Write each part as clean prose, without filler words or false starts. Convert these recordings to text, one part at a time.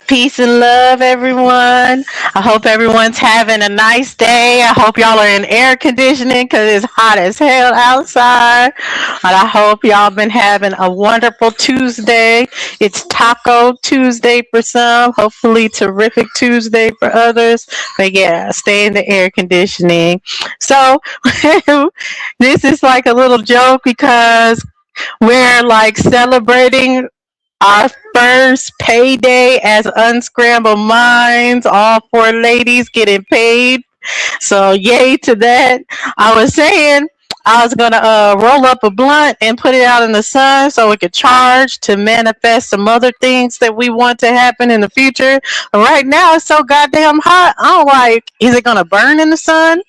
Peace and love, everyone. I hope everyone's having a nice day. I hope y'all are in air conditioning because it's hot as hell outside. But I hope y'all been having a wonderful Tuesday. It's Taco Tuesday for some, hopefully terrific Tuesday for others. But yeah, stay in the air conditioning. So this is like a little joke because we're like celebrating our first payday as Unscrambled Minds. All four ladies getting paid. So yay to that. I was saying I was gonna roll up a blunt and put it out in the sun so it could charge to manifest some other things that we want to happen in the future. But right now it's so goddamn hot. I'm like, is it gonna burn in the sun?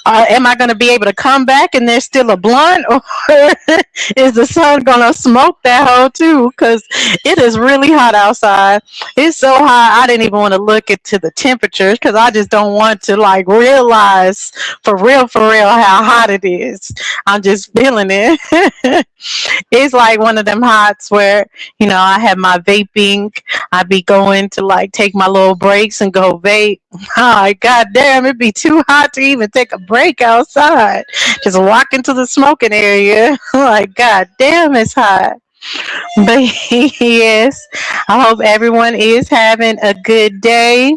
Am I going to be able to come back and there's still a blunt, or is the sun going to smoke that hole too? Because it is really hot outside. It's so hot, I didn't even want to look into the temperatures because I just don't want to like realize for real, how hot it is. I'm just feeling it. It's like one of them hots where, I have my vaping. I be going to like take my little breaks and go vape. Oh, god damn, it'd be too hot to even take a break outside. Just walk into the smoking area. Like, god damn, it's hot. But yes, I hope everyone is having a good day.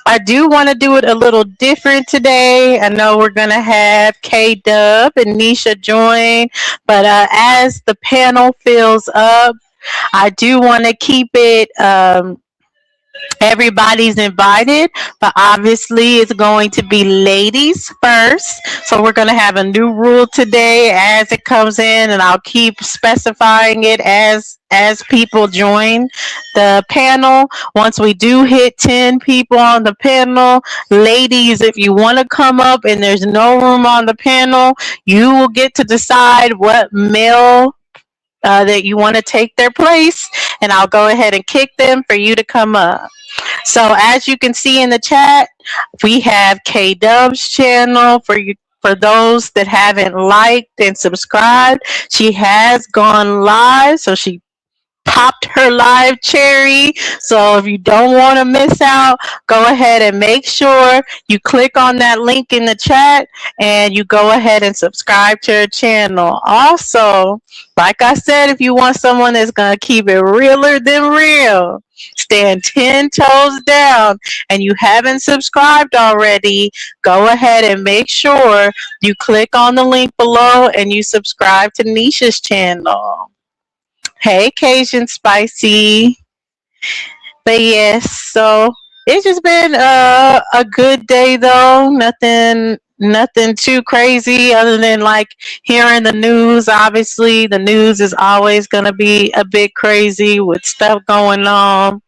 I do want to do it a little different today. I know we're going to have K Dub and Nisha join, but as the panel fills up, I do want to keep it. Everybody's invited, but obviously it's going to be ladies first. So we're going to have a new rule today as it comes in, and I'll keep specifying it as people join the panel. Once we do hit 10 people on the panel, ladies, if you want to come up and there's no room on the panel, you will get to decide what male that you want to take their place, and I'll go ahead and kick them for you to come up. So as you can see in the chat, we have K Dub's channel for you. For those that haven't liked and subscribed, she has gone live, so she popped her live cherry. So if you don't want to miss out, go ahead and make sure you click on that link in the chat and you go ahead and subscribe to her channel. Also, like I said, if you want someone that's going to keep it realer than real, stand 10 toes down, and you haven't subscribed already, go ahead and make sure you click on the link below and you subscribe to Nisha's channel. Hey, Cajun Spicy. But yes, so it's just been a good day though. Nothing too crazy other than like hearing the news. Obviously, the news is always gonna be a bit crazy with stuff going on.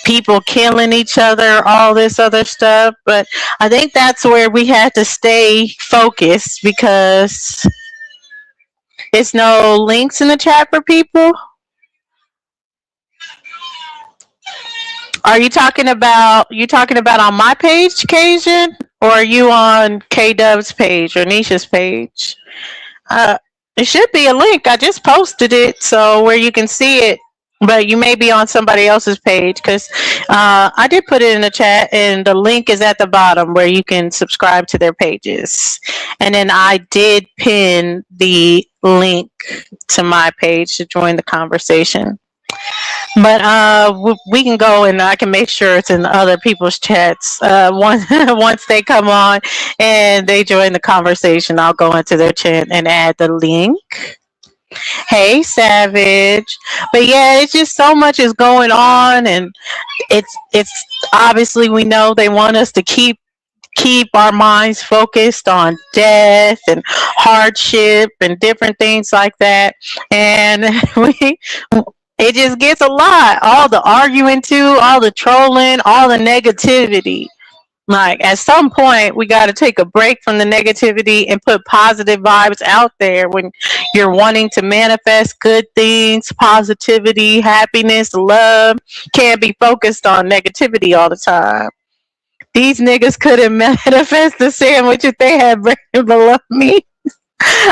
People killing each other, all this other stuff. But I think that's where we had to stay focused because it's no links in the chat for people. Are you talking about on my page, Cajun? Or are you on K Dub's page or Nisha's page? It should be a link. I just posted it so where you can see it. But you may be on somebody else's page because I did put it in the chat, and the link is at the bottom where you can subscribe to their pages. And then I did pin the link to my page to join the conversation. But we can go and I can make sure it's in other people's chats. Once they come on and they join the conversation, I'll go into their chat and add the link. Hey, Savage. But yeah, it's just so much is going on, and it's obviously we know they want us to keep our minds focused on death and hardship and different things like that. And it just gets a lot. All the arguing too, all the trolling, all the negativity. Like at some point we got to take a break from the negativity and put positive vibes out there when you're wanting to manifest good things, positivity, happiness, love. Can't be focused on negativity all the time. These niggas couldn't manifest the sandwich if they had bread below me.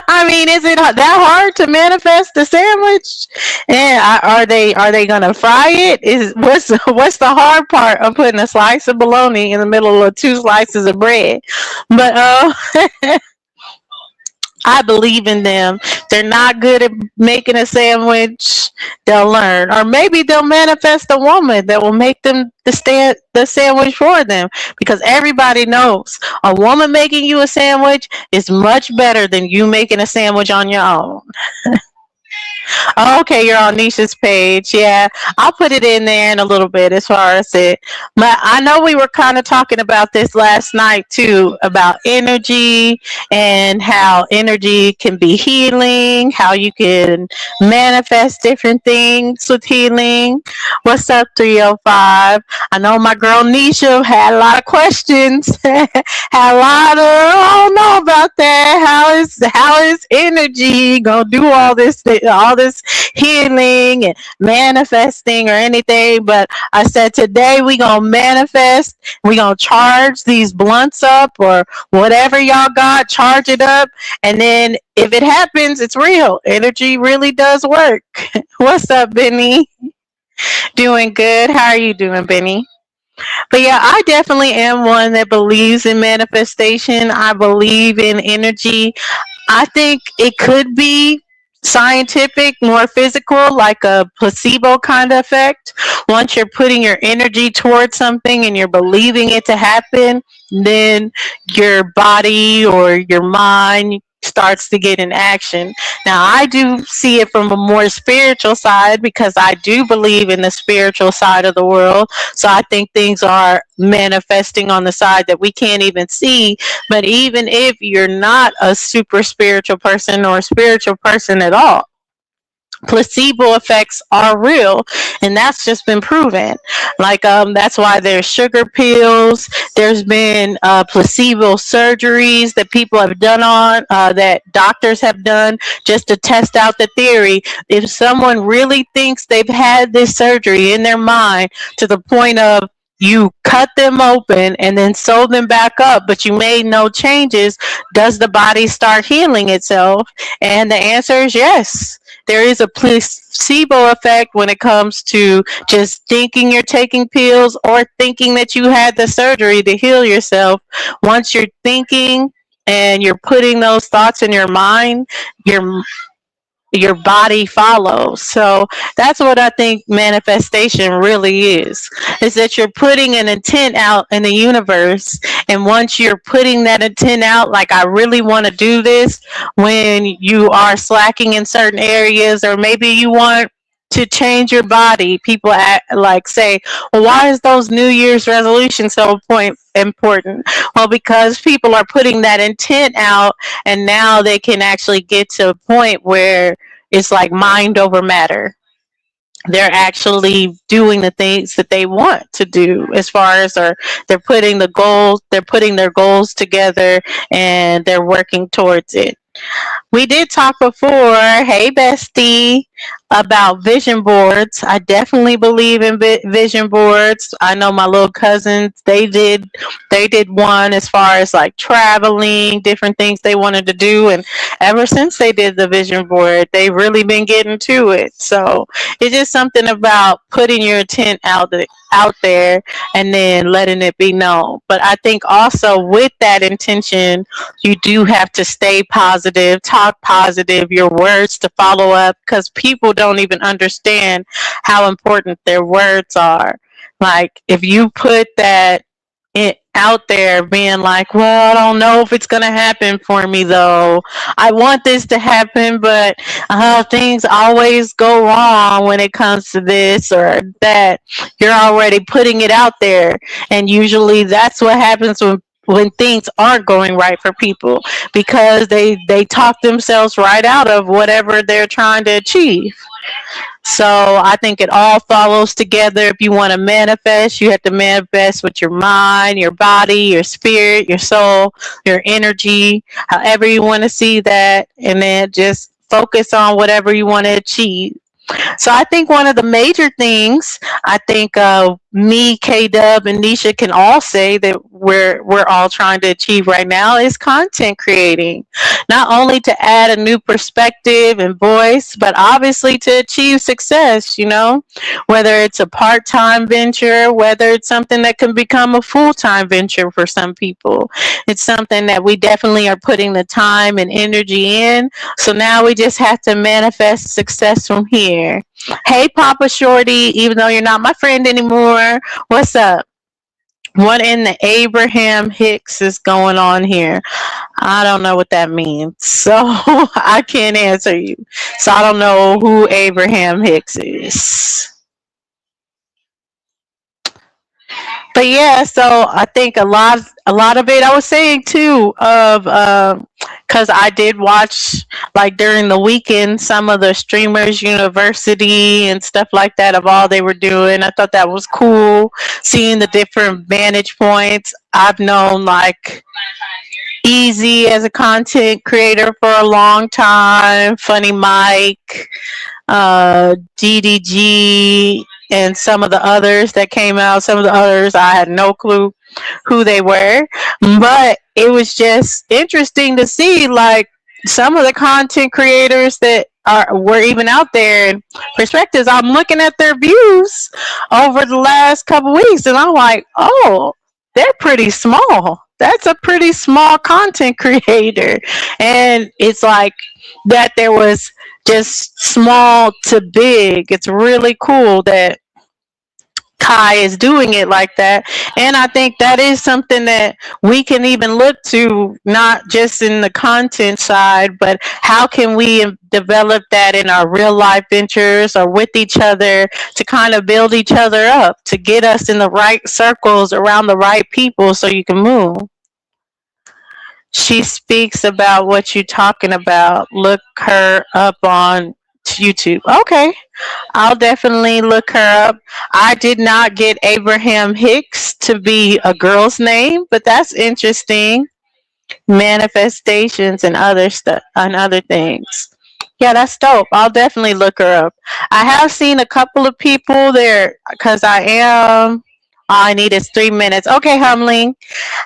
I mean, is it that hard to manifest the sandwich? And are they gonna fry it? Is what's the hard part of putting a slice of bologna in the middle of two slices of bread? But I believe in them. They're not good at making a sandwich. They'll learn, or maybe they'll manifest a woman that will make them the sandwich for them. Because everybody knows a woman making you a sandwich is much better than you making a sandwich on your own. Oh, okay, you're on Nisha's page. Yeah, I'll put it in there in a little bit as far as it. But I know we were kind of talking about this last night too, about energy and how energy can be healing, how you can manifest different things with healing. What's up, 305? I know my girl Nisha had a lot of questions. Had a lot of, I don't know about that. How is energy gonna do all this healing and manifesting or anything? But I said today we gonna manifest. We gonna charge these blunts up or whatever y'all got. Charge it up, and then if it happens, it's real. Energy really does work. What's up, Benny? Doing good. How are you doing, Benny? But yeah, I definitely am one that believes in manifestation. I believe in energy. I think it could be scientific, more physical, like a placebo kind of effect. Once you're putting your energy towards something and you're believing it to happen, then your body or your mind starts to get in action. Now, I do see it from a more spiritual side because I do believe in the spiritual side of the world. So I think things are manifesting on the side that we can't even see. But even if you're not a super spiritual person or a spiritual person at all, placebo effects are real, and that's just been proven. Like that's why there's sugar pills. There's been placebo surgeries that people have done on that doctors have done just to test out the theory. If someone really thinks they've had this surgery in their mind to the point of you cut them open and then sew them back up, but you made no changes, does the body start healing itself? And the answer is yes. There is a placebo effect when it comes to just thinking you're taking pills or thinking that you had the surgery to heal yourself. Once you're thinking and you're putting those thoughts in your mind, your your body follows. So that's what I think manifestation really is that you're putting an intent out in the universe. And once you're putting that intent out, like I really want to do this, when you are slacking in certain areas, or maybe you want to change your body, people like say, well, why is those New Year's resolutions so important? Well, because people are putting that intent out, and now they can actually get to a point where it's like mind over matter. They're actually doing the things that they want to do, as far as, or they're putting their goals together, and they're working towards it. We did talk before, hey bestie, about vision boards. I definitely believe in vision boards. I know my little cousins, they did one as far as like traveling, different things they wanted to do, and ever since they did the vision board, they've really been getting to it. So it's just something about putting your intent out there and then letting it be known. But I think also with that intention, you do have to stay positive, talk positive, your words to follow up, because people don't even understand how important their words are. Like if you put that out there being like, well, I don't know if it's going to happen for me though. I want this to happen, but things always go wrong when it comes to this or that. You're already putting it out there. And usually that's what happens when things aren't going right for people, because they talk themselves right out of whatever they're trying to achieve. So I think it all follows together. If you want to manifest, you have to manifest with your mind, your body, your spirit, your soul, your energy, however you want to see that, and then just focus on whatever you want to achieve. So I think one of the major things, I think me, K Dub, and Nisha can all say that we're all trying to achieve right now is content creating. Not only to add a new perspective and voice, but obviously to achieve success, whether it's a part-time venture, whether it's something that can become a full-time venture for some people. It's something that we definitely are putting the time and energy in. So now we just have to manifest success from here. Hey, Papa Shorty, even though you're not my friend anymore, what's up? What in the Abraham Hicks is going on here? I don't know what that means. So I can't answer you. So I don't know who Abraham Hicks is. But yeah, so I think a lot of it I was saying too of because I did watch like during the weekend some of the streamers university and stuff like that of all they were doing. I thought that was cool seeing the different vantage points. I've known like Easy as a content creator for a long time, Funny Mike, DDG, and some of the others that came out. Some of the others I had no clue who they were, but it was just interesting to see like some of the content creators that were even out there and perspectives. I'm looking at their views over the last couple weeks, and I'm like, oh, they're pretty small. That's a pretty small content creator, and it's like that. There was just small to big. It's really cool that Kai is doing it like that. And I think that is something that we can even look to, not just in the content side, but how can we develop that in our real life ventures or with each other to kind of build each other up, to get us in the right circles around the right people so you can move. She speaks about what you're talking about. Look her up on YouTube. Okay. I'll definitely look her up. I did not get Abraham Hicks to be a girl's name, but that's interesting. Manifestations and other stuff and other things. Yeah, that's dope. I'll definitely look her up. I have seen a couple of people there because I am. All I need is 3 minutes. Okay, Humling.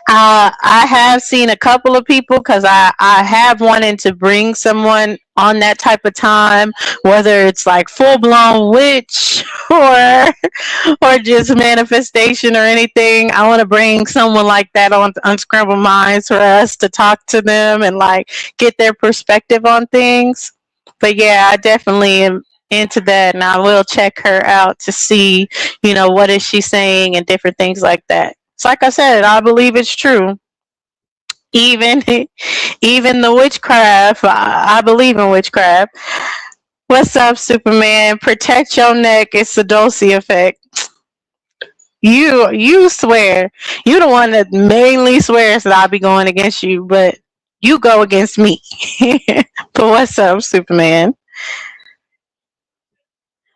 I have seen a couple of people because I have wanted to bring someone on that type of time, whether it's like full blown witch or or just manifestation or anything. I want to bring someone like that on Unscrambled Minds for us to talk to them and like get their perspective on things. But yeah, I definitely am into that, and I will check her out to see, what is she saying and different things like that. It's like I said, I believe it's true. Even even the witchcraft, I believe in witchcraft. What's up, Superman? Protect your neck. It's the Dulce effect. You swear. You the one that mainly swears that I'll be going against you, but you go against me. But what's up, Superman?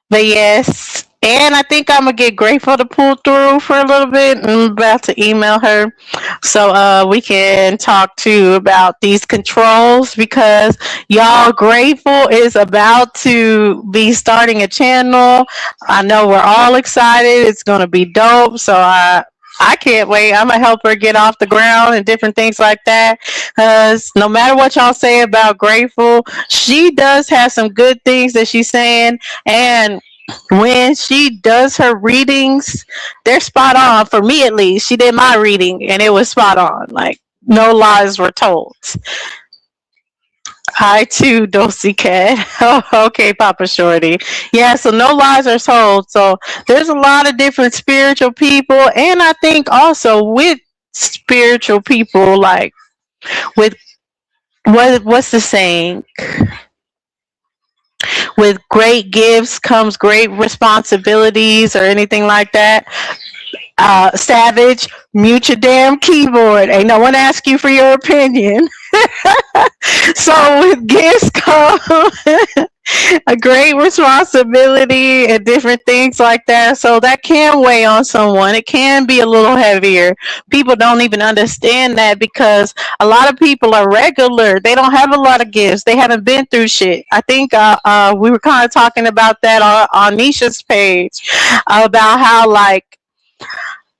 But yes, and I think I'm gonna get Grateful to pull through for a little bit. I'm about to email her so we can talk too about these controls because y'all Grateful is about to be starting a channel. I know we're all excited. It's gonna be dope. So I can't wait. I'm gonna help her get off the ground and different things like that. Cause no matter what y'all say about Grateful, she does have some good things that she's saying, and when she does her readings, they're spot on for me at least. She did my reading and it was spot on. Like no lies were told. I too, Dulcie Cat. Oh, okay, Papa Shorty. Yeah, so no lies are told. So there's a lot of different spiritual people, and I think also with spiritual people, like with what's the saying? With great gifts comes great responsibilities, or anything like that. Savage, mute your damn keyboard. Ain't no one ask you for your opinion. So with gifts come a great responsibility and different things like that. So that can weigh on someone. It can be a little heavier. People don't even understand that because a lot of people are regular. They don't have a lot of gifts. They haven't been through shit. I think we were kind of talking about that on Nisha's page about how like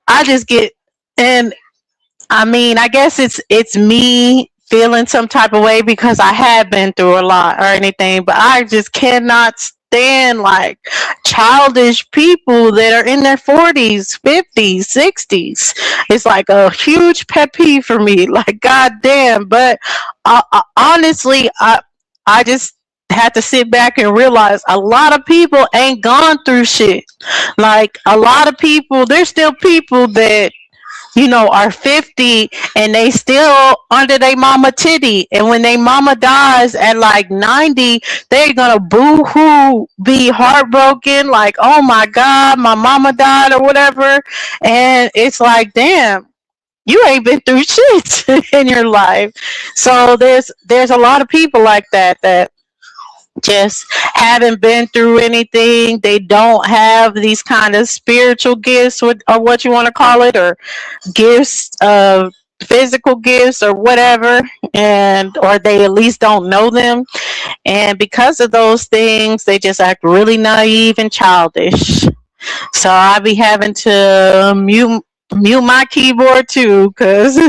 I just get, and I mean, I guess it's me feeling some type of way because I have been through a lot or anything, but I just cannot stand like childish people that are in their 40s, 50s, 60s. It's like a huge pet peeve for me. Like goddamn, but honestly, I just had to sit back and realize a lot of people ain't gone through shit. Like a lot of people, there's still people that are 50 and they still under their mama titty. And when they mama dies at like 90, they're gonna boo hoo, be heartbroken, like, oh my God, my mama died or whatever. And it's like, damn, you ain't been through shit in your life. So there's a lot of people like that just haven't been through anything. They don't have these kind of spiritual gifts, or what you want to call it, or gifts of physical gifts or whatever, and or they at least don't know them, and because of those things they just act really naive and childish. So I be having to mute my keyboard too, because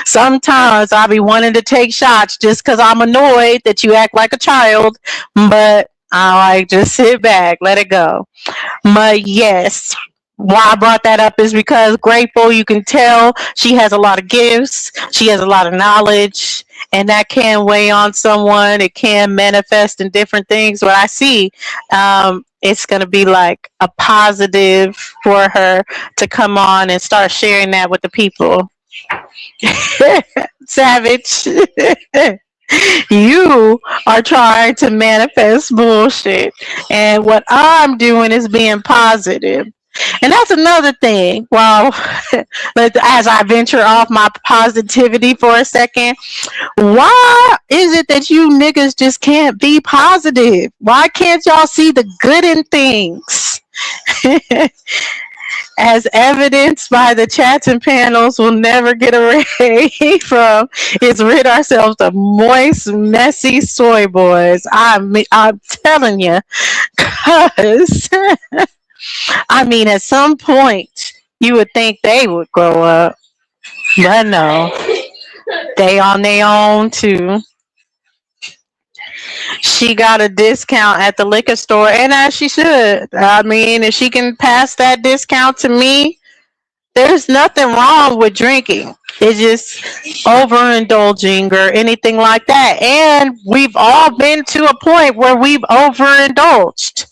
sometimes I'll be wanting to take shots just because I'm annoyed that you act like a child, but I like just sit back, let it go. But yes, why I brought that up is because Grateful, you can tell she has a lot of gifts, she has a lot of knowledge, and that can weigh on someone. It can manifest in different things. What I see, it's going to be like a positive for her to come on and start sharing that with the people. Savage. You are trying to manifest bullshit. And what I'm doing is being positive. And that's another thing. Well, as I venture off my positivity for a second, why is it that you niggas just can't be positive? Why can't y'all see the good in things? As evidenced by the chats and panels we'll never get away from, is rid ourselves of moist, messy soy boys. I'm telling you, because I mean, at some point you would think they would grow up, but no, they on their own too. She got a discount at the liquor store, and as she should. I mean, if she can pass that discount to me, there's nothing wrong with drinking. It's just overindulging or anything like that. And we've all been to a point where we've overindulged.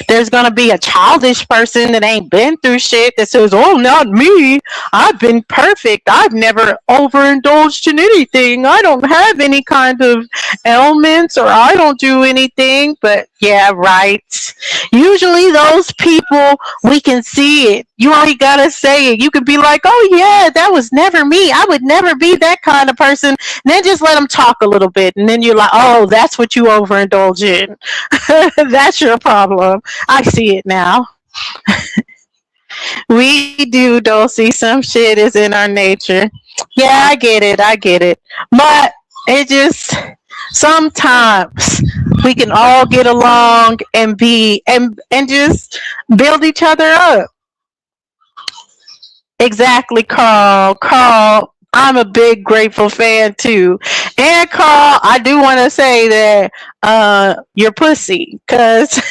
There's going to be a childish person that ain't been through shit that says, oh, not me. I've been perfect. I've never overindulged in anything. I don't have any kind of ailments or I don't do anything. But yeah, right. Usually those people, we can see it. You only gotta say it. You could be like, oh yeah, that was never me. I would never be that kind of person. And then just let them talk a little bit. And then you're like, oh, that's what you overindulge in. That's your problem. I see it now. We do, Dulcie. Some shit is in our nature. Yeah, I get it. I get it. But it just, sometimes we can all get along and be and just build each other up. Exactly, Carl. Carl, I'm a big Grateful fan too. And Carl, I do want to say that you're pussy, because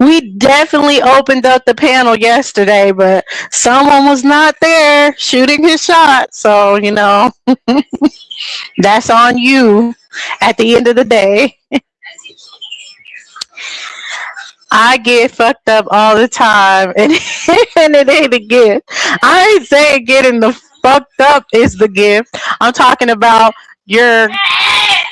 we definitely opened up the panel yesterday, but someone was not there shooting his shot. So that's on you. At the end of the day, I get fucked up all the time, and, and it ain't a gift. I ain't saying getting the fucked up is the gift. I'm talking about your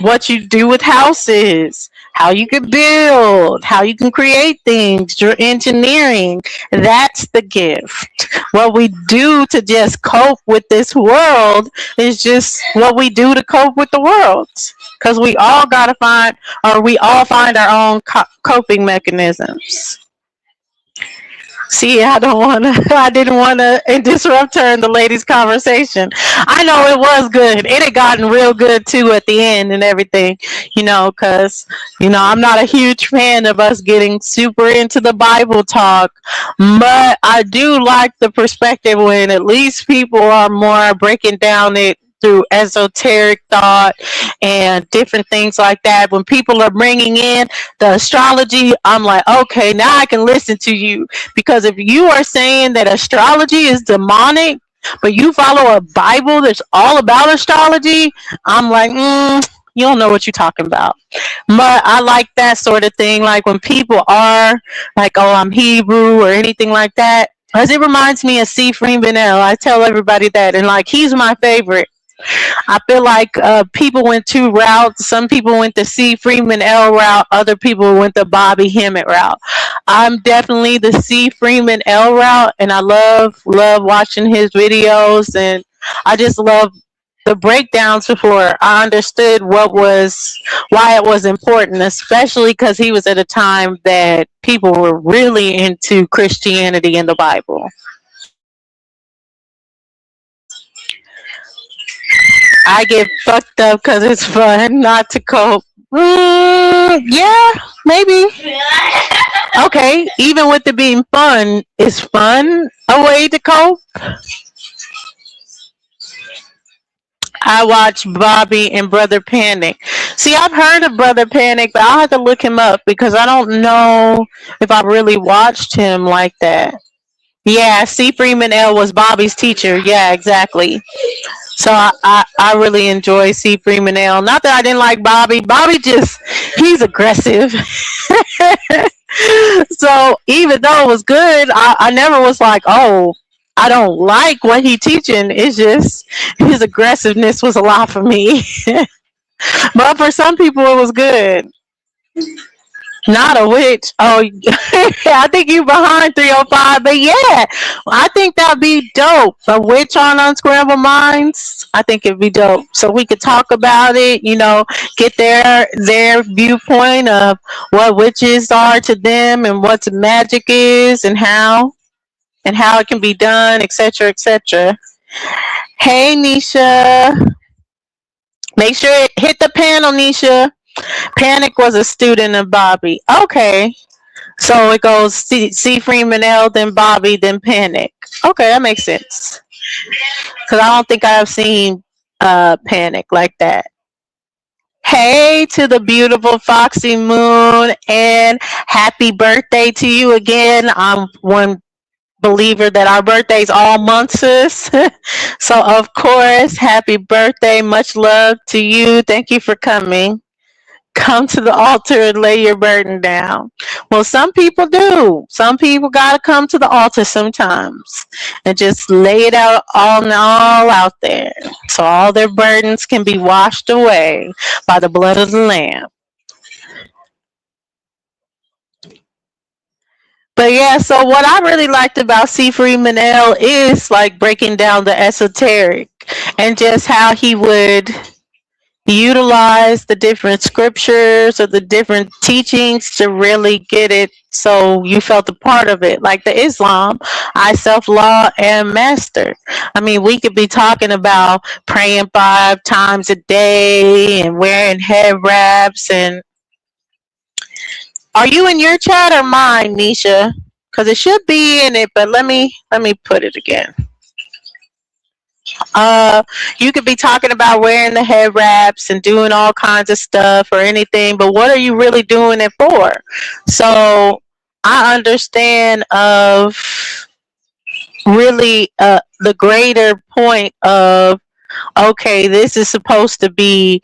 what you do with houses, how you can build, how you can create things, your engineering. That's the gift. What we do to just cope with this world is just what we do to cope with the world. Because we all gotta find, or we all find our own coping mechanisms. See, I don't want to. I didn't want to disrupt her in the ladies' conversation. I know it was good. It had gotten real good too at the end and everything. Because I'm not a huge fan of us getting super into the Bible talk, but I do like the perspective when at least people are more breaking down it through esoteric thought and different things like that. When people are bringing in the astrology, I'm like, okay, now I can listen to you. Because if you are saying that astrology is demonic, but you follow a Bible that's all about astrology, I'm like, you don't know what you're talking about. But I like that sort of thing. Like when people are like, oh, I'm Hebrew or anything like that. Because it reminds me of C. Freeman L. I tell everybody that. And like, he's my favorite. I feel like people went two routes. Some people went the C. Freeman L route. Other people went the Bobby Hemmett route. I'm definitely the C. Freeman L route, and I love watching his videos, and I just love the breakdowns before I understood why it was important, especially because he was at a time that people were really into Christianity and the Bible. I get fucked up because it's fun not to cope. Yeah, maybe. Okay, even with it being fun, is fun a way to cope? I watch Bobby and Brother Panic. See, I've heard of Brother Panic, but I'll have to look him up because I don't know if I really watched him like that. Yeah, C. Freeman L was Bobby's teacher. Yeah, exactly. So I really enjoy C. Freeman L. Not that I didn't like Bobby. Bobby he's aggressive. So even though it was good, I never was like, oh, I don't like what he teaching. It's just his aggressiveness was a lot for me. But for some people, it was good. Not a witch. Oh, I think you behind 305. But yeah, I think that'd be dope. A witch on Unscrambled Minds. I think it'd be dope. So we could talk about it. Get their viewpoint of what witches are to them and what magic is and how it can be done, etc., etc. Hey, Nisha. Make sure hit the panel, Nisha. Panic was a student of Bobby. Okay. So it goes C. Freeman L, then Bobby, then Panic. Okay, that makes sense. Because I don't think I've seen Panic like that. Hey to the beautiful Foxy Moon, and happy birthday to you again. I'm one believer that our birthdays all months. So of course, happy birthday. Much love to you. Thank you for coming. Come to the altar and lay your burden down. Well, some people do. Some people got to come to the altar sometimes and just lay it out all out there so all their burdens can be washed away by the blood of the Lamb. But yeah, so what I really liked about C. Freeman L is like breaking down the esoteric and just how he would utilize the different scriptures or the different teachings to really get it so you felt a part of it. Like the Islam, I self law and master. I mean, we could be talking about praying 5 times a day and wearing head wraps. And are you in your chat or mine, Nisha? Because it should be in it, but let me put it again. You could be talking about wearing the head wraps and doing all kinds of stuff or anything, but what are you really doing it for? So I understand of really the greater point of, okay, this is supposed to be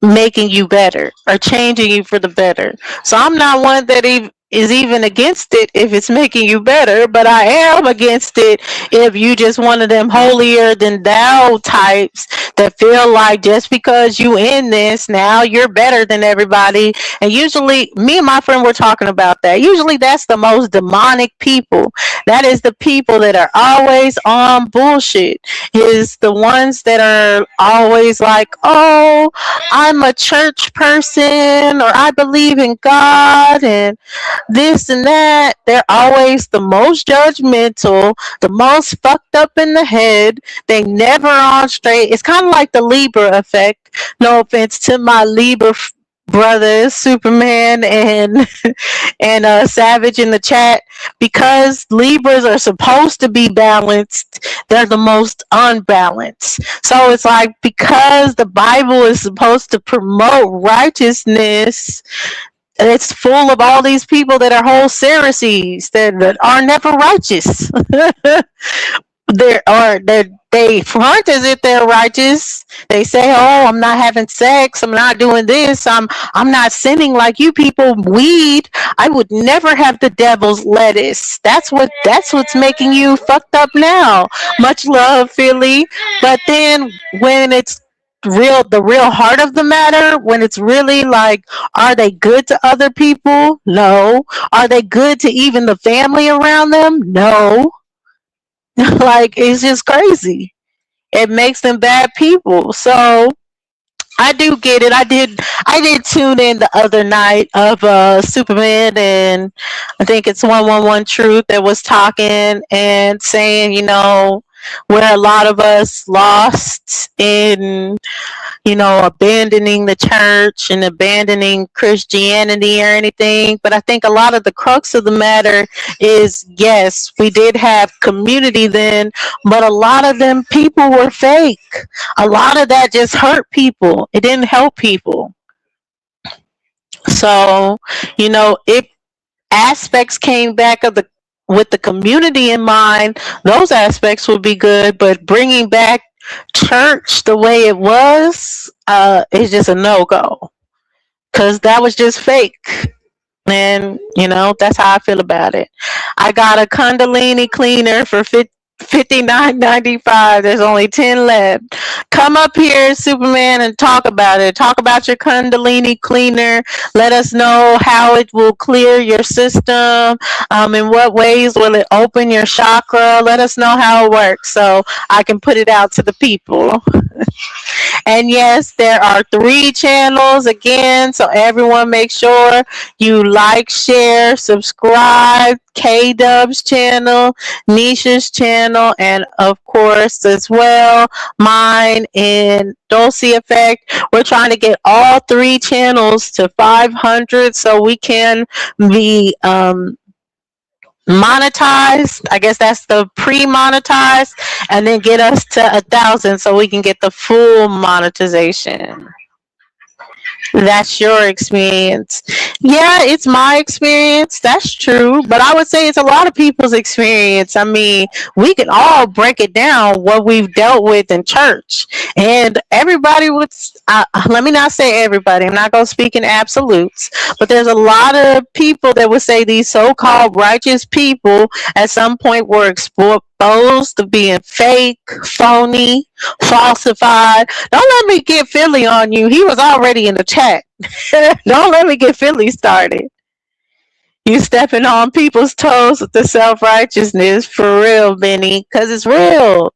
making you better or changing you for the better. So I'm not one that is even against it if it's making you better, but I am against it if you just one of them holier than thou types that feel like just because you in this now you're better than everybody. And usually me and my friend were talking about that. Usually that's the most demonic people. That is the people that are always on bullshit. Is the ones that are always like, oh, I'm a church person, or I believe in God and this and that. They're always the most judgmental, the most fucked up in the head. They never on straight. It's kind of like the Libra effect. No offense to my Libra brothers, Superman and Savage in the chat, because Libras are supposed to be balanced, they're the most unbalanced. So it's like, because the Bible is supposed to promote righteousness, it's full of all these people that are whole Pharisees that are never righteous. They front as if they're righteous. They say, "Oh, I'm not having sex. I'm not doing this. I'm not sinning like you people. Weed. I would never have the devil's lettuce." That's what's making you fucked up now. Much love, Philly. But then when it's the real heart of the matter, when it's really like, are they good to other people? No. Are they good to even the family around them? No. Like, it's just crazy. It makes them bad people. So I do get it. I did tune in the other night of Superman, and I think it's 111 Truth that was talking and saying, where a lot of us lost in abandoning the church and abandoning Christianity or anything. But I think a lot of the crux of the matter is, yes, we did have community then, but a lot of them people were fake. A lot of that just hurt people. It didn't help people. So, if aspects came back with the community in mind, those aspects would be good, but bringing back church the way it was is just a no-go, because that was just fake. And that's how I feel about it. I got a Kundalini cleaner for $59.95. There's only 10 left. Come up here, Superman, and talk about it. Talk about your Kundalini cleaner. Let us know how it will clear your system. In what ways will it open your chakra? Let us know how it works so I can put it out to the people. And yes, there are 3 channels again, so everyone make sure you like, share, subscribe. K-Dub's channel, Nisha's channel, and of course as well mine and Dulce Effect. We're trying to get all 3 channels to 500 so we can be monetized. I guess that's the pre-monetized, and then get us to 1,000 so we can get the full monetization. That's your experience. Yeah, it's my experience. That's true. But I would say it's a lot of people's experience. I mean, we can all break it down what we've dealt with in church. And everybody would, let me not say everybody, I'm not going to speak in absolutes, but there's a lot of people that would say these so-called righteous people at some point were exposed to being fake, phony, falsified. Don't let me get Philly on you. He was already in the chat. Don't let me get Philly started. You stepping on people's toes with the self-righteousness, for real, Benny, because it's real.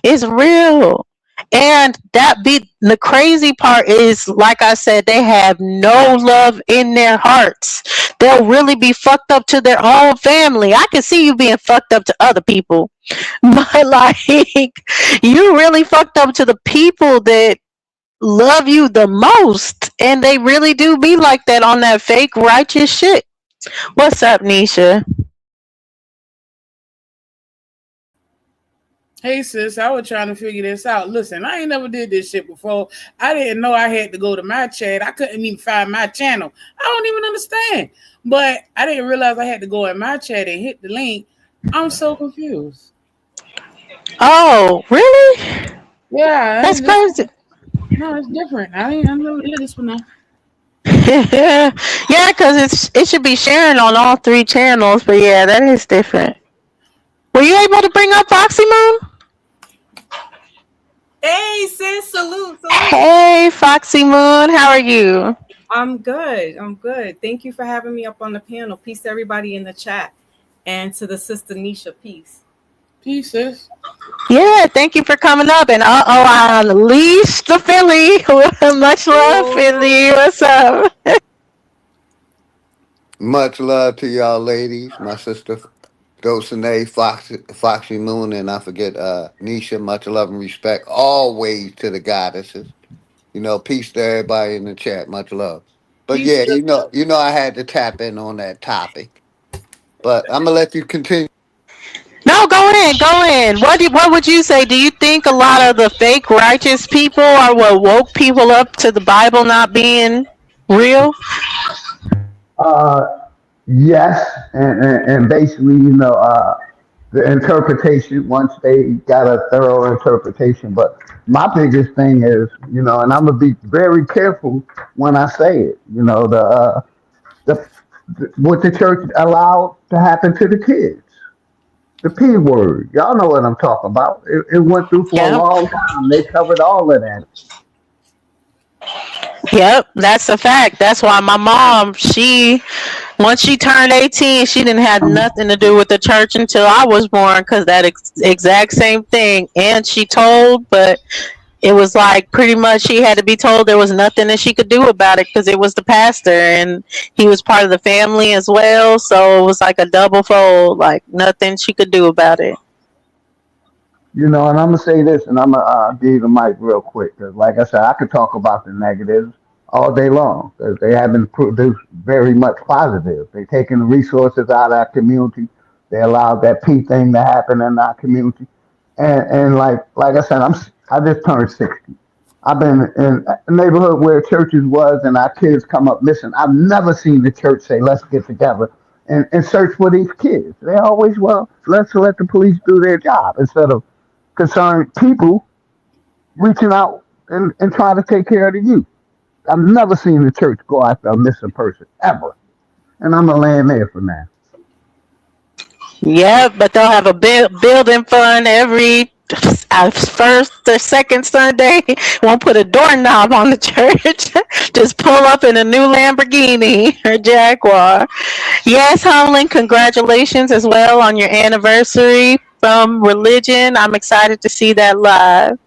It's real. And the crazy part is, like I said, they have no love in their hearts. They'll really be fucked up to their own family. I can see you being fucked up to other people, but like, you really fucked up to the people that love you the most, and they really do be like that on that fake righteous shit. What's up, Nisha? Hey sis, I was trying to figure this out. Listen, I ain't never did this shit before. I didn't know I had to go to my chat. I couldn't even find my channel. I don't even understand. But I didn't realize I had to go in my chat and hit the link. I'm so confused. Oh, really? Yeah. That's crazy. No, it's different. I never did this one now. Yeah, because it should be sharing on all 3 channels, but yeah, that is different. Were you able to bring up Foxy Moon? Hey, sis, salute, salute. Hey, Foxy Moon, how are you? I'm good. I'm good. Thank you for having me up on the panel. Peace to everybody in the chat and to the sister Nisha. Peace. Pieces. Yeah, thank you for coming up. And I unleashed the Philly. Much love, Oh, Philly. What's up? Much love to y'all ladies. My sister Dulcinea, Foxy Moon, and I forget Nisha. Much love and respect always to the goddesses. Peace to everybody in the chat. Much love. But Peace, yeah, sister. I had to tap in on that topic. But I'm gonna let you continue. No, go in, go in. What would you say? Do you think a lot of the fake righteous people are what woke people up to the Bible not being real? Uh, yes, and basically, the interpretation once they got a thorough interpretation. But my biggest thing is, and I'm gonna be very careful when I say it. The what the church allowed to happen to the kids. The P word. Y'all know what I'm talking about. It went through for a Yep. long time. They covered all of that. Yep, that's a fact. That's why my mom, once she turned 18, she didn't have nothing to do with the church until I was born because that exact same thing. And she told, but it was like pretty much she had to be told there was nothing that she could do about it because it was the pastor and he was part of the family as well. So it was like a double fold, like nothing she could do about it. And I'm gonna say this, and I'm gonna give you the mic real quick, because like I said, I could talk about the negatives all day long, because they haven't produced very much positive. They've taken the resources out of our community. They allowed that P thing to happen in our community, and like I said, I just turned 60. I've been in a neighborhood where churches was, and our kids come up missing. I've never seen the church say, "Let's get together." And search for these kids. They always, well, let's let the police do their job instead of concerned people reaching out and trying to take care of the youth. I've never seen the church go after a missing person ever, and I'm gonna land there for now. Yeah, but they'll have a building fund every first or second Sunday. Won't put a doorknob on the church. Just pull up in a new Lamborghini or Jaguar. Yes, Homeland, congratulations as well on your anniversary from religion. I'm excited to see that live.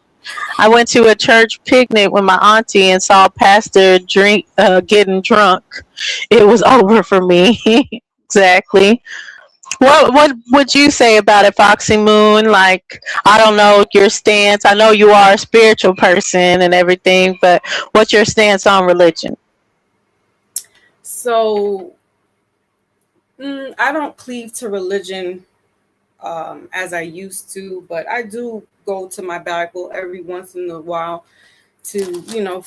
I went to a church picnic with my auntie and saw a pastor getting drunk. It was over for me. Exactly. What would you say about it, Foxy Moon? Like, I don't know your stance. I know you are a spiritual person and everything, but what's your stance on religion? so I don't cleave to religion as I used to, but I do go to my Bible every once in a while to,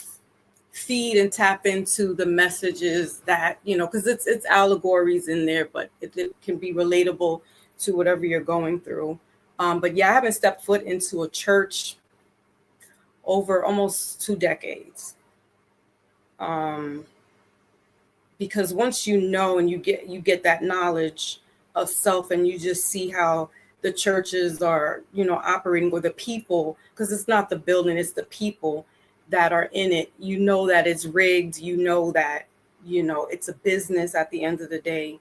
feed and tap into the messages that, because it's allegories in there, but it can be relatable to whatever you're going through. But yeah, I haven't stepped foot into a church over almost 2 decades. Um, because once you know and you get that knowledge of self, and you just see how the churches are, operating, or the people, because it's not the building, it's the people that are in it. You know that it's rigged. You know that, it's a business at the end of the day.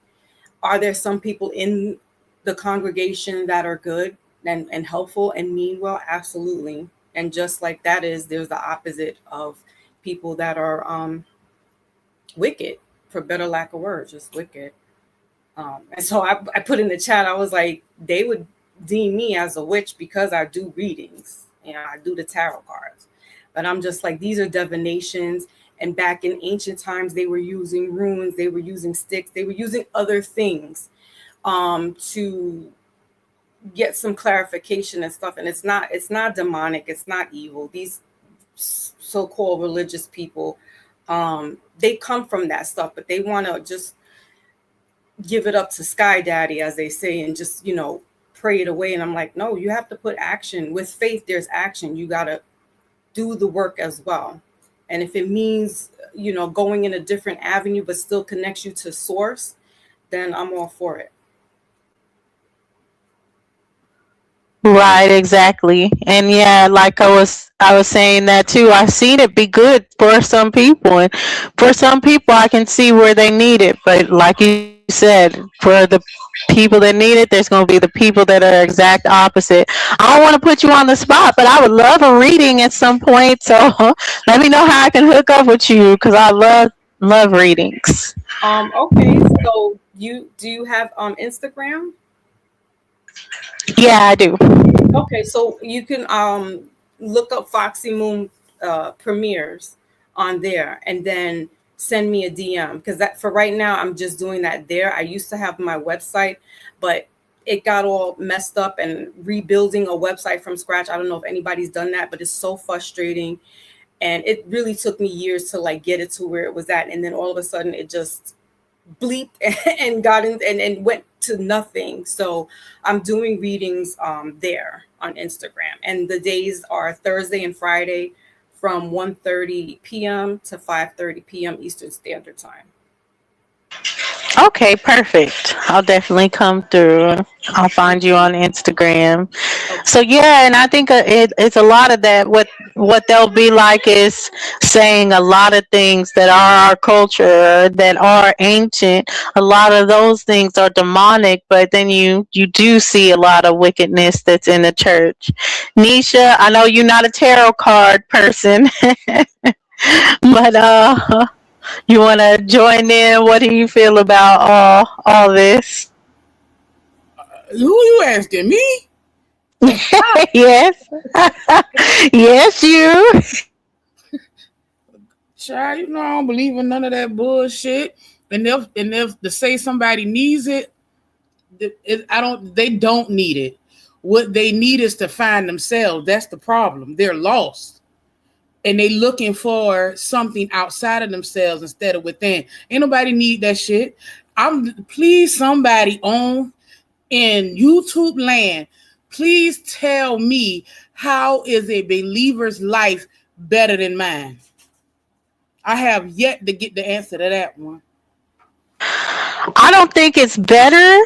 Are there some people in the congregation that are good and helpful and mean well? Absolutely. And just like that, there's the opposite of people that are wicked, for better lack of words, just wicked. And so I put in the chat, I was like, they would deem me as a witch because I do readings. I do the tarot cards. But I'm just like, these are divinations. And back in ancient times, they were using runes, they were using sticks, they were using other things to get some clarification and stuff. And it's not demonic, it's not evil. These so-called religious people, they come from that stuff, but they want to just give it up to Sky Daddy, as they say, and just, pray it away. And I'm like, no, you have to put action. With faith, there's action. You got to do the work as well. And if it means, going in a different avenue, but still connects you to source, then I'm all for it. Right, exactly. And yeah, like I was saying that too. I've seen it be good for some people, and for some people I can see where they need it, but like you said, for the people that need it, there's going to be the people that are exact opposite. I don't want to put you on the spot, but I would love a reading at some point, so let me know how I can hook up with you cuz I love readings. Okay, so you have Instagram? Yeah, I do. Okay, so you can look up Foxy Moon premieres on there, and then send me a DM, because that for right now I'm just doing that there. I used to have my website, but it got all messed up, and rebuilding a website from scratch. I don't know if anybody's done that, but it's so frustrating, and it really took me years to like get it to where it was at, and then all of a sudden it just bleeped and got in and went to nothing. So I'm doing readings there on Instagram, and the days are Thursday and Friday from 1:30 p.m. to 5:30 p.m. Eastern Standard Time. Okay, perfect. I'll definitely come through. I'll find you on Instagram. So Okay. yeah, and I think it's a lot of that. What they'll be like is saying a lot of things that are our culture, that are ancient. A lot of those things are demonic, but then you do see a lot of wickedness that's in the church. Nisha, I know you're not a tarot card person, but you want to join in? What do you feel about all this? Who you asking me? Yes, yes, you. Child, you know I don't believe in none of that bullshit. And if to say somebody needs it, I don't. They don't need it. What they need is to find themselves. That's the problem. They're lost, and they looking for something outside of themselves instead of within. Ain't nobody need that shit. I'm please somebody on in YouTube land. Please tell me how is a believer's life better than mine? I have yet to get the answer to that one. I don't think it's better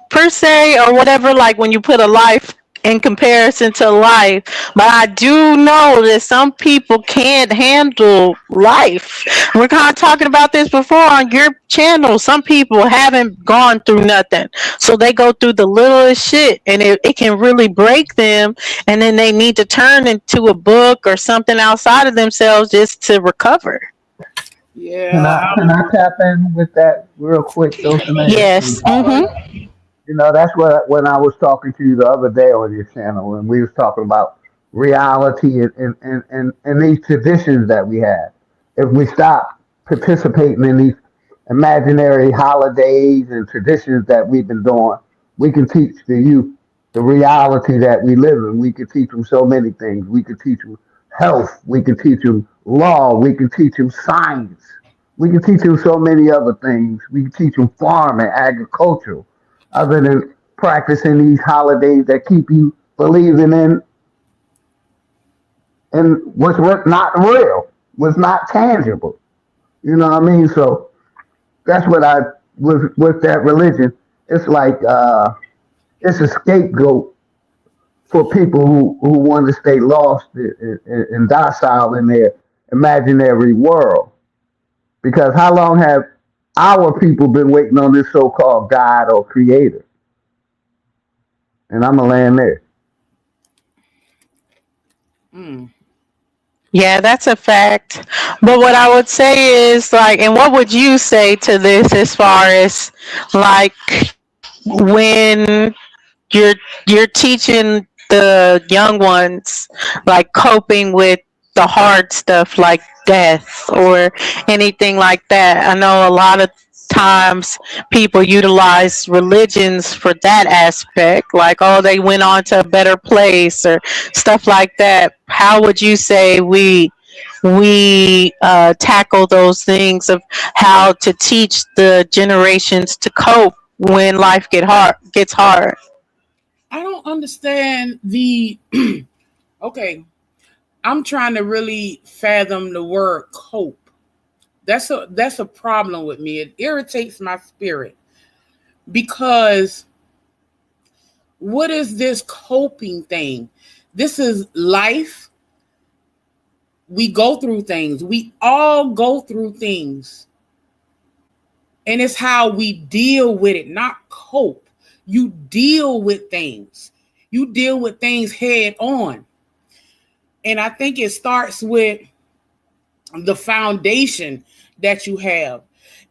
per se or whatever, like when you put a life in comparison to life, but I do know that some people can't handle life. We're kind of talking about this before on your channel. Some people haven't gone through nothing, so they go through the littlest shit, and it can really break them, and then they need to turn into a book or something outside of themselves just to recover. Yeah, Can I tap in with that real quick, Dulcinea? Yes. Mm-hmm. You know, that's what when I was talking to you the other day on your channel, and we was talking about reality and these traditions that we have. If we stop participating in these imaginary holidays and traditions that we've been doing, we can teach the youth the reality that we live in. We can teach them so many things. We can teach them health. We can teach them law. We can teach them science. We can teach them so many other things. We can teach them farming, agriculture, other than practicing these holidays that keep you believing in what's not real, what's not tangible. You know what I mean? So that's what I with that religion. It's like it's a scapegoat for people who want to stay lost and docile in their imaginary world. Because how long have our people been waiting on this so-called God or creator? And I'm gonna land there. mm. Yeah, that's a fact. But what I would say is like, and what would you say to this as far as like when you're you're teaching the young ones like coping with the hard stuff like death or anything like that. I know a lot of times people utilize religions for that aspect, like oh they went on to a better place or stuff like that. How would you say we tackle those things of how to teach the generations to cope when life gets hard? I don't understand the. Okay, I'm trying to really fathom the word cope. That's a problem with me. It irritates my spirit because What is this coping thing? This is life. We go through things. We all go through things. And it's how we deal with it, not cope. You deal with things. You deal with things head on. And I think it starts with the foundation that you have.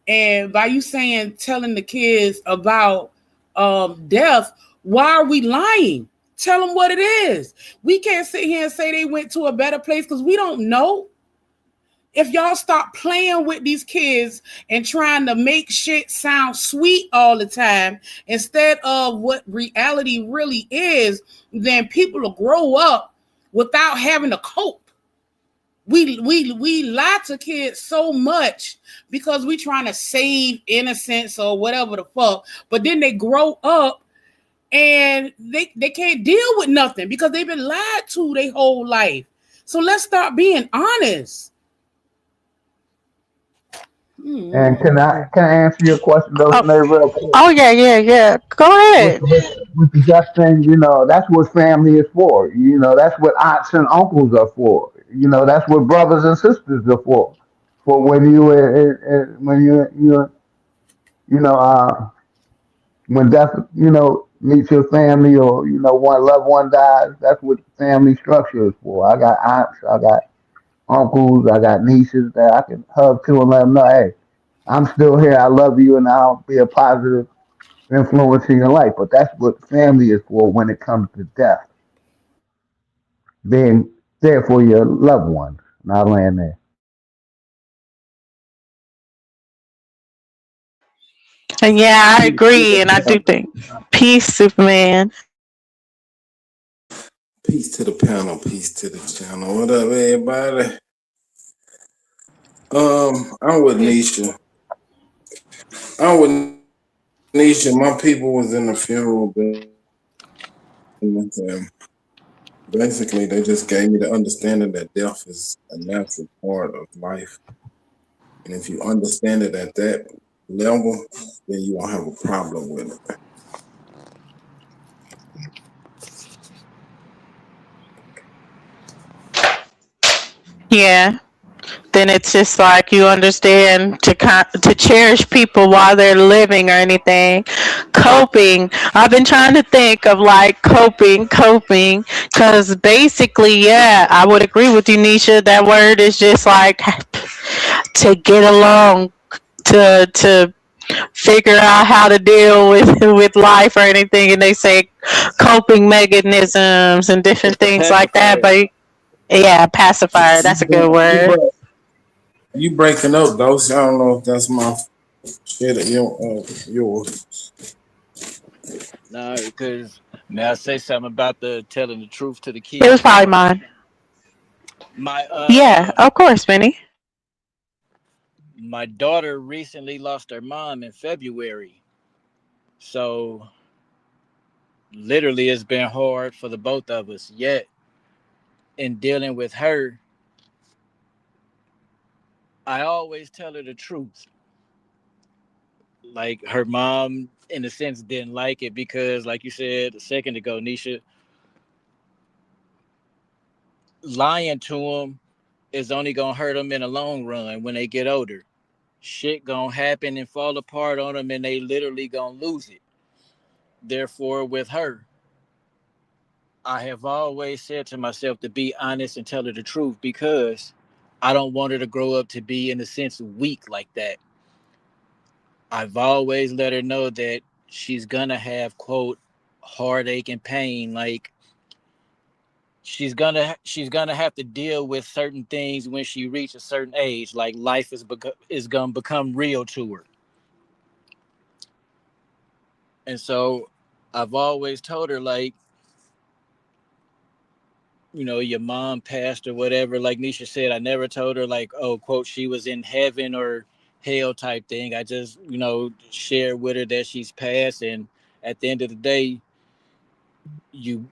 And by you saying, telling the kids about death, why are we lying? Tell them what it is. We can't sit here and say they went to a better place because we don't know. If y'all stop playing with these kids and trying to make shit sound sweet all the time instead of what reality really is, then people will grow up without having to cope. We lie to kids so much because we trying to save innocence or whatever the fuck, but then they grow up and they can't deal with nothing because they've been lied to their whole life. So let's start being honest. And can I answer your question, though, Oh, Sinead, real quick? oh yeah. Go With, ahead. with, with the just thing, that's what family is for. That's what aunts and uncles are for. That's what brothers and sisters are for. For you know, when death, meets your family, or one loved one dies. That's what family structure is for. I got aunts, I got uncles, I got nieces that I can hug to and let them know, hey, I'm still here. I love you, and I'll be a positive influence in your life. But that's what family is for when it comes to death, being there for your loved ones. Not laying there. And yeah, I Peace to agree, the and I do panel. think peace, Superman. Peace to the panel. Peace to the channel. What up, everybody? I'm with Nisha. I'm with Nisha. My people was in the funeral with them. Basically, they just gave me the understanding that death is a natural part of life, and if you understand it at that level, then you won't have a problem with it. Yeah. Then it's just like you understand to cherish people while they're living or anything. Coping. I've been trying to think of like coping, because basically, yeah, I would agree with you, Nisha. That word is just like to get along, to figure out how to deal with life or anything, and they say coping mechanisms and different It's a things like that. pacifier. But yeah, pacifier. You, That's a good you, word. you breaking up, though. So I don't know if that's my shit or yours. No, because may I say something about the telling the truth to the It was kids probably part? mine. My Yeah, of course, Benny. my daughter recently lost her mom in February. So literally it's been hard for the both of us. Yet in dealing with her, I always tell her the truth. Like her mom in a sense didn't like it because like you said a second ago, Nisha, lying to them is only gonna hurt them in the long run when they get older. Shit gonna happen and fall apart on them and they literally gonna lose it. Therefore, with her, I have always said to myself to be honest and tell her the truth because I don't want her to grow up to be, in a sense, weak like that. I've always let her know that she's gonna have, quote, heartache and pain. Like she's gonna have to deal with certain things when she reaches a certain age. Like life is gonna become real to her. And so I've always told her, like, your mom passed or whatever. Like Nisha said, I never told her, like, oh, quote, she was in heaven or hell type thing. I just, shared with her that she's passed. And at the end of the day, you,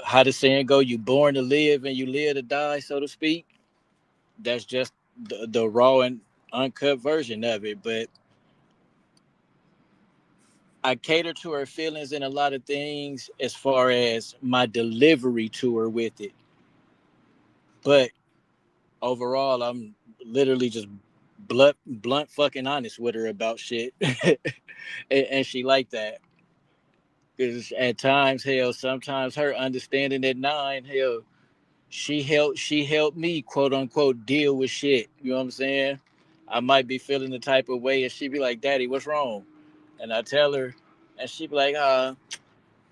how the saying go, you born to live and you live to die, so to speak. That's just the raw and uncut version of it. But I cater to her feelings in a lot of things as far as my delivery to her with it. But overall, I'm literally just blunt fucking honest with her about shit. And she like that. Because at times, hell, sometimes her understanding at 9, hell, she helped me quote unquote deal with shit. You know what I'm saying? I might be feeling the type of way, and she be like, "Daddy, what's wrong?" And I tell her, and she be like,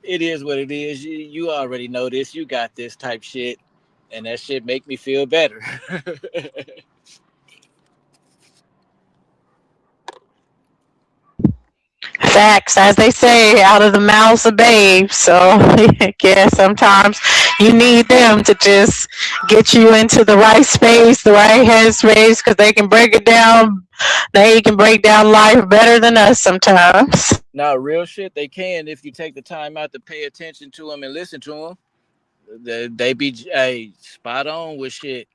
it is what it is. You already know this. You got this type shit." And that shit make me feel better. Facts, as they say, out of the mouths of babes. So, yeah, sometimes you need them to just get you into the right space, the right headspace, because they can break it down. They can break down life better than us sometimes. Now, real shit, they can if you take the time out to pay attention to them and listen to them. They be spot on with shit.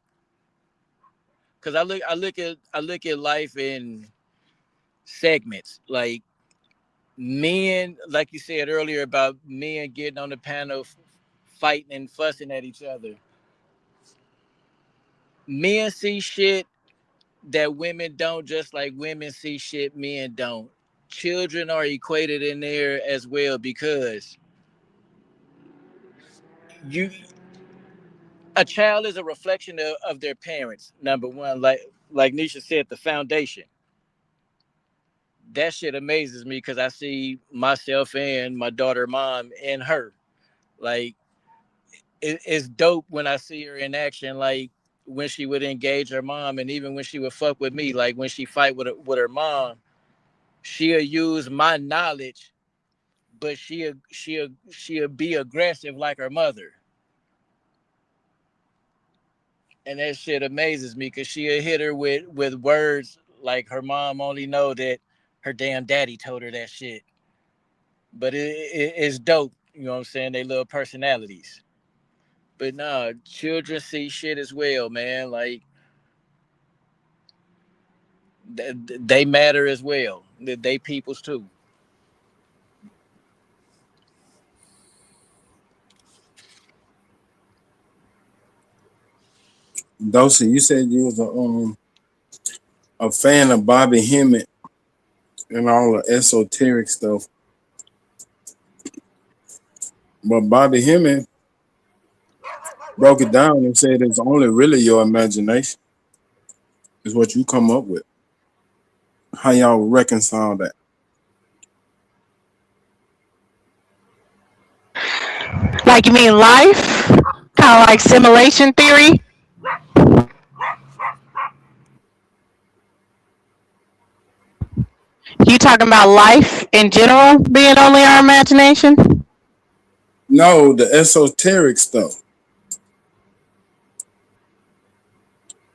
Cause I look at life in segments. Like men, like you said earlier about men getting on the panel, fighting and fussing at each other. Men see shit that women don't, just like women see shit men don't. Children are equated in there as well because you a child is a reflection of their parents. Number one, like Nisha said, the foundation. That shit amazes me because I see myself and my daughter mom in her. Like it's dope when I see her in action, like when she would engage her mom, and even when she would fuck with me, like when she fight with her mom, she'll use my knowledge, but she'll be aggressive like her mother. And that shit amazes me because she'll hit her with words like her mom only know that her damn daddy told her that shit. But it's dope, you know what I'm saying? They little personalities. But nah, children see shit as well, man. Like they matter as well. They peoples too. Dosha, you said you was a fan of Bobby Hemmett and all the esoteric stuff, but Bobby Hemmett broke it down and said it's only really your imagination is what you come up with. How y'all reconcile that? Like, you mean life? Kind of like simulation theory? You talking about life in general being only our imagination? No, the esoteric stuff.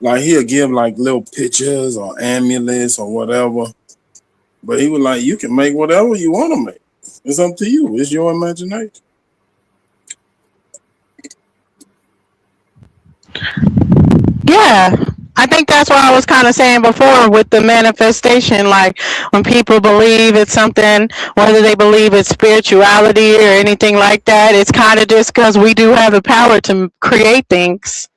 Like he'll give like little pictures or amulets or whatever. But he was like, you can make whatever you want to make. It's up to you. It's your imagination. Yeah. I think that's what I was kind of saying before with the manifestation. Like, when people believe it's something, whether they believe it's spirituality or anything like that, it's kind of just because we do have the power to create things.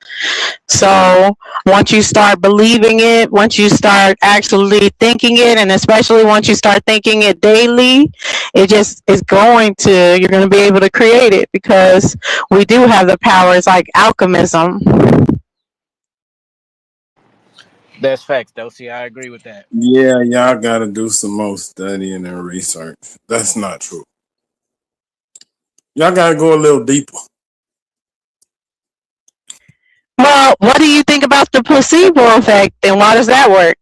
So once you start believing it, once you start actually thinking it, and especially once you start thinking it daily, it just is you're going to be able to create it because we do have the power. It's like alchemism. That's facts, though. See, I agree with that. Yeah, y'all got to do some more studying and research. That's not true. Y'all got to go a little deeper. Well, what do you think about the placebo effect and why does that work?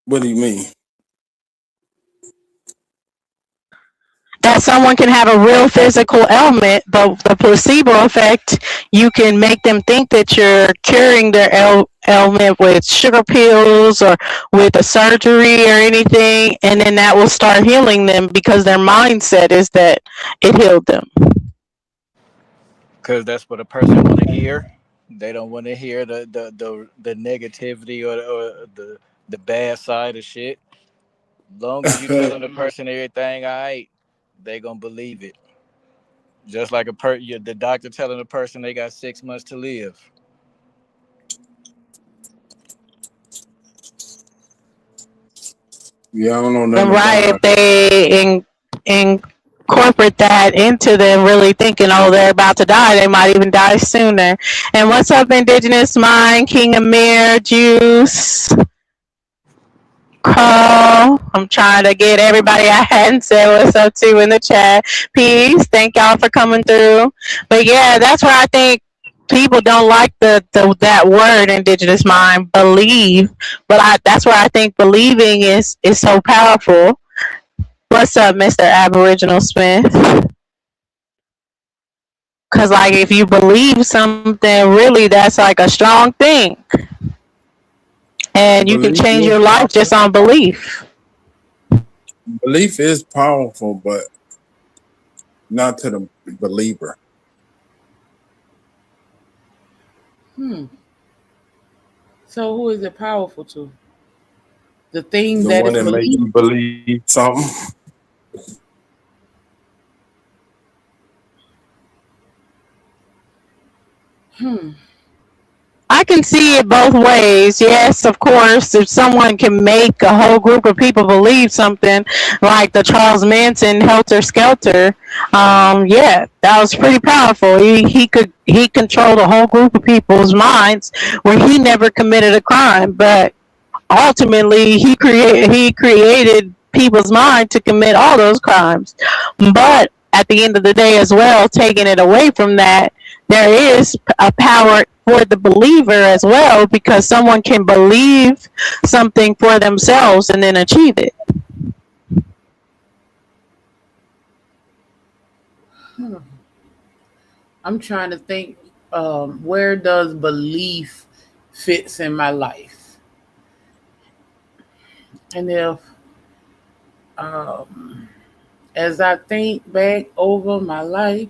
What do you mean? That someone can have a real physical ailment, but the placebo effect, you can make them think that you're curing their ailment with sugar pills or with a surgery or anything, and then that will start healing them because their mindset is that it healed them. Because that's what a person want to hear. They don't want to hear the negativity or the bad side of shit. Long as you telling the person everything all right, they gonna believe it. Just like the doctor telling a person they got 6 months to live. Yeah, I don't know And nothing right, about if it. they incorporate that into them really thinking, oh, they're about to die, they might even die sooner. And what's up, Indigenous Mind, King Amir, Juice, Carl? I'm trying to get everybody I hadn't said what's up to in the chat. Peace. Thank y'all for coming through. But yeah, that's where I think people don't like the that word Indigenous Mind, believe. But that's where I think believing is so powerful. What's up, Mr. Aboriginal Smith? Because, like, if you believe something, really, that's like a strong thing. And you can Belief change is your life powerful. just on belief. Belief is powerful, but not to the believer. So who is it powerful to? The thing The that one is that makes believed. you believe something. I can see it both ways. Yes, of course, if someone can make a whole group of people believe something, like the Charles Manson Helter Skelter, yeah, that was pretty powerful. He controlled a whole group of people's minds where he never committed a crime, but ultimately he created people's mind to commit all those crimes. But at the end of the day, as well, taking it away from that, there is a power for the believer as well, because someone can believe something for themselves and then achieve it. I'm trying to think, where does belief fits in my life? And if, as I think back over my life,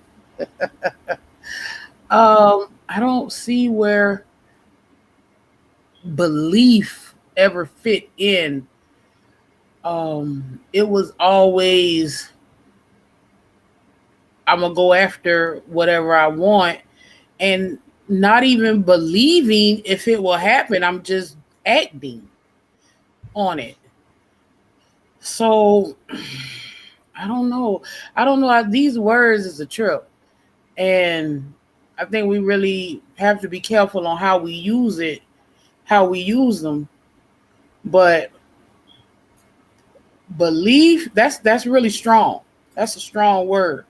I don't see where belief ever fit in. It was always, I'm gonna go after whatever I want, and not even believing if it will happen. I'm just acting on it. So I don't know. These words is a trip, and I think we really have to be careful on how we use it, how we use them. But belief, that's really strong. That's a strong word,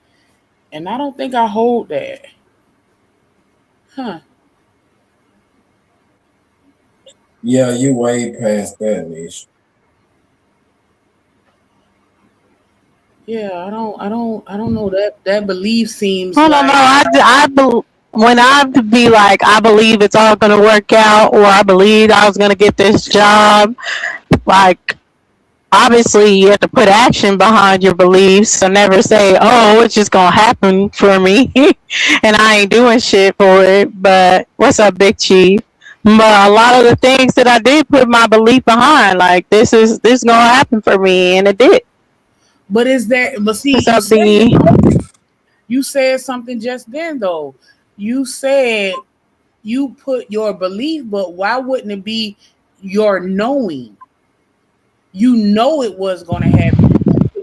and I don't think I hold that. Huh? Yeah, you way past that, Niche. Yeah, I don't know. That belief seems I don't know. like, When I be like, I believe it's all gonna work out, or I believe I was gonna get this job, like, obviously you have to put action behind your beliefs. So never say, oh, it's just gonna happen for me and I ain't doing shit for it. But what's up, Big Chief? But a lot of the things that I did put my belief behind, like, this gonna happen for me, and it did. but is that? But see, What's up, B? you said something just then though. You said you put your belief, but why wouldn't it be your knowing? You know it was going to happen.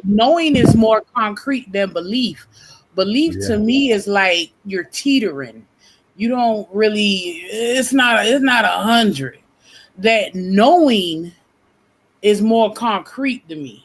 Knowing is more concrete than belief. Belief to Yeah. me is like you're teetering. You don't really. It's not. It's not 100. That knowing is more concrete to me,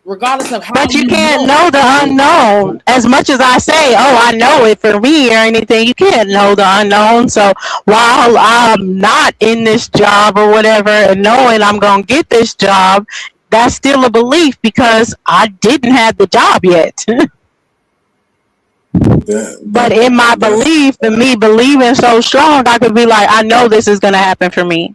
regardless of how But you you can't know. know the unknown. As much as I say, oh, I know it for me or anything, you can't know the unknown. So while I'm not in this job or whatever, and knowing I'm going to get this job, that's still a belief because I didn't have the job yet. But in my That's belief, and me believing so strong, I could be like, I know this is going to happen for me.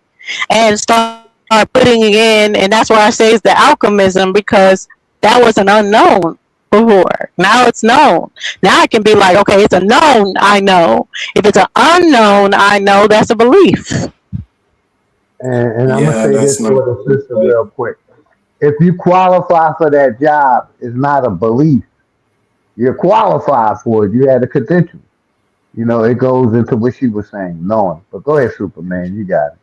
And start putting it in. And that's why I say it's the alchemism, because that was an unknown before. Now it's known. Now I can be like, okay, it's a known, I know. If it's an unknown, I know, that's a belief. And I'm gonna Yeah, say this that's not for the true sister statement. real quick. If you qualify for that job, it's not a belief. You're qualified for it. You had the credentials. You know, it goes into what she was saying, knowing. But go ahead, Superman. You got it.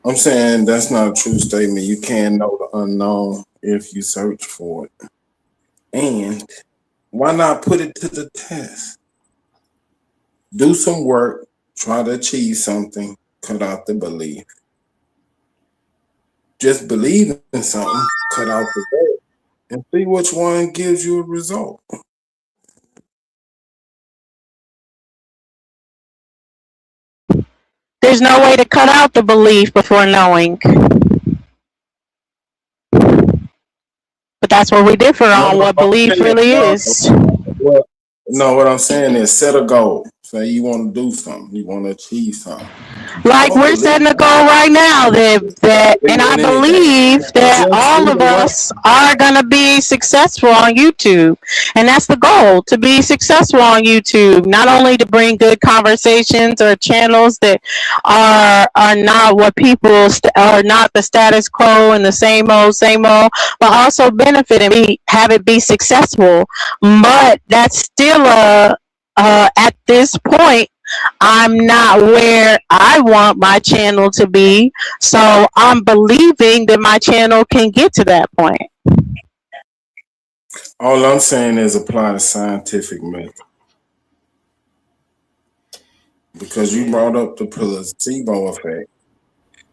I'm saying that's not a true statement. You can't know the unknown if you search for it. And why not put it to the test? Do some work, try to achieve something, cut out the belief. Just believe in something, cut out the belief, and see which one gives you a result. There's no way to cut out the belief before knowing. But that's where we differ No, on no, what I'm belief saying, really no, is. what, no, what I'm saying is set a goal. Say you want to do something, you want to achieve something. Like Don't we're believe setting a in goal right now that believe and I in anything. believe that Just all do of the work. us are gonna be successful on YouTube. And that's the goal, to be successful on YouTube. Not only to bring good conversations or channels that are not what people are not the status quo and the same old, but also benefit and have it be successful. But that's still at this point I'm not where I want my channel to be. So I'm believing that my channel can get to that point. All I'm saying is apply the scientific method because you brought up the placebo effect.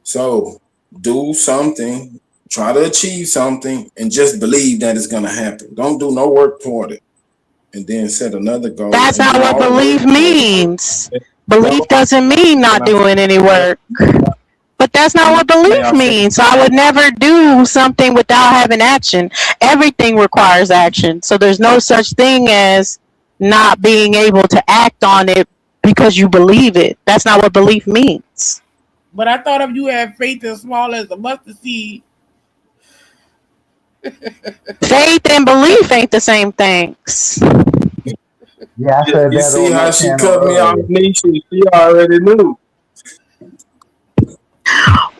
So do something, try to achieve something, and just believe that it's gonna happen. Don't do no work toward it, and then set another goal That's and not do what all the work belief toward means. it. No, Belief doesn't mean can not I, doing any may, work. But that's not what may belief I finish? means. So I would never do something without having action. Everything requires action. So there's no such thing as not being able to act on it because you believe it. That's not what belief means. But I thought if you had faith as small as a mustard seed. Faith and belief ain't the same things. Yeah, I You, said you that see on my how she channel cut me off, earlier. Nisha? She already knew.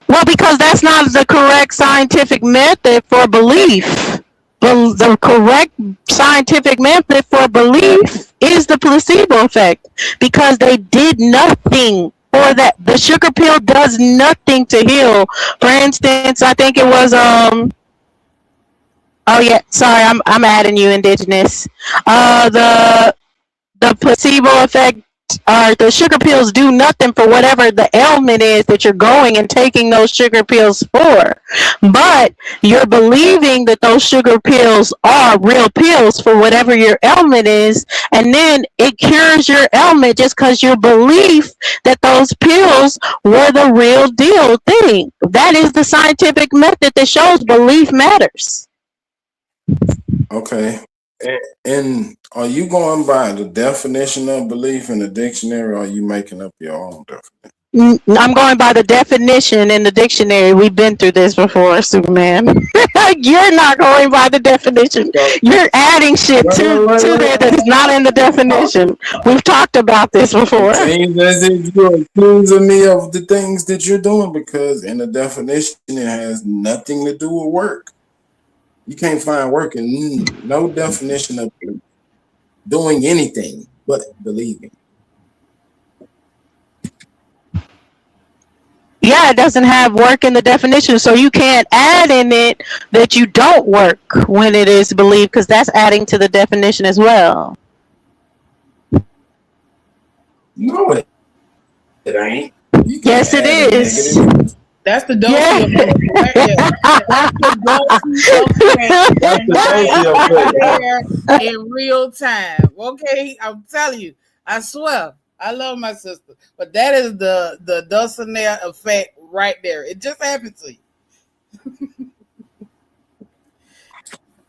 Well, because that's not the correct scientific method for belief. The correct scientific method for belief is the placebo effect because they did nothing for that. The sugar pill does nothing to heal. For instance, I think it was oh yeah, sorry, I'm adding you indigenous. The placebo effect or the sugar pills do nothing for whatever the ailment is that you're going and taking those sugar pills for. But you're believing that those sugar pills are real pills for whatever your ailment is, and then it cures your ailment just because your belief that those pills were the real deal thing. That is the scientific method that shows belief matters. Okay. And are you going by the definition of belief in the dictionary, or are you making up your own definition? I'm going by the definition in the dictionary. We've been through this before, Superman. You're not going by the definition. So, You're adding shit to there that is not in the definition. We've talked about this before. It seems as if you're accusing me of the things that you're doing because in the definition it has nothing to do with work. You can't find work in no definition of doing anything but believing. Yeah, it doesn't have work in the definition, so you can't add in it that you don't work when it is believed, because that's adding to the definition as well. No, it ain't. You can't Yes, it add a is. negative. That's the dosey Yeah. effect right there. That's the dosey effect. That's And the I dozy am effect. right there in real time. Okay, I'm telling you, I swear, I love my sister, but that is the Dulcinea effect right there. It just happened to you.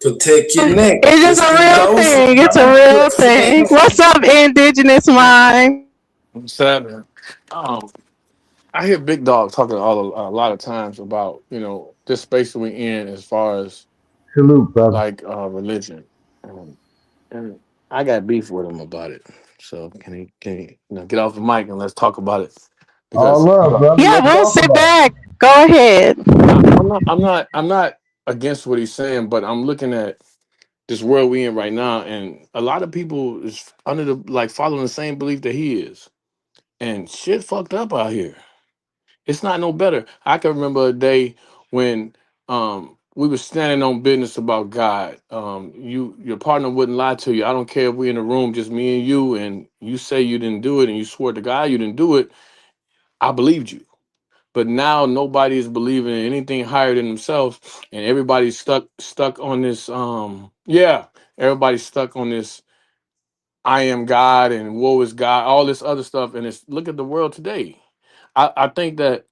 Protect your neck. It's just It's a the real dose thing. It's a real thing. effect. What's up, Indigenous Mind? I'm sad. Um, I hear Big Dog talking a lot of times about this space we in as far as Salute, brother. like religion, and I got beef with him about it. So can he get off the mic and let's talk about it? All because love, brother. Yeah, Let's we'll talk sit about back. Go ahead. I'm not against what he's saying, but I'm looking at this world we in right now, and a lot of people is under the like following the same belief that he is, and shit fucked up out here. It's not no better. I can remember a day when we were standing on business about God. Your partner wouldn't lie to you. I don't care if we're in a room, just me and you say you didn't do it and you swore to God you didn't do it. I believed you. But now nobody is believing in anything higher than themselves, and everybody's stuck on this. Everybody's stuck on this. I am God and woe is God, all this other stuff. And it's look at the world today. I think that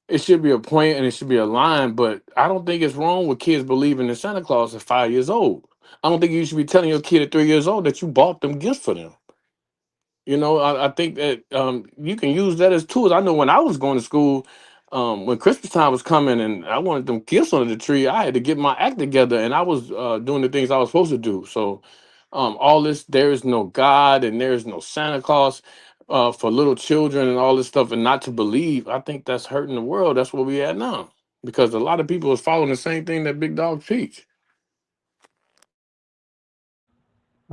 it should be a point and it should be a line, but I don't think it's wrong with kids believing in Santa Claus at 5 years old. I don't think you should be telling your kid at 3 years old that you bought them gifts for them. I think that you can use that as tools. I know when I was going to school, when Christmas time was coming and I wanted them gifts under the tree, I had to get my act together and I was doing the things I was supposed to do. So all this, there is no God and there is no Santa Claus for little children and all this stuff, and not to believe, I think that's hurting the world. That's where we at now, because a lot of people is following the same thing that Big Dog teach.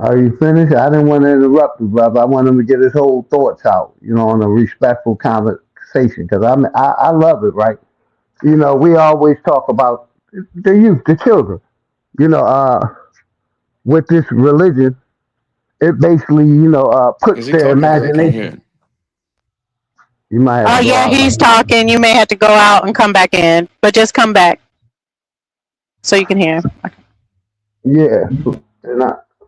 Are you finished? I didn't want to interrupt you, brother. I want him to get his whole thoughts out, in a respectful conversation, because I love it, right? We always talk about the youth, the children. You know, with this religion, it basically, Is puts he their talking? Because I can't hear. imagination. You might have Oh to go yeah, out, he's brother. talking. You may have to go out and come back in, but just come back so you can hear. Yeah,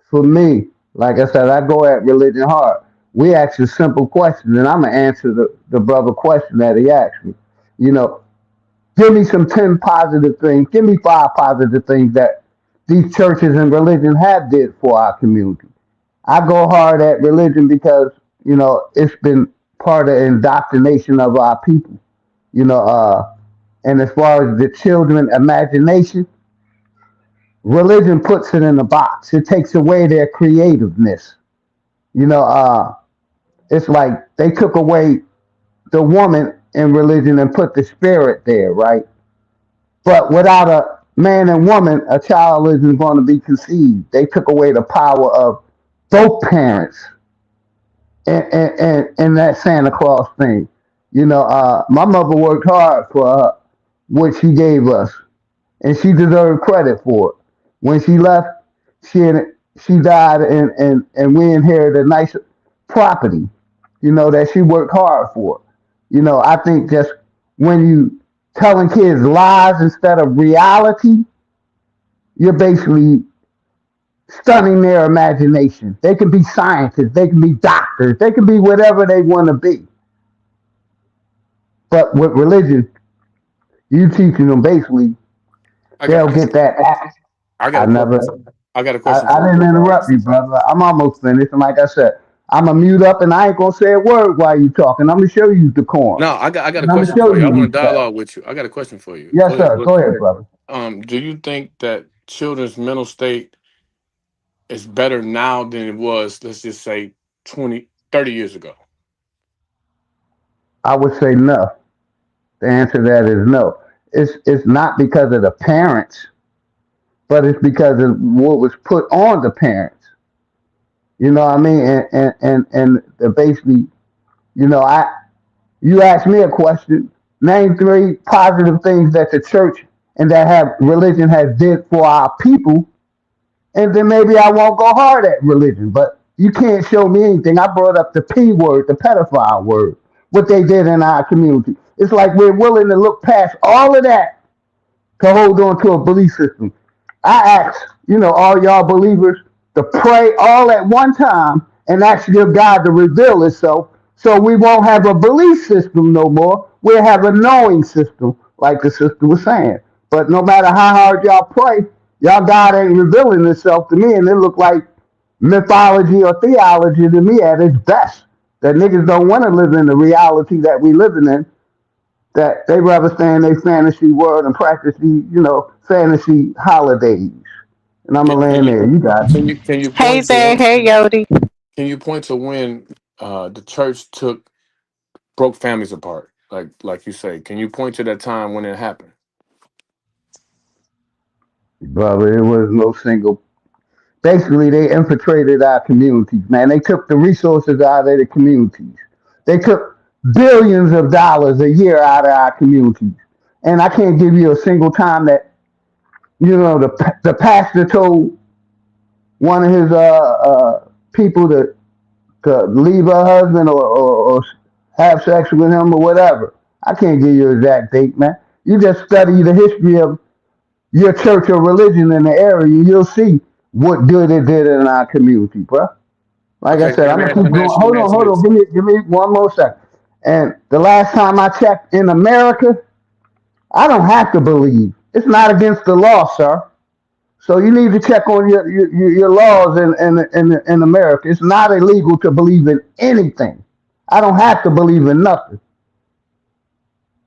for me, like I said, I go at religion hard. We ask a simple question, and I'm gonna answer the brother question that he asked me. You know, give me some 10 positive things. Give me 5 positive things that these churches and religion have did for our community. I go hard at religion because it's been part of indoctrination of our people. You know, and as far as the children imagination, religion puts it in a box. It takes away their creativeness. You know, it's like they took away the woman in religion and put the spirit there, right? But without a man and woman, a child isn't going to be conceived. They took away the power of both parents and that Santa Claus thing. My mother worked hard for what she gave us, and she deserved credit for it. When she left, she she died, and we inherited a nice property, that she worked hard for. I think just when you telling kids lies instead of reality, you're basically stunning their imagination. They can be scientists, they can be doctors, they can be whatever they want to be. But with religion, you teaching them basically, I got, they'll get that. I got I a question. never, I got a question I for you, didn't Big Dog. interrupt you, brother. I'm almost finished. And like I said, I'm going to mute up and I ain't going to say a word while you talking. I'm going to show you decorum. No, I got a And I'm going to question show for you. I you want to respect. dialogue with you. I got a question for you. Yes, Go ahead. sir. Go ahead, brother. Do you think that children's mental state is better now than it was, let's just say 20, 30 years ago? I would say no. The answer to that is no. It's not because of the parents, but it's because of what was put on the parents. You know what I mean? And basically, I you asked me a question. Name 3 positive things that the church and that have religion has did for our people, and then maybe I won't go hard at religion. But you can't show me anything. I brought up the P word, the pedophile word, what they did in our community. It's like we're willing to look past all of that to hold on to a belief system. I ask, all y'all believers to pray all at one time and ask your God to reveal itself so we won't have a belief system no more. We'll have a knowing system, like the sister was saying. But no matter how hard y'all pray, y'all God ain't revealing itself to me, and it look like mythology or theology to me at its best. That niggas don't want to live in the reality that we living in, that they rather stay in their fantasy world and practice these, fantasy holidays. And I'm Can, gonna can land you there. You got it. can you Hey point Zay, to hey Yodi. when the church took broke families apart. Like you say, can you point to that time when it happened? Brother, it was no single. Basically, they infiltrated our communities, man. They took the resources out of the communities. They took billions of dollars a year out of our communities. And I can't give you a single time that, the pastor told one of his people to leave her husband or have sex with him or whatever. I can't give you an exact date, man. You just study the history of your church or religion in the area, you'll see what good it did in our community, bro. Like I Okay, said, I'm gonna keep let me going. ask you, let me ask you Hold this. on. Give me one more second. And the last time I checked in America, I don't have to believe. It's not against the law, sir. So you need to check on your laws in America. It's not illegal to believe in anything. I don't have to believe in nothing.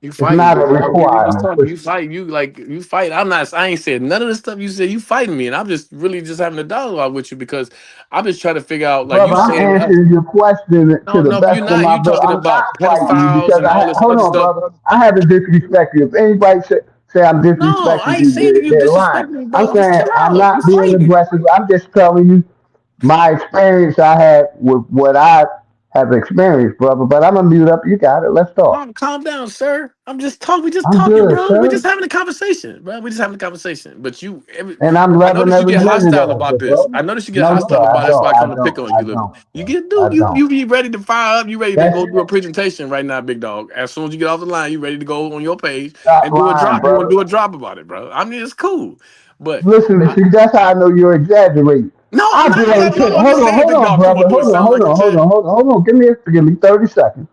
You It's fighting, not a big dog. You just requirement. talking. You fight. You fight. I ain't said none of the stuff you said. You fighting me, and I'm just really just having a dialogue with you because I'm just trying to figure out, like you Brother, I'm saying. answering your question to No, the no, you're best of not. my You ability. talking I'm not about fighting you pedophiles because and all this hold other on, stuff. brother. I haven't disrespected you. If anybody say I'm No, I disrespecting ain't you, saying that you they're lying. disrespecting me, I'm bro. Just saying chill I'm out. You not being fighting. aggressive. I'm just telling you my experience I had with what I have experienced, brother. But I'm gonna mute up. You got it. Let's talk. Calm down, sir. I'm just talking. We just I'm talking, good, bro. We sir. just having a conversation, bro. We just having a conversation. But And I'm I loving notice you every get minute hostile of about it, this. brother. I notice you get No, sir, hostile I about it. That's why don't. I come to pick on you a little bit. You Sir. get I do don't. you be ready to fire up? You ready to That's go do a presentation right now, big dog? As soon as you get off the line, you ready to go on your page stop and do a lying, drop. You want to brother. do a drop about it, bro? I mean, it's cool, but Listen, I, see, that's how I know you're exaggerating. no, I'm I not barely exaggerating. took. I'm just saying, Hold big on, dog. Come brother. on, do it sound like a chat? Hold on. Give me 30 seconds.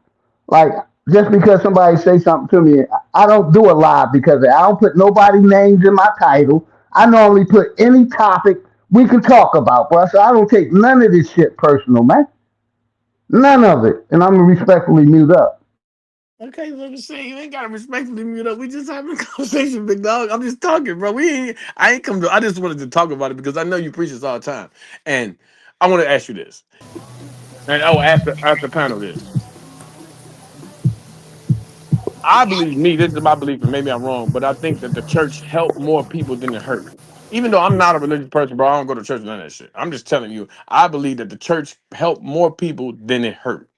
Like just because somebody say something to me, I don't do a live because I don't put nobody's names in my title. I normally put any topic we can talk about, bro. So I don't take none of this shit personal, man. None of it. And I'm gonna respectfully mute up. Okay, so I'm just saying you ain't gotta respectfully mute up. We just having a conversation, big dog. I'm just talking, bro. I ain't come to. I just wanted to talk about it because I know you preach this all the time, and I want to ask you this, and I will ask the panel this. I believe me. This is my belief, and maybe I'm wrong, but I think that the church helped more people than it hurt. Even though I'm not a religious person, bro, I don't go to church and none of that shit. I'm just telling you, I believe that the church helped more people than it hurt.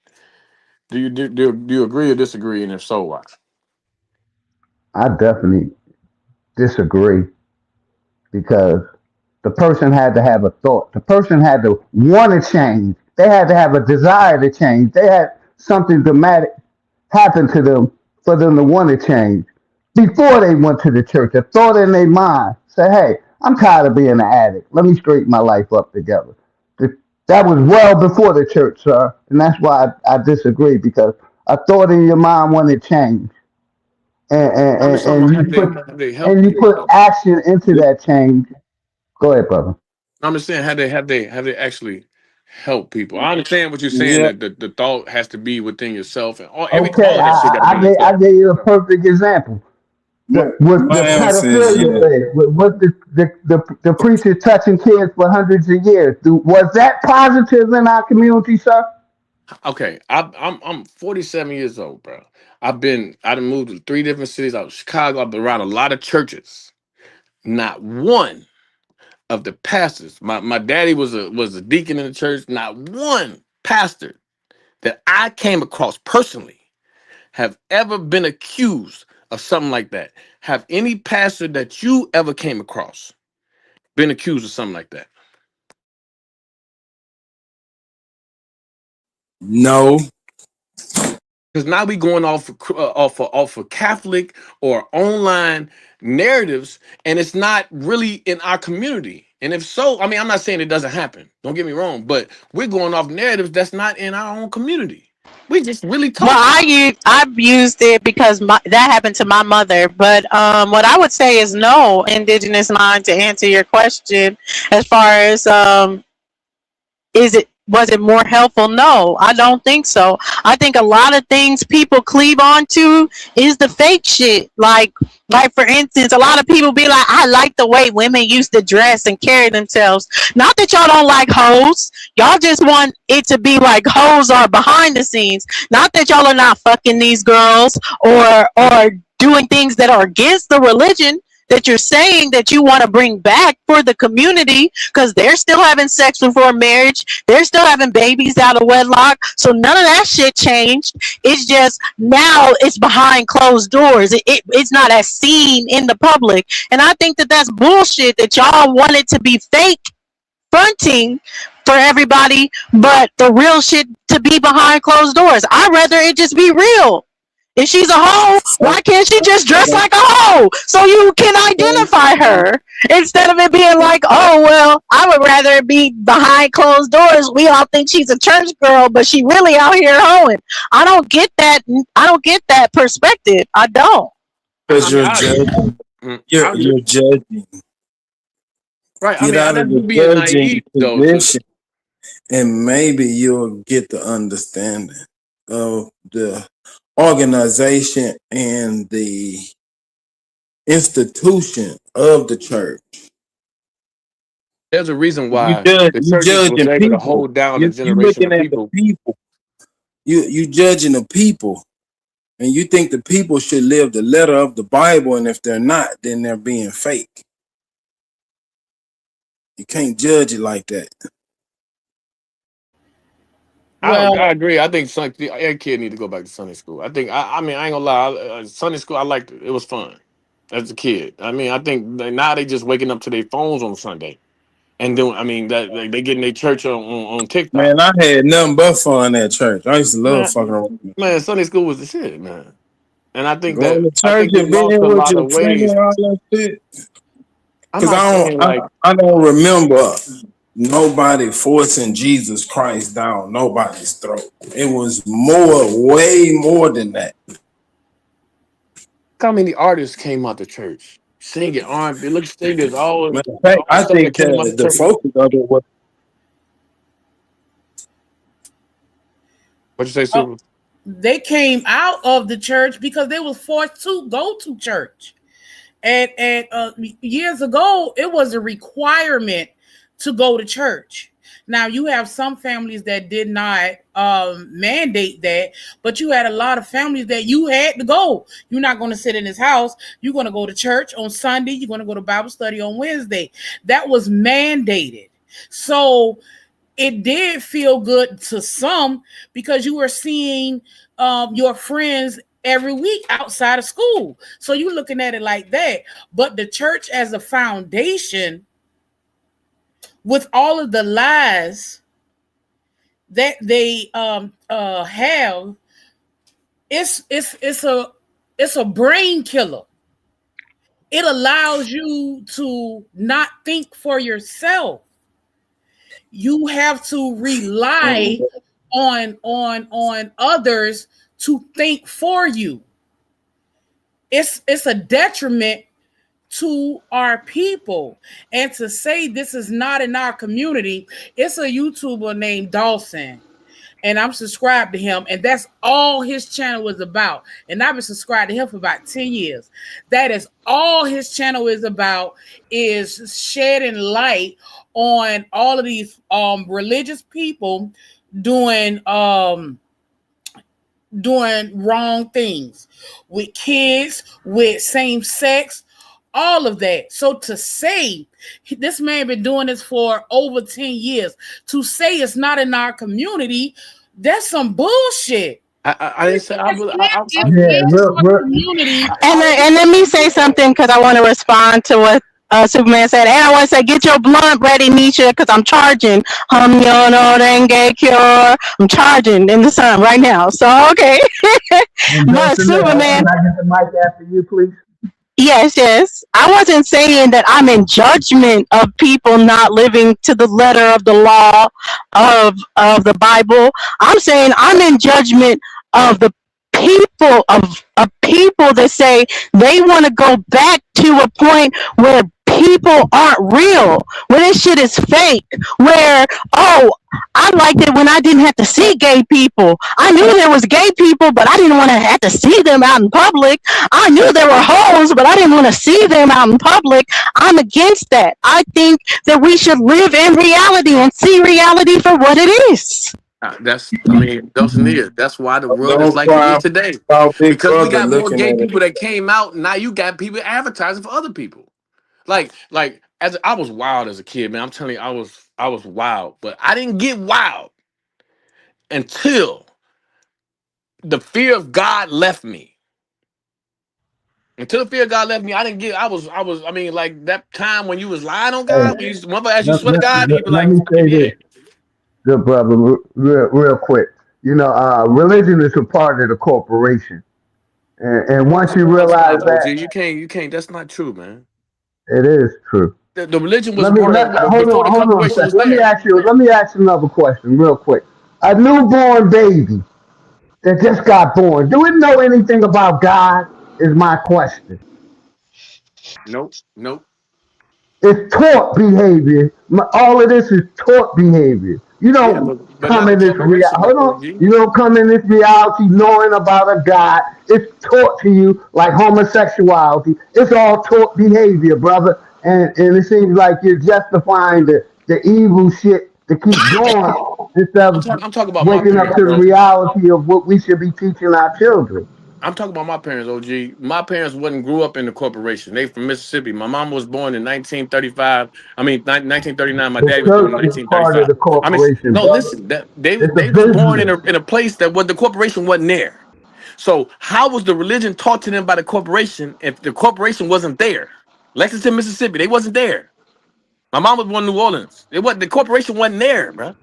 Do you agree or disagree? And if so, why? I definitely disagree because the person had to have a thought. The person had to want to change. They had to have a desire to change. They had something dramatic happen to them for them to want to change. Before they went to the church, a thought in their mind say, hey, I'm tired of being an addict. Let me straighten my life up together. That was well before the church, sir. And that's why I disagree because a thought in your mind want to change. And, and, I'm just and, talking and about you put have they helped people put though? action into that change. Go ahead, brother. I'm just saying, have they actually helped people? I understand what you're saying Yeah. that the thought has to be within yourself, and all Okay, of that shit got to be in I yourself. gave you a perfect example. My, With my the answer is pedophilia yes. thing, with the preacher touching kids for hundreds of years. Was that positive in our community, sir? Okay, I'm 47 years old, bro. I done moved to 3 different cities. I was Chicago. I've been around a lot of churches. Not one of the pastors. My daddy was a deacon in the church. Not one pastor that I came across personally have ever been accused of something like that. Have any pastor that you ever came across been accused of something like that? No. Because now we going off of Catholic or online narratives, and it's not really in our community. And if so, I mean, I'm not saying it doesn't happen. Don't get me wrong, but we're going off narratives that's not in our own community. We just really Well, talking. I've used it because that happened to my mother. But what I would say is no, Indigenous Mind, to answer your question, as far as is it Was it more helpful? No, I don't think so. I think a lot of things people cleave on to is the fake shit. Like for instance, a lot of people be like, I like the way women used to dress and carry themselves. Not that y'all don't like hoes. Y'all just want it to be like hoes are behind the scenes. Not that y'all are not fucking these girls or doing things that are against the religion that you're saying that you want to bring back for the community, because they're still having sex before marriage, they're still having babies out of wedlock, so none of that shit changed. It's just now it's behind closed doors. It's not as seen in the public, and I think that that's bullshit that y'all want it to be fake fronting for everybody, but the real shit to be behind closed doors. I'd rather it just be real. If she's a hoe, why can't she just dress like a hoe so you can identify her, instead of it being like, oh well, I would rather it be behind closed doors. We all think she's a church girl, but she really out here hoeing. I don't get that. I don't get that perspective. I don't. Because you're judging. You're judging. Right. Get out of the judging position, and maybe you'll get the understanding of the organization and the institution of the church. There's a reason why the church was able to hold down a generation of people. You judging the people, and you think the people should live the letter of the Bible, and if they're not, then they're being fake. You can't judge it like that. I agree. I think every kid need to go back to Sunday school. I think. I mean, I ain't gonna lie. Sunday school, I liked it. It was fun as a kid. I mean, I think now they just waking up to their phones on Sunday, and doing. I mean, that they getting their church on TikTok. Man, I had nothing but fun at church. I used to love fucking around. Man, Sunday school was the shit, man. And I think going that to church and being with your friends and all that shit. Because I don't remember nobody forcing Jesus Christ down nobody's throat. It was way more than that. Look how many artists came out the church singing R&B. Look, singers all. I think the focus of it was. What you say, Super? They came out of the church because they was forced to go to church. And years ago, it was a requirement to go to church. Now, you have some families that did not mandate that, but you had a lot of families that you had to go. You're not going to sit in this house. You're going to go to church on Sunday. You're going to go to Bible study on Wednesday. That was mandated. So it did feel good to some because you were seeing your friends every week outside of school. So you're looking at it like that. But the church as a foundation, with all of the lies that they have, it's a brain killer. It allows you to not think for yourself. You have to rely on others to think for you. It's a detriment to our people. And to say this is not in our community, it's a YouTuber named Dawson, and I'm subscribed to him, and that's all his channel was about. And I've been subscribed to him for about 10 years. That is all his channel is about, is shedding light on all of these religious people doing wrong things with kids, with same sex, all of that. So to say this man been doing this for over 10 years, to say it's not in our community, that's some bullshit. I didn't say community. And let me say something, because I want to respond to what Superman said, and I want to say, get your blunt ready, Nisha, because I'm charging. I'm charging in the sun right now. So okay. But Superman, can I get the mic after you, please? Yes. I wasn't saying that I'm in judgment of people not living to the letter of the law of the Bible. I'm saying I'm in judgment of the people of people that say they want to go back to a point where people aren't real, where this shit is fake, where I liked it when I didn't have to see gay people. I knew there was gay people, but I didn't want to have to see them out in public. I knew there were hoes, but I didn't want to see them out in public. I'm against that. I think that we should live in reality and see reality for what it is. I mean, those Nia, that's why the world is Don't like it cry is today. about Big Because we Brother got more looking gay at people it. that came out, and now you got people advertising for other people. Like as I was wild as a kid, man. I'm telling you, I was wild, but I didn't get wild until the fear of God left me. Until the fear of God left me, I didn't get. I mean, like that time when you was lying on Hey, God, when you mother as you let, swear to let, God, and you let, be let like, me "Fuck him, say yeah." this, good brother, real quick. Religion is a part of the corporation, and once No, you no, it's realize not, OG. that, You can't. That's not true, man. it is true. The religion was Let me part of hold before on, the hold on a corporation was second. there. Let me ask you another question, real quick. A newborn baby that just got born, do it know anything about God? Is my question. Nope, nope. It's taught behavior. All of this is taught behavior. You Yeah, don't but come not the in this corporation, though, Hold on. OG. You don't come in this reality knowing about a God. It's taught to you like homosexuality. It's all taught behavior, brother. And it seems like you're justifying the evil shit to keep going instead of I'm talking about my waking up parents, to the bro. reality of what we should be teaching our children. I'm talking about my parents, OG. My parents wasn't grew up in the corporation. They from Mississippi. My mom was born in 1935. I mean, 1939. My The dad was born in church is part of 1935. the I mean, corporation, no, brother. listen. That they It's a they was born in business. a place that what the corporation wasn't there. So how was the religion taught to them by the corporation if the corporation wasn't there? Lexington, Mississippi, they wasn't there. My mom was born in New Orleans. It was the corporation wasn't there, bro.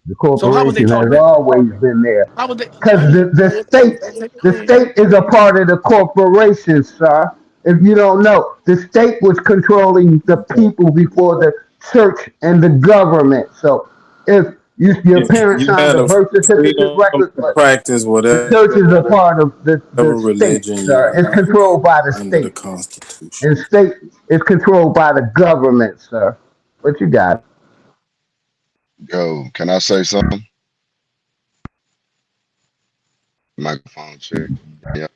The So how was they corporation taught has that? always been there. How was they? Because the state is a part of the corporation, sir. If you don't know, the state was controlling the people before the church and the government. So if your parents You signed had a a birth certificate freedom record, to practice the whatever church is a part of the state, religion sir. you It's like controlled by the under the state. Constitution. And state is controlled by the government, sir. But you got it. Yo, can I say something? Microphone check. Yeah.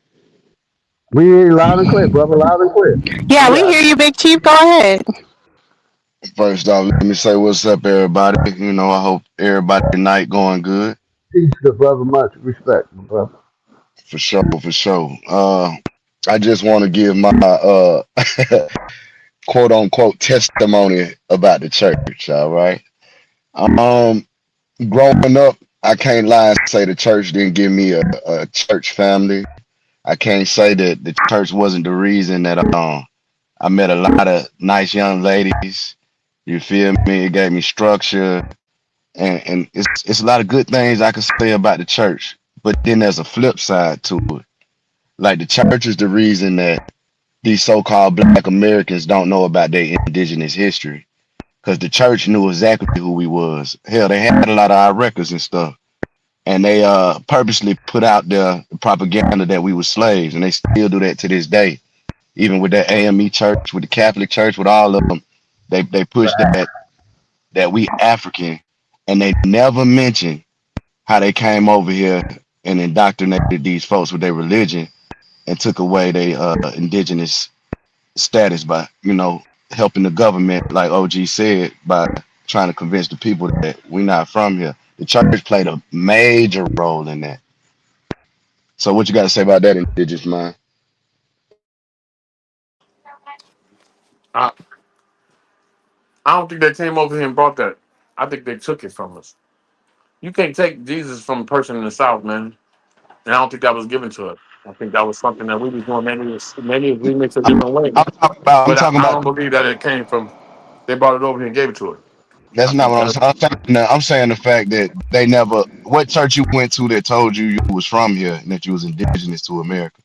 We hear you loud and clear, brother, loud and clear. Yeah, You we got hear it. you, Big Chief. Go ahead. First off, let me say what's up, everybody. I hope everybody night going good. Peace, good brother. Much respect, my brother. For sure, for sure. I just want to give my quote unquote testimony about the church. All right. Um, growing up, I can't lie and say the church didn't give me a church family. I can't say that the church wasn't the reason that I met a lot of nice young ladies. You feel me? It gave me structure, and it's a lot of good things I can say about the church. But then there's a flip side to it. Like the church is the reason that these so-called Black Americans don't know about their indigenous history, because the church knew exactly who we was. Hell, they had a lot of our records and stuff, and they purposely put out the propaganda that we were slaves, and they still do that to this day. Even with that AME church, with the Catholic Church, with all of them, they push that we African, and they never mention how they came over here and indoctrinated these folks with their religion and took away their indigenous status by helping the government, like OG said, by trying to convince the people that we're not from here. The church played a major role in that. So what you got to say about that, indigenous mind? I, I don't think they came over here and brought that. I think they took it from us. You can't take Jesus from a person in the South, man. And I don't think that was given to us. I think that was something that we was doing maybe we mixed a different way. I'm talking about. I'm But talking I about. don't believe that it came from they brought it over here and gave it to us. I That's not think what I'm that saying. I'm saying the fact that they never. What church you went to that told you you was from here and that you was indigenous to America?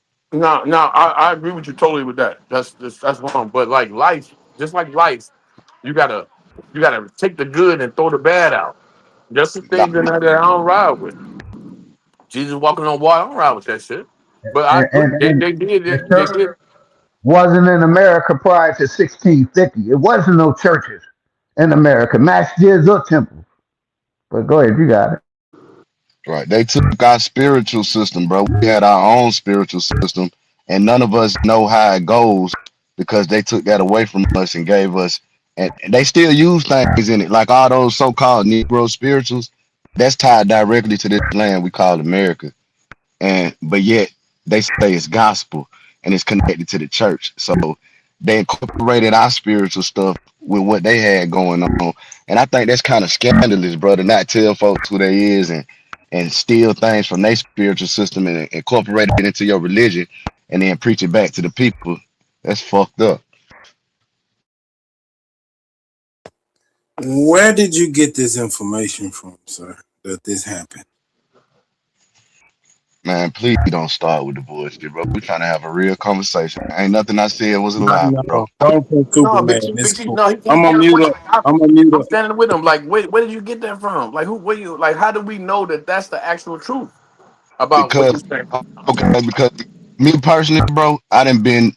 no, I agree with you totally with that. That's wrong. But like life, just like life, you gotta you gotta take the good and throw the bad out. Just the Nah, things in there that I don't ride with. Jesus walking on water, I don't ride with that shit. But I And, agree. and, They, and they did the it. They church did. wasn't in America prior to 1650. It wasn't no churches in America. Masjids or temples. But go ahead, you got it. Right. They took our spiritual system, bro. We had our own spiritual system, and none of us know how it goes because they took that away from us and gave us, and they still use things in it, like all those so-called Negro spirituals. That's tied directly to this land we call America, and but yet they say it's gospel and it's connected to the church. So they incorporated our spiritual stuff with what they had going on, and I think that's kind of scandalous, bro, to not tell folks who they is and steal things from their spiritual system and incorporate it into your religion and then preach it back to the people. That's fucked up. Where did you get this information from, sir, that this happened? Man, please don't start with the bullshit, bro. We're trying to have a real conversation. Ain't nothing I said was a lie, bro. Don't put No, Superman. Big It's G, cool. no, I'm gonna mute up. I'm gonna mute I'm up. standing with him. Like, where did you get that from? Like, where you, like, how do we know that that's the actual truth about what you're Because saying? because me personally, bro, I done been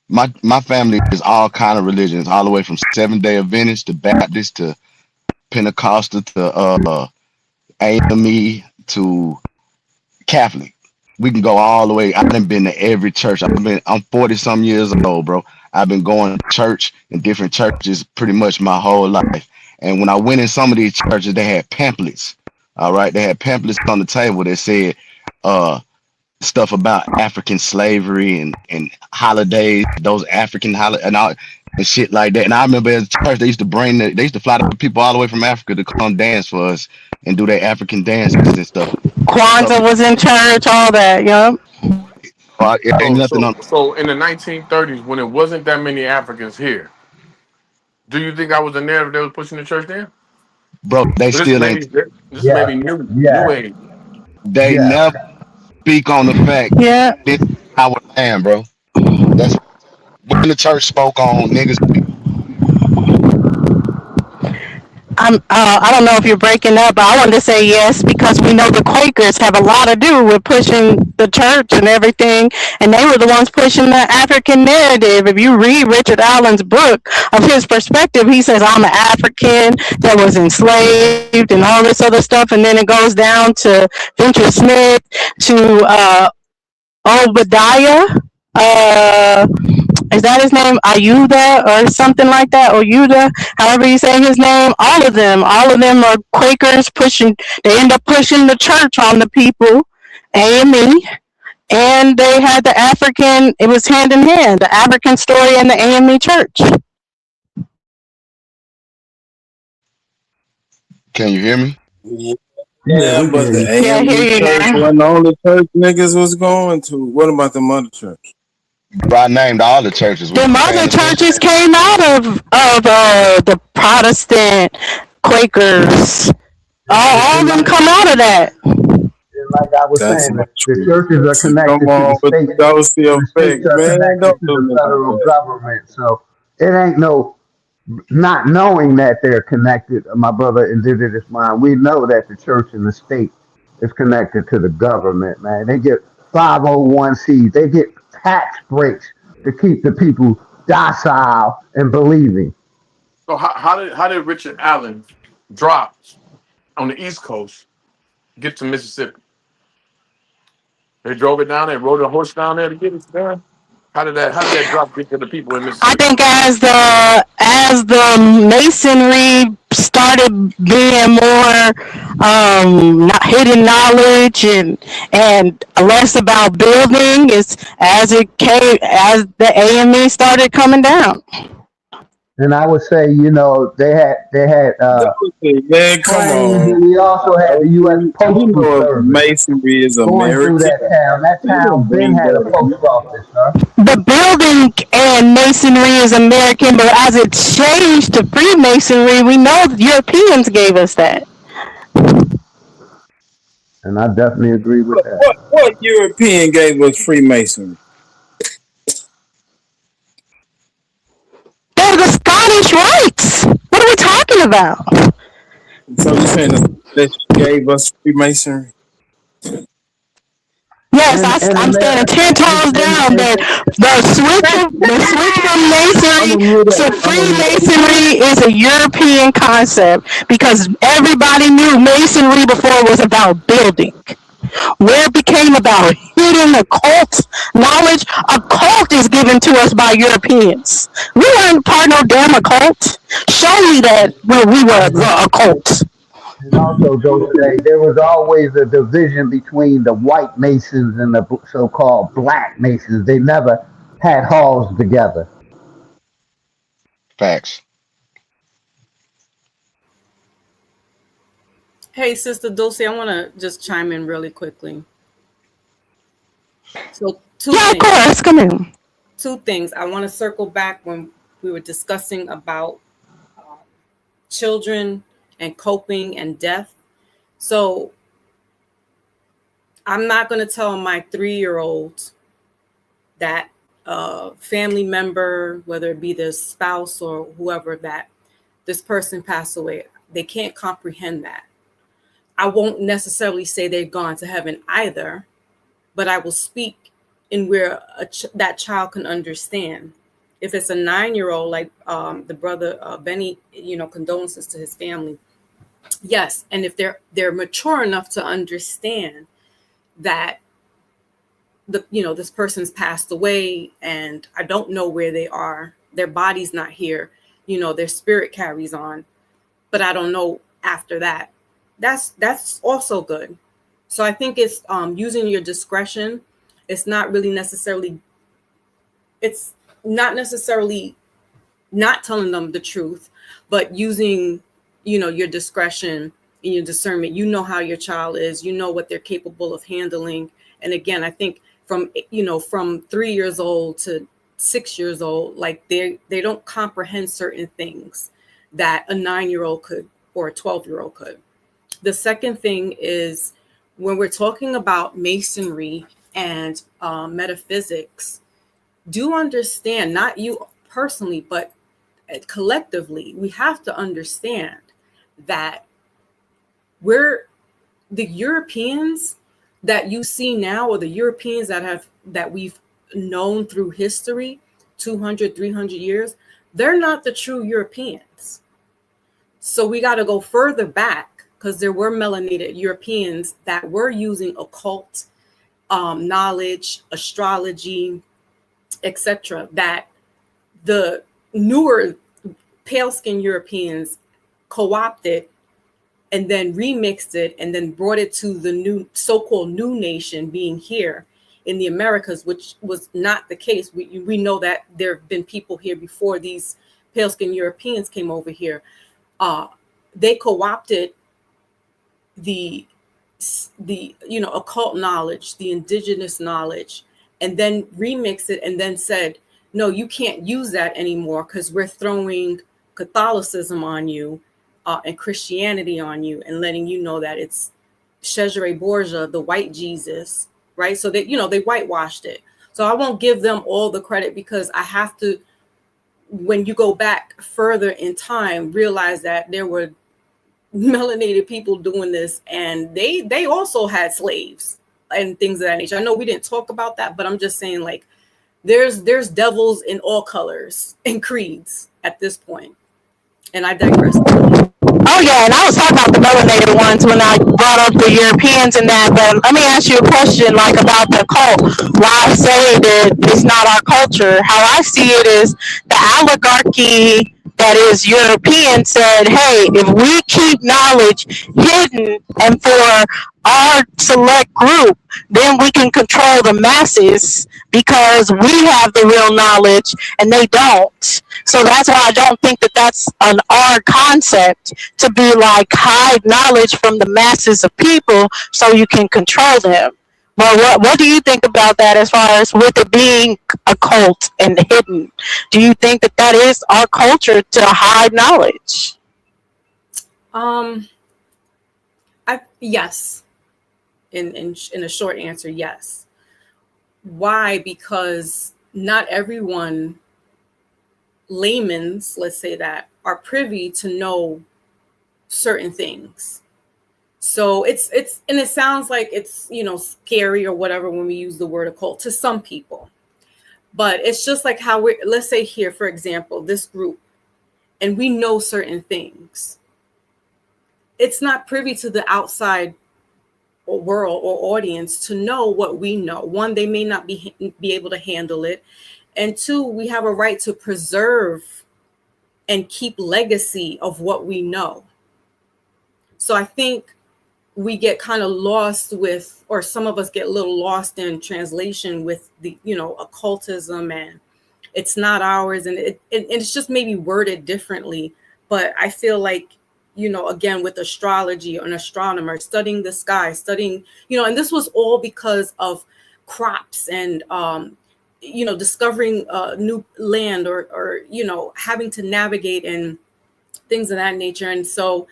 my family is all kind of religions, all the way from Seventh-day Adventist to Baptist to Pentecostal to AME to Catholic. We can go all the way. I done been to every church. I'm 40 some years old, bro. I've been going to church in different churches pretty much my whole life. And when I went in some of these churches, they had pamphlets. All right, they had pamphlets on the table that said stuff about African slavery and holidays, those African holidays and shit like that. And I remember as a church, they used to fly the people all the way from Africa to come dance for us and do their African dances and stuff. Kwanzaa was in church, all that, yup. It ain't nothing on. So in the 1930s, when it wasn't that many Africans here, do you think I was a narrative that was pushing the church there? Bro, they So still ain't. this may be new age. They never speak on the fact Yeah. this is our land, bro. That's when the church spoke on niggas. I don't know if you're breaking up, but I wanted to say yes because we know the Quakers have a lot to do with pushing the church and everything, and they were the ones pushing the African narrative. If you read Richard Allen's book of his perspective, he says, I'm an African that was enslaved and all this other stuff, and then it goes down to Venture Smith, to Obadiah, is that his name? Ayuda or something like that? Oyuda, however you say his name. All of them are Quakers pushing. They end up pushing the church on the people, AME, and they had the African. It was hand in hand, the African story and the AME church. Can you hear me? Yeah, but the Yeah, I AME hear you church now. wasn't the only church niggas was going to. What about the mother church? I named all the churches. The mother churches came out of the Protestant Quakers. All of them come out of that. Like I was That's saying, not the true. churches are connected Come on to with the the state. dose The effect, states are man. connected Don't to do the nothing federal like that. government. So it ain't no not knowing that they're connected, my brother Indigenous mind. We know that the church and the state is connected to the government, man. They get 501c, they get tax breaks to keep the people docile and believing. So how did Richard Allen drop on the East Coast get to Mississippi? They drove it down there, rode a horse down there to get it there. How did that drop get to the people in I Mississippi? think as the masonry started being more hidden knowledge and less about building, is as the AME started coming down. And I would say, you know, they had Man, come trains, on. and we also had the U.S. You Postal know Service masonry is going through American. that town. That You don't town bring then had a that up. post office, huh? The building and masonry is American, but as it changed to Freemasonry, we know the Europeans gave us that. And I definitely agree with that. What European gave us Freemasonry? They're the Scottish Rites. What are we talking about? So you saying that gave us Freemasonry? Yeah, yes, I'm standing 10 toes down that the switch from masonry to Freemasonry is a European concept because everybody knew masonry before it was about building. Where it became about hidden occult knowledge, occult is given to us by Europeans. We weren't part of no damn occult. Show me that where we were the occult. And also, Jose, there was always a division between the white Masons and the so-called black Masons. They never had halls together. Facts. Hey, Sister Dulce, I want to just chime in really quickly. So Yeah, of course. Come in. two things. I want to circle back when we were discussing about children and coping and death. So I'm not going to tell my 3-year-old that a family member, whether it be their spouse or whoever, that this person passed away. They can't comprehend that. I won't necessarily say they've gone to heaven either, but I will speak in where that child can understand. If it's a 9-year-old, like the brother Benny, condolences to his family. Yes, and if they're mature enough to understand that this person's passed away and I don't know where they are, their body's not here, their spirit carries on, but I don't know after that. That's also good. So I think it's using your discretion. It's not necessarily not telling them the truth, but using, your discretion and your discernment. You know how your child is, what they're capable of handling. And again, I think from 3 years old to 6 years old, like they don't comprehend certain things that a 9-year-old could or a 12-year-old could. The second thing is when we're talking about masonry and metaphysics, do understand, not you personally, but collectively, we have to understand that we're the Europeans that you see now, or the Europeans that we've known through history, 200, 300 years, they're not the true Europeans. So we got to go further back, because there were melanated Europeans that were using occult knowledge, astrology, etc., that the newer pale-skinned Europeans co-opted and then remixed it and then brought it to the new so-called new nation being here in the Americas, which was not the case. We know that there have been people here before these pale-skinned Europeans came over here. They co-opted the occult knowledge, the indigenous knowledge, and then remixed it and then said, no, you can't use that anymore because we're throwing Catholicism on you and Christianity on you and letting you know that it's Cesare Borgia, the white Jesus, right? So that, they whitewashed it. So I won't give them all the credit, because I have to, when you go back further in time, realize that there were melanated people doing this, and they also had slaves and things of that nature. I know we didn't talk about that, but I'm just saying, like, there's devils in all colors and creeds at this point. And I digress. Oh yeah, and I was talking about the melanated ones when I brought up the Europeans and that. But let me ask you a question, like about the cult. Why I say that it's not our culture? How I see it is the oligarchy that is European said, hey, if we keep knowledge hidden and for our select group, then we can control the masses because we have the real knowledge and they don't. So that's why I don't think that that's an odd concept to be like hide knowledge from the masses of people so you can control them. Well, what do you think about that as far as with it being occult and hidden? Do you think that that is our culture to hide knowledge? Yes. In a short answer, yes. Why? Because not everyone, laymen's, let's say that, are privy to know certain things. So it's and it sounds like it's, you know, scary or whatever when we use the word occult to some people. But it's just like how we, let's say here, for example, this group, and we know certain things. It's not privy to the outside or world or audience to know what we know. One, they may not be able to handle it. And two, we have a right to preserve and keep legacy of what we know. So I think we get kind of lost with, or some of us get a little lost in translation with the, you know, occultism, and it's not ours, and it's just maybe worded differently. But I feel like, you know, again, with astrology or an astronomer studying the sky, studying, you know, and this was all because of crops and, you know, discovering new land or, you know, having to navigate and things of that nature. And so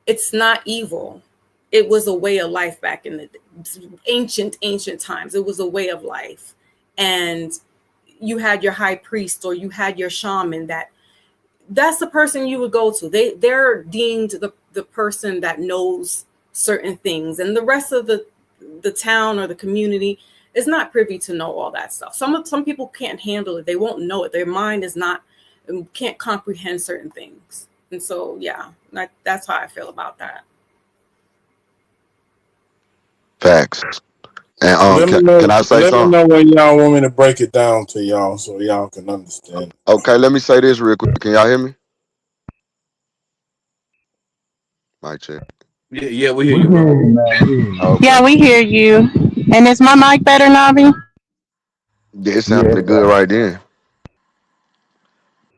it's not evil. It was a way of life back in the ancient times. It was a way of life. And you had your high priest or you had your shaman, that's the person you would go to. They're deemed the person that knows certain things, and the rest of the town or the community is not privy to know all that stuff. Some people can't handle it. They won't know it. Their mind is not, can't comprehend certain things. And so, yeah, that's how I feel about that. Facts. And Let me know. can I say Let me something? know when y'all want me to break it down to y'all so y'all can understand. Okay, let me say this real quick. Can y'all hear me? Mic check. Yeah, we hear We you, hear bro. you, man. We hear you. Okay. Yeah, we hear you. And is my mic better, Navi? Yeah, it Yeah, sounded good right then.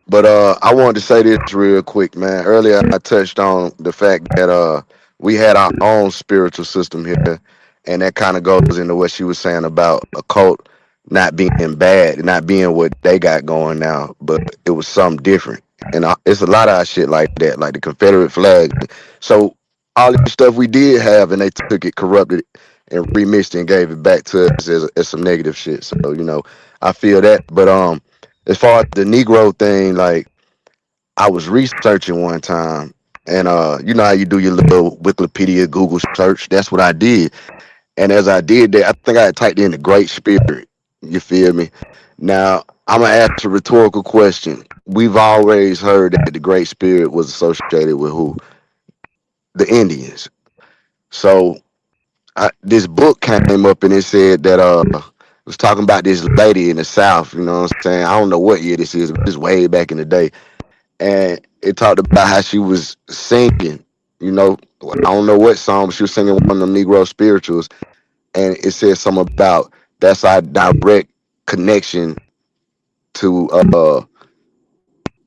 But I wanted to say this real quick, man. Earlier I touched on the fact that we had our own spiritual system here, and that kind of goes into what she was saying about a cult not being bad, not being what they got going now, but it was something different. And it's a lot of our shit like that, like the Confederate flag. So all this stuff we did have, and they took it, corrupted it, and remixed it and gave it back to us as some negative shit. So you know, I feel that. But as far as the Negro thing, like I was researching one time, and you know how you do your little Wikipedia Google search. That's what I did, and as I did that, I think I had typed in the Great Spirit. You feel me? Now I'm gonna ask a rhetorical question. We've always heard that the Great Spirit was associated with who? The Indians. So this book came up and it said that it was talking about this lady in the South. You know what I'm saying? I don't know what year this is, but it's way back in the day, and it talked about how she was singing. You know, I don't know what song, but she was singing one of them Negro spirituals, and it said something about that's our direct connection to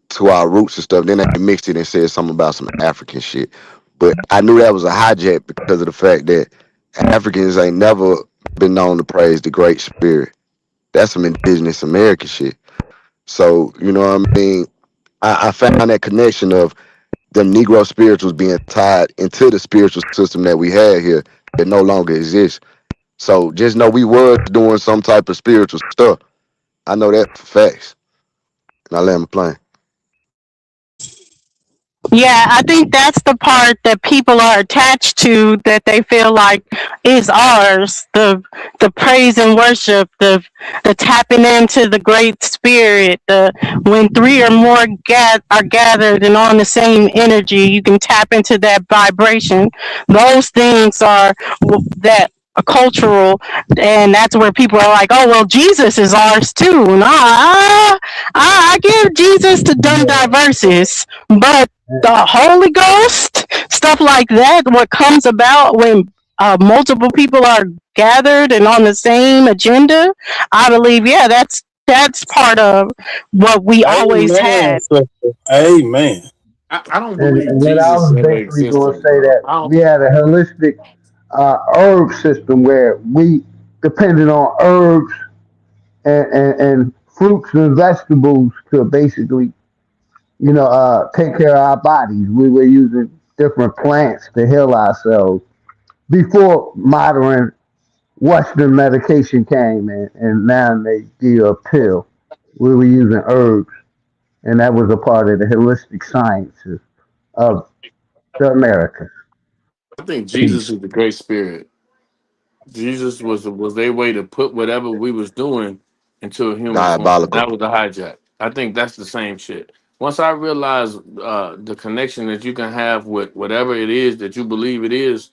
to our roots and stuff. Then they mixed it and said something about some African shit. But I knew that was a hijack because of the fact that Africans ain't never been known to praise the Great Spirit. That's some indigenous American shit. So, you know what I mean? I found that connection of them Negro spirituals being tied into the spiritual system that we had here that no longer exists. So just know we was doing some type of spiritual stuff. I know that for facts. And I let him play. Yeah, I think that's the part that people are attached to, that they feel like is ours. The praise and worship, the tapping into the Great Spirit, the when three or more are gathered and on the same energy, you can tap into that vibration. Those things are that are cultural, and that's where people are like, oh well, Jesus is ours too. And I give Jesus to dumb diverses, but the Holy Ghost, stuff like that, what comes about when multiple people are gathered and on the same agenda, I believe, yeah, that's part of what we always Amen, had. sister. Amen. I don't And believe then I Jesus was ever basically going to existed, say bro. that I don't. we had a holistic herb system where we depended on herbs and fruits and vegetables to basically, take care of our bodies. We were using different plants to heal ourselves before modern Western medication came, and now they give you a pill. We were using herbs, and that was a part of the holistic sciences of the Americas. I think Jesus Peace. is the great spirit. Jesus was their way to put whatever we was doing into a human form. Diabolical. That was the hijack. I think that's the same shit. Once I realized the connection that you can have with whatever it is that you believe it is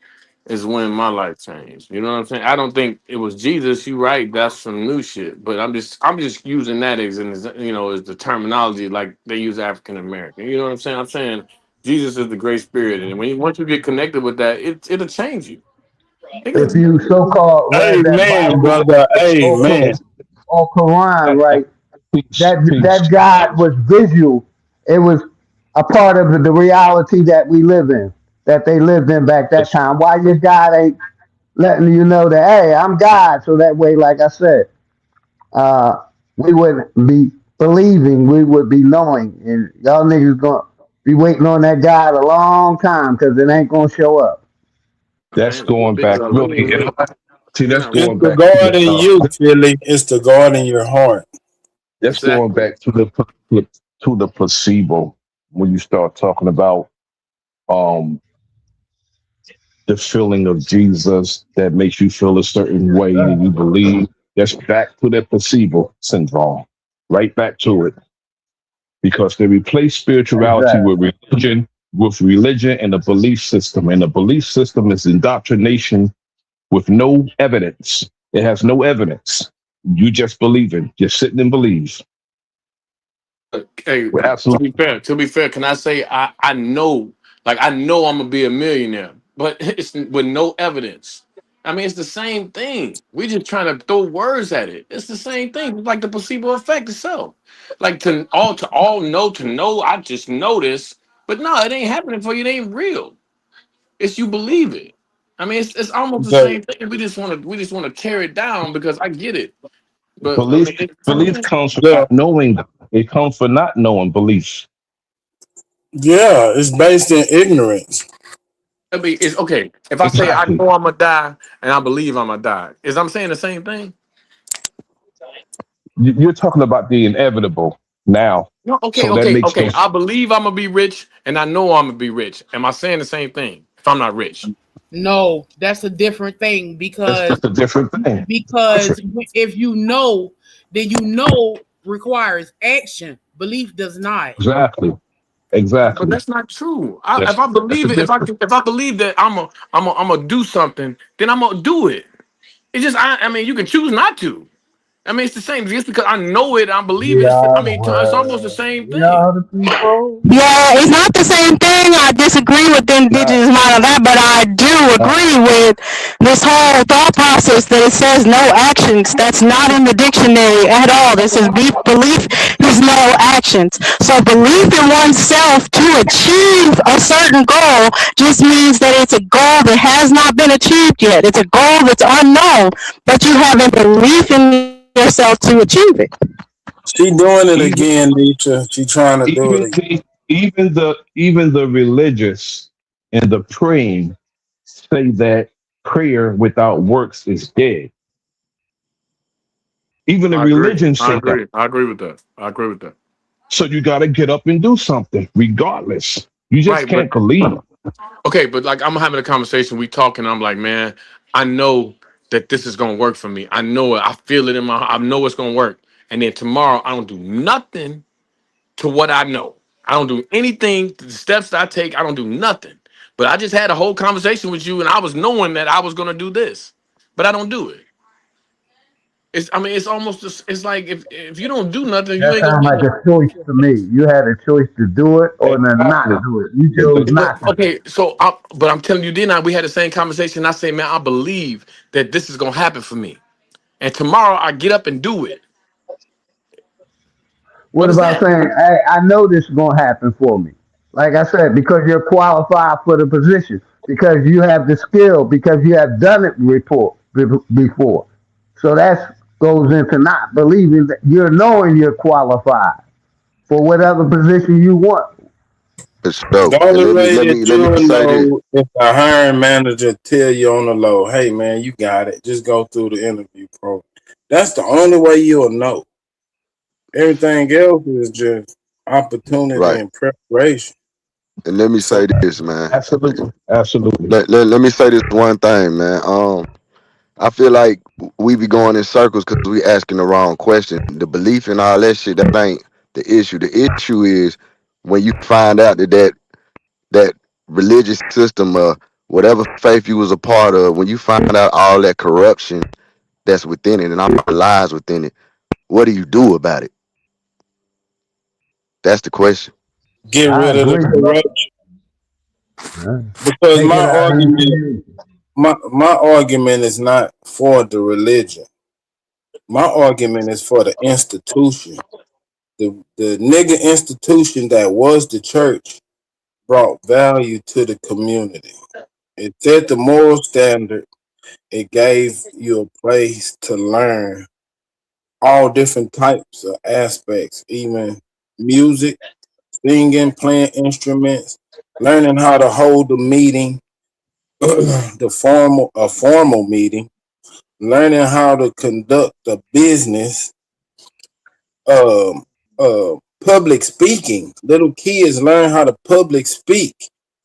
when my life changed. You know what I'm saying? I don't think it was Jesus. You right? That's some new shit. But I'm just using that as as the terminology like they use African American. You know what I'm saying? I'm saying Jesus is the great spirit, and once you get connected with that, it'll change you. If you so-called read that Amen, Bible brother. or, Amen. or Quran, right? Peace. That Peace. God was visual. It was a part of the reality that we live in, that they lived in back that time. Why your God ain't letting you know that, hey, I'm God, so that way, like I said, uh, we wouldn't be believing, we would be knowing, and y'all niggas gonna be waiting on that God a long time because it ain't gonna show up. That's Man, going back. we Really, ain't wait. see, We that's not going waiting. It's the back to God the. in you, Philly. It's the God in your heart. That's going Exactly. back to the placebo when you start talking about um the feeling of Jesus that makes you feel a certain way and you believe. That's back to that placebo syndrome. Right back to it. Because they replace spirituality Exactly. with religion and a belief system. And the belief system is indoctrination with no evidence. It has no evidence. You just believing. Just sitting and believe. Hey, We're to absolutely be fair, can I say I know, like I know I'm gonna be a millionaire, but it's with no evidence. I mean, it's the same thing. We just trying to throw words at it. It's the same thing, like the placebo effect itself. Like to all know to know. I just know this, but no, it ain't happening for you. It ain't real. It's you believe it. I mean, it's almost the But same thing. We just want to tear it down because I get it, but I belief. mean, Belief comes from the not knowing. It comes from not knowing belief. yeah, it's based in ignorance. it's okay. If I say I Exactly. know I'm gonna die and I believe I'm gonna die, is I'm saying the same thing? You're talking about the inevitable now. No. Okay. So that Okay. makes no Okay. I believe I'm gonna be rich and I know I'm gonna be rich. Am I saying the same thing? If I'm not rich, No, that's a different thing that's a different thing. because if you know, then you know requires action. Belief does not. Exactly. but Exactly. that's not true. That's If I believe a it, different. if I believe that I'm gonna do something, then I'm gonna do it. It's just I mean you can choose not to. I mean it's the same. Just because I know it, I believe it. Yeah, I mean it's almost the same thing. yeah, the people. Yeah, it's not the same thing. I disagree with the Not, indigenous mind of that, but I do not agree with this whole thought process that it says no actions. That's not in the dictionary at all. This is belief is no actions. So belief in oneself to achieve a certain goal just means that it's a goal that has not been achieved yet. It's a goal that's unknown, but you have a belief in yourself to achieve it. She doing it even again, Nietzsche. She trying to do it even again. even the religious and the praying say that prayer without works is dead. Even the I agree. religions say that. I agree with that. I agree with that. So you got to get up and do something, regardless. You just Right, but can't believe. okay, but like I'm having a conversation, we talking. I'm like, man, I know that this is gonna work for me. I know it. I feel it in my. I know it's gonna work. And then tomorrow, I don't do nothing to what I know. I don't do anything to the steps that I take. I don't do nothing. But I just had a whole conversation with you, and I was knowing that I was gonna do this, but I don't do it. I mean, it's almost. It's like if you don't do nothing, you That ain't gonna sounds get like nothing. a choice to me. You had a choice to do it or to not Exactly. do it. You chose But not to do okay, so but I'm telling you, we had the same conversation. I say, man, I believe that this is gonna happen for me, and tomorrow I get up and do it. it. What What is about that? saying, hey, I know this is going to happen for me? Like I said, because you're qualified for the position, because you have the skill, because you have done it before. So that goes into not believing that you're knowing you're qualified for whatever position you want. It's The dope. And only let me way let that me let me you'll say this. know if a hiring manager tell you on the low, hey man, you got it. Just go through the interview program. That's the only way you'll know. Everything else is just opportunity Right. and preparation. And let me So say this, man. absolutely, absolutely. Let me say this one thing, man. I feel like we be going in circles because we asking the wrong question. The belief and all that shit, that ain't the issue. The issue is when you find out that religious system, whatever faith you was a part of, when you find out all that corruption that's within it and all the lies within it, what do you do about it? That's the question. Get I rid of the agree, bro. corruption. Yeah. Because Take it out of the my argument is not for the religion. My argument is for the institution. The nigga institution that was the church brought value to the community. It set the moral standard. It gave you a place to learn all different types of aspects, even music, singing, playing instruments, learning how to hold a meeting, a formal meeting, learning how to conduct a business, public speaking. Little kids learn how to public speak.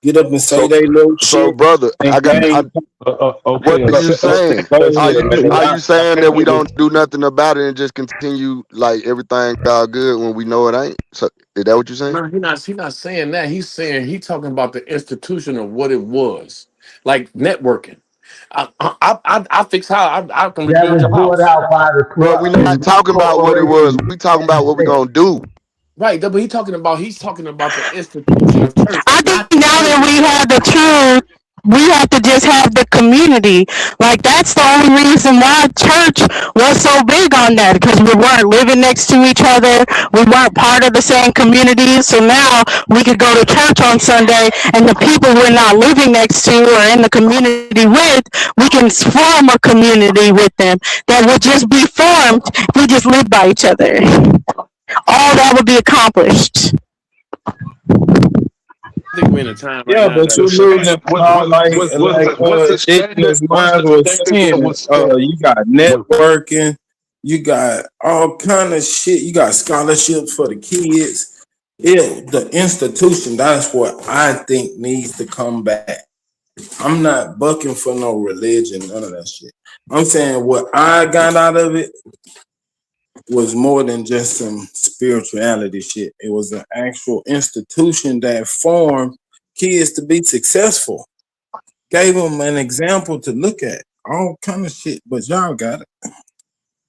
Get up and say So, they little so shit brother, and gain. what are you saying? Go ahead, man. Are you saying that we don't do nothing about it and just continue like everything all good when we know it ain't? So is that what you're saying? No, he's not saying that. He's saying he's talking about the institution of what it was, like networking. I fix how I can that rebuild was your brought house. out by the But we're not talking about what it was. We talking about what we gonna do. Right, but he's talking about the institution of church, I not think the now that church we have itself. the truth, we have to just have the community. Like that's the only reason why church was so big on that, because we weren't living next to each other, we weren't part of the same community. So now we could go to church on Sunday, and the people we're not living next to or in the community with, we can form a community with them that would just be formed if we just lived by each other. All that would be accomplished. I think we're in a time right Yeah, now but that you losing all What's the indigenous standard? What's the minds was standard? 10. What's the You got networking, you got all kind of shit, you got scholarships for the kids. Yeah, the institution, that's what I think needs to come back. I'm not bucking for no religion, none of that shit. I'm saying what I got out of it was more than just some spirituality shit. It was an actual institution that formed kids to be successful. Gave them an example to look at. All kind of shit, but y'all got it.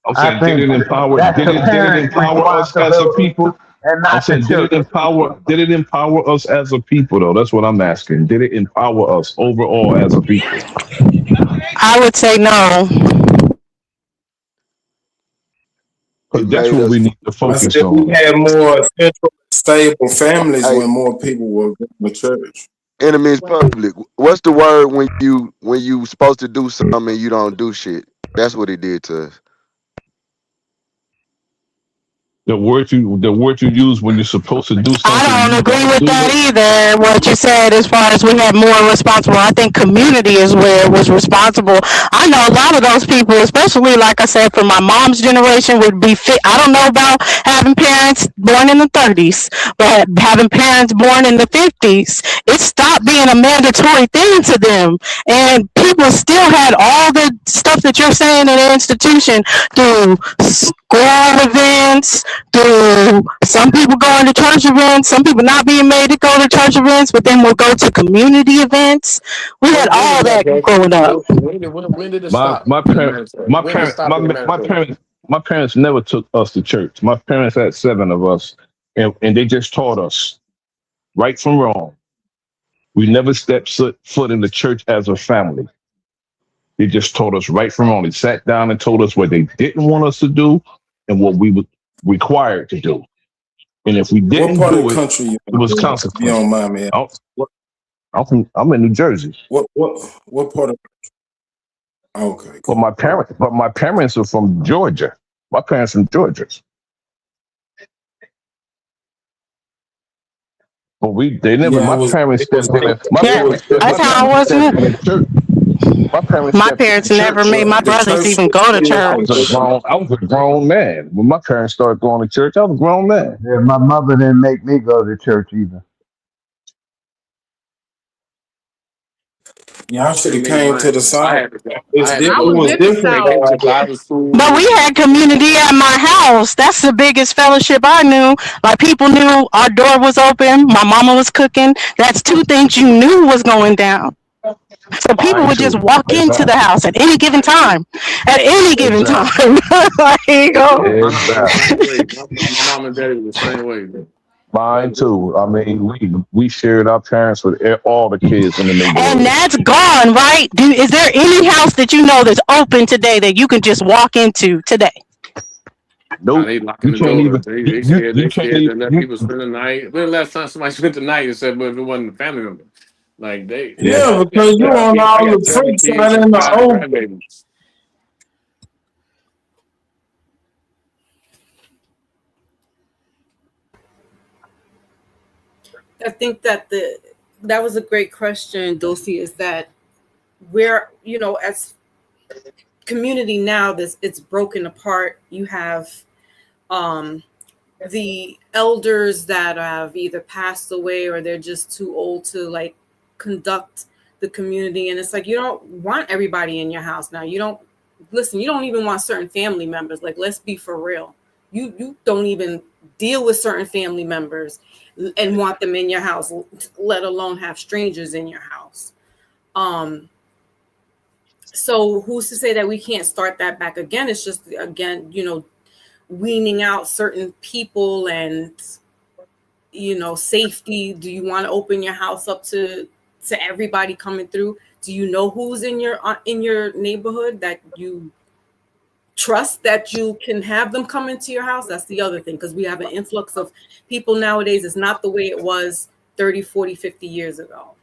I'm I saying, did think it empower? that's Did the it parents' empower us as a responsibility people? and I'm not the saying, did it church. empower? Did it empower us as a people? Though that's what I'm asking. Did it empower us overall as a people? I would say no. It Because that's made what us. we need to I focus said we on. had more central, stable families Hey, when more people were going to church. enemies public. What's the word when you supposed to do something and you don't do shit? That's what it did to us. The word you use when you're supposed to do I something and don't you agree don't with do that it. either. What you said as far as we have more responsible, I think community is where it was responsible. I know a lot of those people, especially like I said, from my mom's generation, would be fit. I don't know about having parents born in the 30s, but having parents born in the 50s, it stopped being a mandatory thing to them, and people still had all the stuff that you're saying in the institution through school events, through some people going to church events, some people not being made to go to church events, but then we'll go to community events. We had When all did that, that brother? growing up. When did it My stop my being parent mandatory? my When did it parent stop my being my mandatory? parents my parents never took us to church. My parents had 7 of us, and they just taught us right from wrong. We never stepped foot in the church as a family. They just taught us right from wrong. They sat down and told us what they didn't want us to do and what we were required to do. And if we What didn't part of do the it, country you it was in? If you don't consequences. mind me. I'm in New Jersey, What part of? Okay, but cool. my parents are from Georgia. My parents from Georgia, but they never. Yeah, My parents it was stepped in. My Yeah, parents that's my how it parents was. stepped in the church. My parents My stepped in the parents never church. made well, my the brothers church even was go to still I was church. a grown man. When my parents started going to church, I was a grown man. Yeah, my mother didn't make me go to church either. Y'all should have They came to the I South. had to go. It's I had to I it go was was in the different South. take him though to out there. Bible school. But we had community at my house. That's the biggest fellowship I knew. Like people knew our door was open, my mama was cooking. That's two things you knew was going down. So people Mine would just too. walk into the Exactly. house at any given time. At any given Exactly. time. Like, you go. My house was the Exactly. same way. My mom and daddy was the same way. Man. Mine too. I mean, we shared our parents with all the kids in the And neighborhood. that's gone, right? Is there any house that you know that's open today that you can just walk into today? Nah, Nope. they locking You the can't door. even They scared. you They can't scared to even let people spend the night. When the last time somebody spent the night, except if it wasn't a family member. Like they, yeah. Yeah, because you on I all got the 7 kids side and in the 5 open. grandbabies. I think that that was a great question, Dulcie, is that where, as community now, it's broken apart. You have the elders that have either passed away or they're just too old to like conduct the community. And it's like, you don't want everybody in your house now. You don't even want certain family members. Like, let's be for real. You don't even deal with certain family members and want them in your house, let alone have strangers in your house. So who's to say that we can't start that back again? It's just, again, weaning out certain people and, safety. Do you want to open your house up to everybody coming through? Do you know who's in your neighborhood that you trust that you can have them come into your house? That's the other thing, because we have an influx of people nowadays. It's not the way it was 30, 40, 50 years ago.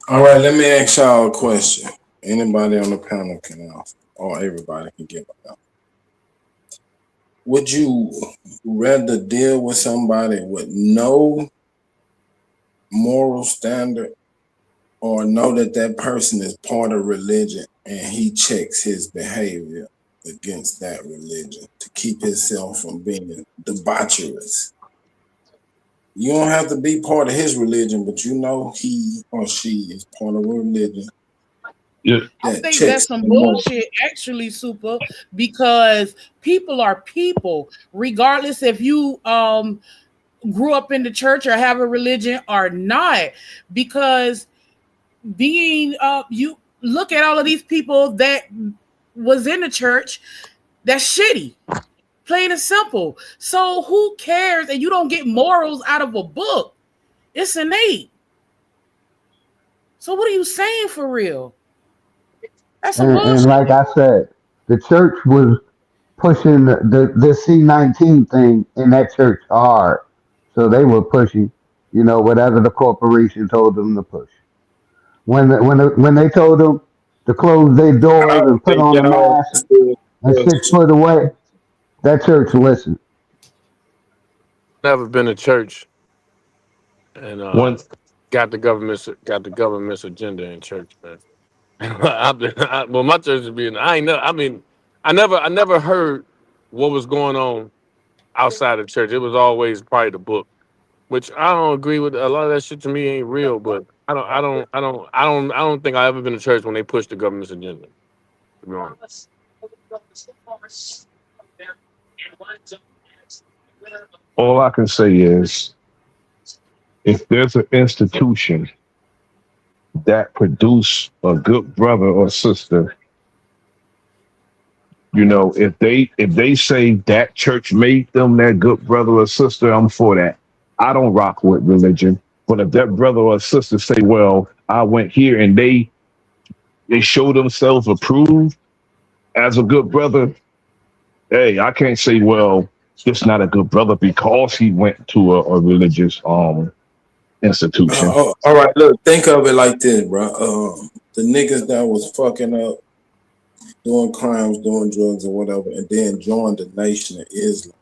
All right, let me ask y'all a question. Anybody on the panel can answer, or everybody can give an answer. Would you rather deal with somebody with no moral standard, or know that person is part of religion and he checks his behavior against that religion to keep himself from being debaucherous? You don't have to be part of his religion, but he or she is part of a religion Yeah. I that think checks that's some the moral. bullshit, actually, Super, because people are people, regardless if you grew up in the church or have a religion or not. Because being you look at all of these people that was in the church, that's shitty, plain and simple. So who cares? And you don't get morals out of a book. It's innate. So what are you saying for real? That's some And bullshit. like I said, the church was pushing the C-19 thing in that church hard. So they were pushing, whatever the corporation told them to push. When they told them to close their I doors don't and put think on a y'all mask understood and the 6 foot away, that church listened. Never been to church and One got the government's agenda in church, man. Well, my church is being. I ain't know. I mean, I never heard what was going on outside of church. It was always probably the book, which I don't agree with. A lot of that shit to me ain't real. But I don't think I ever been to church when they push the government's agenda. To be honest. all I can say is if there's an institution that produce a good brother or sister, if they say that church made them that good brother or sister, I'm for that. I don't rock with religion. But if that brother or sister say, well, I went here and they show themselves approved as a good brother, hey, I can't say, well, it's not a good brother because he went to a religious institution. all right, look, think of it like this, bro. The niggas that was fucking up, doing crimes, doing drugs or whatever, and then joined the Nation of Islam.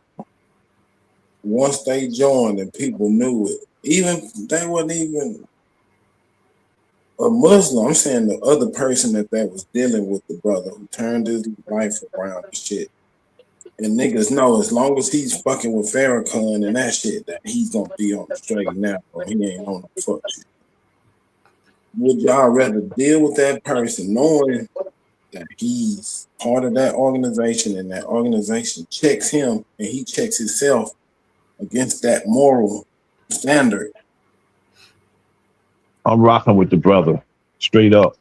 Once they joined and people knew it, even they wasn't even a Muslim. I'm saying the other person that was dealing with the brother who turned his life around and shit. And niggas know as long as he's fucking with Farrakhan and that shit, that he's gonna be on the straight now, or he ain't on the fuck shit. Would y'all rather deal with that person knowing that he's part of that organization and that organization checks him and he checks himself against that moral standard? I'm rocking with the brother, straight up.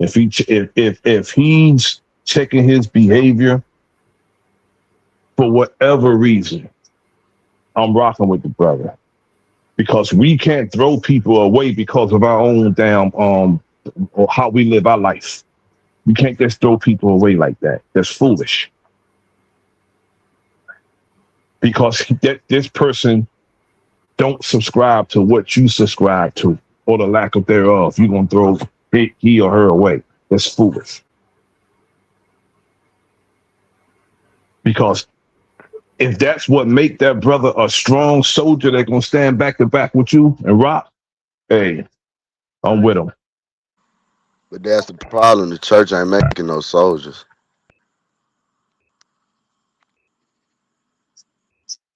If he's checking his behavior for whatever reason, I'm rocking with the brother because we can't throw people away because of our own damn or how we live our life. We can't just throw people away like that. That's foolish. Because this person don't subscribe to what you subscribe to, or the lack of thereof. You're gonna throw he or her away. That's foolish. Because if that's what make that brother a strong soldier that's gonna stand back to back with you and rock, hey, I'm with him. But that's the problem. The church ain't making no soldiers.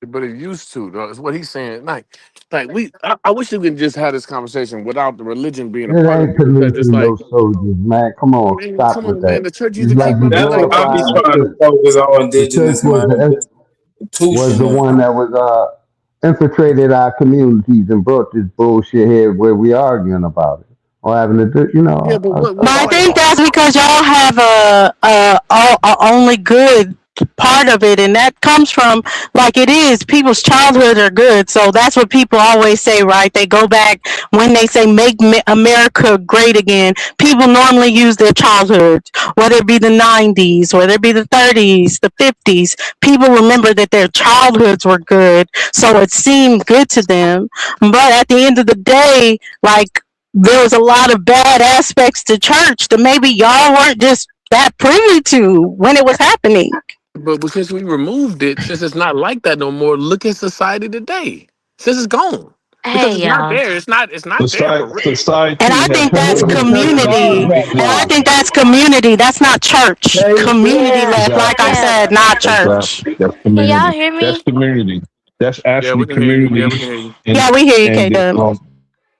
But it used to, though. It's what he's saying. I wish we could just have this conversation without the religion being a It part of ain't it, because it's producing like, no soldiers, man. Come on, man, stop come with on, man. that. The church used It's to like keep you up. That's It's like, what I be glorify trying to focus on, the church indigenous man. The was institution the of one that was infiltrated our communities and brought this bullshit here where we arguing about it or having to do, yeah, but But I like, think that's because y'all have a only good part of it, and that comes from, like, it is people's childhood are good, so that's what people always say, right? They go back when they say make America great again. People normally use their childhood, whether it be the 90s, whether it be the 30s, the 50s. People remember that their childhoods were good, so it seemed good to them. But at the end of the day, like, there was a lot of bad aspects to church that maybe y'all weren't just that privy to when it was happening. but since we removed it, since it's not like that no more, look at society today. Since it's gone, because Hey it's not y'all. there. It's not there for real. And Society I has think that's changed. community. Society And I is think that's community. That's not church. Community Yeah, left, like I exactly, yeah. said, not church. exactly. That's Can y'all community. hear That's me? community. That's Yeah, actually we can hear you. Yeah, we community, can hear you. and Yeah, we hear you, and K-Dub.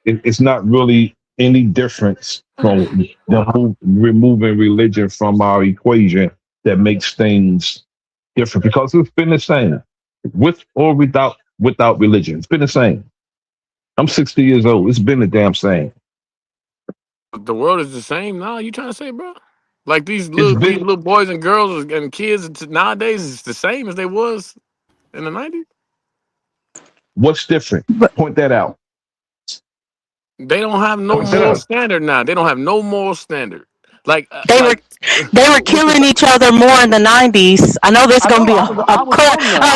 it's not really any difference from removing religion from our equation that makes things different because it's been the same with or without religion. It's been the same. I'm 60 years old. It's been the damn same. The world is the same now. You trying to say, bro? Like It's these been little boys and girls and kids nowadays is the same as they was in the 90s. what's different. But Point that out. They don't have no Point that moral out. standard now. They don't have no moral standard. Like they were they were what you killing each other more in the 90s. I know this I gonna know be I was from there.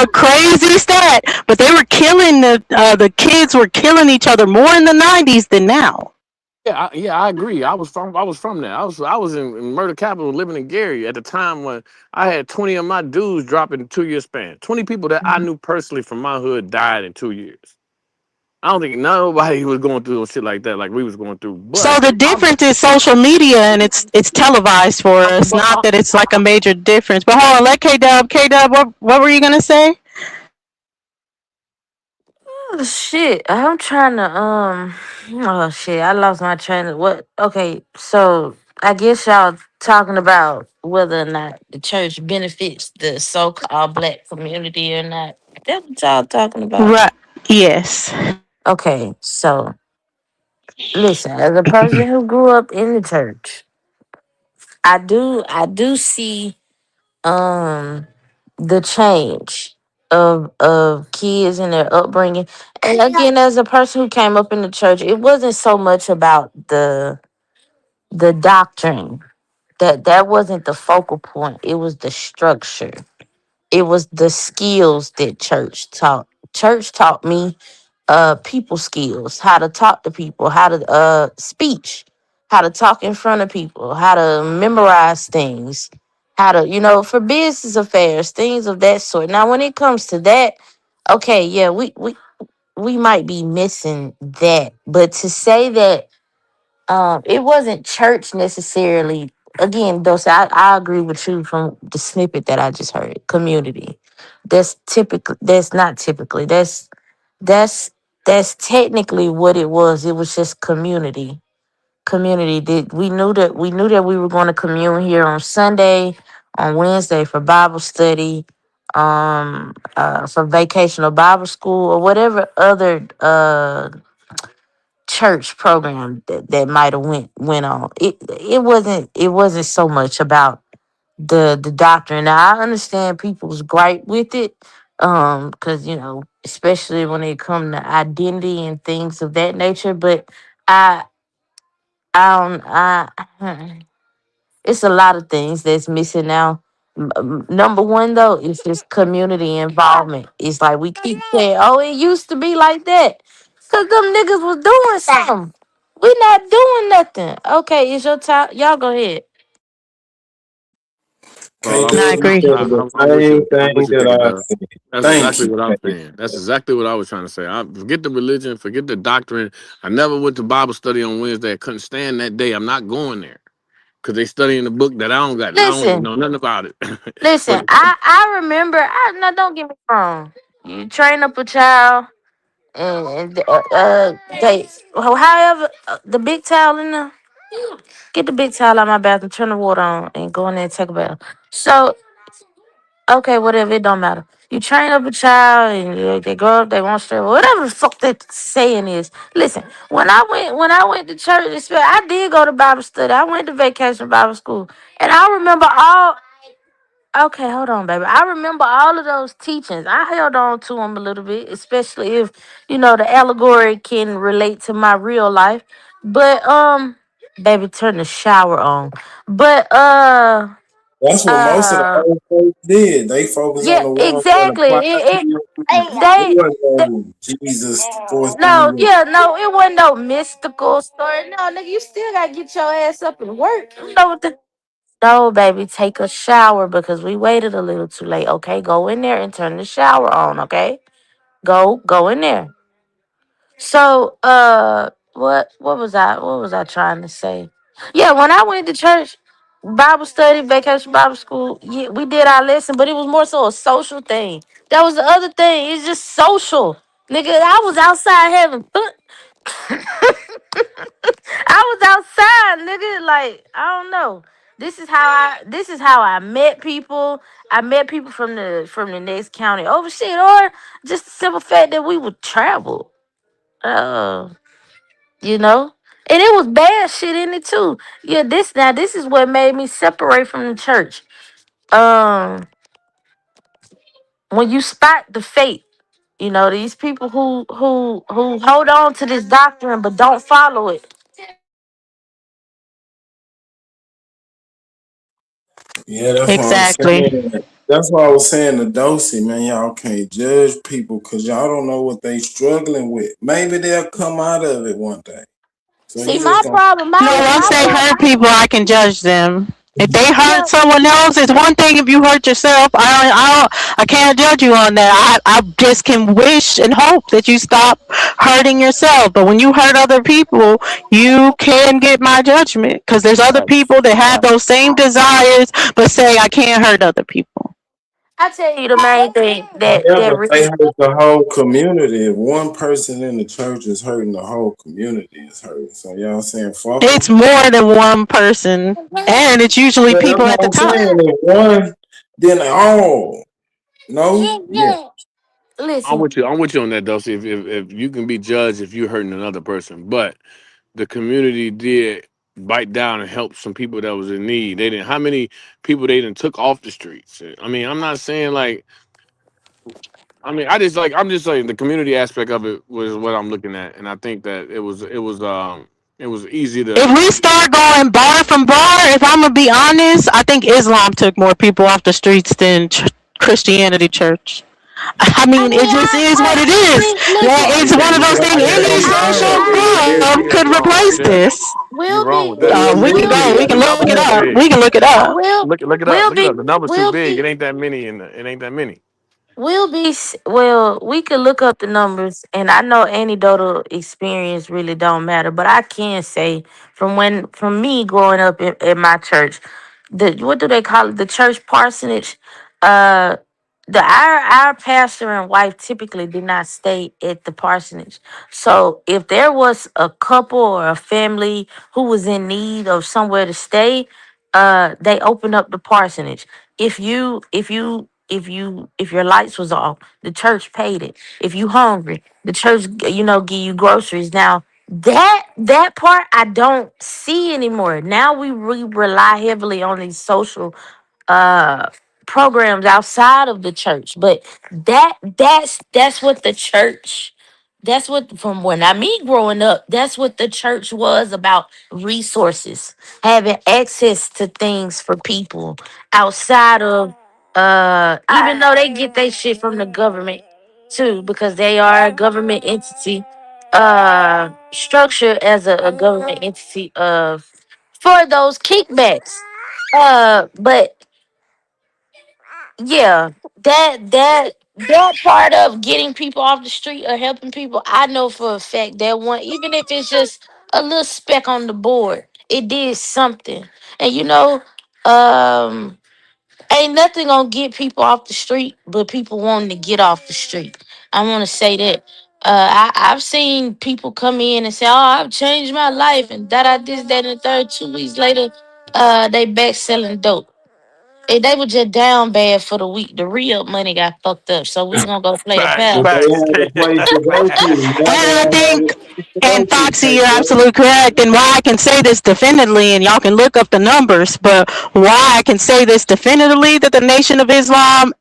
a crazy stat, but they were killing the kids were killing each other more in the 90s than now. Yeah, I agree. I was from there. I was in Murder Capital living in Gary at the time when I had 20 of my dudes drop in a 2 year span. 20 people that I knew personally from my hood died in 2 years. I don't think nobody was going through shit like that like we was going through. So But the difference is social media, and it's televised for us. but Not that it's like a major difference. But hold on, let K Dub, what were you gonna say? Oh, shit. I'm trying to oh shit, I lost my train of what okay, so I guess y'all talking about whether or not the church benefits the so called black community or not. That's what y'all talking about. Right. Yes. Okay, so listen, as a person who grew up in the church, I do see um the change of kids and their upbringing. And again, as a person who came up in the church, it wasn't so much about the doctrine. That wasn't the focal point. It was the structure. It was the skills that church taught. Church taught me people skills, how to talk to people, how to speech, how to talk in front of people, how to memorize things, how to, for business affairs, things of that sort. Now when it comes to that, okay, yeah, we might be missing that. But to say that it wasn't church necessarily, again, though, so I agree with you from the snippet that I just heard. Community. That's not typically. That's That's technically what it was. It was just community. Community. Did we knew that we were going to commune here on Sunday, on Wednesday for Bible study, for vacational Bible school or whatever other church program that might have went on. It wasn't so much about the doctrine. Now I understand people's gripe with it, because especially when it come to identity and things of that nature. But I I don't it's a lot of things that's missing now. Number one though is just community involvement. It's like we keep saying, "Oh, it used to be like that," cause them niggas was doing something. We not doing nothing. Okay, it's your time. Y'all go ahead. Well, K I'm I Dub, you agree. said the I'm with same you. I'm with thing you, that Ticket I Dub. said. That's Thank exactly you. what I'm saying. That's exactly what I was trying to say. I forget the religion, forget the doctrine. I never went to Bible study on Wednesday. I couldn't stand that day. I'm not going there because they studying the book that I don't even Listen, know nothing about it. listen. But I remember. Now don't get me wrong. You train up a child, and they however the big towel in the get the big towel out of my bathroom, turn the water on, and go in there and take a bath. So okay, whatever, it don't matter. You train up a child, and they grow up, they want to whatever the fuck that saying is. Listen, when I went to church, I did go to Bible study. I went to vacation Bible school, and I remember all. Okay, hold on, baby. I remember all of those teachings. I held on to them a little bit, especially if the allegory can relate to my real life. But baby, turn the shower on. But That's what most of the uh, old folks did. They focused on yeah, the ones in the exactly. Bible. It They, wasn't they no Jesus forcing no, you. yeah, no, it wasn't no mystical story. No, nigga, you still gotta get your ass up and work. You know what the No, baby, take a shower because we waited a little too late. Okay, go in there and turn the shower on. Okay, go in there. So, what was I trying to say? Yeah, when I went to church, Bible study, vacation Bible school, yeah, we did our lesson, but it was more so a social thing. That was the other thing. It's just social, nigga. I was outside having fun. I was outside, nigga. Like I don't know. This is how I met people. I met people from the next county over shit, or just the simple fact that we would travel. Uh, you know, and it was bad shit in it too. Yeah, this is what made me separate from the church. Um, when you spot the fate, these people who hold on to this doctrine but don't follow it. Yeah, that's what I'm Exactly. saying. That's why I was saying to Dosey, man, y'all can't judge people because y'all don't know what they struggling with. Maybe they'll come out of it one day. So See, you my just don't. problem, No, once my they problem. hurt people, I can judge them. If they hurt Yeah, someone else, it's one thing. If you hurt yourself, I can't judge you on that. I just can wish and hope that you stop hurting yourself. But when you hurt other people, you can get my judgment because there's other facts, people that have facts. those same desires, but say I can't hurt other people. I tell you the main thing that Yeah, that but they really. hurt the whole community. If one person in the church is hurting, the whole community is hurting. So y'all saying fuck them? It's more than one person, and it's usually Yeah, that's people at what the I'm top. saying. If one, then all. No? Yeah. Listen, I'm with you on that, though. See, if you can be judged if you're hurting another person, but the community did bite down and help some people that was in need. They didn't. How many people they didn't took off the streets? I mean, I'm not saying like. I mean, I'm just saying the community aspect of it was what I'm looking at, and I think that it was easy If to. we start going bar from bar, if I'm gonna be honest, I think Islam took more people off the streets than Christianity church. I I mean, mean, it just is what it is. Yeah, No, listen. you it's can't. one of those You, things. yeah, yeah, Any you wrong with social that. Yeah, yeah, club yeah, could you wrong with replace that. this. You Will wrong be, with that. Yeah, We can will go. We be, The can look numbers it too up. will, We big. can look it up. will, Look it up. will Look it up. be, The numbers too will big. It be. ain't that many, and it ain't that many. Well, we could look up the numbers, and I know anecdotal experience really don't matter, but I can say from me growing up in my church, what do they call it? The church parsonage. Uh, our pastor and wife typically did not stay at the parsonage. So if there was a couple or a family who was in need of somewhere to stay, they opened up the parsonage. If your lights was off, the church paid it. If you hungry, the church give you groceries. Now that part I don't see anymore. Now we rely heavily on these social uh programs outside of the church, but that's what the church, that's what, from when I me growing up, that's what the church was about: resources, having access to things for people outside of even though they get their shit from the government too, because they are a government entity, structured as a government entity of for those kickbacks. But yeah, that part of getting people off the street or helping people, I know for a fact that one, even if it's just a little speck on the board, it did something. And ain't nothing gonna get people off the street but people wanting to get off the street. I want to say that. I've seen people come in and say, "Oh, I've changed my life," and this, that, and the third. 2 weeks later, they back selling dope. They were just down bad for the week. The real money got fucked up. So we gonna go play the Facts, But pal. they facts. had a place to go to. Now And they I don't have think, a place to and go to, Foxy, you're K-Dub. absolutely correct. And why I can say this definitively, and y'all can look up the numbers, but why I can say this definitively that the Nation of Islam,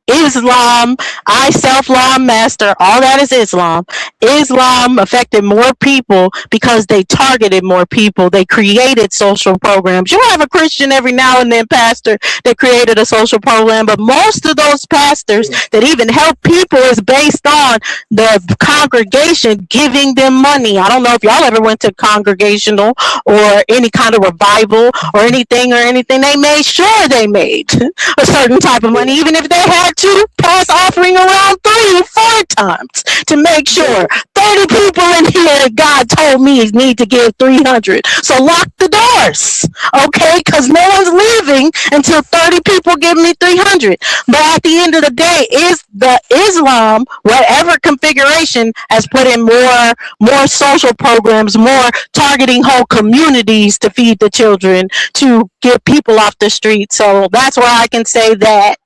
I self-law master, all that is Islam. Islam affected more people because they targeted more people. They created social programs. You have a Christian every now and then, pastor, that created a social program, but most of those pastors that even help people is based on the congregation giving them money. I don't know if y'all ever went to congregational or any kind of revival or anything. They made sure they made a certain type of money, even if they had to pass offering around 3 or 4 times to make sure 30 people in here God told me need to give 300. So lock the doors, okay? Because no one's leaving until 30 people give me 300. But at the end of the day, is the Islam, whatever configuration, has put in more social programs, more targeting whole communities to feed the children, to get people off the street. So that's why I can say that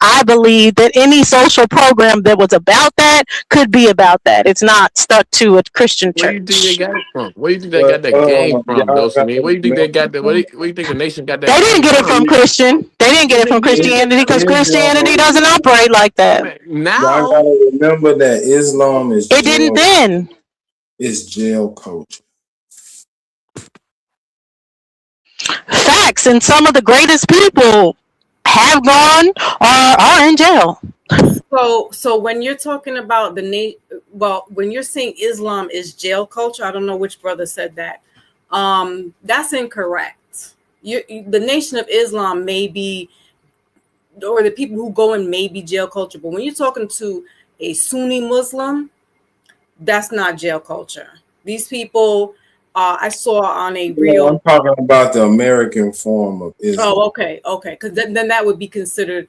I believe that any social program that was about that could be about that. It's not stuck to a Christian Where do you think they church. got it from? Where do you think they But got that game from, y'all Dosami? gotta Where do you think they got that? remember, Where do you think the nation got They that didn't game get it from? from Christian. They didn't get Yeah, it they from did. Christianity because Christianity Islam, doesn't operate like I that. mean, y'all now, gotta remember that Islam It didn't then. is jail culture. Facts, and some of the greatest people have gone or are in jail. So when you're talking about when you're saying Islam is jail culture, I don't know which brother said that. That's incorrect. The Nation of Islam may be, or the people who go in may be jail culture, but when you're talking to a Sunni Muslim, that's not jail culture. These people, I saw on a No, I'm real. talking about the American form of Islam. Oh, okay, because then that would be considered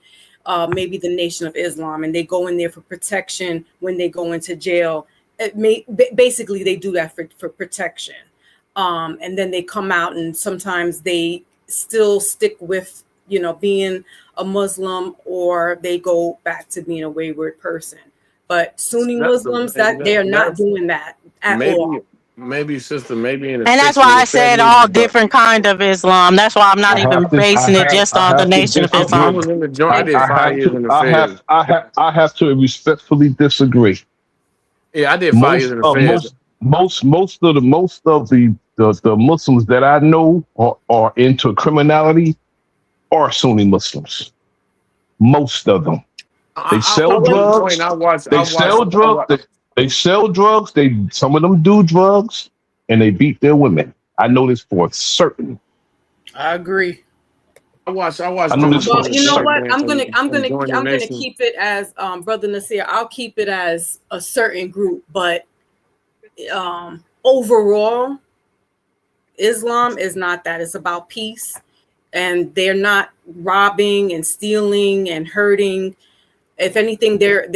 maybe the Nation of Islam, and they go in there for protection when they go into jail. Basically, they do that for protection, and then they come out, and sometimes they still stick with being a Muslim, or they go back to being a wayward person. But Sunni Muslims, that they are not that's doing that at all. maybe sister, maybe in the And that's 60s why I and said 70s, all but different kind of Islam. That's why I'm not I even have to, I basing it have, just I on the have to Nation of I disagree. Islam. was in the joint. I I, did I 5 have years to, in the feds. I have to respectfully disagree. Yeah, I did 5 years Most, in the uh, feds. most, most of the Muslims that I know are into criminality are Sunni Muslims. Most of them. They I sell was But in the when joint. drugs. They sell drugs. They sell drugs. Some of them do drugs, and they beat their women. I know this for certain. I agree. I watched I know dudes this for Well, from the you know joint, what? certain. man, from Join the I'm gonna Nation. keep it as Brother Nasir. I'll keep it as a certain group, but overall, Islam is not that. It's about peace, and they're not robbing and stealing and hurting If anything, they're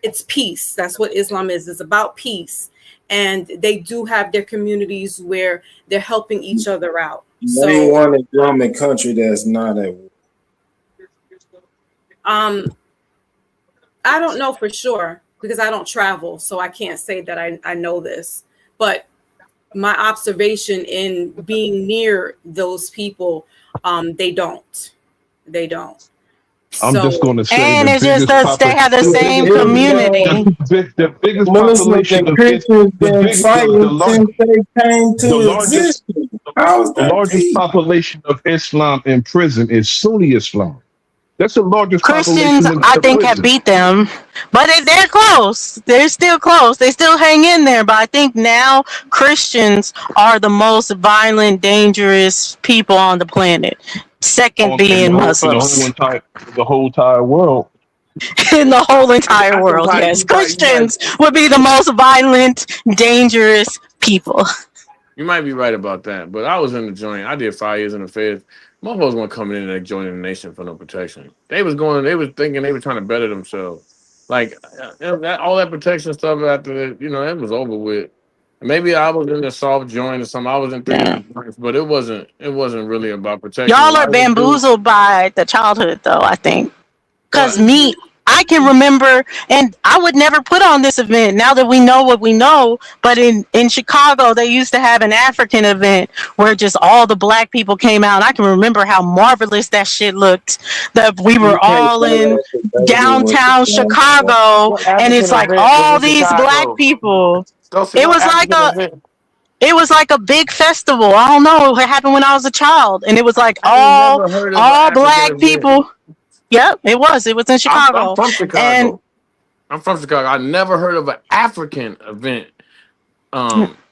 it's peace. That's what Islam is. It's about peace, and they do have their communities where they're helping each other out. Name one Islamic country that's not at war. I don't know for sure because I don't travel, so I can't say that I know this. But my observation in being near those people, they don't. I'm just going to say, And the it's just biggest us, they have the same Yeah. community. the biggest Muslims population and of Christians the been big, fighting the, lar- since they came the to largest existence. How's the that largest deep? population of Islam in prison is Sunni Islam. That's the largest Christians, population I in think, have prison. beat them, but they're close. They're still close. They still hang in there. But I think now Christians are the most violent, dangerous people on the planet. Second In being Muslims the whole entire world. in the whole entire I world. think Yes, you might Christians would be the most violent, dangerous people. you might be right about that. But I was in the joint. I did 5 years in the Feds. Motherfuckers weren't coming in and joining the nation for no protection. They was thinking they were trying to better themselves. Like all that protection stuff after that, it was over with. Maybe I was in the soft joint or something. I was in 3 different joints, but it wasn't really about protection. Y'all are bamboozled by the childhood, though, I think. Because I can remember, and I would never put on this event now that we know what we know, but in Chicago, they used to have an African event where just all the black people came out. And I can remember how marvelous that shit looked. That we were all in downtown Chicago, and it's like all these black people. It was like a big festival. I don't know. It happened when I was a child, and it was like all black people. Yep, it was. It was in Chicago. I'm from Chicago. And I'm from Chicago. I never heard of an African event.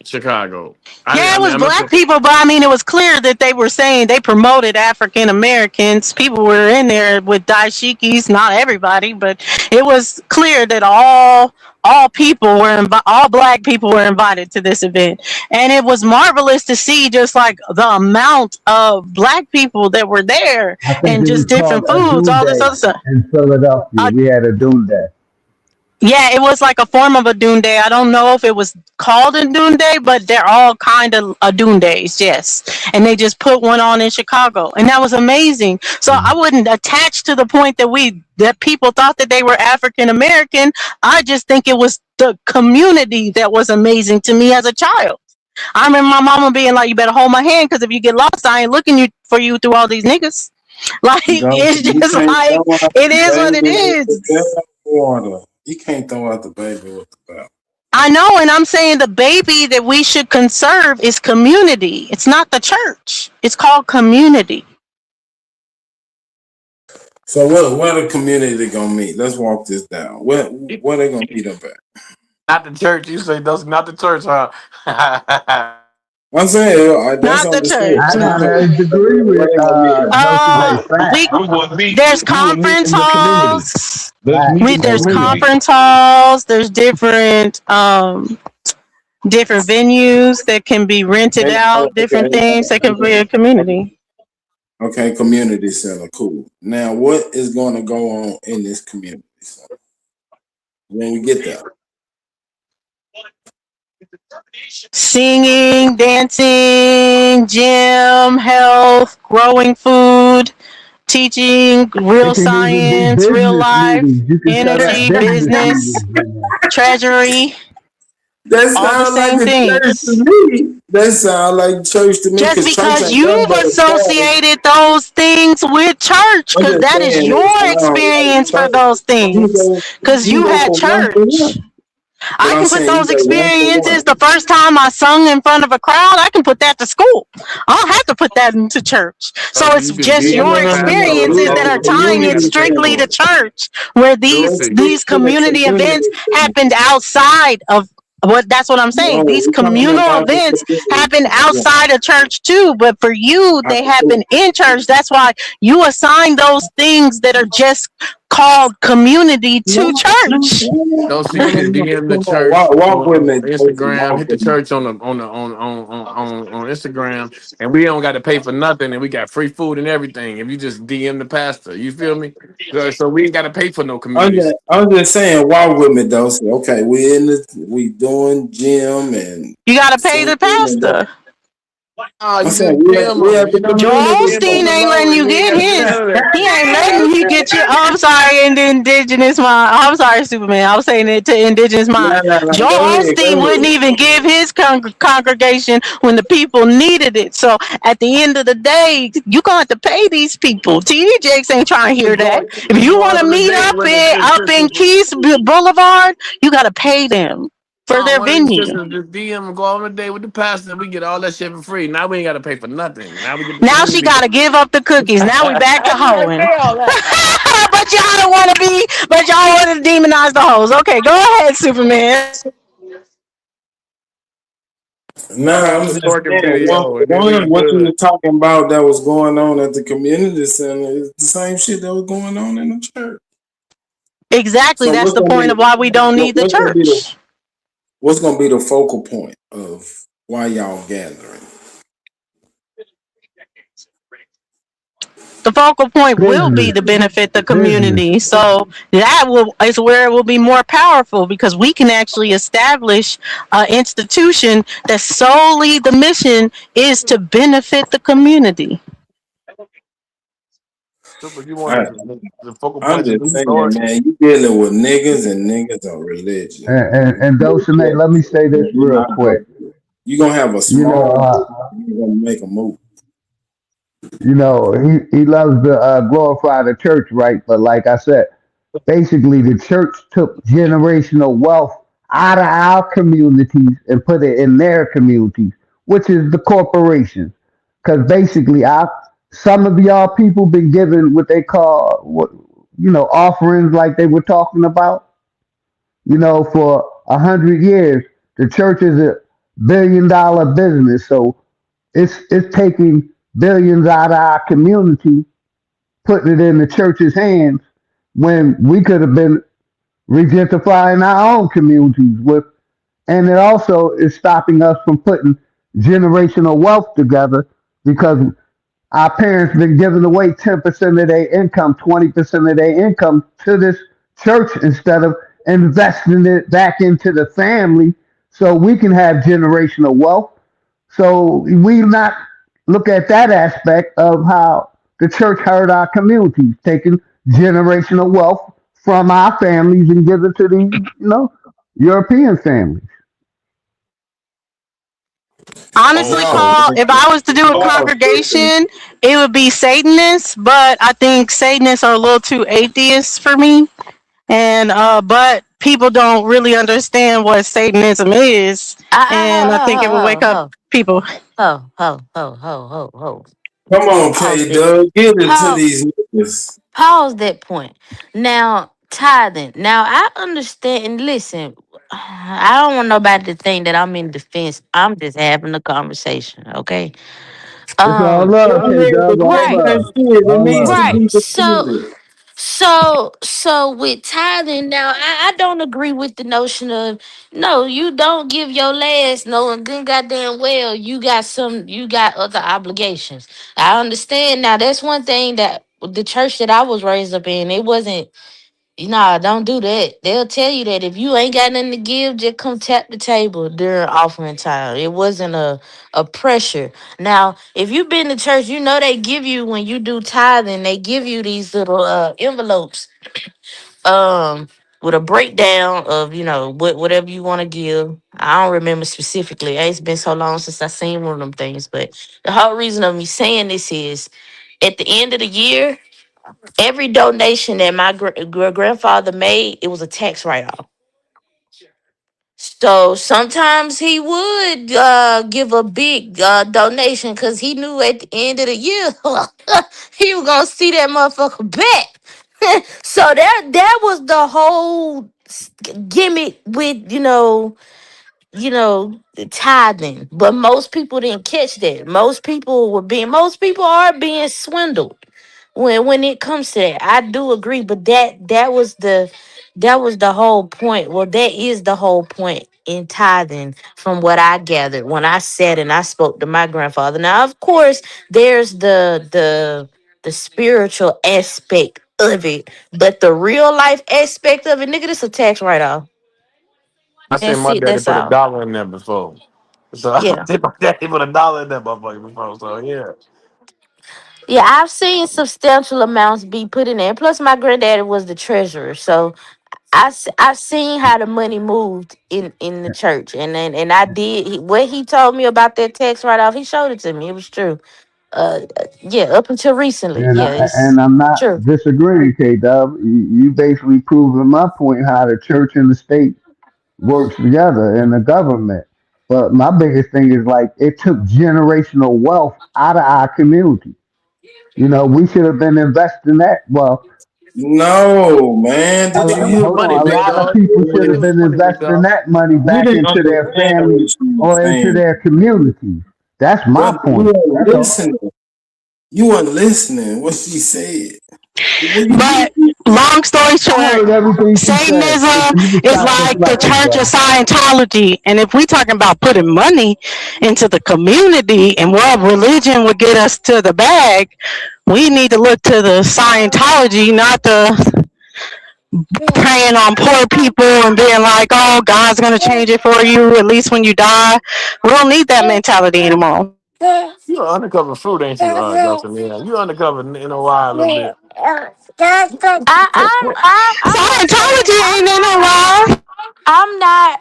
Chicago. It was black people, but I mean, it was clear that they were saying they promoted African Americans. People were in there with dashikis, not everybody, but it was clear that all black people were invited to this event, and it was marvelous to see just like the amount of black people that were there and just different foods, all this other stuff. In Philadelphia, we had a Doom Day. Yeah, it was like a form of a Dune Day. I don't know if it was called a Dune Day, but they're all kind of a Dune Days, yes. And they just put one on in Chicago, and that was amazing. So I wouldn't attach to the point that people thought that they were African American. I just think it was the community that was amazing to me as a child. I remember my mama being like, "You better hold my hand, because if you get lost, I ain't looking for you through all these niggas." Like, it's just like, it is what it is. You can't throw out the baby with the bath. I know, and I'm saying the baby that we should conserve is community. It's not the church. It's called community. So where the community gonna meet? Let's walk this down. Where they gonna meet up at? Not the church. You say that's not the church, huh? I'm saying that's not the church. I gotta agree with there's conference halls. There's community. conference halls. There's different venues that can be rented out. Different things that can be a community. Okay, community center, cool. Now, what is going to go on in this community center when we get there? Singing, dancing, gym, health, growing food, teaching, real science, real life, energy, business, treasury. That sounds like the church to me. That sounds like church to me. Just because you've associated those things with church, because that is your experience for those things, because you had church. I can put those experiences, the first time I sung in front of a crowd, I can put that to school. I don't have to put that into church. So it's just your experiences that are tying it strictly to church, where these community events happened outside of that's what I'm saying. These communal events happen outside of church too, but for you, they happen in church. That's why you assign those things that are just called community to church. Don't see you can Come DM the on, church walk with on me, Dorsey, Instagram, walk hit the with me. church on Instagram, and we don't got to pay for nothing, and we got free food and everything. If you just DM the pastor, you feel me? So we ain't got to pay for no communities. I'm just saying, walk with me, Dorsey. Okay, we doing gym and You got to pay singing the and that. pastor. Oh, I'm you saying just DM we them. at You the know what I'm Joel saying? community DM them Osteen center. the ain't low, letting and you we ain't get got to do his. none of that. He ain't letting you get your. Oh, I'm sorry, and the indigenous mind. I'm sorry, Superman. I was saying it to indigenous mind. Nah. Joel Go ahead, go Osteen wouldn't ahead. even give his congregation when the people needed it. So at the end of the day, you gonna have to pay these people. TD Jakes ain't trying to You hear that. can If you go want out to on a meet date with up in Keys Boulevard, you got to pay them for no, their one of these venue. sisters just DM and go on a date with the pastor, and we get all that shit for free. Now we ain't got to pay for nothing. Now we get the Now she community. got to give up the cookies. Now we back to I didn't even hoeing. say all that. But y'all don't want to be, but y'all want to demonize the hoes. Okay, go ahead, Superman. Nah, I'm The just twerking saying, video, and then we what you good. were talking about that was going on at the community center is the same shit that was going on in the church. Exactly. So That's the point of why we don't need the church. what's gonna be the focal point of why y'all gathering? The focal point will be Business, to benefit the business. community. So is where it will be more powerful because we can actually establish an institution that solely the mission is to benefit the community. Super, you I, want the focal I'm point to just be saying, Lord? man, you dealing with niggas and niggas are religion. And Dulcinea, let me say this You're real not quick. you're gonna have a You know, small group, you're gonna make a move. he loves to glorify the church, right? But like I said, basically the church took generational wealth out of our communities and put it in their communities, which is the corporations. Because basically, some of y'all people been given what they call offerings, like they were talking about. For 100 years, the church is a $1 billion business, so it's taking billions out of our community, putting it in the church's hands when we could have been regentrifying our own communities and it also is stopping us from putting generational wealth together because our parents been giving away 10% of their income, 20% of their income to this church instead of investing it back into the family so we can have generational wealth. So we not look at that aspect of how the church hurt our communities, taking generational wealth from our families and give it to these, European families. Honestly, Oh, Paul, if I was to do a congregation, it would be Satanists, but I think Satanists are a little too atheist for me. And but people don't really understand what Satanism is, and I think it will wake up people. Ho. come on, Pause K that. Doug, get it to Pause. these niggas. Pause that point. Now, tithing. Now, I understand. And listen, I don't want nobody to think that I'm in defense. I'm just having a conversation. Okay. It's all Um. love, Go K ahead, Dub, but all Right. that love. shit, it All needs to love. Right. be So. defended. So with tithing now, I don't agree with the notion of no, you don't give your last no, and then goddamn well you got other obligations. I understand now. That's one thing that the church that I was raised up in, it wasn't. Don't do that. They'll tell you that if you ain't got nothing to give, just come tap the table during offering time. It wasn't a pressure. Now, if you've been to church, they give you when you do tithing, they give you these little envelopes um with a breakdown of whatever you want to give. I don't remember specifically. It's been so long since I seen one of them things. But the whole reason of me saying this is at the end of the year, every donation that my grandfather made, it was a tax write-off. So sometimes he would give a big donation because he knew at the end of the year he was gonna see that motherfucker back. So that was the whole gimmick with the tithing. But most people didn't catch that. Most people are being swindled. when it comes to that, I do agree, but that was the whole point. Well, that is the whole point in tithing, from what I gathered when I sat and I spoke to my grandfather. Now, of course, there's the spiritual aspect of it, but the real life aspect of it, nigga, this a tax write off. I seen That's my it. daddy That's put a all. dollar in there before. So I Yeah. think my daddy put a dollar in that motherfucker before. So yeah. Yeah, I've seen substantial amounts be put in there. Plus, my granddaddy was the treasurer, so I seen how the money moved in the church, and I did what he told me about that tax write off. He showed it to me. It was true. Yeah, up until recently, And yeah, it's I'm not true. disagreeing, K Dub. You basically proving my point how the church and the state works together and the government. But my biggest thing is like it took generational wealth out of our community. You know, we should have been investing that. Well, No, man. Did you hear Money, what hold money, on. A big lot of dog. people should Money have I is been money, big investing dog. that money You back didn't into their understand family what she was or into saying, their communities. That's my brother. You point. weren't That's all. listening. You weren't listening. What she said. What But you long story I short, heard everything she said. So Satanism you can is stop like the deflecting, Church of brother. Scientology. And if we talking about putting money into the community and what religion would get us to the bag, we need to look to the Scientology, not the preying on poor people and being like, oh, God's going to change it for you, at least when you die. We don't need that mentality anymore. You are undercover fruit, ain't you, Dr. Leon? You undercover in a while a little bit. I'm not saying Scientology ain't in a while. I'm not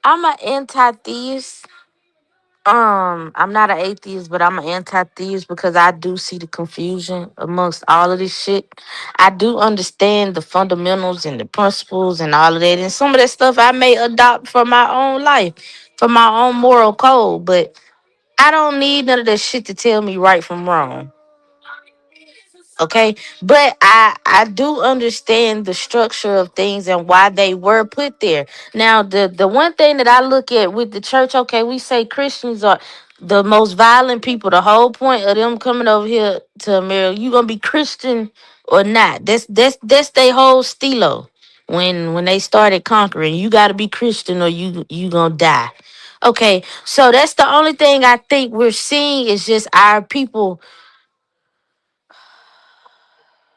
I'm an anti-theist. I'm not an atheist, but I'm an anti-theist because I do see the confusion amongst all of this shit. I do understand the fundamentals and the principles and all of that, and some of that stuff I may adopt for my own life, for my own moral code. But I don't need none of that shit to tell me right from wrong. Okay, but I do understand the structure of things and why they were put there. Now, the one thing that I look at with the church, okay, we say Christians are the most violent people. The whole point of them coming over here to America, you gonna be Christian or not. That's their whole stilo. When they started conquering, you got to be Christian or you gonna die. Okay, so that's the only thing I think we're seeing is just our people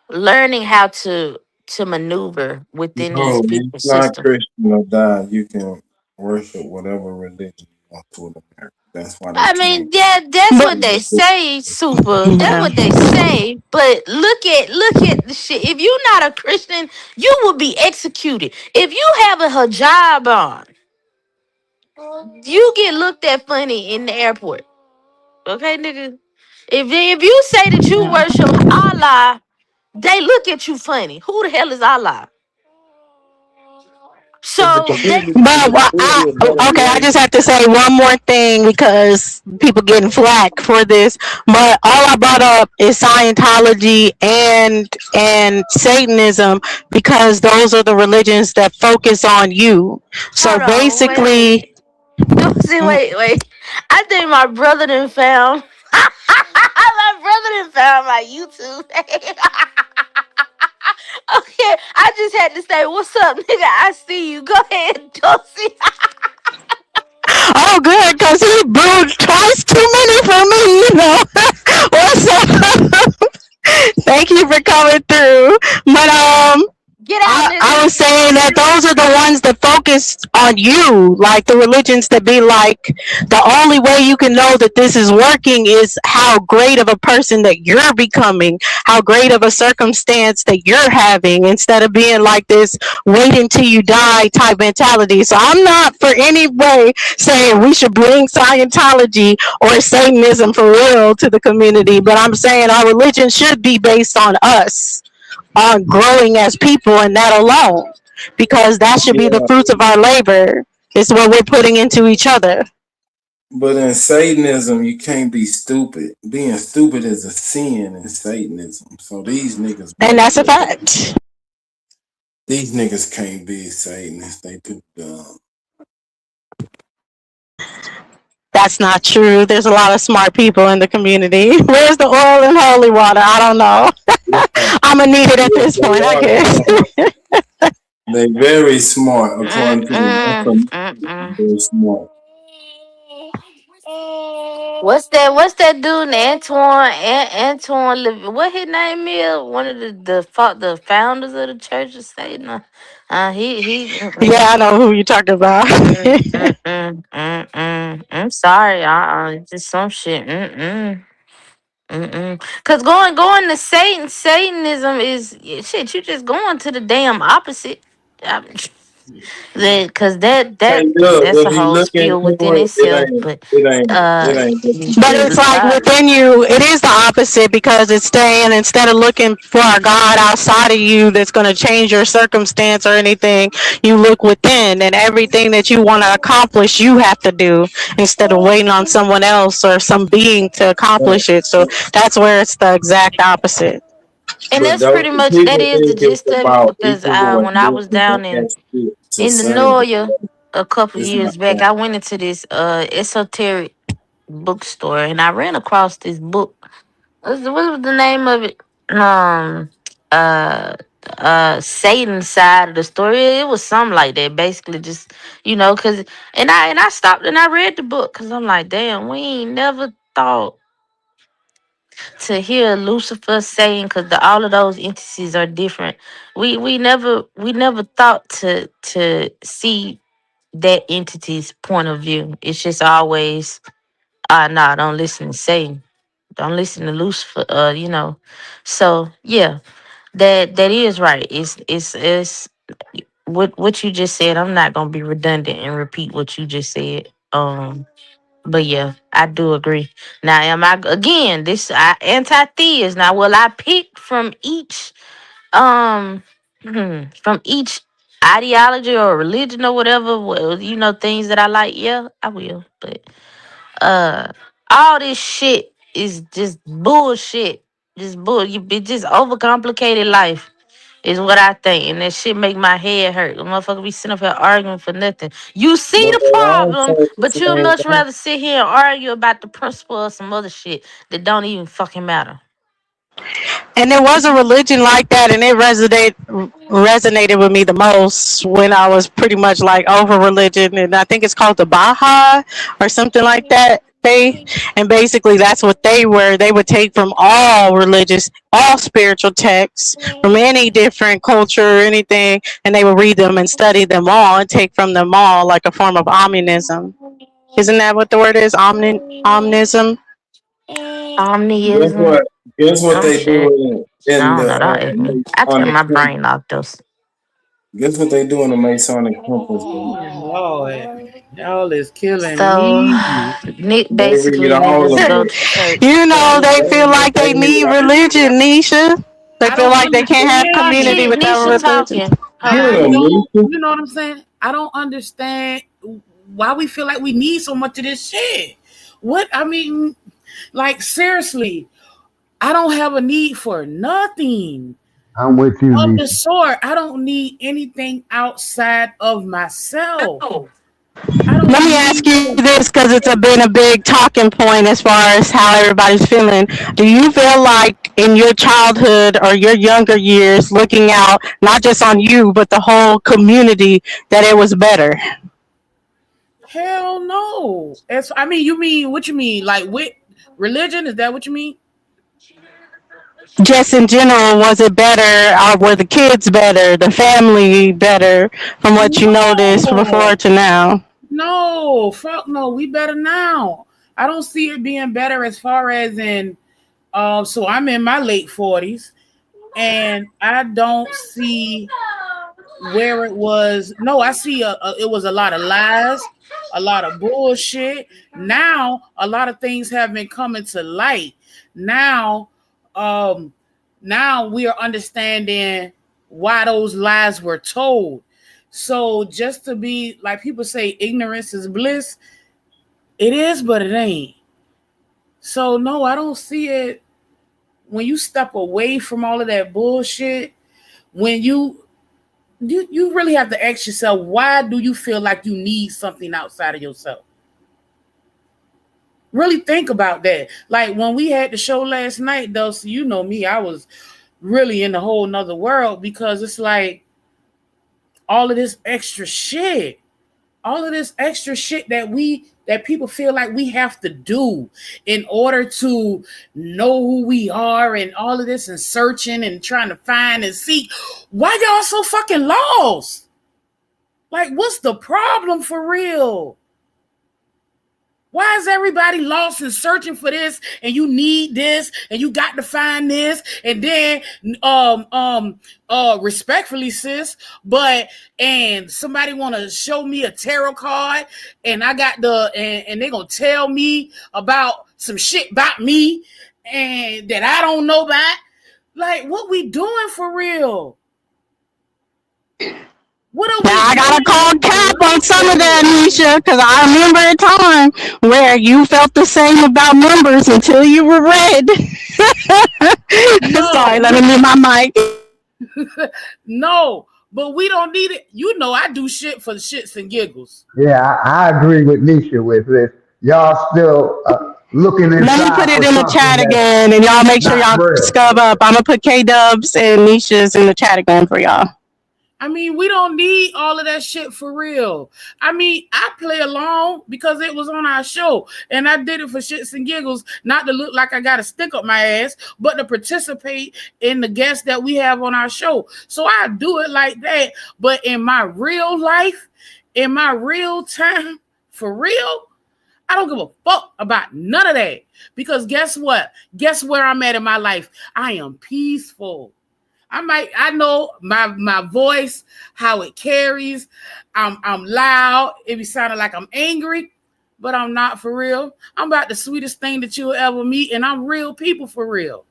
learning how to maneuver within these No, people it's not system. Christian or die. You can worship whatever religion you want to in America. That's why they I changed mean, yeah, that's But what they say, super. That's yeah. what they say. But look at the shit. If you're not a Christian, you will be executed. If you have a hijab on, you get looked at funny in the airport. Okay, nigga. If you say that you worship Allah, they look at you funny. Who the hell is Allah? Is the So they community is But the community a better okay, I place? just have to say one more thing because people getting flack for this. But all I brought up is Scientology and Satanism because those are the religions that focus on you. So hold on, wait a minute. basically, Don't say wait. I think my brother done found my brother done found my YouTube. Okay, I just had to say, what's up, nigga? I see you. Go ahead, don't see. oh, good, because he brewed twice too many for me. You know, what's up? Thank you for coming through. But Get out, I nigga. was saying that those are the ones that focus on you, like the religions that be like, the only way you can know that this is working is how great of a person that you're becoming, how great of a circumstance that you're having, instead of being like this wait until you die type mentality. So I'm not for any way saying we should bring Scientology or Satanism for real to the community, but I'm saying our religion should be based on us, on growing as people, and that alone, because that should be the Yeah, fruits of our labor. It's what we're putting into each other, but in Satanism, you can't be stupid. Being stupid is a sin in Satanism. So these niggas and won't that's a do it. fact. These niggas can't be Satanists. They too dumb. That's not true. There's a lot of smart people in the community. Where's the oil and holy water? I don't know. Yeah, I'm gonna need it at yeah, this they point, I are guess. smart. They're very smart, according to the Mm-mm, information. mm-mm. They're smart. What's that dude? Antoine. What his name is? One of the founders of the Church of Satan. He. Yeah, Mm-mm, I know who you're talking about. I'm sorry. It's just some shit. Cause going to Satanism is shit. You just going to the damn opposite. I mean, cause Hey, look, that's a if you whole look spiel into within it, itself. But it ain't what you But think. it's like within you, it is the opposite because it's staying instead of looking for a God outside of you that's going to change your circumstance or anything, you look within and everything that you want to accomplish, you have to do instead of waiting on someone else or some being to But, accomplish it. So that's where it's the exact opposite. and but that's those pretty much that people is the think it's gist of it. about Because equal when I was enlistment and down that's it to in the save the Noya world. a couple It's not years back, that. I went into this esoteric bookstore and I ran across this book. What was the name of it? Uh Satan's side of the story. It was something like that. Basically, just cause and I stopped and I read the book because I'm like, damn, we ain't never thought to hear Lucifer saying because all of those entities are different. We never thought to see that entity's point of view. It's just always nah, don't listen to Satan. Don't listen to Lucifer. So yeah, that is right. It's what you just said. I'm not gonna be redundant and repeat what you just said. But yeah, I do agree. Now, am I again this anti-theist? Now, will I pick from each from each ideology or religion or whatever? Well, things that I like. Yeah, I will. But uh, all this shit is just bullshit. Just bull. It just overcomplicated life. Is what I think, and that shit make my head hurt. The motherfucker be sitting up here arguing for nothing. You see But the they all problem, say the but you'll same much thing. rather sit here and argue about the principle of some other shit that don't even fucking matter. And there was a religion like that, and it resonated with me the most when I was pretty much like over religion, and I think it's called the Baha'i or something like that. And basically that's what they were. They would take from all religious, all spiritual texts from any different culture or anything, and they would read them and study them all and take from them all like a form of omnism. Isn't that what the word is? Omnism. Guess Omniism, what? Guess what some they shit. do in I don't the know. Don't ask me. I turn Masonic my temple? brain off those. Guess what they do in the Masonic temples? Lord, y'all is killing So me. Nick They read basically all niggas of go it. to church. You know, they feel like They they read need all religion, Nisha. They I feel don't like they can't have community understand. without Nisha religion. talking. Hold I Yeah, on. don't, Nisha. you know what I'm saying? I don't understand why we feel like we need so much of this shit. What I mean, like seriously, I don't have a need for nothing I'm with you, of the Nisha. sort. I don't need anything outside of myself. I don't Let me ask need you this because been a big talking point as far as how everybody's feeling. Do you feel like in your childhood or your younger years, looking out not just on you but the whole community, that it was better? hell no. As I mean, you mean what you mean? Like with religion? Is that what you mean? Just in general, was it better? Or were the kids better? The family better from what you noticed from No. before to now? No, fuck no. We better now. I don't see it being better as far as in so I'm in my late 40s and I don't see where it was. No, I see it was a lot of lies, a lot of bullshit. Now a lot of things have been coming to light. Now um now we are understanding why those lies were told. So just to be like people say ignorance is bliss, it is, but it ain't. So no, I don't see it when you step away from all of that bullshit. When you really have to ask yourself, why do you feel like you need something outside of yourself? Really think about that. Like when we had the show last night, though, so you know me, I was really in a whole nother world because it's like all of this extra shit, all of this extra shit that people feel like we have to do in order to know who we are and all of this and searching and trying to find and seek. Why y'all so fucking lost? Like, what's the problem for real? Why is everybody lost and searching for this and you need this and you got to find this and then respectfully, sis, but and somebody want to show me a tarot card and I got and they're going to tell me about some shit about me and that I don't know about. Like, what we doing for real? What are Now we I gotta doing call for cap on some of that, real? Nisha, because I remember a time where you felt the same about numbers until you were read. Sorry, let me No, mute my mic. no, but we don't need it. You know, I do shit for the shits and giggles. Yeah, I agree with Nisha with this. Y'all still looking Let me inside put it for in the something chat that's again, and y'all make sure not y'all real. scub up. I'm gonna put K Dubs and Nisha's in the chat again for y'all. I mean, we don't need all of that shit for real. I mean, I play along because it was on our show, and I did it for shits and giggles, not to look like I got a stick up my ass, but to participate in the guests that we have on our show. So I do it like that. But in my real life, in my real time, for real, I don't give a fuck about none of that. Because guess what? Guess where I'm at in my life? I am peaceful. I know my voice, how it carries. I'm loud. It be sounding like I'm angry, but I'm not for real. I'm about the sweetest thing that you'll ever meet, and I'm real people for real.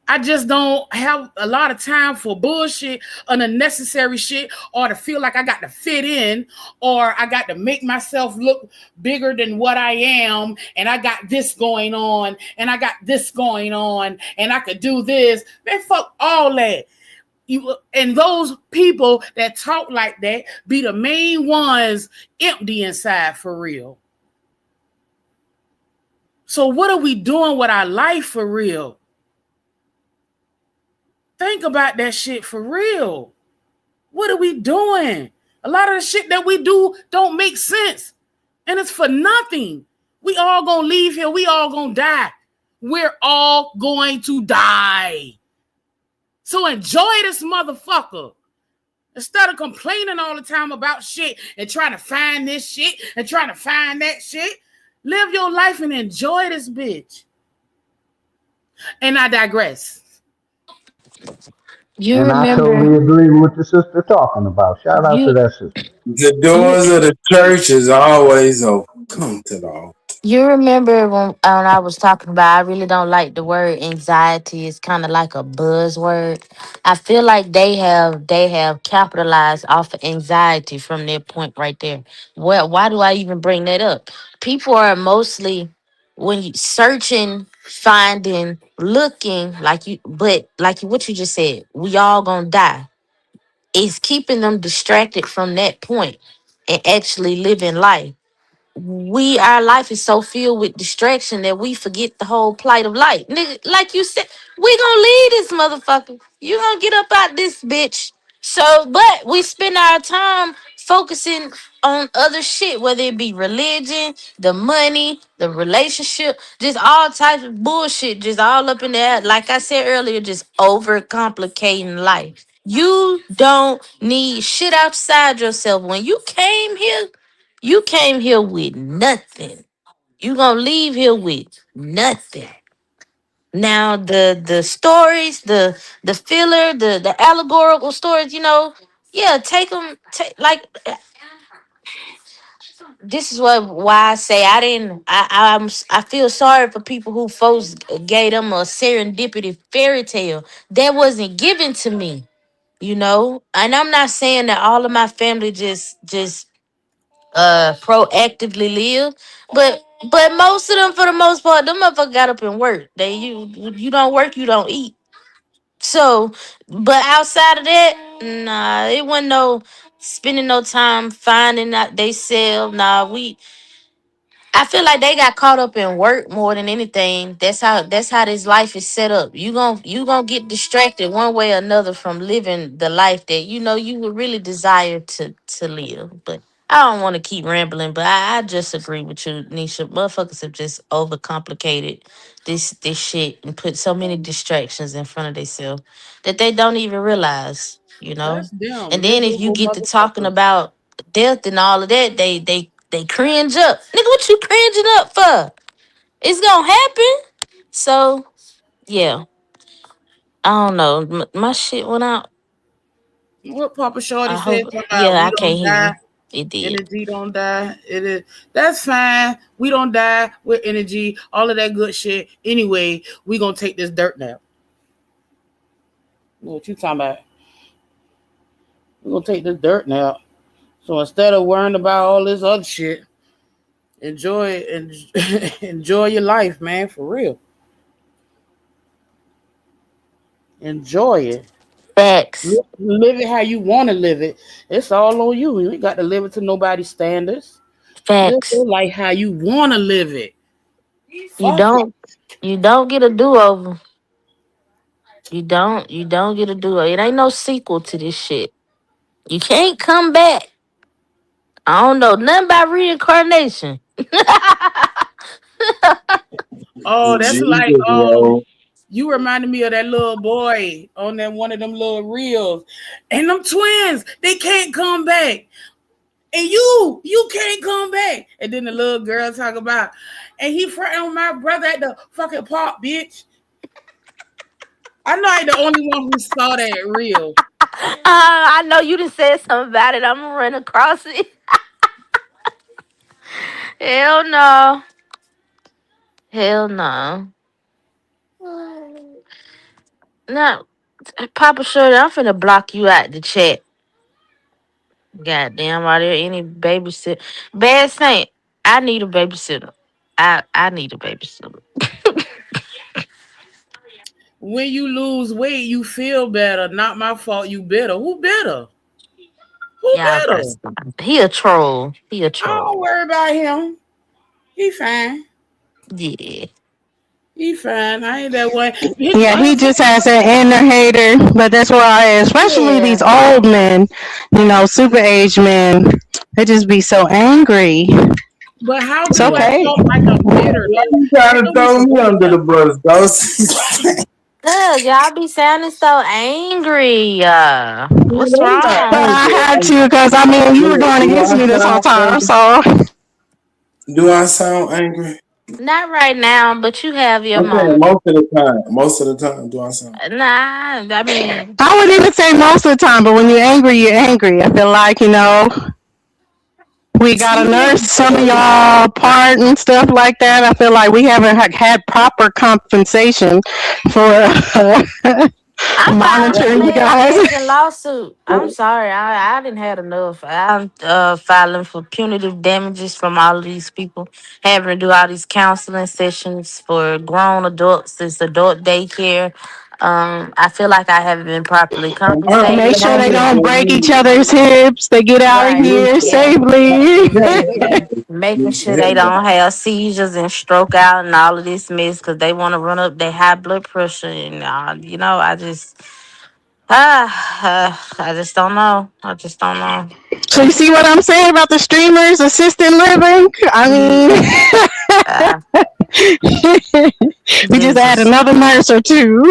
I just don't have a lot of time for bullshit, unnecessary shit, or to feel like I got to fit in, or I got to make myself look bigger than what I am, and I got this going on, and I got this going on, and I could do this. Man, fuck all that. And those people that talk like that be the main ones empty inside for real. So what are we doing with our life for real? Think about that shit for real. What are we doing? A lot of the shit that we do don't make sense. And it's for nothing. We all gonna leave here. We all gonna die. We're all going to die. So enjoy this motherfucker. Instead of complaining all the time about shit and trying to find this shit and trying to find that shit, live your life and enjoy this bitch. And I digress. You And I remember totally agree with what the sister talking about. Shout out to you that sister. The you doors of the church is always open. Come to the altar. You remember when I was talking about I really don't like the word anxiety. It's kind of like a buzzword. I feel like they have capitalized off of anxiety from their point right there. Well, why do I even bring that up? People are mostly when you searching, finding, looking like you, but like what you just said, we all gonna die. It's keeping them distracted from that point and actually living life. Our life is so filled with distraction that we forget the whole plight of life. Nigga, like you said, we gonna leave this motherfucker. You gonna get up out this bitch. So, but we spend our time focusing on other shit, whether it be religion, the money, the relationship, just all types of bullshit, just all up in there. Like I said earlier, just overcomplicating life. You don't need shit outside yourself. When you came here with nothing. You gonna leave here with nothing. Now the stories, the filler, the allegorical stories, yeah, take them. Like this is why I say I didn't. I feel sorry for people who folks gave them a serendipity fairy tale that wasn't given to me. And I'm not saying that all of my family just proactively live. But most of them, for the most part, them motherfuckers got up and work. You don't work, you don't eat. So, but outside of that, nah, it wasn't no spending no time finding out they sell. Nah, I feel like they got caught up in work more than anything. That's how this life is set up. You gonna get distracted one way or another from living the life that you would really desire to live. But I don't want to keep rambling, but I just agree with you, Nisha. Motherfuckers have just overcomplicated this shit and put so many distractions in front of themselves that they don't even realize, That's them, And then if you miserable get to talking motherfuckers. about death and all of that, they cringe up. Nigga, what you cringing up for? It's gonna happen. So yeah, I don't know. My shit went out. What Papa Shorty I said hope. about Yeah, we I can't don't hear die, you. It did. energy don't die. It is that's fine. We don't die with energy, all of that good shit. Anyway, we gonna take this dirt now. What you talking about? We gonna take this dirt now. So instead of worrying about all this other shit, enjoy it and enjoy your life, man, for real. Enjoy it. Facts. Live it how you want to live it. It's all on you. You ain't got to live it to nobody's standards. Live Facts. your life how you want to live it. You Fuck it. don't. You don't get a do over. You don't. You don't get a do over. It ain't no sequel to this shit. You can't come back. I don't know nothing about reincarnation. Oh, that's like Jesus, bro. you reminded me of that little boy on that one of them little reels. And them twins, they can't come back. And you can't come back. And then the little girl talk about, and he fronting on my brother at the fucking park, bitch. I know I ain't the only one who saw that reel. I know you done said something about it. I'm gonna run across it. Hell no. Hell no. No, Papa Shirley, I'm finna block you out the chat. Goddamn, are there any babysitter? Bad Saint, I need a babysitter. I need a babysitter. When you lose weight, you feel better. Not my fault. You better. Who better? Who Y'all better? got stop. He a troll. He a I don't troll. worry about him. He fine. Yeah. He fine. I ain't that one. Yeah, he just has an inner hater, but that's why, especially Yeah. these old men, super aged men, they just be so angry. But how It's do I okay. talk like I'm bitter? Why Like you trying what to are we throw me supposed under to? the bus, Ghost? Look, y'all be sounding so angry. What's I'm not But wrong? I angry. had to, because I mean, you were Look, going against me this whole time, so. do I sound angry? Not right now, but you have your I'm saying moment. most of the time. Most of the time, do I sound? Nah, I mean, I wouldn't even say most of the time, but when you're angry, you're angry. I feel like, we gotta nurse some of y'all part and stuff like that. I feel like we haven't had proper compensation for I'm filing for monitoring you class guys. action lawsuit. I'm sorry, I didn't have enough. I'm filing for punitive damages from all of these people having to do all these counseling sessions for grown adults. This adult daycare. I feel like I haven't been properly Make compensated. sure they don't break each other's hips. They get out of Right. here Yeah. safely. Yeah. Making sure they don't have seizures and stroke out and all of this mess because they want to run up their high blood pressure and I just don't know. I just don't know. So you see what I'm saying about the streamers assisted living? I Uh, mean, we just add Jesus. another nurse or two.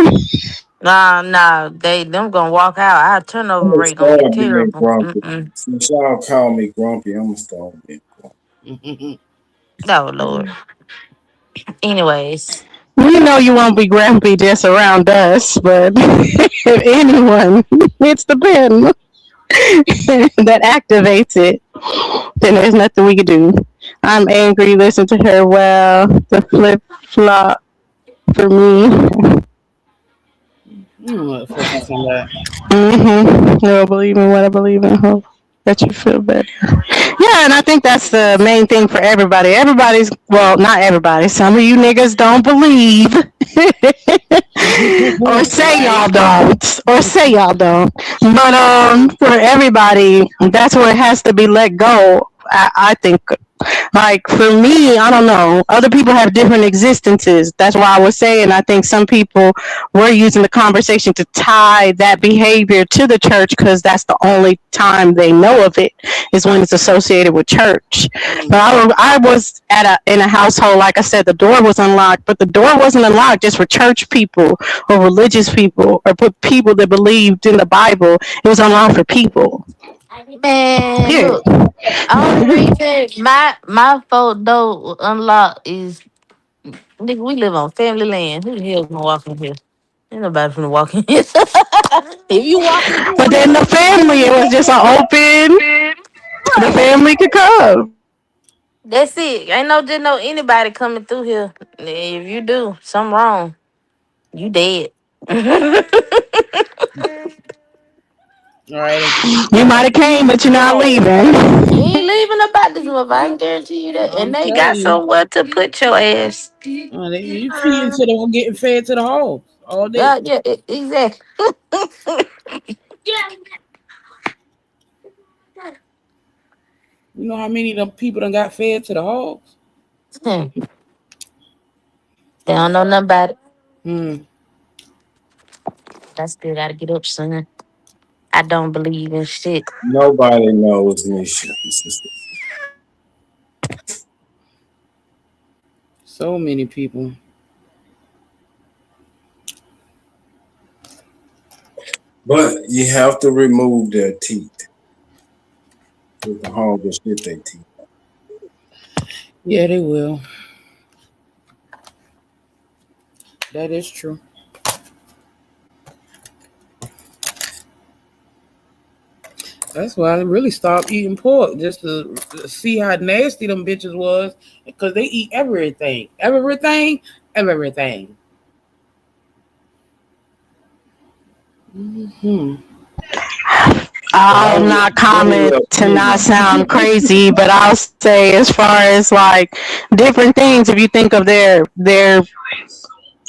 Nah, them gonna walk out. Our I'm turnover gonna rate gonna start be being terrible. grumpy. Mm-mm. Since y'all call me grumpy, I'm gonna start being Mhm. Oh Lord. Anyways, You won't be grumpy just around us, but if anyone hits the pin that activates it, then there's nothing we can do. I'm angry. Listen to her. Well, the flip flop for me. What the fuck you talking about? No, believe in what I believe in. Hope that you feel better. Yeah, and I think that's the main thing for everybody. Well, not everybody. Some of you niggas don't believe. Or say Right. y'all don't. Or say y'all don't. But for everybody, that's where it has to be let go. I think Like for me, I don't know. Other people have different existences. That's why I was saying I think some people were using the conversation to tie that behavior to the church because that's the only time they know of it is when it's associated with church. But I was in a household, like I said, the door was unlocked, but the door wasn't unlocked just for church people or religious people or people that believed in the Bible. It was unlocked for people. Man, Period. look. Only reason my phone door unlocked is nigga, we live on family land. Who the hell gonna walk in here? Ain't nobody finna walk in here. If you walk in here, But then the family, it was just an open. The family could come. that's it. Ain't just no anybody coming through here. If you do something wrong, you dead. All right. You might have came, but you're not leaving. You ain't leaving about this motherfucker. I can guarantee you that. And I'm they got telling you. somewhere to put your ass. You feeding to the getting fed to the hogs all day. Yeah, exactly. You know how many of them people done got fed to the hogs? They don't know nothing about it. I still gotta get up, son. I don't believe in shit. Nobody knows Nisha. So many people. But you have to remove their teeth. With the hog will spit their teeth. Yeah, they will. That is true. That's why I really stopped eating pork, just to see how nasty them bitches was, because they eat everything. Everything. I'll not comment to not sound crazy, but I'll say as far as like different things, if you think of their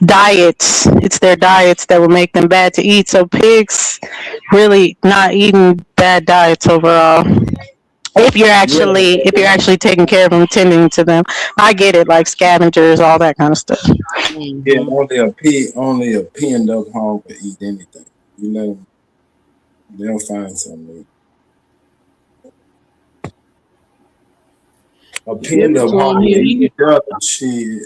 diets, it's their diets that will make them bad to eat. So pigs really not eating bad diets overall. If you're actually taking care of them, tending to them. I get it, like scavengers, all that kind of stuff. Yeah, only a pinned up hog will eat anything. You know, they'll find something. A pinned up hog will eat shit.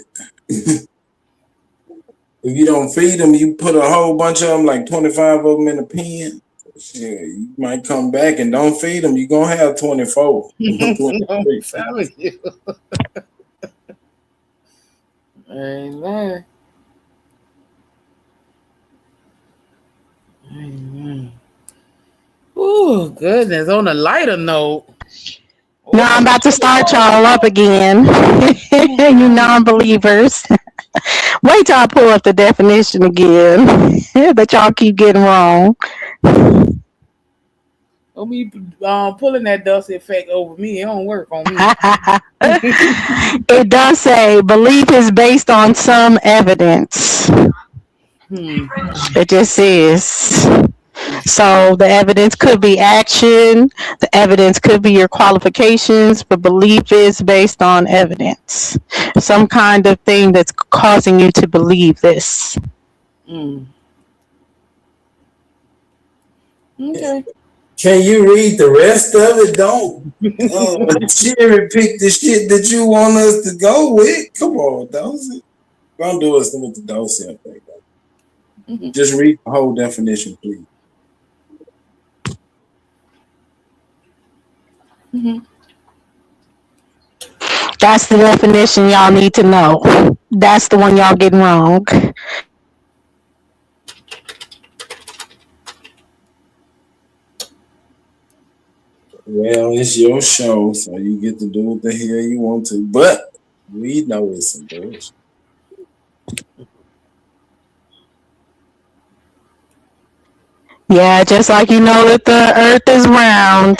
If you don't feed them, you put a whole bunch of them, like 25 of them in a pen. Shit, you might come back and don't feed them. You're going to have 24. I'm telling you. Amen. Oh, goodness. On a lighter note. Now I'm about to start y'all up again. You non-believers. Wait till I pull up the definition again that y'all keep getting wrong. Don't be pulling that dust effect over me. It don't work on me. It does say belief is based on some evidence. It just says. So the evidence could be action, the evidence could be your qualifications, but belief is based on evidence. Some kind of thing that's causing you to believe this. Okay. Can you read the rest of it? Don't cherry pick the shit that you want us to go with. Come on, Dosey. Don't do us with the Dosey thing. Just read the whole definition, please. That's the definition y'all need to know. That's the one y'all getting wrong. Well, it's your show, so you get to do what the hell you want to. But we know it's some bullshit. Yeah, just like you know that the earth is round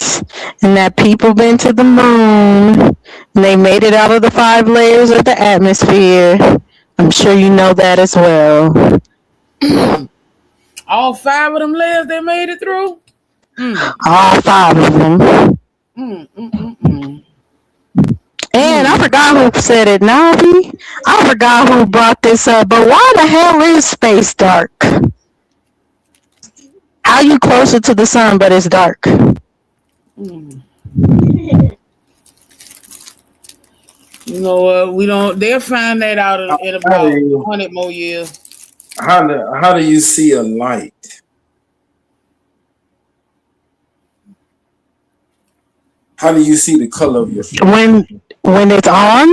and that people been to the moon and they made it out of the 5 layers of the atmosphere. I'm sure you know that as well. All 5 of them layers they made it through? All 5 of them. And forgot who said it. Navi? I forgot who brought this up. But why the hell is space dark? How you closer to the sun, but it's dark? Mm. You know what? We don't. They'll find that out in How about do you 100 more years. how do you see a light? How do you see the color of your shirt? When it's on,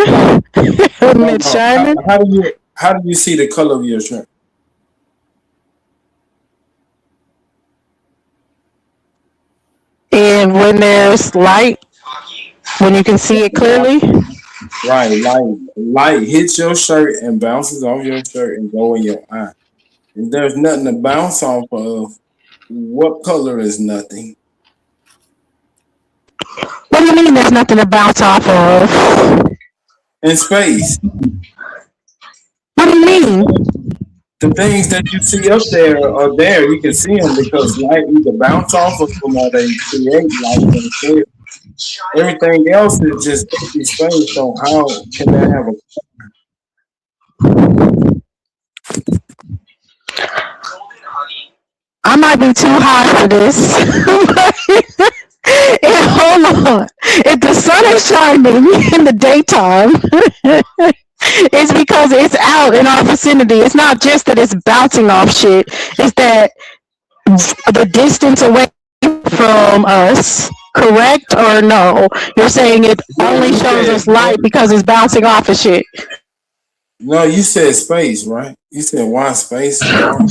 when No, it's no. shining, How do you see the color of your shirt? and when there's light, when you can see it clearly. Right, light hits your shirt and bounces off your shirt and go in your eye. If there's nothing to bounce off of, what color is nothing? What do you mean there's nothing to bounce off of? In space, What do you mean? the things that you see up there are there. You can see them because light either bounce off of them or they create light themselves. Everything else is just empty space. So how can that have a? I might be too high for this. Hold on. If the sun is shining in the daytime, it's because it's out in our vicinity. It's not just that it's bouncing off shit. It's that the distance away from us, correct or no? You're saying it only You shows said us light because it's bouncing off of shit. no. You said space, right? You said why space is dark?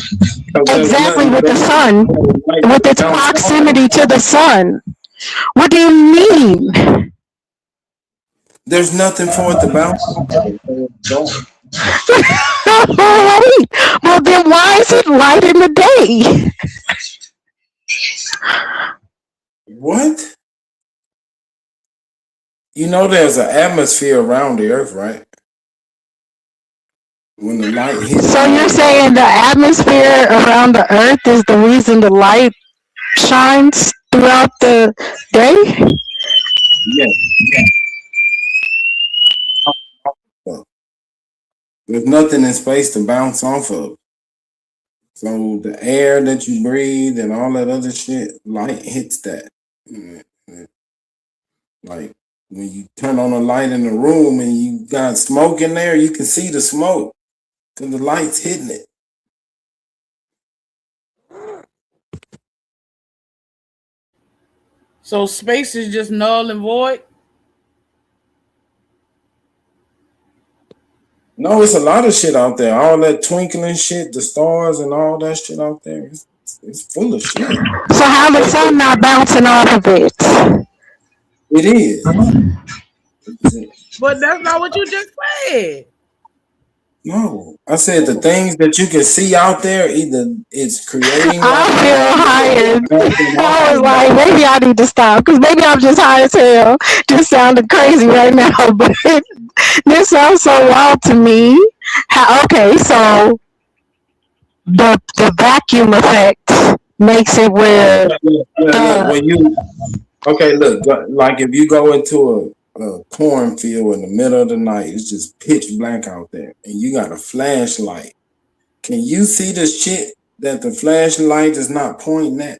Because there's Exactly, nothing with the there sun, for the light with to its bounce off. proximity to the sun. What do you mean? There's nothing for it to bounce off of. So it's dark. Right. Well, then why is it light in the day? What? You know, there's an atmosphere around the Earth, right? When the light hits So you're saying the atmosphere around the earth is the reason the light shines throughout the day? yeah, there's nothing in space to bounce off of. So the air that you breathe and all that other shit, light hits that. Like when you turn on a light in the room and you got smoke in there, you can see the smoke because the light's hitting it. So space is just null and void. No, it's a lot of shit out there. All that twinkling shit, the stars and all that shit out there. It's full of shit. So how the sun not bouncing off of it? It is. But that's not what you just said. No, I said the things that you can see out there, either it's creating. I feel high. I was like, maybe I need to stop because maybe I'm just high as hell, just sounding crazy right now. But this sounds so wild to me. Okay, so the vacuum effect makes it where when you look, like if you go into a cornfield in the middle of the night, it's just pitch black out there, and you got a flashlight. Can you see the shit that the flashlight is not pointing at?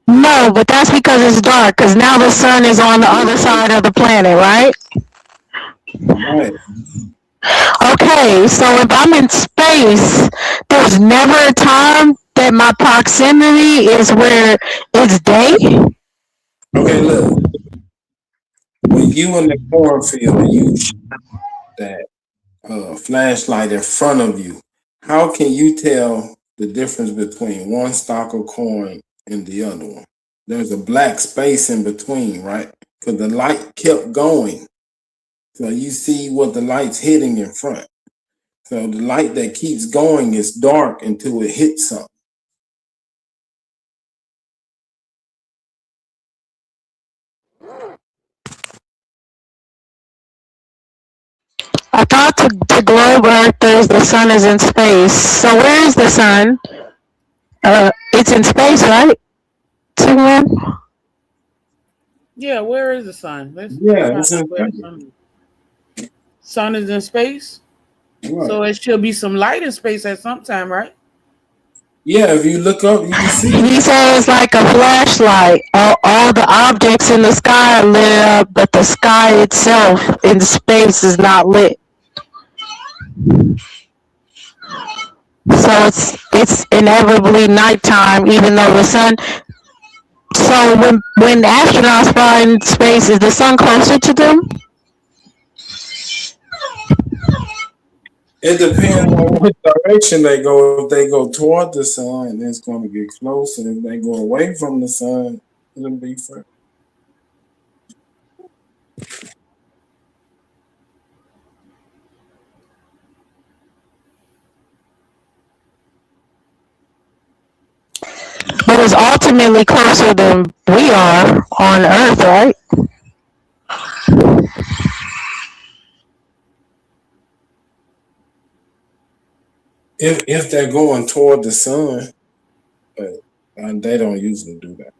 No, but that's because it's dark. Because now the sun is on the other side of the planet, right? Right. Okay, so if I'm in space, there's never a time that my proximity is where it's day. Okay, look. When you in the cornfield and you that flashlight in front of you, how can you tell the difference between one stalk of corn and the other one? There's a black space in between, right? Because the light kept going. So you see what the light's hitting in front. So the light that keeps going is dark until it hits something. I thought the globe Earth is the sun is in space. So where is the sun? It's in space, right? Yeah, where is the sun? Let's Yeah, find it's out in where the space. sun is. Sun is in space, Right. so it should be some light in space at some time, right? Yeah, if you look up, you can see it. He says like a flashlight. All the objects in the sky are lit up, but the sky itself in space is not lit. So it's inevitably nighttime, even though the sun. So when astronauts fly in space, is the sun closer to them? It depends on which direction they go. If they go toward the sun, it's going to get closer. If they go away from the sun, it'll be further. But it's ultimately closer than we are on Earth, right? If they're going toward the sun, but they don't usually do that.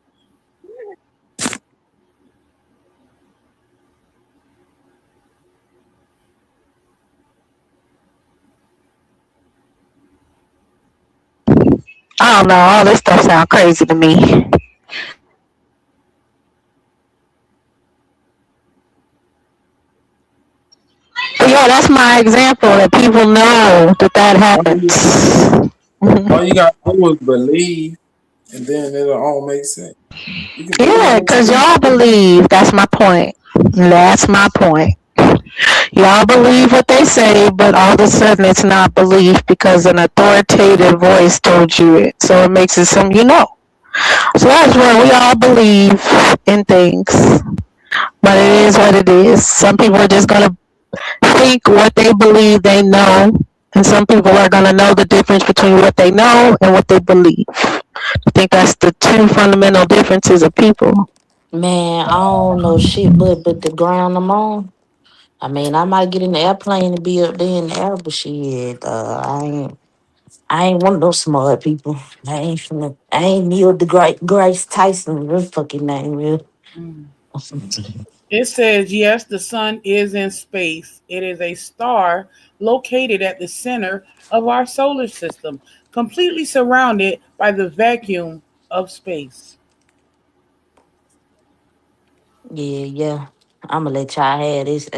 I don't know. All this stuff sounds crazy to me. But yeah, that's my example that people know that happens. All you got to do is believe, and then it'll all make sense. You can Yeah, believe because y'all believe. That's my point. That's my point. Y'all believe what they say, but all of a sudden it's not belief because an authoritative voice told you it. So it makes it something you know. So that's where we all believe in things. But it is what it is. Some people are just going to think what they believe they know. And some people are going to know the difference between what they know and what they believe. I think that's the two fundamental differences of people. Man, I don't know shit but the ground I'm on. I mean, I might get in the airplane and be up there in the air, but shit, I ain't one of those smart people. I ain't Neil Grace Tyson, real fucking name, real. It says, yes, the sun is in space. It is a star located at the center of our solar system, completely surrounded by the vacuum of space. Yeah. I'm gonna let y'all have this.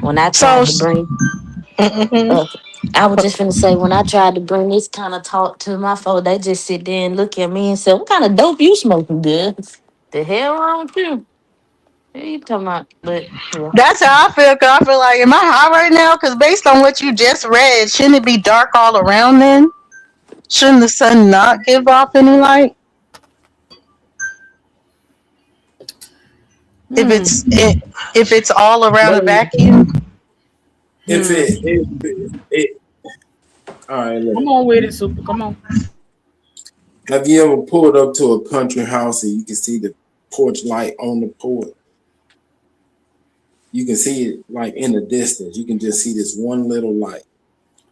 When I So, tried to bring, uh, I was just gonna say, when I tried to bring this kind of talk to my folks, they just sit there and look at me and say, "What kind of dope you smoking, good? The hell wrong with you? What you talking about?" But yeah. that's how I feel. Cause I feel like, am I high right now? Cause based on what you just read, shouldn't it be dark all around then? Shouldn't the sun not give off any light? If Hmm. if it's all around a maybe vacuum. if Hmm. it all right. Look, Come on with it, Super. Come on. have you ever pulled up to a country house and you can see the porch light on the porch? You can see it like in the distance. You can just see this one little light.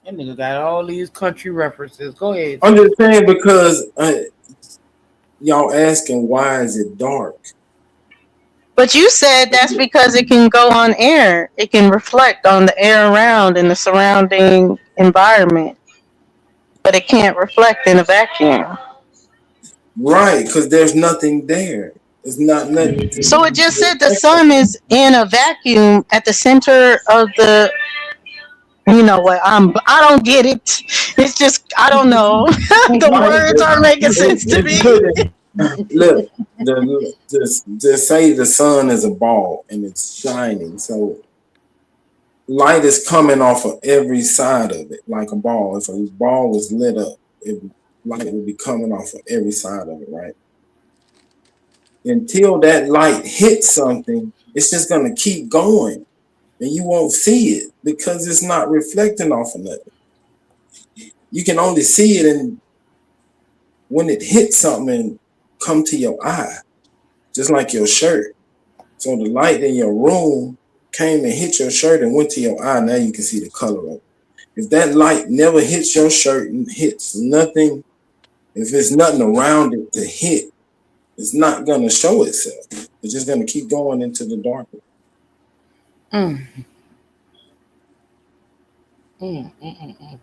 That nigga got all these country references. Go ahead, I'm Super. just saying because y'all asking why is it dark? But you said that's because it can go on air. It can reflect on the air around and the surrounding environment. But it can't reflect in a vacuum. Right, because there's nothing there. It's not nothing So it just to said the reflect sun on. is in a vacuum at the center of the. You know what? I don't get it. It's just I don't know. The Right, words aren't making sense to it me. couldn't. Look, just say the sun is a ball and it's shining. So light is coming off of every side of it like a ball. If a ball was lit up, light would be coming off of every side of it, right? Until that light hits something, it's just gonna keep going, and you won't see it because it's not reflecting off of nothing. You can only see it when it hits something and come to your eye, just like your shirt. So the light in your room came and hit your shirt and went to your eye. Now you can see the color of it. If that light never hits your shirt and hits nothing, if there's nothing around it to hit, It's not gonna show itself. It's just gonna keep going into the darkness. Mm. Mm, mm, mm,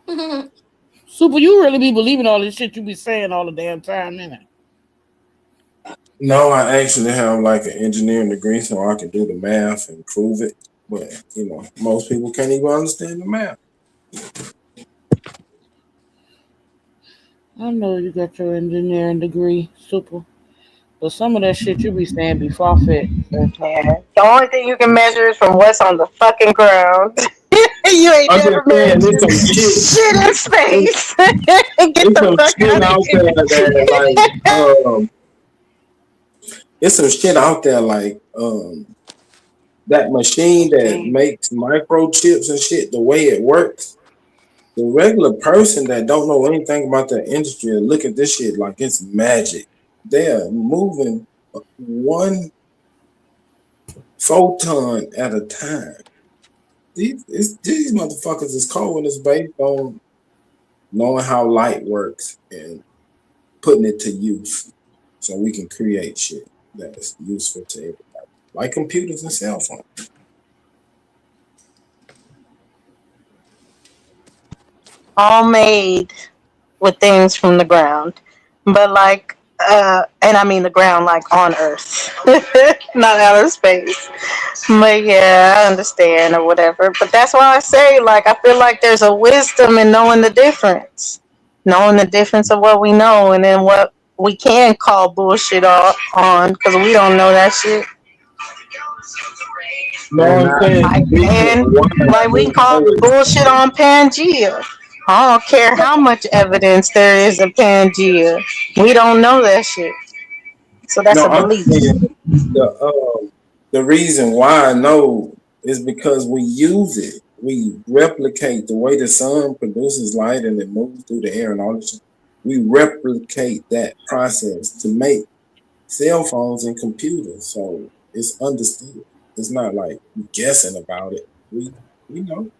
mm. Super, you really be believing all this shit you be saying all the damn time, innit? No, I actually have like an engineering degree, so I can do the math and prove it. But most people can't even understand the math. I know you got your engineering degree, Super. But some of that shit you be saying be far-fetched. Man, the only thing you can measure is from what's on the fucking ground. You ain't I'm never just saying, measured there's some shit in space. Get It's the some fuck shit out of out here. there it's some shit out there like that machine that makes microchips and shit. The way it works, the regular person that don't know anything about that industry will look at this shit like it's magic. They're moving one photon at a time. These motherfuckers is code is based on knowing how light works and putting it to use, so we can create shit that's useful to everybody, like computers and cell phones. All made with things from the ground. But like and I mean the ground like on Earth. Not outer space. But yeah, I understand or whatever. But that's why I say like I feel like there's a wisdom in knowing the difference. Knowing the difference of what we know and then what we can call bullshit on because we don't know that shit. No, And I'm saying Like the reason and why like we they call know it. bullshit on Pangea. I don't care how much evidence there is of Pangea. We don't know that shit. So that's No, a I'm belief. saying the reason why I know is because we use it. We replicate the way the sun produces light and it moves through the air and all this shit. We replicate that process to make cell phones and computers. So it's understood. It's not like guessing about it. We know.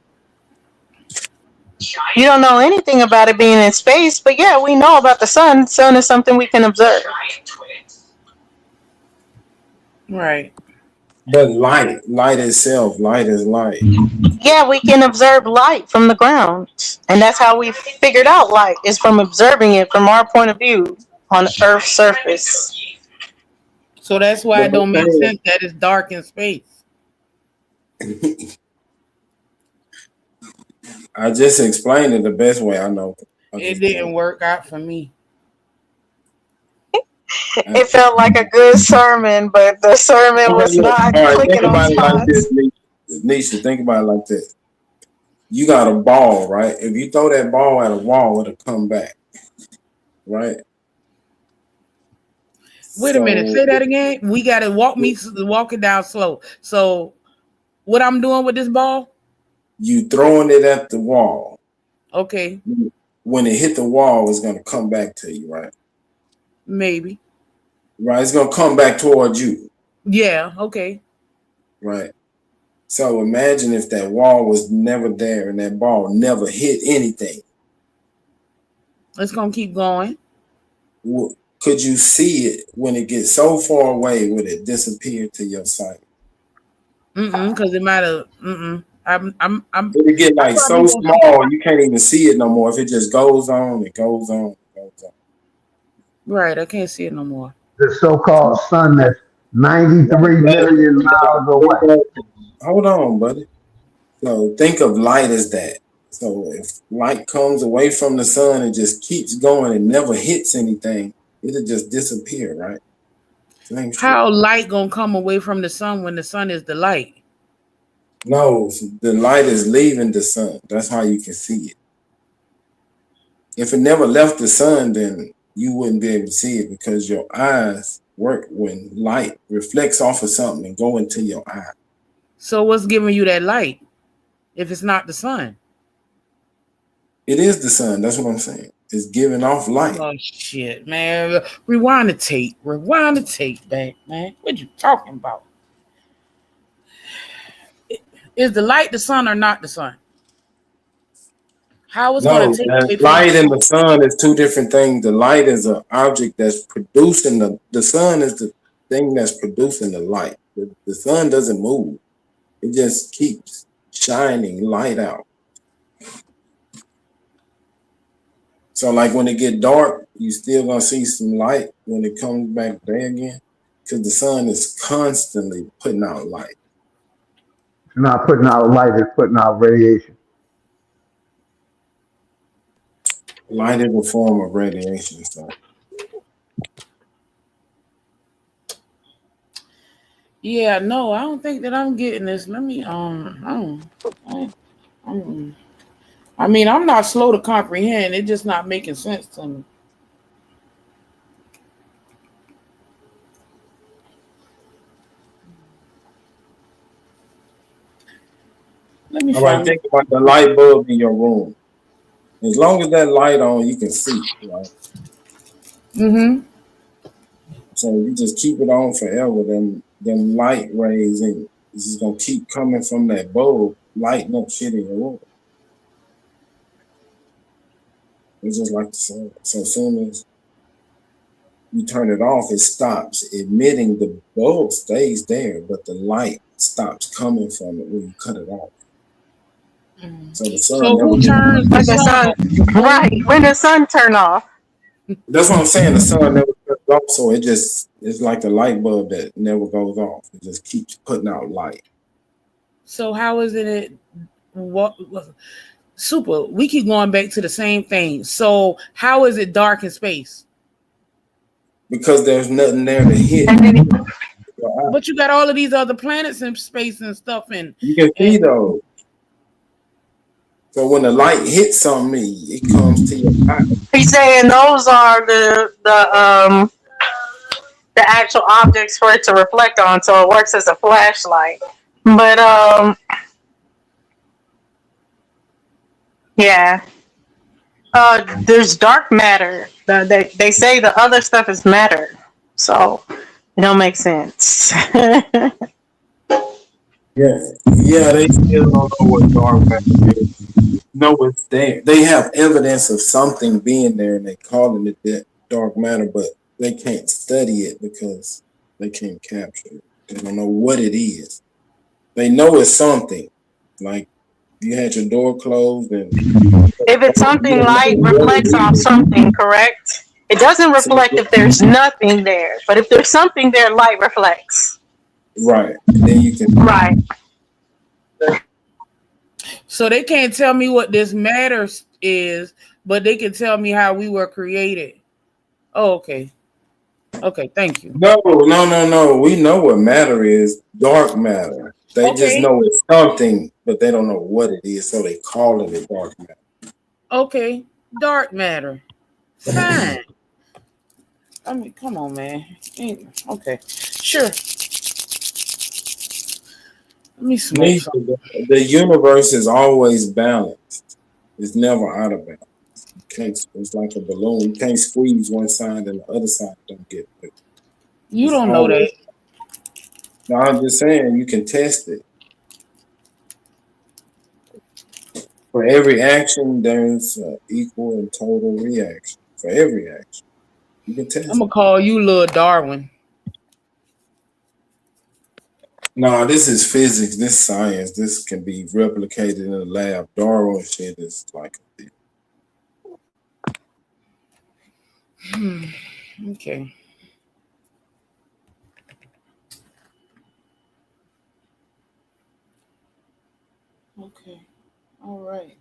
You don't know anything about it being in space, but yeah, we know about the sun. The sun is something we can observe. Right. But light itself, light is light. Yeah, we can observe light from the ground. And that's how we figured out light is from observing it from our point of view on the Earth's surface. So that's why But it don't make sense that it's dark in space. I just explained it the best way I know. It didn't work out for me. It felt like a good sermon, but the sermon was not All right, clicking think on about it like spots. this, Nisha. Think about it like this. You got a ball, right? If you throw that ball at a wall, it'll come back, right? Wait a minute, say that again. We gotta walk it down slow. So what I'm doing with this ball? You throwing it at the wall. Okay. When it hit the wall, it's gonna come back to you, right? Maybe. Right, it's gonna come back towards you. Yeah, okay. Right. So imagine if that wall was never there and that ball never hit anything. It's gonna keep going. Could you see it when it gets so far away? Would it disappear to your sight? Because it might have. It'll get like so small you can't even see it no more. If it just goes on, it goes on, it goes on. Right, I can't see it no more. The so-called sun that's 93 million miles away. Hold on, buddy. So think of light as that. So if light comes away from the sun and just keeps going and never hits anything, it'll just disappear, right? How light gonna come away from the sun when the sun is the light? No, the light is leaving the sun. That's how you can see it. If it never left the sun, then you wouldn't be able to see it because your eyes work when light reflects off of something and go into your eye. So what's giving you that light if it's not the sun? It is the sun. That's what I'm saying. It's giving off light. Oh shit, man! Rewind the tape. Rewind the tape back, man. What you talking about? Is the light the sun or not the sun? How it's gonna No, take that away from the light and sun? the sun is two different things. The light is an object that's producing the sun is the thing that's producing the light. The sun doesn't move. It just keeps shining light out. So like when it get dark, you still gonna see some light when it comes back day again. Because the sun is constantly putting out light. It's not putting out light, it's putting out radiation. Light is a form of radiation. So Yeah, no, I don't think that I'm getting this. Let me I mean, I'm not slow to comprehend. It's just not making sense to me. Let me all right, find. think about the light bulb in your room. As long as that light on, you can see, right? Mm-hmm. So you just keep it on forever. Them light rays and it's just gonna keep coming from that bulb, lighting up shit in your room. It's just like the sun. So as soon as you turn it off, it stops emitting. The bulb stays there, but the light stops coming from it when you cut it off. So the sun So never who gets. turns the When the sun sun, off? right? When the sun turn off. That's what I'm saying. The sun never cuts off, so it's like the light bulb that never goes off. It just keeps putting out light. So how is it what super? We keep going back to the same thing. So how is it dark in space? Because there's nothing there to hit. But you got all of these other planets in space and stuff, and You can see those. So when the light hits something, it comes to your eye. He's saying those are the actual objects for it to reflect on, so it works as a flashlight. But yeah. There's dark matter. They say the other stuff is matter, so it don't make sense. Yeah, they still don't know what dark matter is. No, it's there. They have evidence of something being there, and they calling it that dark matter, but they can't study it because they can't capture it. They don't know what it is. They know it's something. Like you had your door closed, and If it's something, light reflects off something, correct? It doesn't reflect if there's nothing there, but if there's something there, light reflects. right, and then you can Right. so they can't tell me what this matter is, but they can tell me how we were created. Oh, okay. Okay, thank you. No. We know what matter is. Dark matter. They just Okay. know it's something, but they don't know what it is, so they call it a dark matter. Okay, dark matter. Fine. I mean, come on, man. Okay, sure. Let me smoke something. The universe is always balanced. It's never out of balance. It's like a balloon. You can't squeeze one side and the other side don't get it. You don't know that. No, I'm just saying you can test it. For every action, there's an equal and total reaction. For every action, you can test I'm gonna call you Lil Darwin. No, this is physics. This science. This can be replicated in a lab. Darwin shit is like Okay. Okay. All right.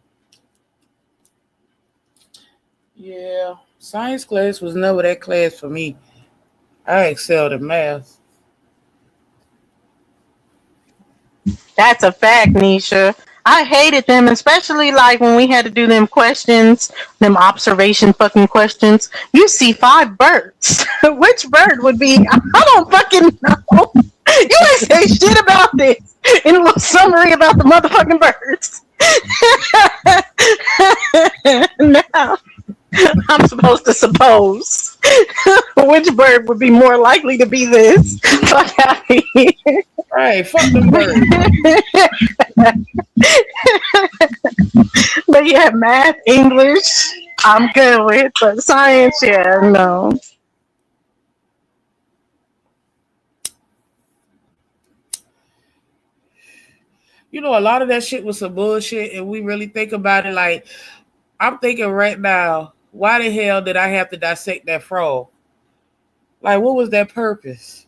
Yeah. Science class was never that class for me. I excelled in math. That's a fact, Nisha. I hated them, especially like when we had to do them questions, them observation fucking questions. You see 5 birds. Which bird would be? I don't fucking know. You ain't say shit about this in a little summary about the motherfucking birds. Now, I'm supposed to suppose which bird would be more likely to be this. Fuck out of here. Right, fuck them birds. But yeah, math, English, I'm good with, but science, yeah, no. You know, a lot of that shit was some bullshit, and we really think about it. Like, I'm thinking right now, why the hell did I have to dissect that frog? Like, what was that purpose?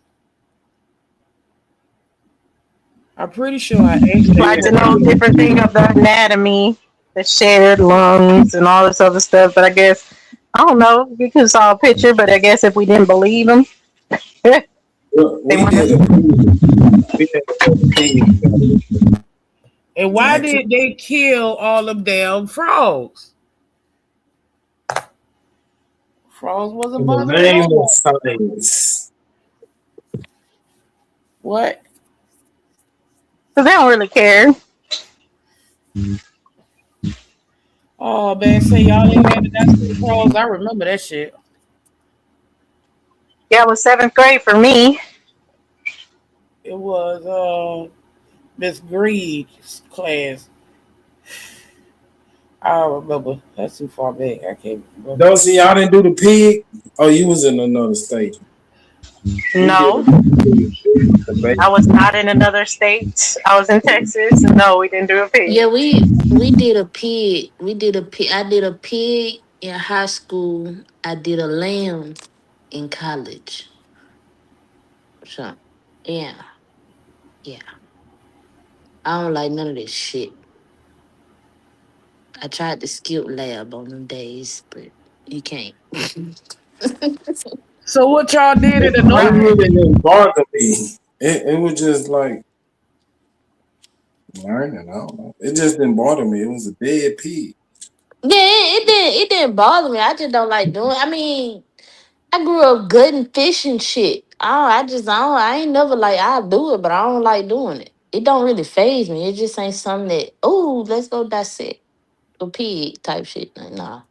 I'm pretty sure I ate that Like to frog. know different thing of the anatomy, the shared lungs, and all this other stuff. But I guess I don't know. We could saw a picture, but I guess if we didn't believe them, they We want did a to. pig. We had a pig And why vacuum. did they kill all them damn frogs? Frogs wasn't In the bothering name of nobody. science. What? Because they don't really care. Oh man, say y'all ain't had to dissect frogs. I remember that shit. Yeah, it was seventh grade for me. It was Miss Greed's class. I don't remember. That's too far back. I can't remember. Don't see y'all didn't do the pig. Oh, you was in another state. We did No, the I baby. was not in another state. I was in Texas. And no, we didn't do a pig. Yeah, we did a pig. We did a pig. I did a pig in high school. I did a lamb in college. So yeah, yeah. I don't like none of this shit. I tried to skip lab on them days, but you can't. So what y'all did in the It north? Right. really didn't bother me. It was just like learning. I don't know. It just didn't bother me. It was a dead pig. Yeah, it didn't bother me. I just don't like doing. I mean, I grew up good and fish and shit. I ain't never like I'll do it, but I don't like doing it. It don't really phase me. It just ain't something that let's go dissect a pig type shit. Like, nah.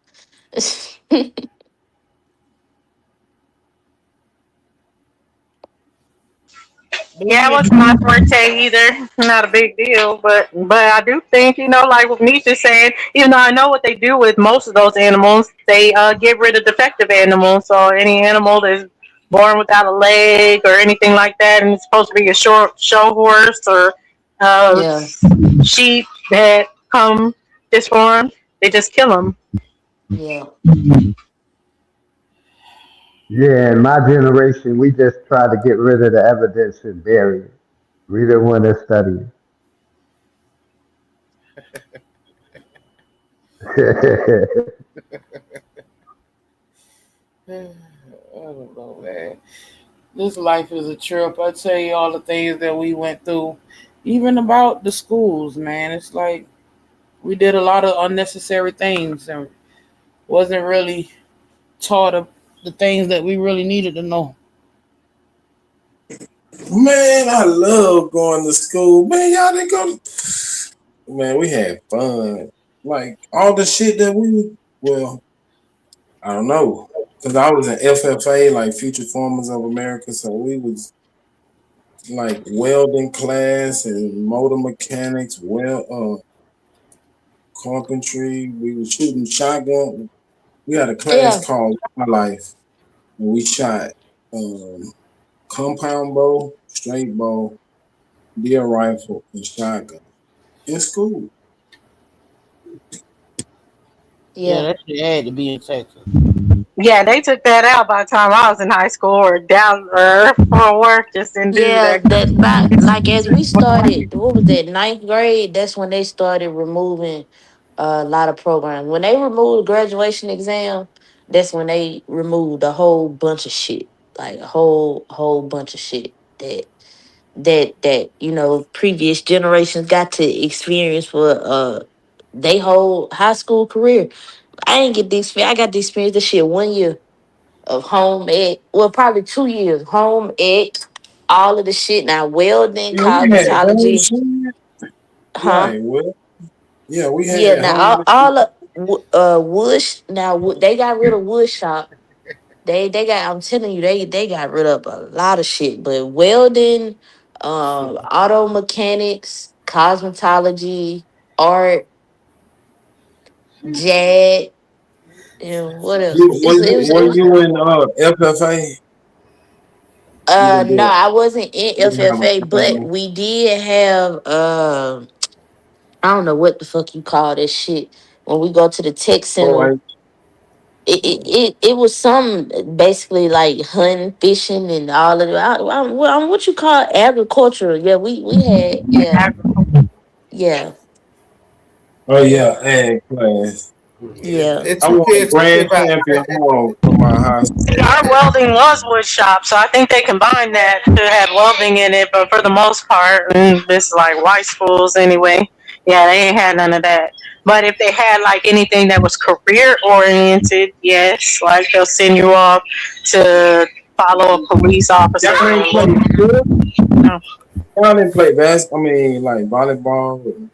Me Yeah, it and wasn't my forte either. Not a big deal, but I do think like what Nisha said. Even though I know what they do with most of those animals, they get rid of defective animals. So any animal that's born without a leg or anything like that, and it's supposed to be a short show horse or Yeah, sheep that come disformed, they just kill them. yeah. Yeah, in my generation, we just tried to get rid of the evidence and bury it. We didn't want to study it. I don't know, man. This life is a trip. I tell you all the things that we went through, even about the schools, man. It's like we did a lot of unnecessary things and wasn't really taught of the things that we really needed to know. Man, I love going to school. Man, y'all didn't go. Man, we had fun. Like all the shit that well, I don't know. Because I was in FFA, like Future Farmers of America. So we was like welding class and motor mechanics, carpentry. We were shooting shotgun. We had a class Yeah. called Wildlife, and we shot um, compound bow, straight bow, deer rifle, and shotgun in school. Yeah, Yeah. that shit had to be in Texas. Yeah, they took that out by the time I was in high school or down for work. Just didn't do Yeah, that. that back like as we started, what was that, ninth grade? That's when they started removing a lot of programs. When they removed the graduation exam, that's when they removed a whole bunch of shit. Like a whole bunch of shit that previous generations got to experience for they whole high school career. I didn't get the experience. I got to experience this shit 1 year of home ec. Well, probably 2 years home ec. All of the shit now, welding, Yeah, we had home cosmetology, shit. huh? Right. Well, yeah, we Yeah. had Now home. all of wood. Now they got rid of wood shop. They got. I'm telling you, they got rid of a lot of shit. But welding, auto mechanics, cosmetology, art. Jad, and what else? You It were was you in FFA? You didn't no, do it. I wasn't in You didn't have FFA, a but family. we did have I don't know what the fuck you call this shit when we go to the tech center. Oh, It was some basically like hunting, fishing, and all of it. What you call agriculture? Yeah, we had yeah oh yeah, ag class. yeah. I won a grand champion award for my high See, school. our welding was wood shop, so I think they combined that to have welding in it. But for the most part, it's like white schools anyway. Yeah, they ain't had none of that. But if they had like anything that was career oriented, yes, like they'll send you off to follow a police officer. Y'all ain't play No. Y'all didn't play basketball. I mean, like volleyball and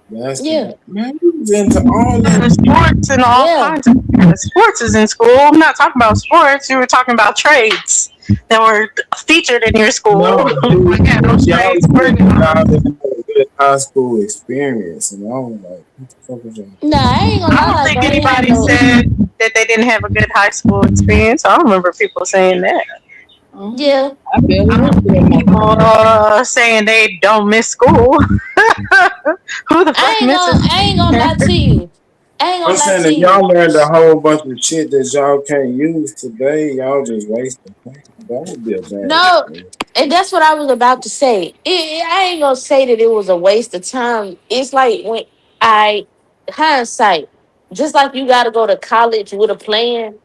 Yeah, basketball. Man, we was into all that. Sports and all yeah. kinds of sports is in school. I'm not talking about sports. You were talking about trades that were featured in your school. No, We had those y'all trades. didn't have a good high school experience, and I was like, what the fuck is y'all? Nah, I ain't gonna I lie, don't like think I ain't had anybody no. said that they didn't have a good high school experience. I don't remember people saying that. Yeah, I barely went to that People saying they don't miss school. Who the fuck misses? I ain't gonna lie to you. I ain't I'm gonna lie saying to if you. y'all learned a whole bunch of shit that y'all can't use today, y'all just wasting time. That would be a bad No, experience. and that's what I was about to say. I ain't gonna say that it was a waste of time. It's like when I hindsight, just like you got to go to college with a plan.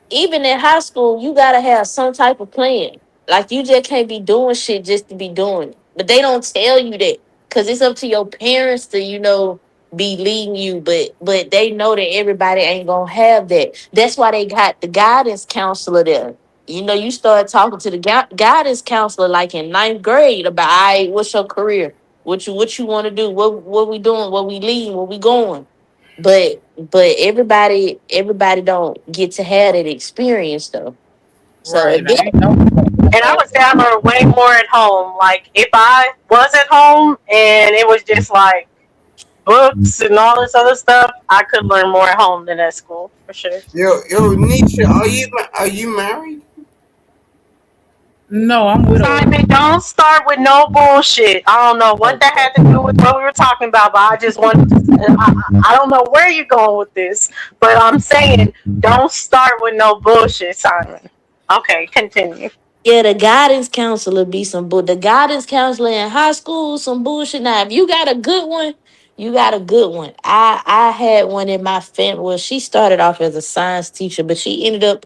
Even in high school, you gotta have some type of plan. Like you just can't be doing shit just to be doing it. But they don't tell you that because it's up to your parents to, be leading you. But they know that everybody ain't gonna have that. That's why they got the guidance counselor there. You start talking to the guidance counselor like in ninth grade about, all right, what's your career? What you want to do? What we doing? What we leading? Where we going? But everybody don't get to have that experience though. So Right. if I that, ain't know. And I was down there way more at home. Like if I was at home and it was just like books and all this other stuff, I could learn more at home than at school for sure. Yo, Nisha, are you married? No, I'm widowed. Simon, don't start with no bullshit. I don't know what that had to do with what we were talking about, but I just wanted to. I don't know where you're going with this, but I'm saying don't start with no bullshit, Simon. Okay, continue. yeah, the guidance counselor be some bull. The guidance counselor in high school some bullshit. Now, if you got a good one, you got a good one. I had one in my family. Well, she started off as a science teacher, but she ended up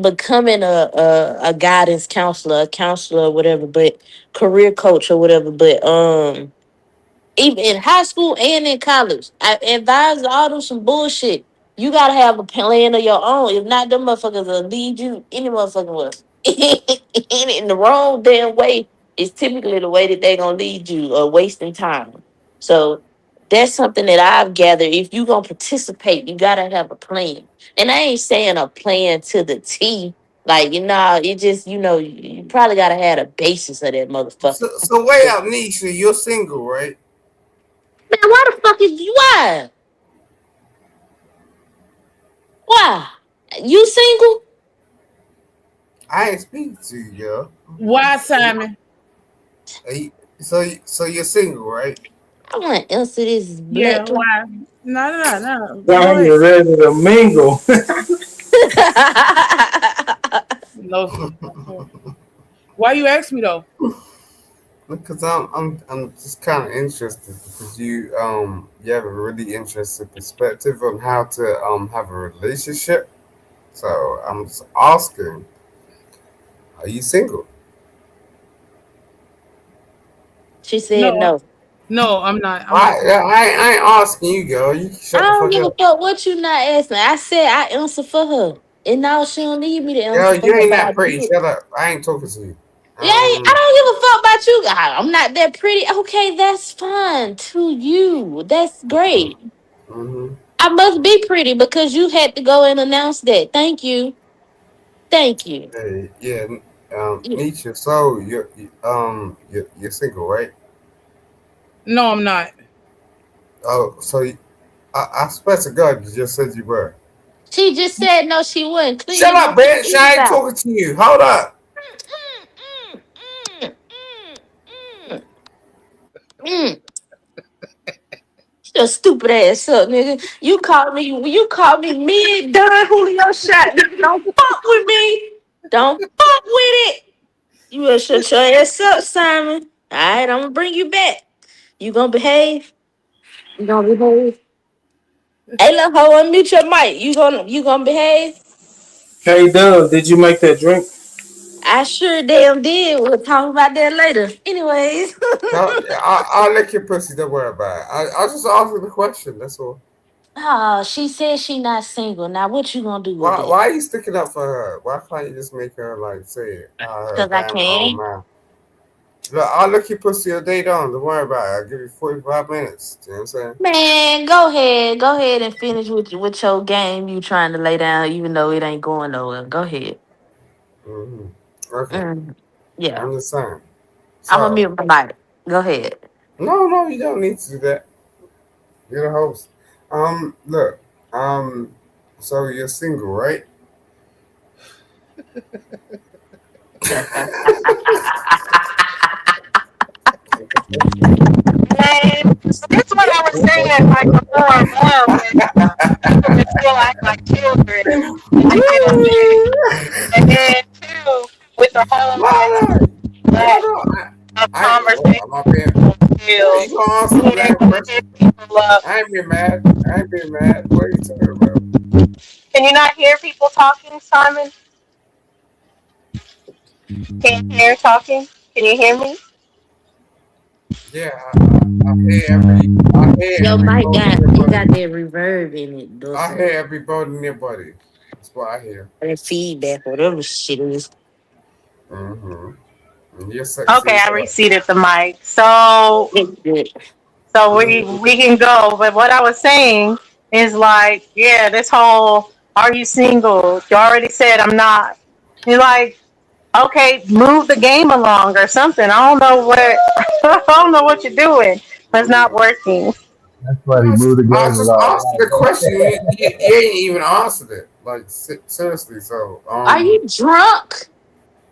becoming a guidance counselor, a counselor, or whatever, but career coach or whatever. But even in high school and in college, I advise all them some bullshit. You gotta have a plan of your own. If not, them motherfuckers will lead you any motherfucking way. In the wrong damn way is typically the way that they gonna lead you, wasting time. So that's something that I've gathered. If you gonna participate, you gotta have a plan. And I ain't saying a plan to the T. Like, it just, you probably gotta have a basis of that motherfucker. So wait up, Nisha, you're single, right? Man, why the fuck is you? Why? Why? You single? I ain't speaking to you, girl. Why, Simon? So you're single, right? I want to answer this Yeah, black. why? No. Go Y'all ahead. get ready to mingle. No. Why you ask me though? Because I'm just kind of interested because you have a really interesting perspective on how to have a relationship. So I'm just asking, are you single? She said No, no. no, I'm not. I'm not. I ain't asking you, girl. You can I shut the don't fuck give a up. fuck what you not asking. I said I answer for her. And now she don't need me to answer Girl, for you her, ain't but I that pretty. did. Shut up. I ain't talking to you. Yeah, I don't give a fuck about you. I'm not that pretty. Okay, that's fine to you. That's great. Mm-hmm. I must be pretty because you had to go and announce that. Thank you. Thank you. Hey, yeah, Yeah. Nietzsche. So you're single, right? No, I'm not. Oh, so I swear to God, you just said you were. She just said no, she wouldn't. Clear Shut your up, motherfucking bitch. I ears ain't out. talking to you. Hold up. Mm, mm, mm, mm, mm. Your stupid ass up, nigga. You called me mid done Julio shot. Nigga, don't fuck with me. Don't fuck with it. You better shut your ass up, Simon. Alright, I'm gonna bring you back. You gonna behave? You gonna behave? Hey, little hoe, unmute your mic. You gonna behave? Hey, Dub, did you make that drink? I sure damn did. We'll talk about that later. Anyways. I'll lick your pussy. Don't worry about it. I'll just answer the question. That's all. Oh, she said she not single. Now what you gonna do with Why that? are you sticking up for her? Why can't you just make her like say it? Her Cause I damn own can. man. Look, I'll lick your pussy all day long. Don't worry about it. I'll give you 45 minutes. You know what I'm saying? Man, go ahead. Go ahead and finish with your game you trying to lay down, even though it ain't going nowhere. Go ahead. Hmm. Okay. Mm, yeah. I'm just saying. I'm gonna So, mute my mic. Go ahead. no, you don't need to do that. You're the host. Look. So you're single, right? And that's what I was saying like before, people just still act like children. And then too, with the whole like No, lack no. of Oh, conversation I'm not being. skills, You gonna answer you the can't damn question? hit people up. I ain't being mad. I ain't being mad. What are you talking about? Can you not hear people talking, Simon? Can't hear talking? Can you hear me? Yeah, I hear Your every mic bone in got your it got body. that reverb in it, I doesn't hear it? every bone in your body. That's what I hear. That feedback, whatever shit is. Mm-hmm. And you're sexy Okay, as I fuck. reseated the mic. So Mm-hmm. we can go. But what I was saying is like, yeah, this whole are you single? You already said I'm not. You're like, okay, move the game along or something. I don't know what I don't know what you're doing. But it's not working. That's funny. Move the I game just answered the along. question. You ain't even answered it. Like seriously. So Are you drunk?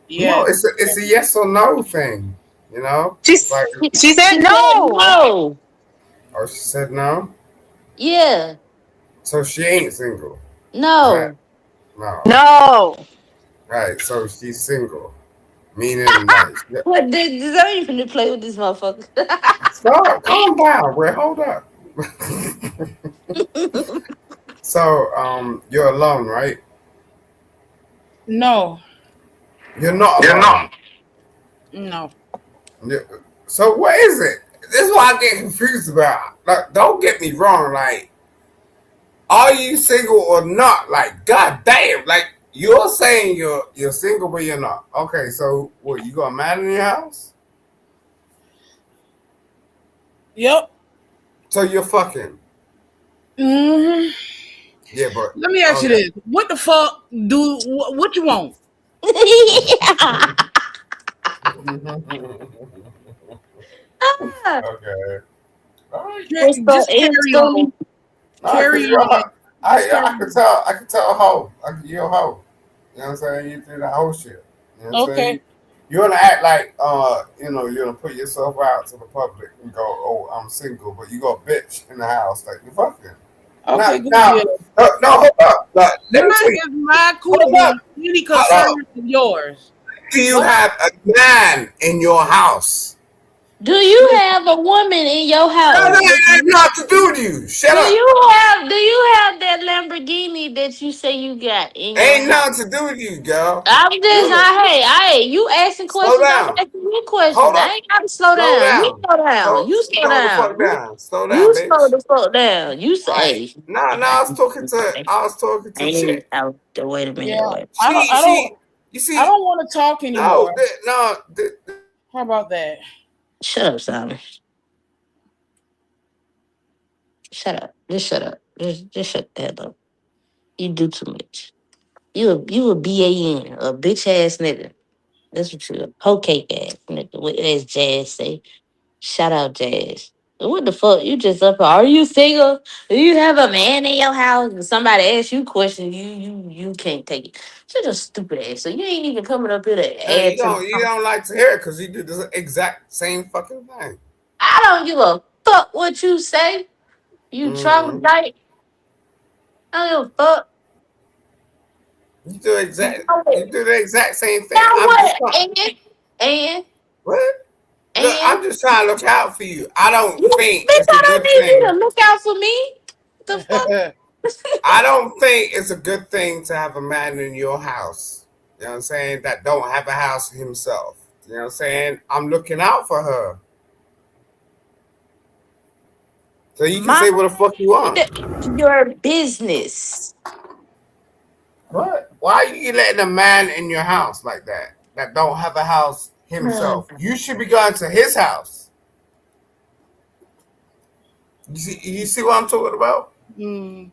no, Yes. it's a yes or no thing. You know, it's She's like she said She said no. no. oh she said no, Yeah. so she ain't single. Right? No. No. No. Right. So she's single, meaning like What did I even play with this motherfucker? stop, calm down. Wait, hold up. So you're alone, right? No. You're not You're alone. not. No. You- So what is it? This is what I get confused about. Like, don't get me wrong. Like, are you single or not? Like, god damn. Like, you're saying you're single, but you're not. Okay, so what? You got a man in your house? Yep. So you're fucking? Hmm. Yeah, but Let me ask you okay. this: what the fuck do what you want? Okay. All right. Just It's carry on. gonna Nah, cause Carry you're a on. hoe. Just carry I can tell a hoe. You're a hoe. You know what I'm saying? You do that whole shit. You know what I'm on. saying? Okay. You wanna act like you're gonna put yourself out to the public and go, oh, I'm single, but you got a bitch in the house like you fucking. Okay. Good Now, deal. no, hold up. Like, let Why me tell you. is my Hold cootie up. any Hold concern up. of yours? Do you What? have a man in your house? Do you have a woman in your No, house? that ain't nothing to do with you. Shut Do up. you have that Lamborghini that you say you got in your Ain't house? nothing to do with you, girl. I'm just Look, you asking slow questions, I'm down. asking you questions. Hold I up. ain't gotta slow Slow down. You down. slow down. Slow, You slow slow the fuck down. down. Slow down, You slow bitch. the fuck down. You All right. say No, I was talking to ain't chick. out there. Wait a minute, Yeah. wait. I don't. I don't. You I see, don't want to talk no, anymore. How about that? Shut up, Simon. Shut up. Just shut up. Just shut the hell up. You do too much. You a BAN, a bitch ass nigga. That's what you a hoe cake ass nigga. What as Jazz say. Shout out Jazz. What the fuck? You just up here. Are you single? Do you have a man in your house? And somebody asks you questions, you can't take it. Such a stupid ass. So you ain't even coming up here to No, add to the you don't like to hear it because you do the exact same fucking thing. I don't give a fuck what you say. You Mm. troglodyte. I don't give a fuck. You do the exact same thing. Now I'm just what? And what? Look, and I'm just trying to look out for you. I don't you think bitch, it's a I don't good need you to thing. look out for me. The fuck? I don't think it's a good thing to have a man in your house. You know what I'm saying? That don't have a house himself. You know what I'm saying? I'm looking out for her. So you can say Mind what the fuck you want. your business. What? Why are you letting a man in your house like that? That don't have a house himself. You should be going to his house. You see what I'm talking about? Mm.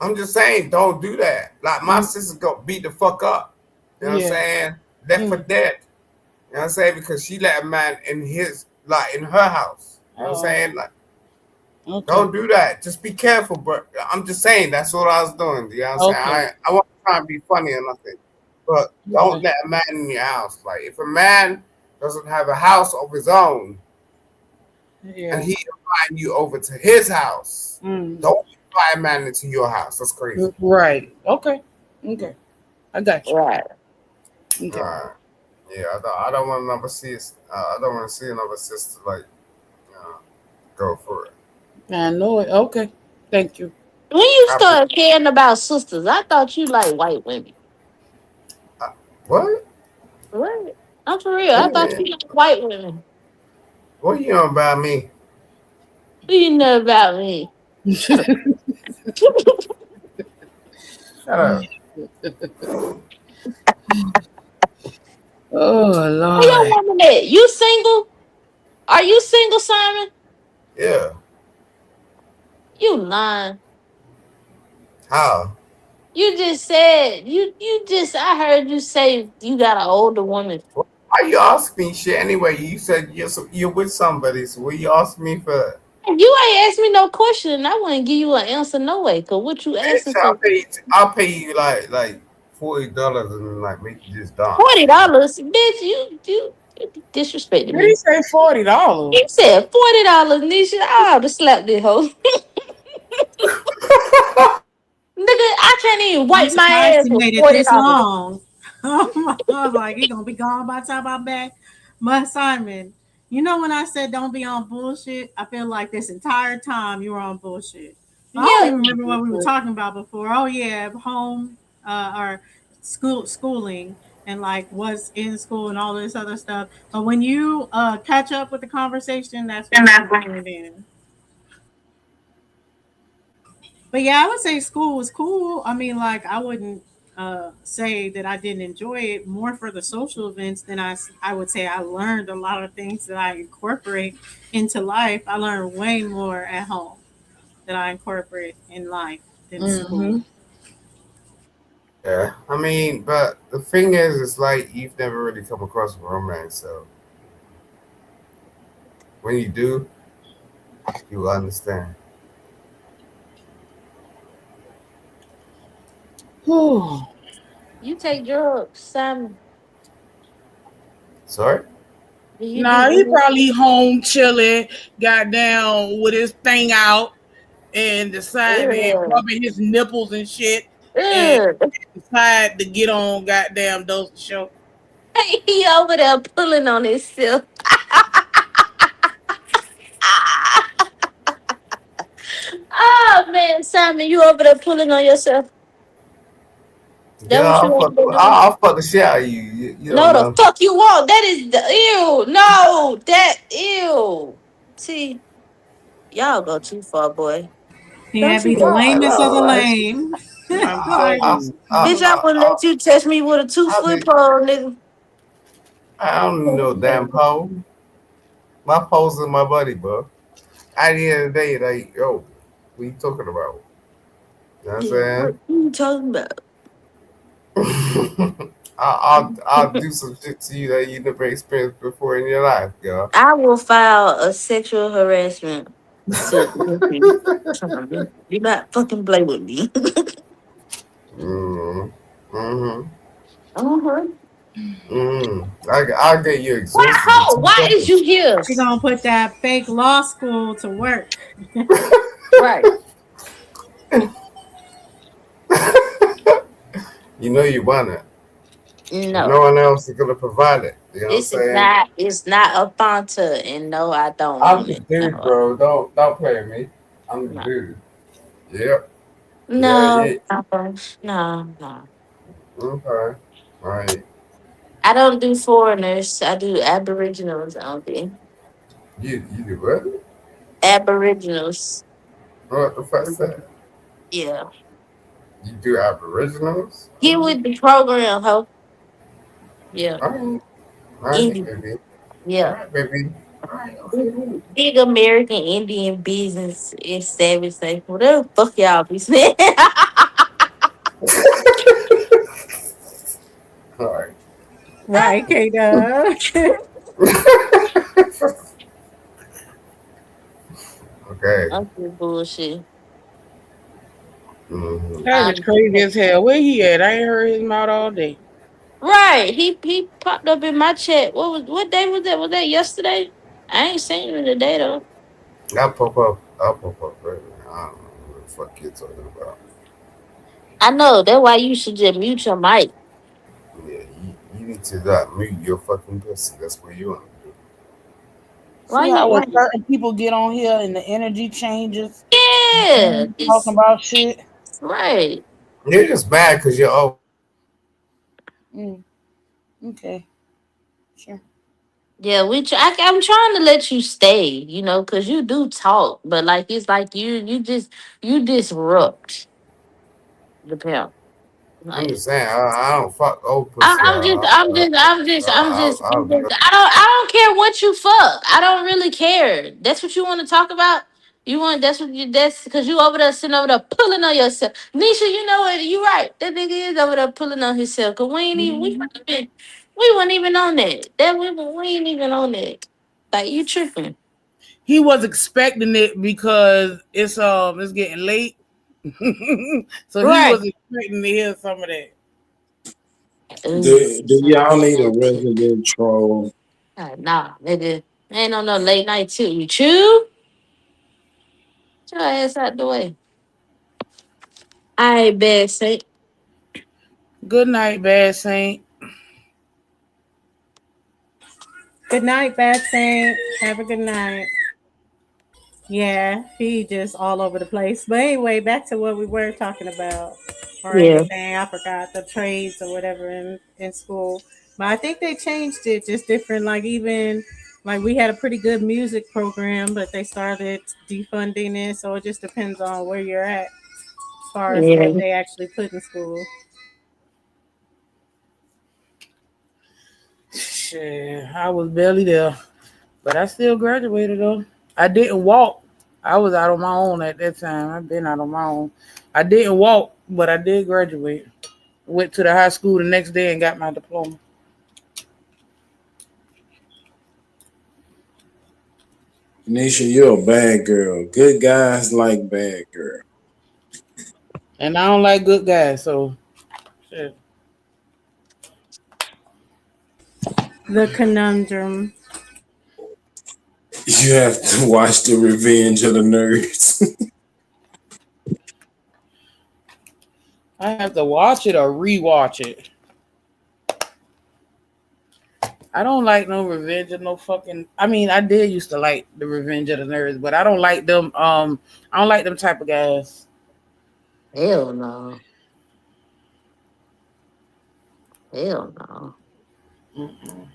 I'm just saying, don't do that. Like my sister got beat the fuck up. You know what I'm saying? Left for dead. You know what I'm saying? Because she let a man in in her house. You know what I'm saying? Like, don't do that. Just be careful, bro. I'm just saying that's what I was doing. You know what I'm saying? I wasn't trying to be funny or nothing. But don't let a man in your house. Like if a man doesn't have a house of his own and he inviting you over to his house, don't invite a man into your house. That's crazy. Right. Okay. I got you. Right. Okay. Yeah, I don't want to see I don't want to see another sister like go for it. I know it. Okay. Thank you. When you start caring about sisters, I thought you like white women. What? What? I'm for real. I thought you like white women. What you know about me? What you know about me? Shut up. Oh Lord. Where your woman at? You single? Are you single, Simon? Yeah. You lying. How? You just said you just I heard you say you got an older woman. Why you asking me shit anyway? You said you're with somebody, so what you asking me for? You ain't asked me no question, and I wouldn't give you an answer no way. Cause what you asking for? I'll pay you like $40 and like make you just dance. $40, bitch. You disrespected Did he me. say $40? He said $40, Nisha. I ought to slap this hoe. Nigga, I can't even I'm wipe my surprised ass he with made it this $40. long. I was like, he gonna be gone by the time I'm back. But Simon, you know when I said don't be on bullshit, I feel like this entire time you were on bullshit. I don't even remember what we were talking about before. Oh yeah, home or schooling and like what's in school and all this other stuff. But when you catch up with the conversation, that's when you bring it in. But yeah, I would say school was cool. I mean, like I wouldn't say that I didn't enjoy it more for the social events than I would say I learned a lot of things that I incorporate into life. I learned way more at home that I incorporate in life than school. Yeah, I mean, but the thing is, it's like you've never really come across romance, so when you do, you will understand. You take drugs, Simon. Sorry? Nah, he probably home chilling, got down with his thing out and decided rubbing his nipples and shit and decided to get on goddamn Dose Show. He over there pulling on himself. Oh man, Simon, you over there pulling on yourself. Yeah, I'll fuck the shit out of you. You No, don't the know. fuck you want. That is the ew. No, that ew. See, y'all go too far, boy. Yeah, be the lamest of the lame. Bitch, I would let you test me with a 2-foot pole, nigga. I don't need no damn pole. My pole's in my buddy, bro. At the end of the day, like, yo, what you talking about? You know what I'm saying? What you talking about? I'll do some shit to you that you never experienced before in your life, girl. I will file a sexual harassment suit with you. Do not fucking play with me. Mm-hmm. Mm-hmm. Uh-huh. I'll get you Why, exhausted in ho, 2 why is you seconds. here? She gonna put that fake law school to work. Right. You know you want it. If no No. one else is gonna provide it. You know what I'm This is saying? not it's not a Fanta, and no, I don't I'm want the it. dude, No, bro. Don't play with me. I'm the no. dude. Yep. Yeah, No, yeah. no, no. Okay. Right. I don't do foreigners. I do aboriginals only. You do what? Aboriginals. What the fuck is that? Yeah. You do aboriginals Get only? with the program, ho. Yeah. Alright. Alright, Indian. baby. Yeah. Alright, baby. Alright, okay. Big American Indian business is savage say. Whatever the fuck y'all be saying. Alright. Right, K Dub. Okay. I'm just bullshit. Mm-hmm. Savage crazy as hell. Where he at? I ain't heard his mouth all day. Right. He popped up in my chat. What day was that? Was that yesterday? I ain't seen him today though. I'll pop up. I'll pop up right now. I don't know what the fuck you're talking about. I know. That's why you should just mute your mic. Yeah, you need to not mute your fucking pussy. That's what you want to do. Why See you how when why? certain people get on here and the energy changes, Yeah. talking It's about shit. right. You're just mad because you're old. Mm, okay, sure. Yeah, I'm trying to let you stay, because you do talk, but like it's like you disrupt the panel. I'm Like just saying, I don't fuck old pussy. I don't care what you fuck. I don't really care. That's what you want to talk about. That's because you over there sitting over there pulling on yourself. Nisha, you know what? You right. That nigga is over there pulling on himself. Cause we weren't even on that. We ain't even on that. Like you tripping. He was expecting it because it's getting late, so he Right. was expecting to hear some of that. Do y'all need a resident troll? Nah, nigga. Ain't on no late night too. You chew? Get your ass out the way. I ain't bad Saint. Good night, Bad Saint. Good night, Bad Saint. Have a good night. Yeah, he just all over the place. But anyway, back to what we were talking about or Yeah. anything. I forgot the trades or whatever in school. But I think they changed it just different. Like even like we had a pretty good music program, but they started defunding it. So it just depends on where you're at as far as what Yeah. they actually put in school. Shit, I was barely there, but I still graduated though. I didn't walk. I was out on my own at that time. I've been out on my own. I didn't walk, but I did graduate. Went to the high school the next day and got my diploma. Nisha, you're a bad girl. Good guys like bad girl. And I don't like good guys, so shit. The conundrum. You have to watch the Revenge of the Nerds. I have to watch it or rewatch it. I don't like no Revenge of no fucking. I mean, I did used to like the Revenge of the Nerds, but I don't like them. I don't like them type of guys. Hell no. Hell no. Mm-mm.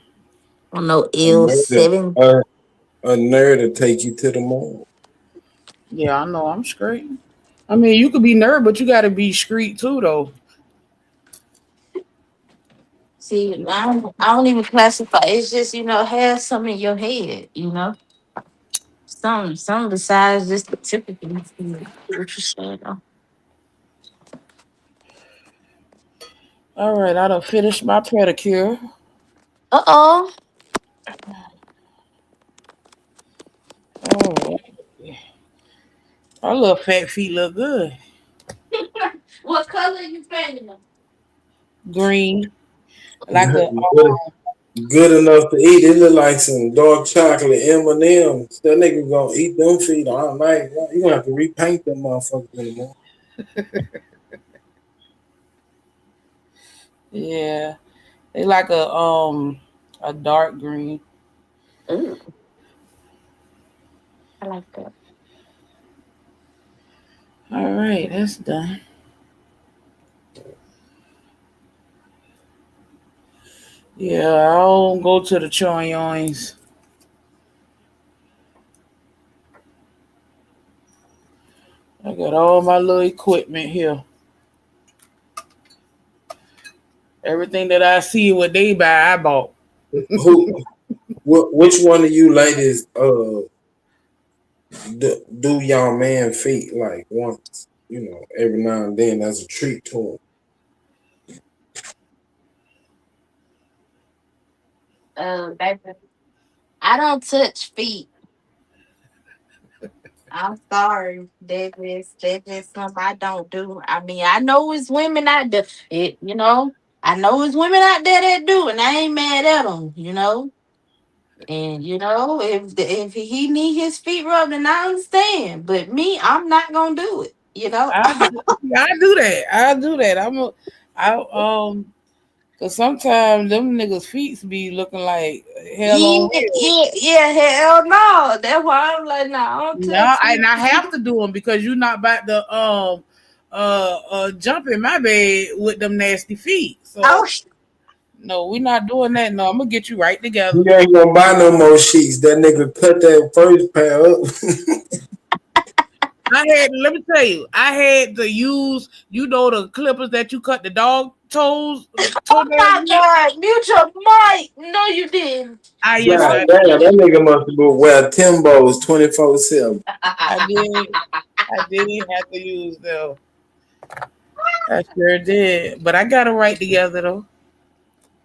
I don't know a nerd, L7. a, a nerd to take you to the moon. Yeah, I know. I'm straight. I mean, you could be nerd, but you got to be street too, though. See, I don't even classify. It's just, have some in your head. Some besides just the typical. What you say, though. All right, I done finished my pedicure. Uh-oh. All right. Our little fat feet look good. What color you painting them? Green, like a Good, good enough to eat. It look like some dark chocolate M&Ms. That nigga gonna eat them feet all night. You gonna have to repaint them motherfuckers in the morning. yeah. They like a dark green. Ooh, I like that. All right, that's done. Yeah, I'll go to the Choyons. I got all my little equipment here. Everything that I see what they buy, I bought. Who? Which one of you ladies do y'all man feet like once? Every now and then as a treat to Baby, I don't touch feet. I'm sorry. That's something I don't do. I mean, I know it's women out there. I know it's women out there that do, and I ain't mad at them. And if he need his feet rubbed, then I understand. But me, I'm not gonna do it. I do that. I do that. Cause sometimes them niggas' feet be looking like hell on hell. Yeah, hell no. That's why I'm like, nah, I don't No, touch and I feet. have to do them because you're not about to jump in my bed with them nasty feet. So Oh, no, we're not doing that. No, I'm gonna get you right together. You ain't gonna buy no more sheets. That nigga cut that first pair up. Let me tell you, I had to use, the clippers that you cut the dog toes. oh my God, mute your mic. No, you didn't. Yes, God I damn, that nigga must have been wear Timbos 24/7. I did have to use them. I sure did, but I got them right together though.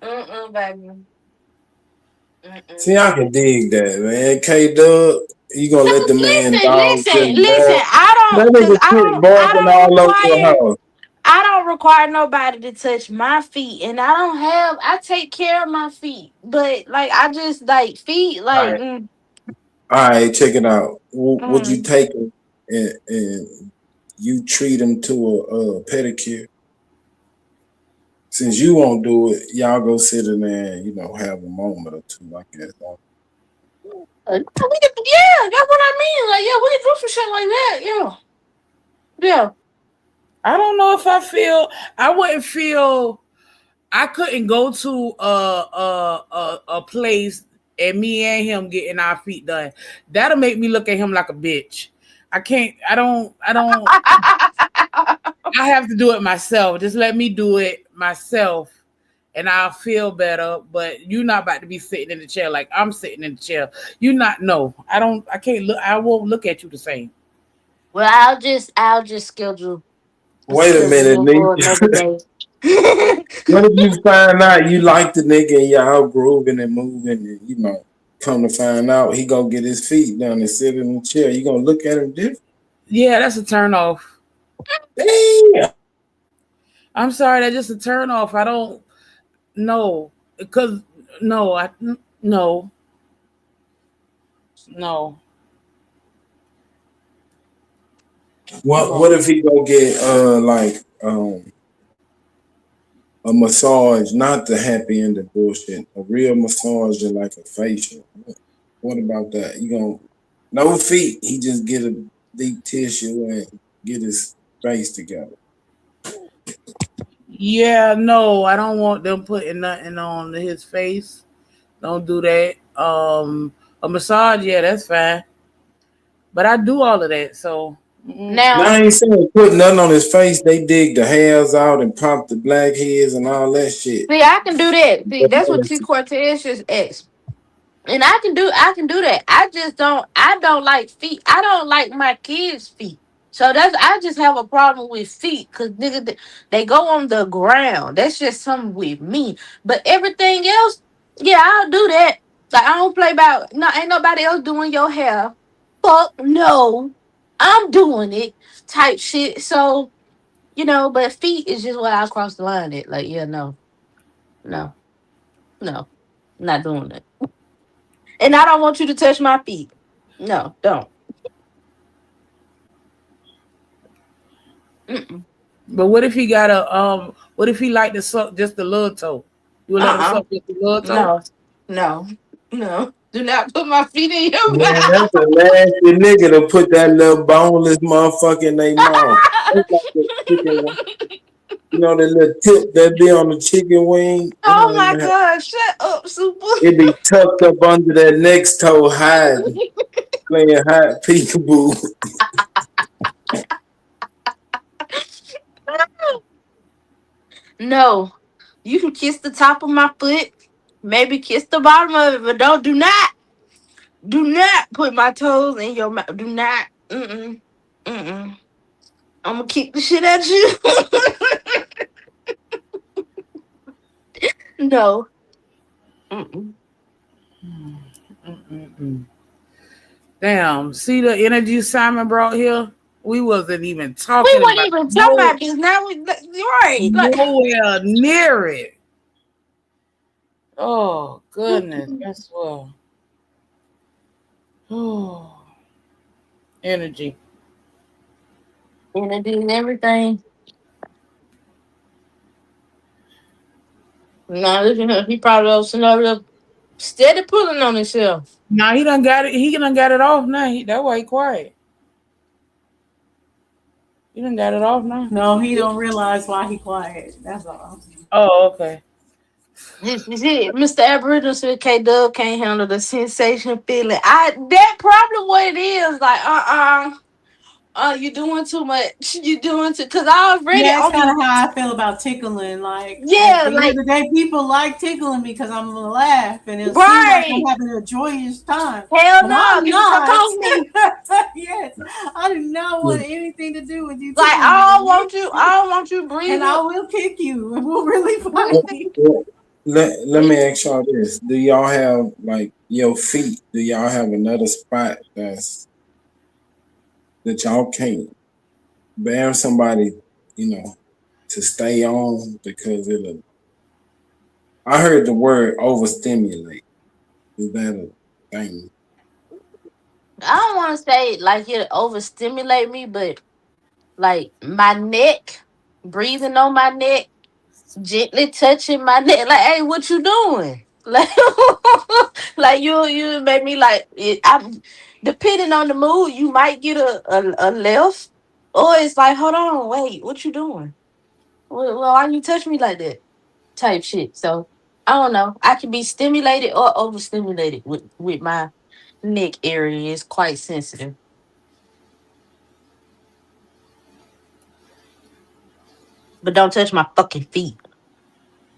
Baby. See, I can dig that, man. K Dub, you gonna let the man dog Listen. just I that don't, cause nigga shit barking all over the house. I don't require nobody to touch my feet, and I take care of my feet, but like I just like feet, All like. right, all right, check it out. Would you Mm. take him and you treat him to a pedicure? Since you won't do it, y'all go sit in there and have a moment or two, I guess. Yeah, that's what I mean. Like, yeah, we can do some shit like that. Yeah. I don't know if I wouldn't feel I couldn't go to a place and me and him getting our feet done. That'll make me look at him like a bitch. I can't. I don't. I have to do it myself. Just let me do it myself, and I'll feel better. But you're not about to be sitting in the chair like I'm sitting in the chair. You not. No, I don't. I can't look. I won't look at you the same. Well, I'll just schedule. Wait a minute, For nigga. another day. What if you find out you like the nigga and y'all grooving and moving and come to find out he gonna get his feet done and sit in the chair? You gonna look at him different? Yeah, that's a turn off. Damn. I'm sorry, that's just a turn off. I don't know because no, no. What if he go get a massage, not the happy ending bullshit, a real massage and like a facial? What about that? You gonna no feet? He just get a deep tissue and get his face together. Yeah, no, I don't want them putting nothing on his face. Don't do that. A massage, yeah, that's fine. But I do all of that, so. Now I ain't saying put nothing on his face. They dig the hairs out and pop the blackheads and all that shit. See, I can do that. See, that's what T Cortez just asked. And I can do that. I don't like feet. I don't like my kids' feet. So I just have a problem with feet because nigga they go on the ground. That's just something with me. But everything else, yeah, I'll do that. Like I don't play about no ain't nobody else doing your hair. Fuck no. I'm doing it type shit. So, but feet is just where I cross the line at. Like, yeah, no, no, no, not doing it. And I don't want you to touch my feet. No, don't. Mm-mm. But what if he got a what if he like to suck just the little toe? You would let him suck just the little toe? No. Do not put my feet in your Man, mouth. that's a nasty nigga to put that little boneless motherfucker in their mouth. That's like the chicken wing. You know the little tip that be on the chicken wing? Oh my God, shut up, Super. It be tucked up under that next toe hiding. Playing hot peekaboo. No. You can kiss the top of my foot, maybe kiss the bottom of it, but do not put my toes in your mouth. Do not. Mm-mm. I'm gonna kick the shit at you. No. Mm-mm. Damn. See the energy Simon brought here? We wasn't even talking We weren't even talking about this. Now right. Nowhere near it. Oh goodness. That's well. Oh. Energy. Energy and everything. Nah, look at him. He probably sitting over there steady pulling on himself. Nah, he done got it. He done got it off now. That why he quiet. He done got it off now. No, he don't realize why he quiet. That's all. Oh, okay. Mr. Aboriginal said K-Dub can't handle the sensation feeling. That probably what it is. Like, you doing too much. You doing too, because I already. Yeah, that's kind of how I feel about tickling. Like, yeah, at the end of the day, people like tickling me because I'm gonna laugh and it seems like I'm having a joyous time. Hell But no, I'm you not. supposed me. Yes, I do not want anything to do with you. Like, I don't want you breathing. And I will kick you. It will really fight. Let me ask y'all this. Do y'all have, like, your feet, do y'all have another spot that y'all can't bear somebody, to stay on because I heard the word overstimulate. Is that a thing? I don't want to say like it overstimulate me, but like my neck, breathing on my neck, gently touching my neck, like, hey, what you doing? Like, like you make me like it. I'm depending on the mood, you might get a left, or it's like, hold on, wait, what you doing? Well, why you touch me like that? Type shit. So I don't know. I can be stimulated or overstimulated with my neck area. Is quite sensitive. But don't touch my fucking feet.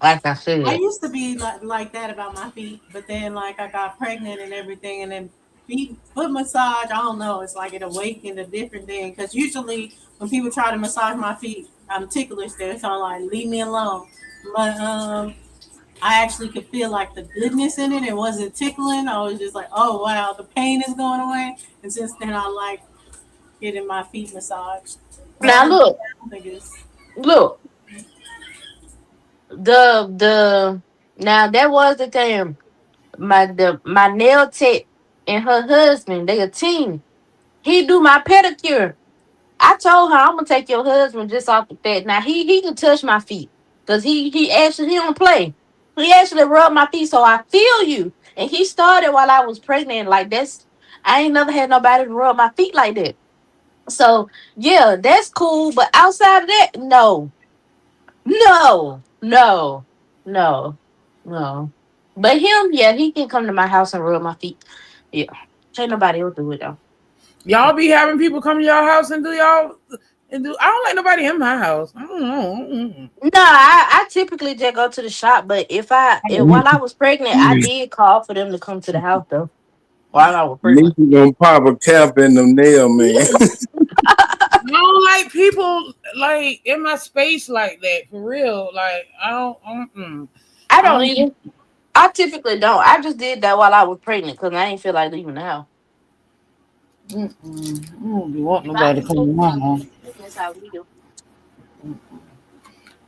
Like I said. I used to be like that about my feet, but then like I got pregnant and everything, and then foot massage, I don't know, it's like it awakened a different thing. Because usually when people try to massage my feet, I'm ticklish there, so I'm like, leave me alone. But I actually could feel like the goodness in it. It wasn't tickling. I was just like, oh wow, the pain is going away. And since then I like getting my feet massaged. Now look. The now that was the thing. My nail tech and her husband, they a team. He do my pedicure. I told her I'm gonna take your husband just off the bat. Now he can touch my feet because he don't play. He actually rubbed my feet, so I feel you. And he started while I was pregnant. Like I ain't never had nobody to rub my feet like that. So yeah, that's cool. But outside of that, no. But him, yeah, he can come to my house and rub my feet. Yeah, ain't nobody else do it though. Y'all be having people come to y'all house and do y'all and do. I don't like nobody in my house. I don't know. No, I typically just go to the shop. But while I was pregnant, I did call for them to come to the house though. While I was pregnant, You gonna pop a cap in them nail, man. like people like in my space like that for real. Like I don't. I I don't don't. either. I typically don't. I just did that while I was pregnant because I ain't feel like leaving the house. I don't be want If I nobody to can come to focus my on house. that's how we do.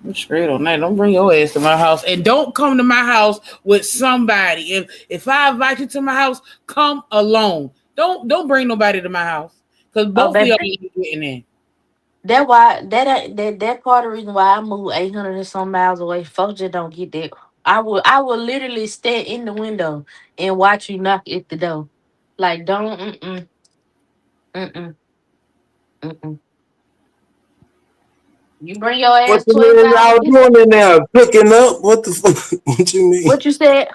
I'm straight on that. Don't bring your ass to my house, and don't come to my house with somebody. If I invite you to my house, come alone. Don't bring nobody to my house because Oh, both of baby. y'all ain't getting in. That why that part of the reason why I moved 800 and some miles away. Folks just don't get that. I will literally stand in the window and watch you knock at the door. Like don't mm-mm, mm-mm. You bring your What ass the hell 12,000 y'all doing in there? Cooking up? What the fuck? What you mean? What you said?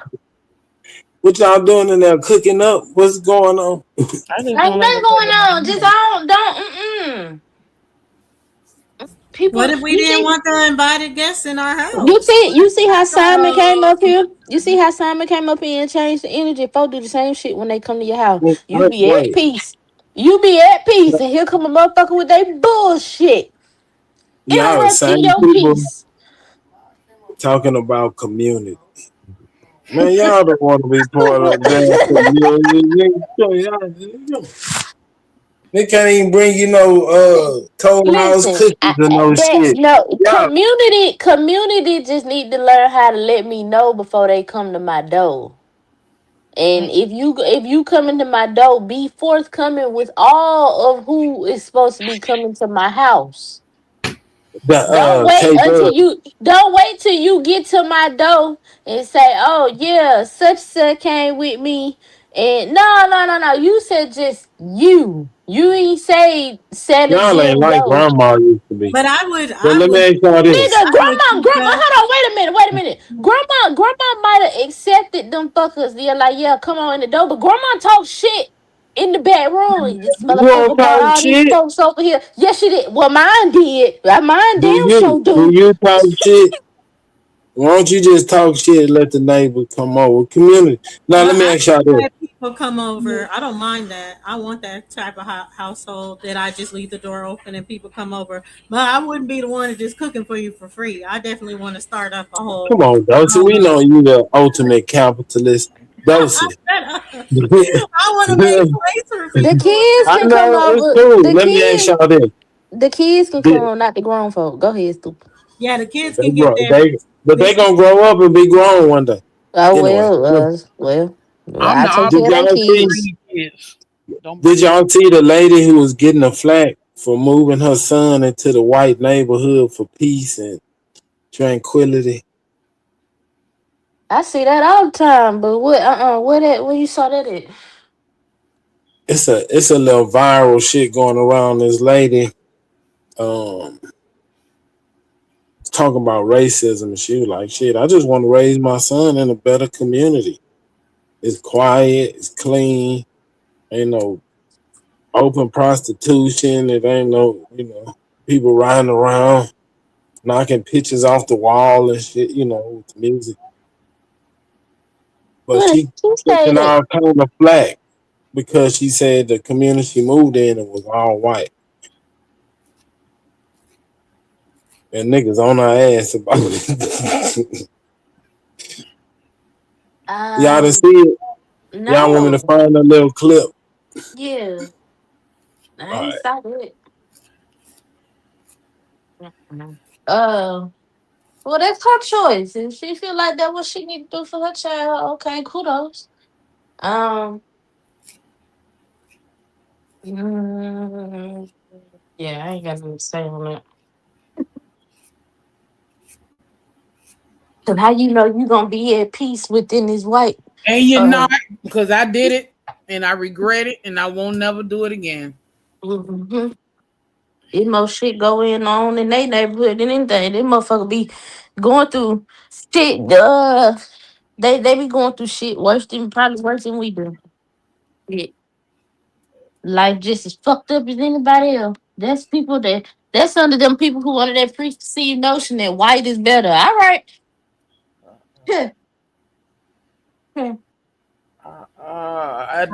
What y'all doing in there? Cooking up? What's going on? I just Ain't want to nothing going on. Just don't people What if we you didn't see want the invited guests in our you house? see you see how Simon came Oh, up here? You see how Simon came up here and changed the energy? Folks do the same shit when they come to your house. You be at Wait, peace. You be at peace, and here come a motherfucker with their bullshit, y'all the interrupting same your people peace. talking about community. Man, y'all don't want to be part of that community. They can't even bring you no Toll House Listen, cookies or no that shit. no Y'all, community just need to learn how to let me know before they come to my door. And if you come into my door, be forthcoming with all of who is supposed to be coming to my house. the K Dub. Don't wait till you get to my door and say, "Oh yeah, such such came with me." And no. You said just you. You ain't say Sally Y'all ain't didn't like know. grandma used to be. but But let me ask y'all this. Nigga, keep grandma, that. hold on, wait a minute. Grandma might have accepted them fuckers. Yeah, like, yeah, come on in the door. But grandma talk shit in the back room. This You don't motherfucker brought talk all these shit? folks over here. Yes, she did. Well, mine did. Mine Do damn you? sure Do do. you talk shit? Why don't you just talk shit and let the neighbor come over? Community. Now let me I ask y'all can this. let people come over. I don't mind that. I want that type of household that I just leave the door open and people come over. But I wouldn't be the one that just cooking for you for free. I definitely want to start up a whole. Come on, Dosey. We know you the ultimate capitalist. Dosey. I want to make place for The people. kids I can come know it's over. cool. Let me ask y'all this. The kids can come Did, over, not the grown folk. Go ahead, stupid. Yeah, the kids they can get grow, there. but they gonna grow up and be grown one day. Oh Anyway, well. I'm I the take care did of opposite. their y'all Don't see? kids. bring your kids. Don't Did bring your y'all see the lady who was getting a flack for moving her son into the white neighborhood for peace and tranquility? I see that all the time, but where you saw that at? It's a little viral shit going around. This lady um talking about racism, and she was like, "Shit, I just want to raise my son in a better community. It's quiet, it's clean, ain't no open prostitution. It ain't no people riding around knocking pictures off the wall and shit. With music." But Where did she she say taking that? all kind of flack because she said the community she moved in it was all white. And niggas on her ass about it. Y'all done Um, see it? Y'all want me to no. find a little clip? Yeah, I All ain't right. saw it. Mm-mm. Uh, well, that's her choice. If she feel like that, what she need to do for her child, okay, kudos. Um, mm, yeah, I ain't got nothing to say on that. Cause how you know you gonna be at peace within this white? And you're Uh, not because I did it and I regret it and I won't never do it again. mm-hmm. It more shit going on in their neighborhood than anything. They motherfucker be going through shit. They be going through shit probably worse than we do. Yeah. Life just as fucked up as anybody else. That's under them people who under that preconceived notion that white is better. All right.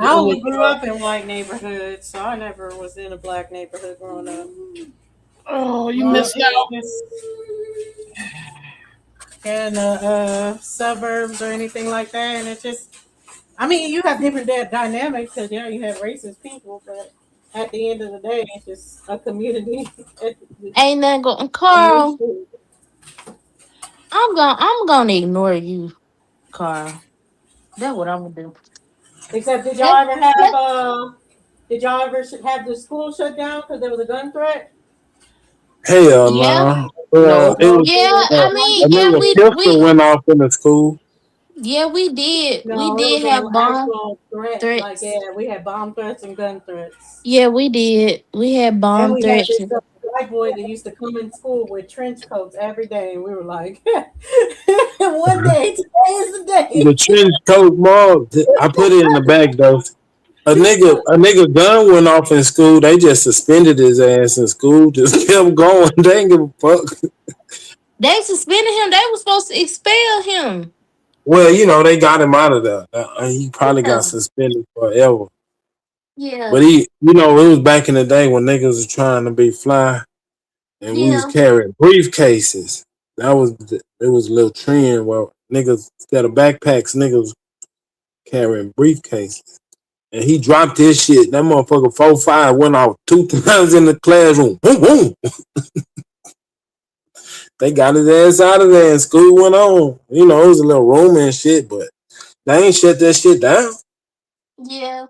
I It was only grew up in white neighborhoods, so I never was in a black neighborhood growing up. Oh, you missed out. And suburbs or anything like that, and it's just, I mean, you have different dynamics because you have racist people, but at the end of the day, it's just a community. Ain't nothing going. Carl, I'm gonna ignore you, Carl. That's what I'm gonna do. Except, did That- y'all ever have that- have the school shut down because there was a gun threat? Hell yeah, no. No. It was yeah. I mean, a yeah, nigga pistol went off in the school. we did. We No, it did was have an bomb actual threat. Like, threats. yeah, we had bomb threats and gun threats. Yeah, we did. We had And bomb we had threats. this white boy that used to come in school with trench coats every day, and we were like, one day, today is the day. The trench coat mom, I put it in the back though. A nigga gun went off in school. They just suspended his ass in school. Just kept going. They ain't give a fuck. They suspended him. They were supposed to expel him. Well, you know, they got him out of there. He probably Yeah. got suspended forever. Yeah. But it was back in the day when niggas was trying to be fly, and we was Yeah. carrying briefcases. It was a little trend where niggas instead of backpacks, niggas carrying briefcases. And he dropped his shit. That motherfucker 4-5 went off 2 times in the classroom. Boom, boom. They got his ass out of there and school went on. You know, it was a little rumor and shit, but they ain't shut that shit down. Yeah.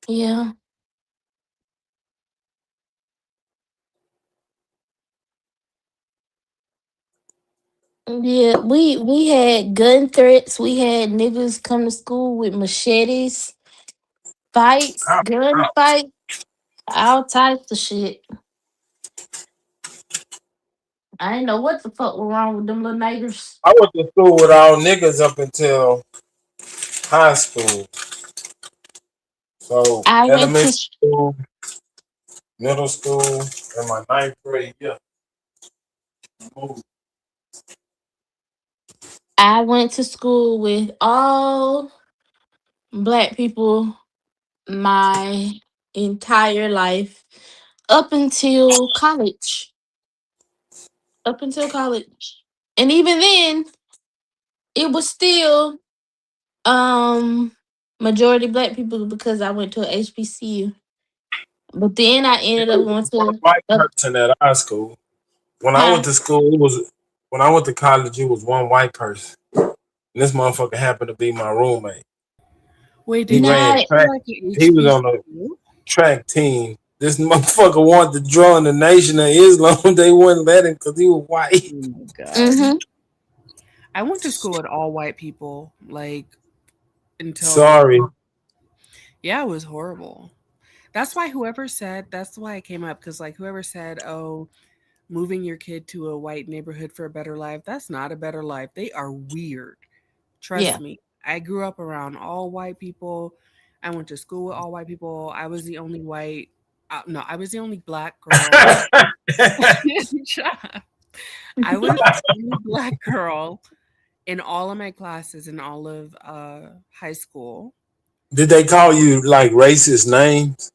Yeah. Yeah. We had gun threats. We had niggas come to school with machetes, fights, gun fights, all types of shit. I didn't know what the fuck was wrong with them little niggers. I went to school with all niggas up until high school. So I went elementary to school, middle school, and my 9th grade year. I went to school with all black people my entire life up until college. Up until college. And even then, it was still majority black people because I went to a HBCU. But then I ended up going One to white person at our school. When I went to school, when I went to college, it was one white person. And this motherfucker happened to be my roommate. Wait, He did ran you track. like an He was on the HBCU? track team. This motherfucker wanted to join the Nation of Islam. They wouldn't let him because he was white. Oh my god. Mm-hmm. I went to school with all white people, like until Sorry. Yeah, it was horrible. That's why that's why I came up, because like whoever said, oh, moving your kid to a white neighborhood for a better life, that's not a better life. They are weird. Trust Yeah. me. I grew up around all white people. I went to school with all white people. I was the only white. No, I was the only black girl. Shut up. I was the only black girl in all of my classes in all of high school. Did they call you like racist names?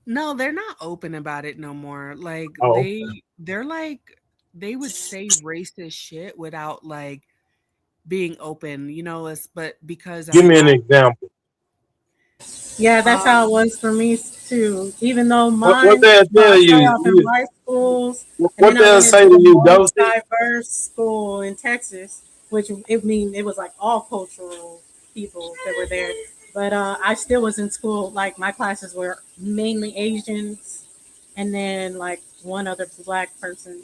No, they're not open about it no more. Like Oh, they're like they would say racist shit without like being open, but because give I'm me an black, example. Yeah, that's how it was for me too. Even though What mine they'll tell started off in you? white schools, and What then I they'll went say into to a you, more Dosey? diverse school in Texas, which it was like all cultural people that were there. But I still was in school. Like my classes were mainly Asians, and then like one other black person.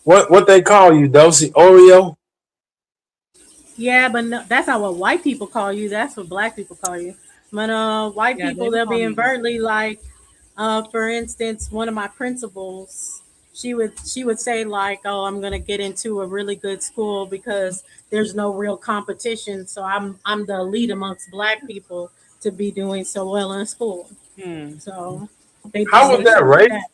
What they call you, Dosey? Oreo? Yeah, but no, that's not what white people call you. That's what black people call you. But white yeah, they people, would they'll call be me. overtly like, for instance, one of my principals, she would say like, "Oh, I'm gonna get into a really good school because there's no real competition, so I'm the elite amongst black people to be doing so well in school." So they just How was say that shit like racist? that.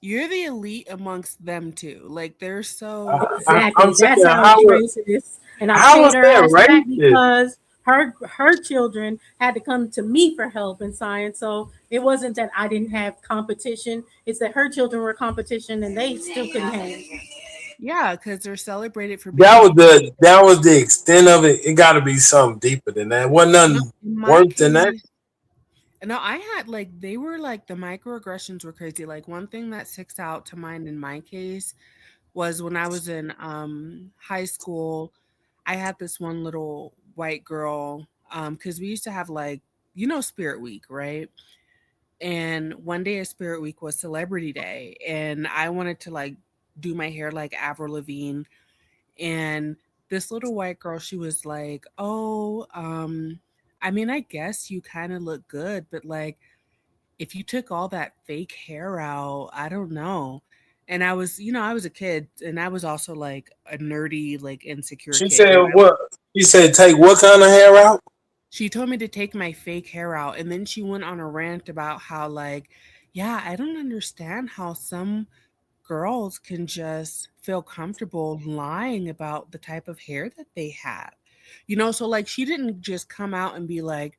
You're the elite amongst them too. Like they're so I'm Exactly. saying, That's how how it's racist. And I was paid her that ass back racist? because her children had to come to me for help in science. So it wasn't that I didn't have competition. It's that her children were competition and they still couldn't hang. Yeah, because they're celebrated for That being. was the extent of it. It got to be something deeper than that. Wasn't No, nothing in my worse than that. case, no, I had like they were like the microaggressions were crazy. Like one thing that sticks out to mind in my case was when I was in high school. I had this one little white girl because we used to have like Spirit Week, right? And one day at Spirit Week was Celebrity Day, and I wanted to like do my hair like Avril Lavigne. And this little white girl, she was like, "Oh, I mean, I guess you kind of look good, but like if you took all that fake hair out, I don't know." And I was, I was a kid, and I was also like a nerdy, like insecure She kid. said what? She said take what kind of hair out? She told me to take my fake hair out, and then she went on a rant about how like, yeah, I don't understand how some girls can just feel comfortable lying about the type of hair that they have. So like she didn't just come out and be like,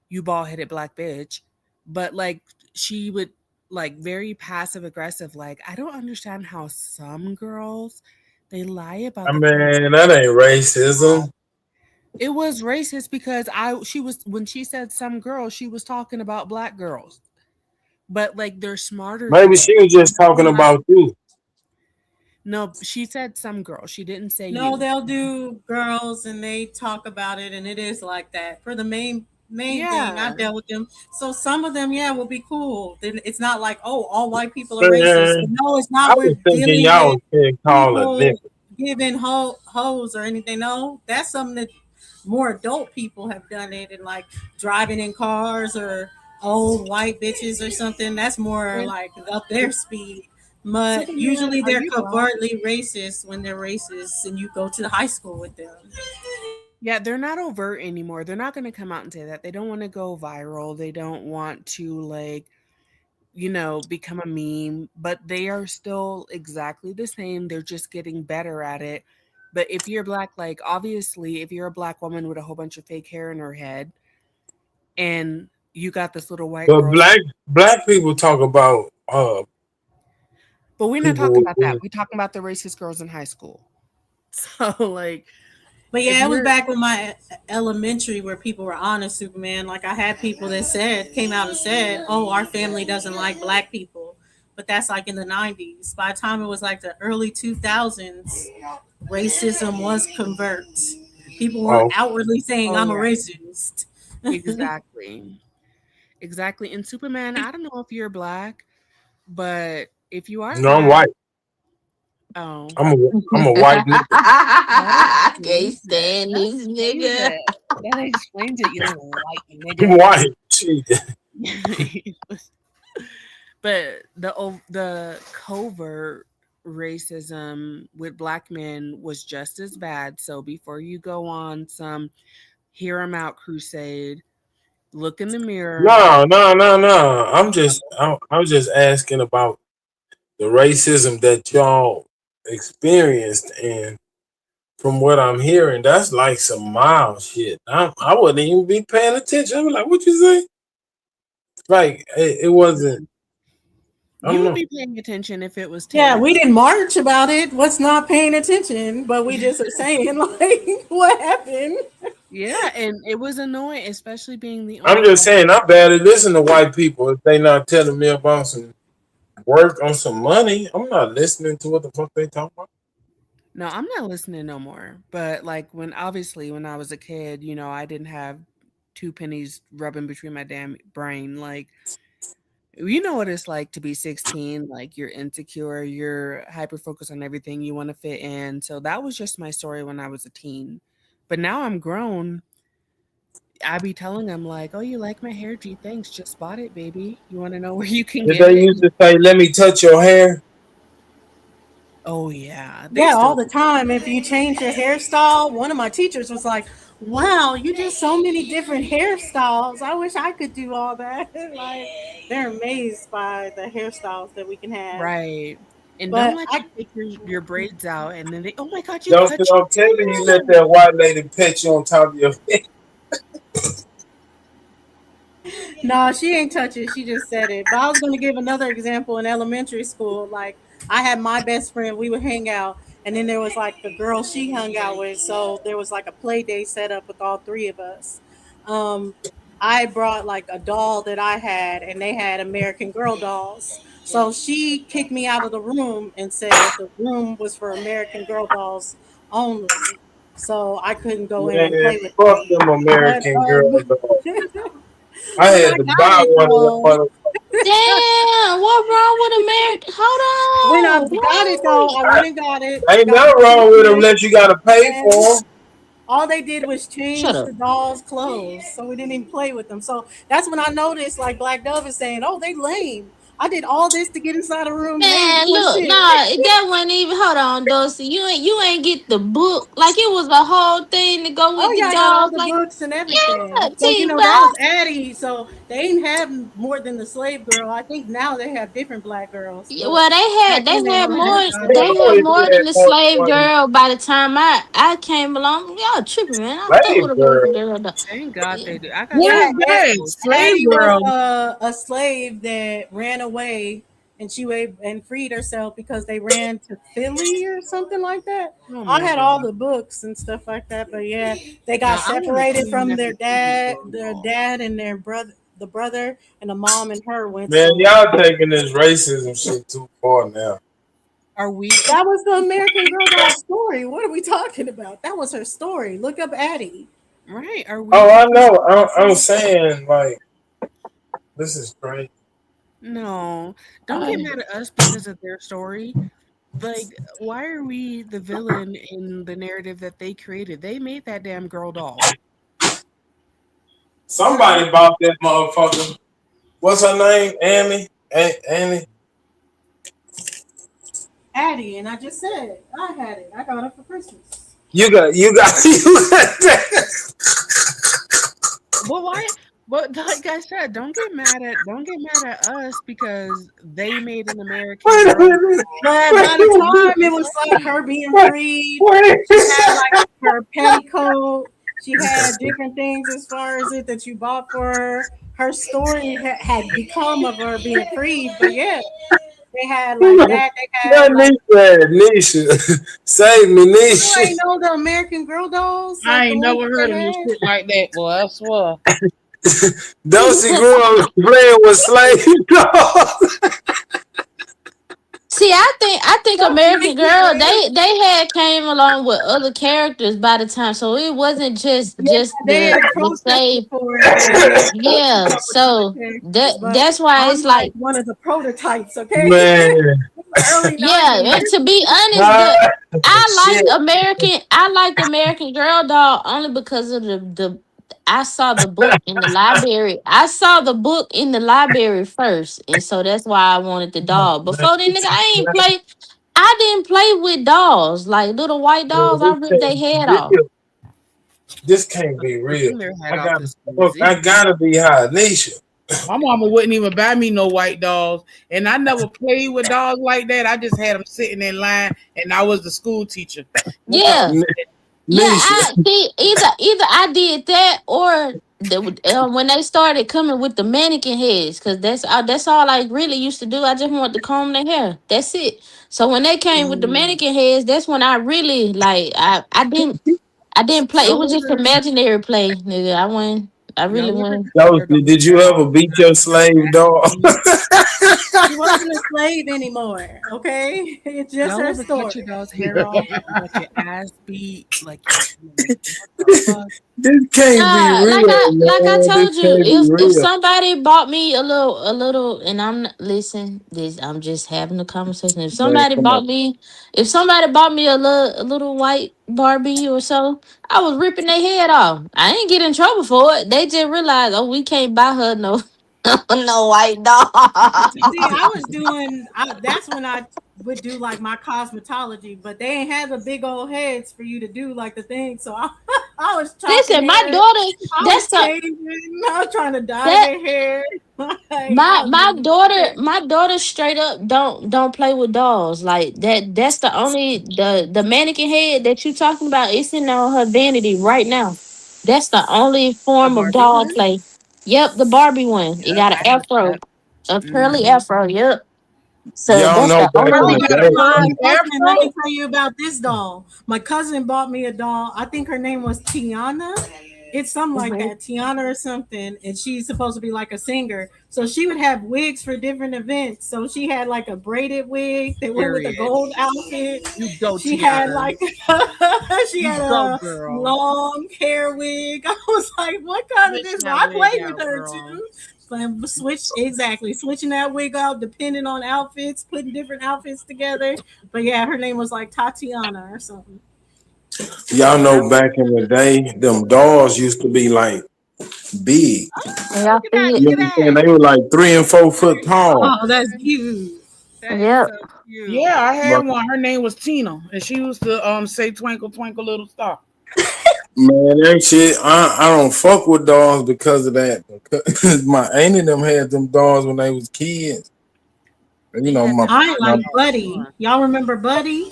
you bald headed black bitch, but like she would like very passive aggressive, like, I don't understand how some girls they lie about I the types. mean, that ain't racism. It was racist because she was when she said some girls, she was talking about black girls. But like they're smarter than Maybe that. she was just talking about you. No, she said some girls. She didn't say No, you. they'll do girls and they talk about it, and it is like that for the main thing. I Yeah. dealt with them, so some of them, will be cool. Then it's not like, oh, all white people are racist. Man, No, it's I not. We're was thinking dealing y'all with was being called a nigga. people giving hoes or anything. No, that's something that more adult people have done it, and like driving in cars or old white bitches or something. That's more And like up their speed. But Superman, usually are they're you black? covertly racist when they're racist, and you go to high school with them. Yeah, they're not overt anymore. They're not going to come out and say that. They don't want to go viral. They don't want to like, become a meme, but they are still exactly the same. They're just getting better at it. But if you're black, like obviously, if you're a black woman with a whole bunch of fake hair in her head and you got this little white But girl, black people talk about but we're not people talking about that. with We're talking about the racist girls in high school. So like, But if it was you're back with my elementary where people were honest, Superman. Like I had people that came out and said, "Oh, our family doesn't like black people," but that's like in the '90s. By the time it was like the early 2000s, racism was convert. People weren't oh outwardly saying, oh "I'm a yeah, racist." exactly. Exactly. And Superman, I don't know if you're black, but if you are no, I'm black, white. oh, I'm a white nigga. that Can't explains it. stand That this explains nigga. it. That explains it, you little white I'm nigga. white. Shit. But the covert racism with black men was just as bad. So before you go on some hear 'em out crusade, look in the mirror. No. I was just asking about the racism that y'all experienced, and from what I'm hearing, that's like some mild shit. I wouldn't even be paying attention. I'm like, what you say? Like it wasn't. I You don't would know. be paying attention if it was Yeah, Taylor we Swift. didn't march about it. What's not paying attention? But we just are saying, like, what happened? Yeah, and it was annoying, especially being the I'm only just black. saying, I barely listen to white people if they not telling me about some work on some money. I'm not listening to what the fuck they talk about. No, I'm not listening no more. But like when I was a kid, I didn't have two pennies rubbing between my damn brain. Like, you know what it's like to be 16, like you're insecure, you're hyper focused on everything, you want to fit in. So that was just my story when I was a teen. But now I'm grown. I be telling them like, "Oh, you like my hair? Gee, thanks. Just bought it, baby. You want to know where you can Did get they it?" used to say, "Let me touch your hair"? Oh yeah, they Yeah, all still the do. time. If you change your hairstyle, one of my teachers was like, "Wow, you do so many different hairstyles. I wish I could do all that." Like they're amazed by the hairstyles that we can have. Right. And don't But let you take your braids out and then they, "Oh my god, you Don't touch I'm telling you, let your hair." that white lady pet you on top of your head. No, she ain't touch it. She just said it. But I was going to give another example in elementary school. Like, I had my best friend. We would hang out, and then there was like the girl she hung out with. So there was like a play day set up with all three of us. Um, I brought like a doll that I had, and they had American Girl dolls. So she kicked me out of the room and said the room was for American Girl dolls only. So I couldn't go in and Man, play with fuck them. them But American girls. Dog. I when had I to got buy it one of them though, motherfuckers. Damn, what wrong with America? when I Hold got it on, though, I went and got it. Ain't Got nothing it wrong with them replaced, unless you gotta pay and for them. all they did was shut change up. the doll's clothes, so we didn't even play with them. So that's when I noticed, like Black Dove is saying, "Oh, they lame. I did all this to get inside a room, and they ain't Man, doing look, shit." nah, that wasn't even. Hold on, Dosey. You ain't get the book. Like it was a whole thing to go Oh with the yeah, I got all dolls. the Like books and yeah, everything. But you see, know, that but was Addie, so they didn't have more than the slave girl. I think now they have different black girls, but well, they back had then they only had the They they Addie. had always more had than the more than slave one girl by the time I came along. Y'all tripping, man. I fuck with slave American girl. Girl. Though. Thank God Yeah. they do. I got What Yeah, is some that? old Slave Addie was girl. a slave that ran away, and and freed herself because they ran to Philly or something like that. oh I my had God. all the books and stuff like that, but yeah, they got Now I want a separated Queen from Nefertiti their girl. dad and their brother, the brother and the mom and her went Man, somewhere. y'all taking this racism shit too far now. Are we? That was the American Girl doll story. What are we talking about? That was her story. Look up Addie. Right. Are we Oh, I becoming know. I'm racist? saying like this is crazy. No. Don't get mad at us because of their story. Like, why are we the villain in the narrative that they created? They made that damn girl doll. Somebody bought that motherfucker. What's her name? Annie? Annie? Addie, and I just said I had it. I got it for Christmas. You got Well, why? But like I said, don't get mad at us because they made an American Wait a girl minute. But Wait by the a time it minute. was like her being Wait, freed, wait. she had like her petticoat. She had different things as far as it that you bought for her. Her story had become of her being freed. But yeah, they had like that. They That had like, Nisha. Save me, you Nisha. ain't know the American Girl dolls, I like the ain't ones never that heard they of no had. shit like that, boy. I swear. Dosey grew up playing with slave dogs. See, I think Don't American make me Girl laugh. they had came along with other characters by the time, so it wasn't just Yeah, they had the protested slave. for it, and then they Yeah, came up with other so characters. But that's why I'm it's like like one of the prototypes, okay? Man. Early yeah. '90s. And to be honest, Ah, shit. I liked American Girl doll only because of the I saw the book in the library. I saw the book in the library first, and so that's why I wanted the doll. Man, Before then, nigga, this is crazy. I didn't play with dolls like little white Man, dolls. I ripped their head this off. can't this can't be real. Ripping their head I off gotta is look, I crazy. gotta be high. Nisha. My mama wouldn't even buy me no white dolls, and I never played with dolls like that. I just had them sitting in line, and I was the school teacher. That's all. Yeah, yeah. Nisha. I see. Either I did that or when they started coming with the mannequin heads, because that's all I really used to do. I just wanted to comb their hair. That's it. So when they came with the Mm, mannequin heads, that's when I really like. I didn't play. It was those just are imaginary play, nigga. I went. I really y'all ever went. cut your Dosey, did dog's you head ever off beat and your put slave wax dog? on it? She wasn't a slave anymore, okay? It's just Y'all her ever cut your story. dog's hair off and got your ass beat? Like what the fuck? This can't be Nah, real, like I man. This told you, can't be if real. somebody bought me a little, and listen, this I'm just having a conversation. Man, come on. If somebody bought me a little white Barbie or so, I was ripping their head off. I ain't get in trouble for it. They just realized, oh, we can't buy her no no white dog. See, I was doing. That's when I would do like my cosmetology, but they ain't had the big old heads for you to do like the thing. So I, I was chopping Listen, my hair. daughter, I was that's the changing. I was trying to dye that their hair. Like, My I was my doing daughter shit. my daughter straight up don't play with dolls like that. That's the only the mannequin head that you talking about. It's in on her vanity right now. That's the only The form of Barbie doll one? play. Yep, the Barbie one. It Yep, got an I have afro, that. a curly Hmm. afro. Yep. So Y'all that's know the back only in Curly one. the got a My fine day. cousin, let me afro. tell you about this doll. My cousin bought me a doll. I think her name was Tiana. It's something like Mhm. that, Tiana or something. And she's supposed to be like a singer. So she would have wigs for different events. So she had like a braided wig that went with a Period. gold outfit. You go, She had Tiana. like she You had go, a girl. long hair wig. I was like, what kind of Switch this? But that I wig played with out, her girl. too. But switching that wig out depending on outfits, putting different outfits together. But yeah, her name was like Tatiana or something. Y'all When I know was back in the day, them dolls used to be like big. oh, Yeah, look at that, fit. You look at know what I'm saying? that. They were like 3 and 4 foot tall. Oh, that's cute. That is Yep. so cute. Yeah, I had But one. Her name was Tina, and she used to say "Twinkle, twinkle, little star." man, that shit, I don't fuck with dolls because of that. Because my auntie them had them dolls when they was kids. And, you They know, had my the I ain't my like Barbie dolls, Buddy. huh? Y'all remember Buddy?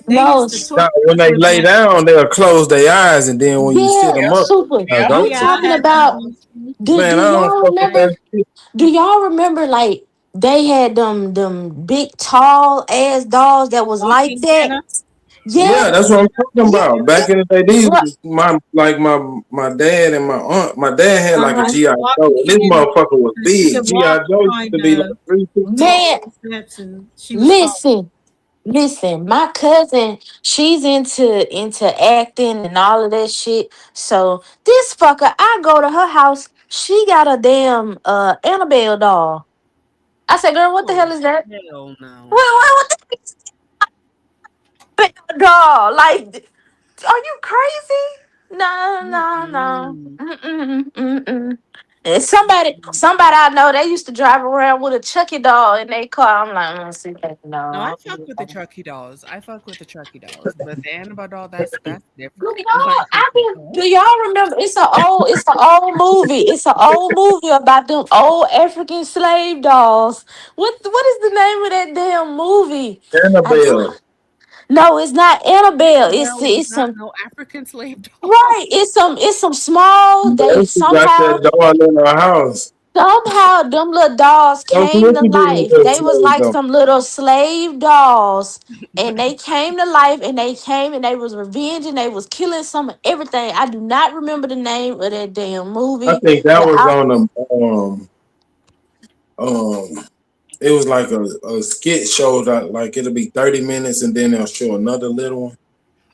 They No, used to torture when us they with lay that. down, they'll close their eyes, and then when you sit yeah, them Yep, up, super. they'll yep. You go Yeah, to I talking had about? those. Do man. I don't y'all fuck with remember? that shit. Do y'all remember like they had them big tall ass dolls that was like Walking that? Santa. Yeah, Yes. that's what I'm talking Yeah. about. Back in the day, these Right. my dad and my aunt. My dad had like a Uh-huh. GI Joe. Walking And this Santa. motherfucker was Because she big. could GI walk Joe used kind to be like of 3 feet tall. Man, tall steps and she was tall. listen. Listen, my cousin, she's into acting and all of that shit. So this fucker, I go to her house. She got a damn Annabelle doll. I said, "Girl, what the hell Oh, is that? hell no. What the big doll? Like, are you crazy? No, no, no. Mm-mm. Mm-mm, mm-mm. And Mm-mm. somebody I know, they used to drive around with a Chucky doll in their car. I'm like, see that? No, No, I I don't fuck do with the that. Chucky dolls. I fuck with the Chucky dolls, but the Annabelle doll, that's Do different. y'all? Like, Do y'all remember? It's an old movie. It's an old movie about them old African slave dolls. What is the name of that damn movie? I Annabelle. don't. No, it's not Annabelle. It's Annabelle was it's not some no African slave doll. right. It's some small. They She got somehow that doll in her house. somehow them little dolls Don't came what to you do with life. that They was slave like though? some little slave dolls, and they came to life, and they came and they was revenging. They was killing some of everything. I do not remember the name of that damn I movie, think that but was I on it was like a skit show that like it'll be 30 minutes and then they'll show another little one.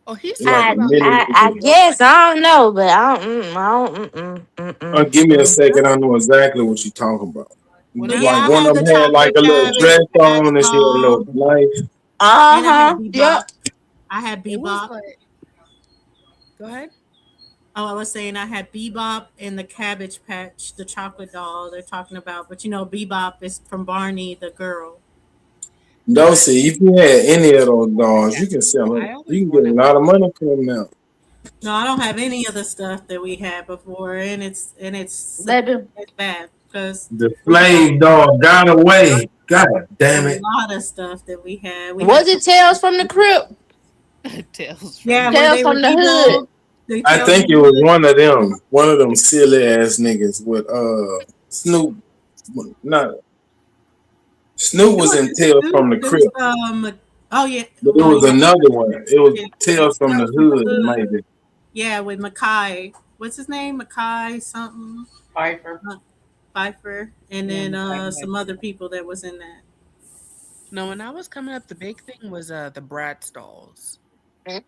Oh, he's It's like talking a I about the minute. I, one I with guess I don't know, but I don't. Give me a Mm-mm. second. I know exactly what you're talking about. when I Yeah, was Like I one had of the them had like chocolate a little cabbage dress patch on and she had a little doll, knife. Uh and I had huh. Bebop. Yep. I had it was Bebop. like go ahead. Oh, I was saying I had Bebop and the Cabbage Patch, the chocolate doll they're talking about. But Bebop is from Barney the girl. No, see, if you had any of those dolls, Yeah. you can sell them. I You always can get a wanted lot one of of money for them now. No, I don't have any of the stuff that we had before, and Baby. it's bad because The we got slave dog got away. God a damn it. lot of stuff that we had. We Was had it Tales from the Crypt? Tales from yeah, the where Tales they were from the Hood. evil. They I tales think from it the was hood. one of them silly ass niggas with Snoop. Not Snoop It was in wasn't Tales Snoop. from the It was Crypt, oh yeah, but it well was yeah, another one. It was yeah. It Tales was from the Tales from the Hood, Hood. maybe. Yeah, with Mackay. What's his name? Mackay something. Pfeiffer. Pfeiffer, and yeah, then Mackay some other Pfeiffer. people that was in that. No, when I was coming up, the big thing was the Bratz dolls. The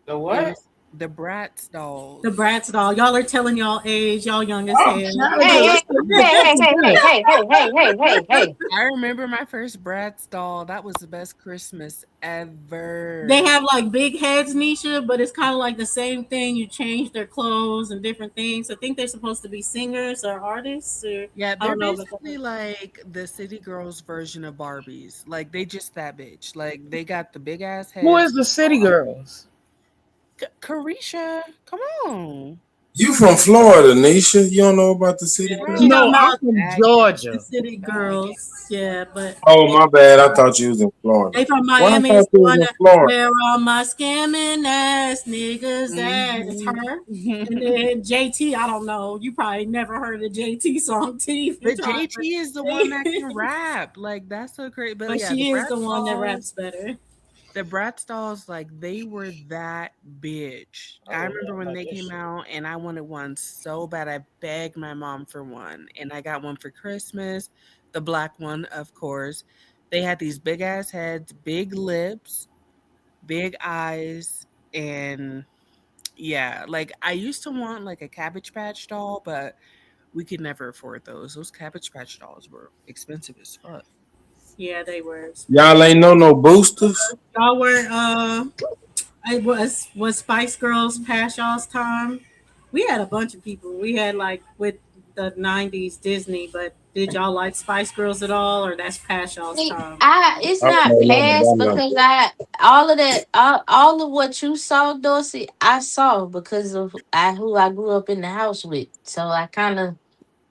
It what? was the Bratz The dolls. Bratz doll. Y'all are telling y'all age. Y'all young as I'm hell. trying to Hey, hey, listen. hey, hey, hey, hey, hey, hey, hey, hey, hey, hey. I remember my first Bratz doll. That was the best Christmas They ever. have like big heads, Nisha, but it's kind of like the same thing. You change their clothes and different things. I think they're supposed to be singers or artists, or Yeah, I they're don't know. basically like the city girls version of Barbies. Like they just that bitch. Like they got the big ass Who heads. is the City Girls? Carisha, come on. You from Florida, Nisha? You don't know about the city Yeah, he girl? talking No, I'm about from the Georgia. city girls. Yeah, but Oh, my bad. I thought you was in Florida. they from Well, I Miami thought is the you was one in that Florida. where all my scamming ass niggas at. It's her. And then JT, I don't know. You probably never heard the JT song to even But try. JT is the one that can rap. Like that's so great. But But yeah, the she is Brat the one that Stalls, raps better. the Brat Stalls, like they were that bitch. I Oh yeah, remember I when like they that came shit. out and I wanted one so bad. I begged my mom for one, and I got one for Christmas, the black one, of course. They had these big ass heads, big lips, big eyes, and yeah, like I used to want like a Cabbage Patch doll, but we could never afford those. Those Cabbage Patch dolls were expensive as fuck. Yeah, they were Y'all expensive. ain't know no boosters? Y'all were it was Spice Girls past y'all's time. We had a bunch of people. We had like with the '90s Disney, but did y'all like Spice Girls at all, or that's past y'all's time? It's I don't not know nothing past about them. because I all of that all of what you saw, Dorsey, I saw because of who I grew up in the house with. So I kind of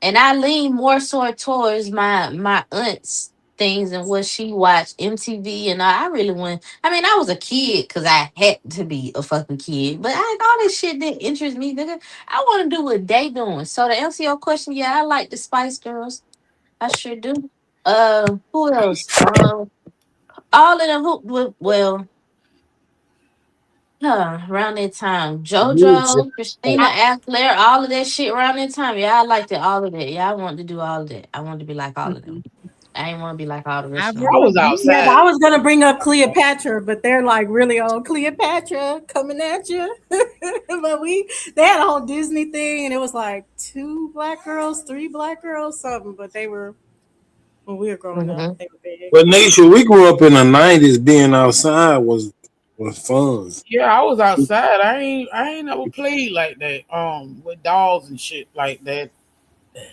and I lean more so towards my aunt's things and what she watched MTV and I really went. I mean, I was a kid because I had to be a fucking kid, but all this shit didn't interest me, nigga. I want to do what they doing. So to answer your question, yeah, I like the Spice Girls. I sure do. Who else? All of them who well, around that time. JoJo, Christina Aguilera, all of that shit around that time. Yeah, I liked it, all of that. Yeah, I wanted to do all of that. I wanted to be like all of them. I didn't want to be like all the rest of them. I Avril was Yeah, Lavigne. outside. I was gonna bring up Cleopatra, but they're like really old Cleopatra coming at you. But they had a whole Disney thing, and it was like two black girls, three black girls, something. But they were when we were growing up, Hmm. they were big. But Nisha, we grew up in the '90s. Being outside was fun. Yeah, I was outside. I ain't never played like that. With dolls and shit like that.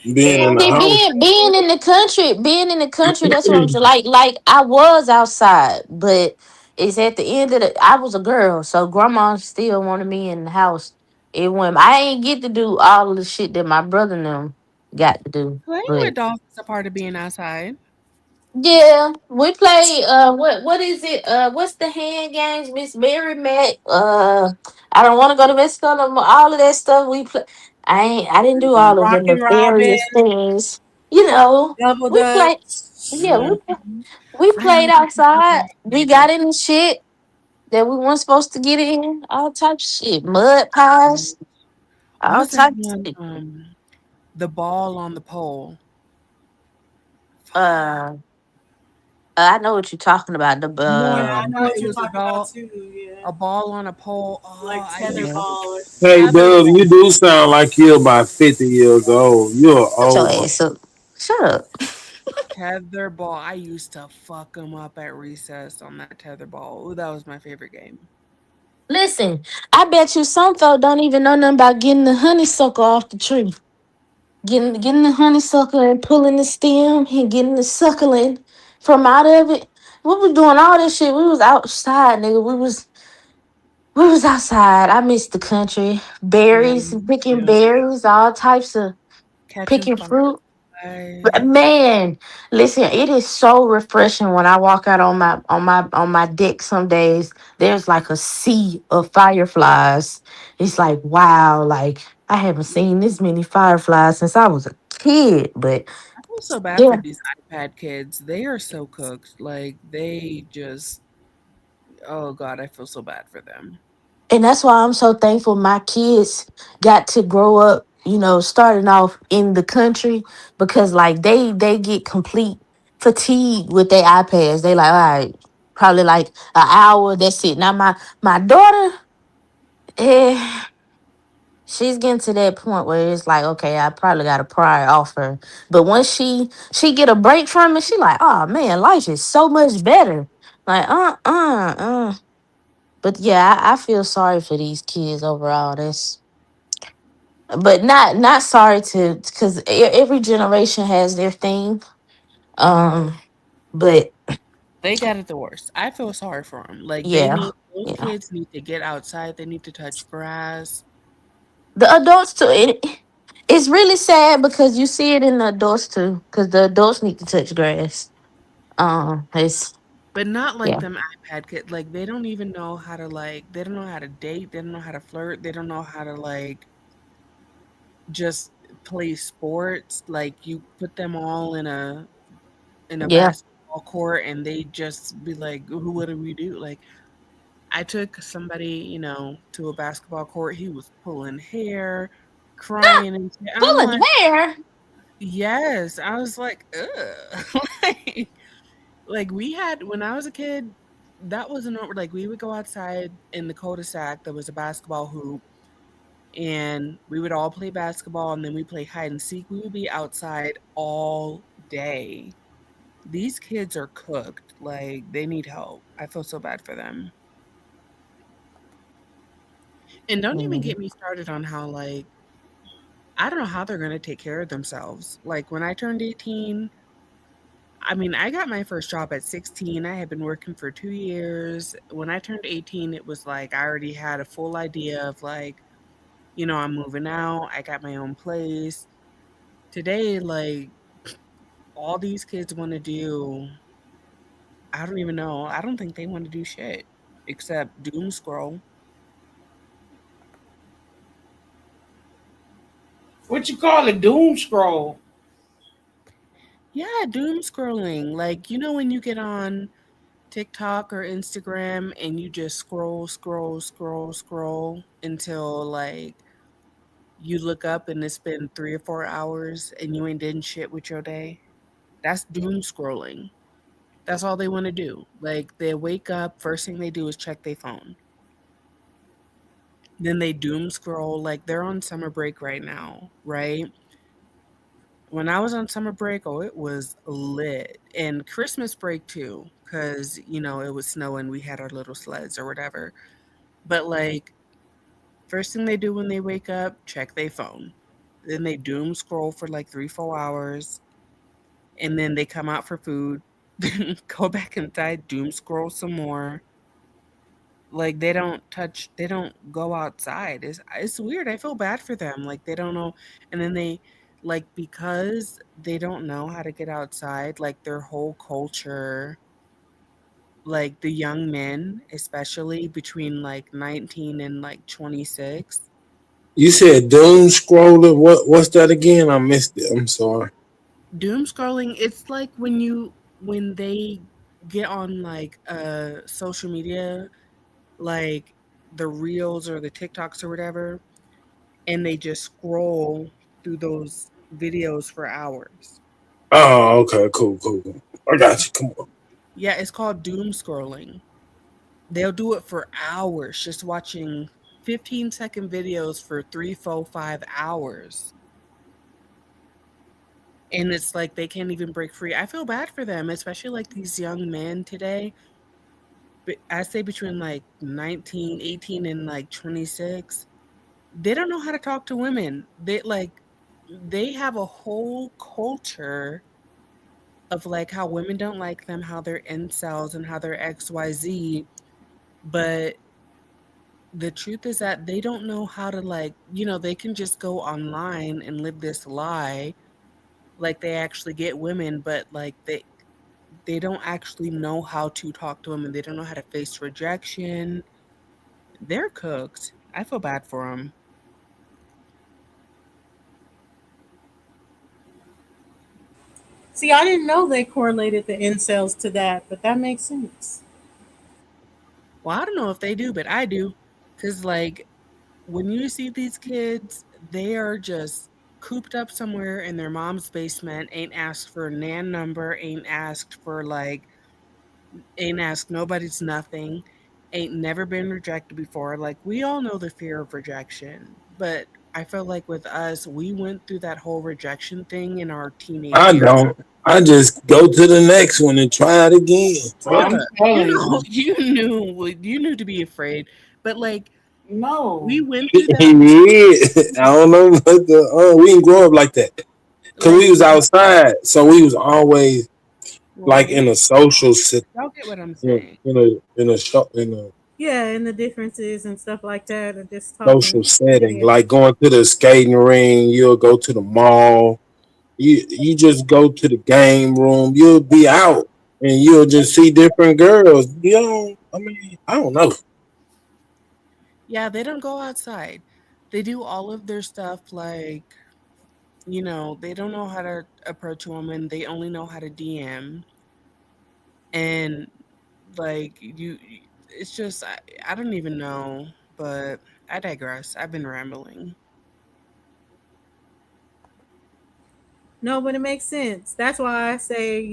Being in And the See, house. being in the country, that's what I'm saying. Like I was outside, but it's at the end of the. I was a girl, so grandma still wanted me in the house. It went. I ain't get to do all of the shit that my brother and them got to do, Playing but with dolls is a part of being outside. yeah, we play. What is it? What's the hand games? Miss Mary met. I don't want to go to Mexico no more. All of that stuff we play. I didn't do all of the Rockin' Robin, nefarious things. You know, Double we play. Dutch. Yeah, yeah, we I played never got to outside. play We that. got in the shit that we weren't supposed to get in. All types of shit. Mud pies. What All was that types one? of shit. The ball on the pole. Fuck. Uh, I know what you're talking about. The Yeah, No, I know no, what it you're was talking about too. Yeah, a ball on a pole. Oh, like I used to tetherball. Hey, Dub, tetherball. you do sound like you're about 50 years old. You're shut your old. ass up. Shut up. Tetherball. I used to fuck them up at recess on that tetherball. Ooh, that was my favorite game. Listen, I bet you some folk don't even know nothing about getting the honeysuckle off the tree. Getting the honeysuckle and pulling the stem and getting the suckling from out of it. We was doing all this shit. We was outside, nigga. We was outside. I miss the country. Yeah, Berries, me picking too. berries, all types of Catching picking fruit. fireflies. But man, listen, it is so refreshing when I walk out on my deck some days. There's like a sea of fireflies. It's like wow, like I haven't seen this many fireflies since I was a kid. But I feel so bad for yeah, these iPad kids. They are so cooked. Like they just oh god, I feel so bad for them. and that's why I'm so thankful my kids got to grow up, starting off in the country because like they get complete fatigue with their iPads. They like, all right, probably like an hour, that's it. Now my daughter, eh, she's getting to that point where it's like, okay, I probably got a prior off her. But once she get a break from it, she like, oh man, life is so much better. Like, But yeah, I feel sorry for these kids overall. But not sorry to because every generation has their thing. Um, but They got it the worst. I feel sorry for them. Like yeah, those yeah. kids need to get outside. They need to touch grass. The adults too. It's really sad because you see it in the adults too. Because the adults need to touch grass. It's But not like yeah, them iPad kids. Like they don't even know how to they don't know how to date. They don't know how to flirt. They don't know how to just play sports. Like you put them all in a yeah. basketball court and they just be like, what do we do? Like I took somebody, to a basketball court. He was pulling hair, crying and shit. I'm Pulling like, hair. yes. I was like, ugh. like we had when I was a kid, that wasn't like we would go outside in the cul-de-sac. There was a basketball hoop, and we would all play basketball, and then we play hide and seek. We would be outside all day. These kids are cooked. Like they need help. I feel so bad for them. And don't even Mhm. get me started on how I don't know how they're gonna take care of themselves. Like when I turned 18, I mean, I got my first job at 16. I had been working for 2 years. When I turned 18, it was like I already had a full idea of I'm moving out. I got my own place. Today, all these kids want to do, I don't even know. I don't think they want to do shit except doom scroll. What you call it? Doom scroll. Yeah, doom scrolling. Like, when you get on TikTok or Instagram and you just scroll, scroll, scroll, scroll until you look up and it's been 3 or 4 hours and you ain't done shit with your day. That's doom scrolling. That's all they want to do. Like they wake up, first thing they do is check their phone. Then they doom scroll. Like they're on summer break right now, right? When I was on summer break, oh, it was lit. And Christmas break too, because, it was snowing. We had our little sleds or whatever. But first thing they do when they wake up, check their phone. Then they doom scroll for 3, 4 hours. And then they come out for food, go back inside, doom scroll some more. Like they don't go outside. It's weird. I feel bad for them. Like they don't know, and then because they don't know how to get outside, like their whole culture, like the young men, especially between 19 and 26. You said doom scroller. What's that again? I missed it. I'm sorry. Doom scrolling, it's like when they get on social media, like the reels or the TikToks or whatever, and they just scroll through those videos for hours. Oh, okay, cool. I got you. Come on. Yeah, it's called doom scrolling. They'll do it for hours, just watching 15-second videos for 3, 4, 5 hours. And it's like they can't even break free. I feel bad for them, especially these young men today. But I say between 19, 18 and 26, they don't know how to talk to women. They have a whole culture of how women don't like them, how they're incels and how they're XYZ. But the truth is that they don't know how to they can just go online and live this lie they actually get women, but they don't actually know how to talk to women. They don't know how to face rejection. They're cooked. I feel bad for them. See, I didn't know they correlated the incels to that, but that makes sense. Well, I don't know if they do, but I do. Because when you see these kids, they are just cooped up somewhere in their mom's basement, ain't asked for a NAN number, ain't asked nobody's nothing, ain't never been rejected before. We all know the fear of rejection, but I feel like with us, we went through that whole rejection thing in our teenage I years. don't. I just go to the next one and try it again. I'm Bruh, telling you. you knew to be afraid, but we No. went through that. Yeah, I don't know, but we didn't grow up like that because we was We, outside, so we was always well, in a social sit, y'all get what I'm saying. in a show, in a Yeah, and the differences and stuff like that, and just social talking. setting, Yeah. like going to the skating ring. You'll go to the mall. You just go to the game room. You'll be out and you'll just see different girls. You know, I mean, I don't know. Yeah, they don't go outside. They do all of their stuff like, they don't know how to approach a woman. They only know how to DM. And like it's just I don't even know, but I digress. I've been rambling. No, but it makes sense. That's why I say,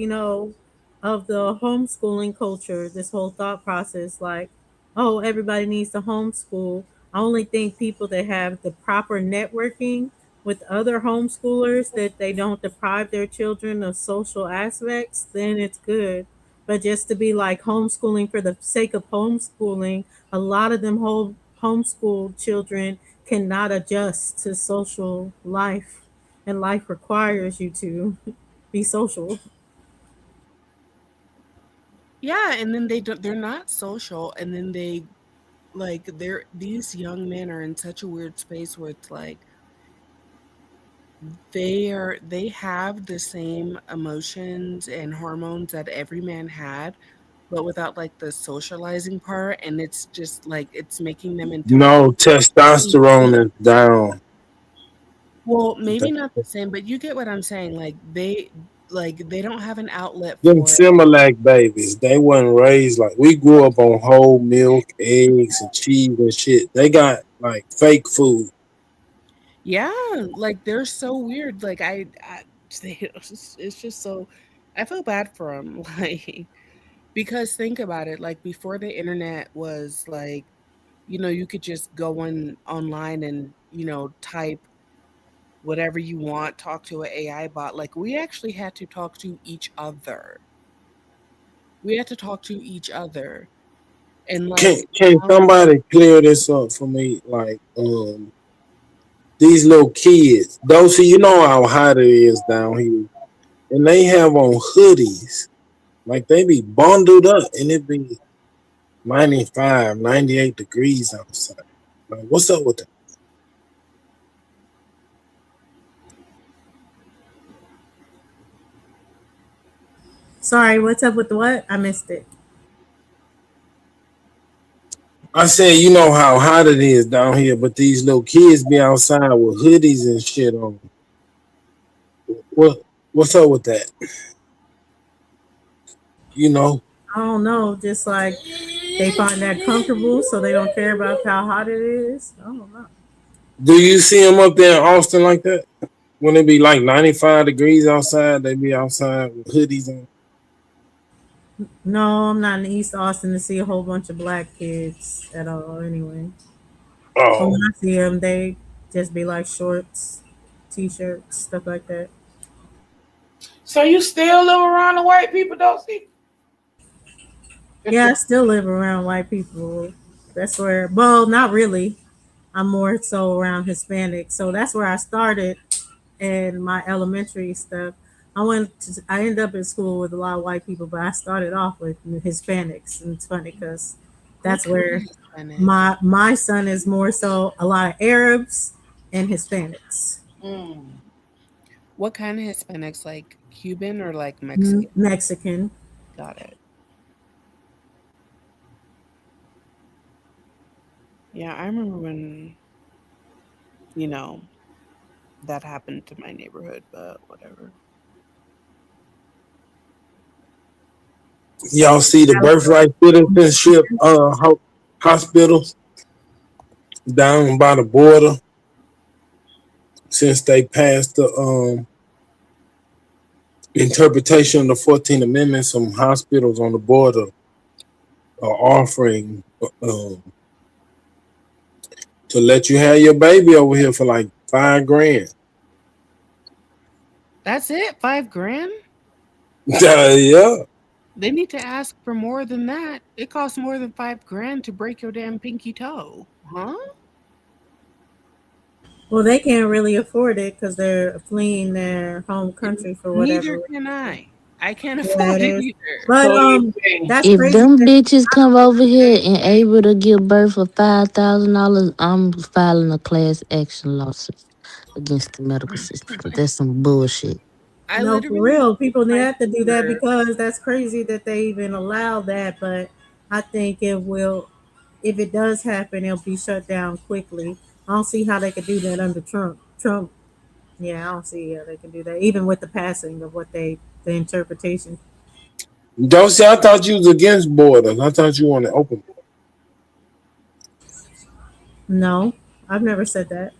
of the homeschooling culture, this whole thought process, like, oh, everybody needs to homeschool. I only think people that have the proper networking with other homeschoolers, that they don't deprive their children of social aspects, then it's good. But just to be like homeschooling for the sake of homeschooling, a lot of them homeschool children cannot adjust to social life, and life requires you to be social. Yeah, and then they're not social, and then these young men are in such a weird space where it's like they have the same emotions and hormones that every man had, but without like the socializing part, and it's just like it's making them into No, weak. testosterone is down. Well, maybe not the same, but you get what I'm saying. They don't have an outlet Them for it. Similac babies, they wasn't raised like we grew up on whole milk, eggs, and cheese and shit. They got like fake food. Yeah, like they're so weird. Like it's just so I feel bad for them. Like because think about it. Like before the internet was like, you could just go online and type whatever you want, talk to an AI bot. Like we actually had to talk to each other. We had to talk to each other, and like Can somebody clear this up for me? Like these little kids, those who you know how hot it is down here, and they have on hoodies. Like they be bundled up and it be 95, 98 degrees outside. Like, what's up with that? Sorry, what's up with the what? I missed it. I said, you know how hot it is down here, but these little kids be outside with hoodies and shit on. What what's up with that? You know, I don't know. Just like they find that comfortable, so they don't care about how hot it is. I don't know. do you see them up there in Austin like that? When it be like 95 degrees outside, they be outside with hoodies on. No, I'm not in East Austin to see a whole bunch of black kids at all. Anyway, but Oh, when I see them, they just be like shorts, t-shirts, stuff like that. So you still live around the white people, don't see? Yeah, I still live around white people. That's where, well, not really. I'm more so around Hispanic. So that's where I started in my elementary stuff. I ended up in school with a lot of white people, but I started off with Hispanics. And it's funny because what that's kind of where Hispanic? my son is more so a lot of Arabs and Hispanics. Mm. What kind of Hispanics? Like Cuban or like Mexican? Mexican. Got it. Yeah, I remember when, you know, that happened to my neighborhood, but whatever. y'all see the birthright citizenship hospitals down by the border since they passed the interpretation of the 14th Amendment. Some hospitals on the border are offering to let you have your baby over here for like 5 grand. That's it? 5 grand? Yeah. They need to ask for more than that. It costs more than 5 grand to break your damn pinky toe. Huh? Well, they can't really afford it because they're fleeing their home country for Neither whatever. can I. I can't Yeah, afford it it is. either. But So you think that's If crazy. them bitches come over here and able to give birth for $5,000, I'm filing a class action lawsuit against the medical system because that's some bullshit. I No, for literally real. People need my have to do that finger. because that's crazy that they even allow that. But I think it will, if it does happen, it'll be shut down quickly. I don't see how they could do that under Trump. Trump, yeah, I don't see how they can do that, even with the passing of what the interpretation. Dosey, I thought you was against borders. I thought you wanted open. No, I've never said that.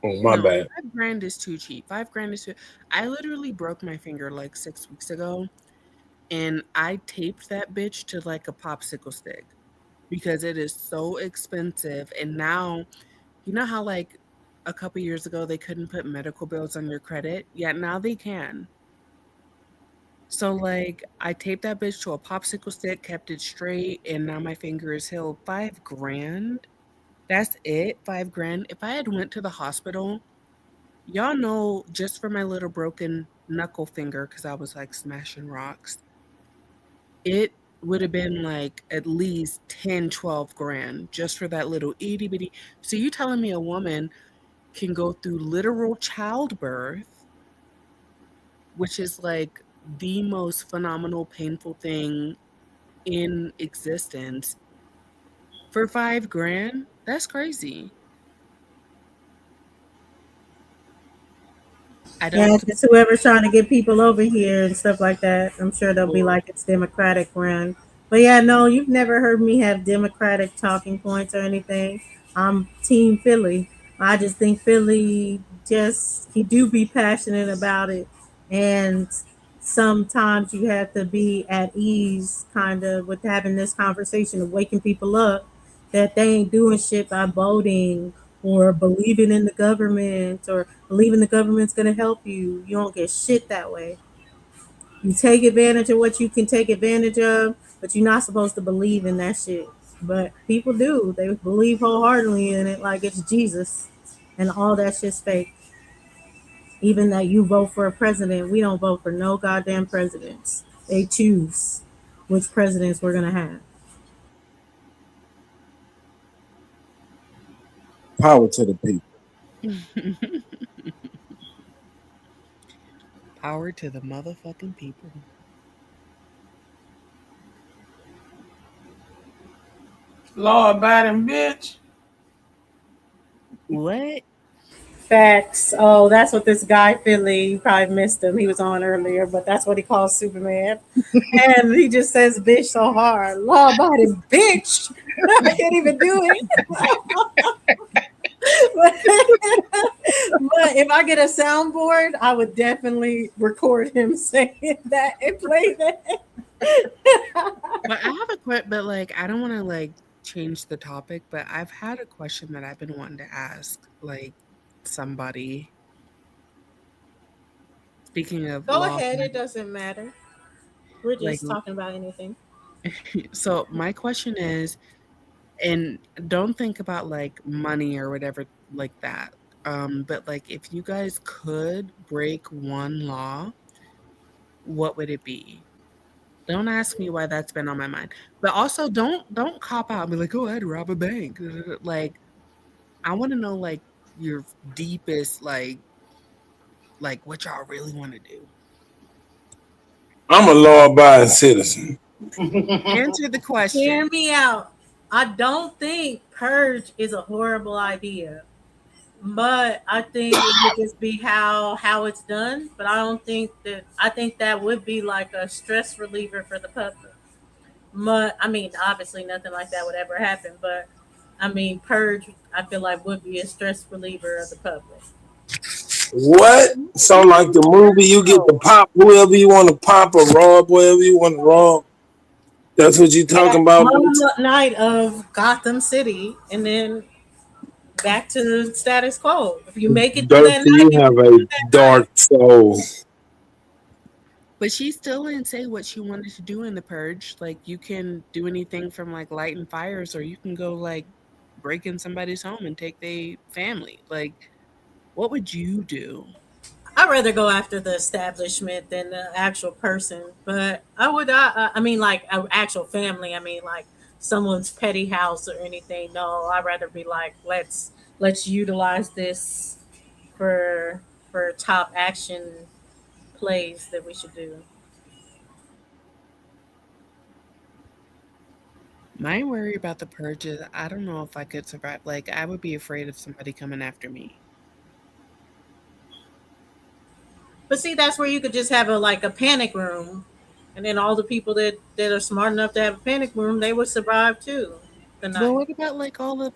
Oh, my No, bad. $5 grand is too cheap. $5 grand is too. I literally broke my finger like 6 weeks ago, and I taped that bitch to like a popsicle stick because it is so expensive. And now, you know how like a couple years ago they couldn't put medical bills on your credit? Yeah, now they can. So like I taped that bitch to a popsicle stick, kept it straight, and now my finger is healed. $5 grand. That's it. $5 grand. If I had went to the hospital, y'all know just for my little broken knuckle finger, because I was like smashing rocks, it would have been like at least 10, 12 grand just for that little itty bitty. So you telling me a woman can go through literal childbirth, which is like the most phenomenal, painful thing in existence, for $5 grand? That's crazy. I Yeah, don't. it's just whoever's trying to get people over here and stuff like that. I'm sure they'll be Well, like it's Democratic run. But yeah, no, you've never heard me have Democratic talking points or anything. I'm Team Philly. I just think Philly just he do be passionate about it, and sometimes you have to be at ease, kind of, with having this conversation of waking people up that they ain't doing shit by voting or believing in the government or believing the government's gonna help you. You don't get shit that way. You take advantage of what you can take advantage of, but you're not supposed to believe in that shit. But people do. They believe wholeheartedly in it like it's Jesus. And all that shit's fake. Even that you vote for a president, we don't vote for no goddamn presidents. They choose which presidents we're gonna have. Power to the people. power to the motherfucking people. law abiding bitch? What? Facts. Oh, that's what this guy Philly. You probably missed him. He was on earlier, but that's what he calls Superman. And he just says bitch so hard. Law abiding bitch. I can't even do it. But if I get a soundboard, I would definitely record him saying that and play that. But I have a question, but like I don't want to like change the topic, but I've had a question that I've been wanting to ask like somebody. Speaking of Go law, ahead. It doesn't matter. We're like just talking about anything. so my question is, and don't think about like money or whatever like that. But like if you guys could break one law, what would it be? Don't ask me why that's been on my mind. But also don't cop out and be like, oh, I'd rob a bank. Like I want to know like your deepest like what y'all really want to do. I'm a law-abiding citizen. Answer the Hear question. me out. I don't think purge is a horrible idea. But I think it would just be how it's done. But I think that would be like a stress reliever for the public. But I mean, obviously nothing like that would ever happen. But I mean, purge I feel like would be a stress reliever of the public. What? So You like the movie, you get to pop whoever you want to pop or rob whoever you want to rob. That's what you Yeah, talking about? one night of Gotham City, and then back to the status quo. If you make it through Dirty, that night, you you have make it a through that night. dark soul. But she still didn't say what she wanted to do in the purge. Like you can do anything from like lighting fires, or you can go like break in somebody's home and take their family. Like, what would you do? I'd rather go after the establishment than the actual person. But I mean, like an actual family. I mean, like someone's petty house or anything. No, I'd rather be like, let's utilize this for top action plays that we should do. My worry about the purge is I don't know if I could survive. Like, I would be afraid of somebody coming after me. But see, that's where you could just have a panic room, and then all the people that are smart enough to have a panic room, they would survive too. The But night. what about like all the?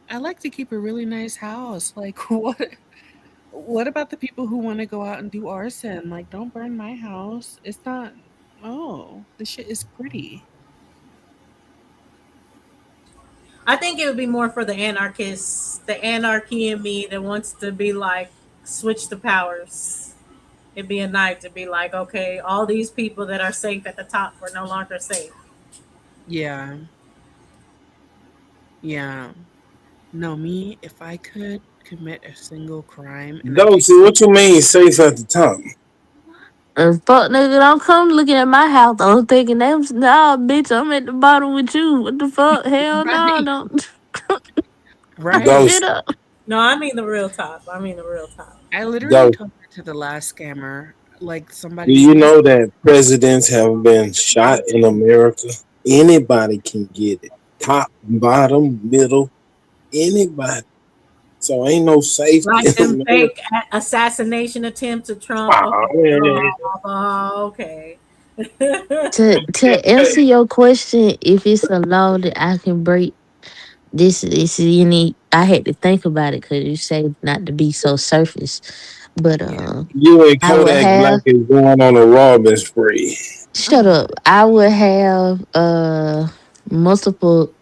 I like to keep a really nice house. Like, what about the people who want to go out and do arson? Like, don't burn my house. It's not. Oh, the shit is pretty. I think it would be more for the anarchists, the anarchy in me that wants to be like switch the powers. It'd be a night to be like, okay, all these people that are safe at the top are no longer safe. Yeah, yeah. No, me, if I could commit a single crime and I could Dosey, what you mean safe at the top? Fuck nigga, don't come looking at my house. I'm thinking, nah, bitch, I'm at the bottom with you. What the fuck? Hell no, right, don't right. shit Dosey, up. No, I mean the real top. I mean the real top. I literally Dosey. told that to the last scammer. Like Do somebody you he was know that presidents have been shot in America? Anybody can get it. Top, bottom, middle, anybody. So ain't no safety Like in them America. fake assassination attempts of Trump. Wow, Okay. man. Okay. To answer your question, if it's a law that I can break, this is any. I had to think about it because you say not to be so surface, but yeah. You and I would Kodak Black have. is going on a robbing spree. Oh Shut my up. I would have multiple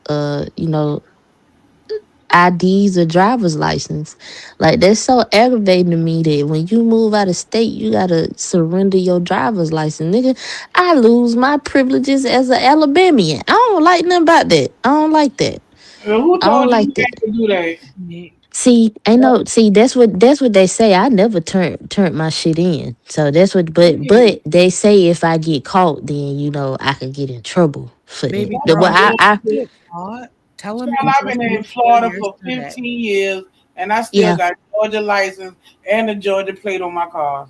IDs or driver's license. Like that's so aggravating to me that when you move out of state, you gotta surrender your driver's license, nigga. I lose my privileges as an Alabamian. I don't like nothing about that. I don't like that. Who I don't told you like you that. had to do that? me. See, ain't no see. That's what they say. I never turned my shit in. So that's what. But they say if I get caught, then I could get in trouble for that. Baby Well, girl, if I you get caught, tell them Child, you I've just been in moved 4 Florida years for to that. 15 years and I still yeah. got Georgia license and the Georgia plate on my cars.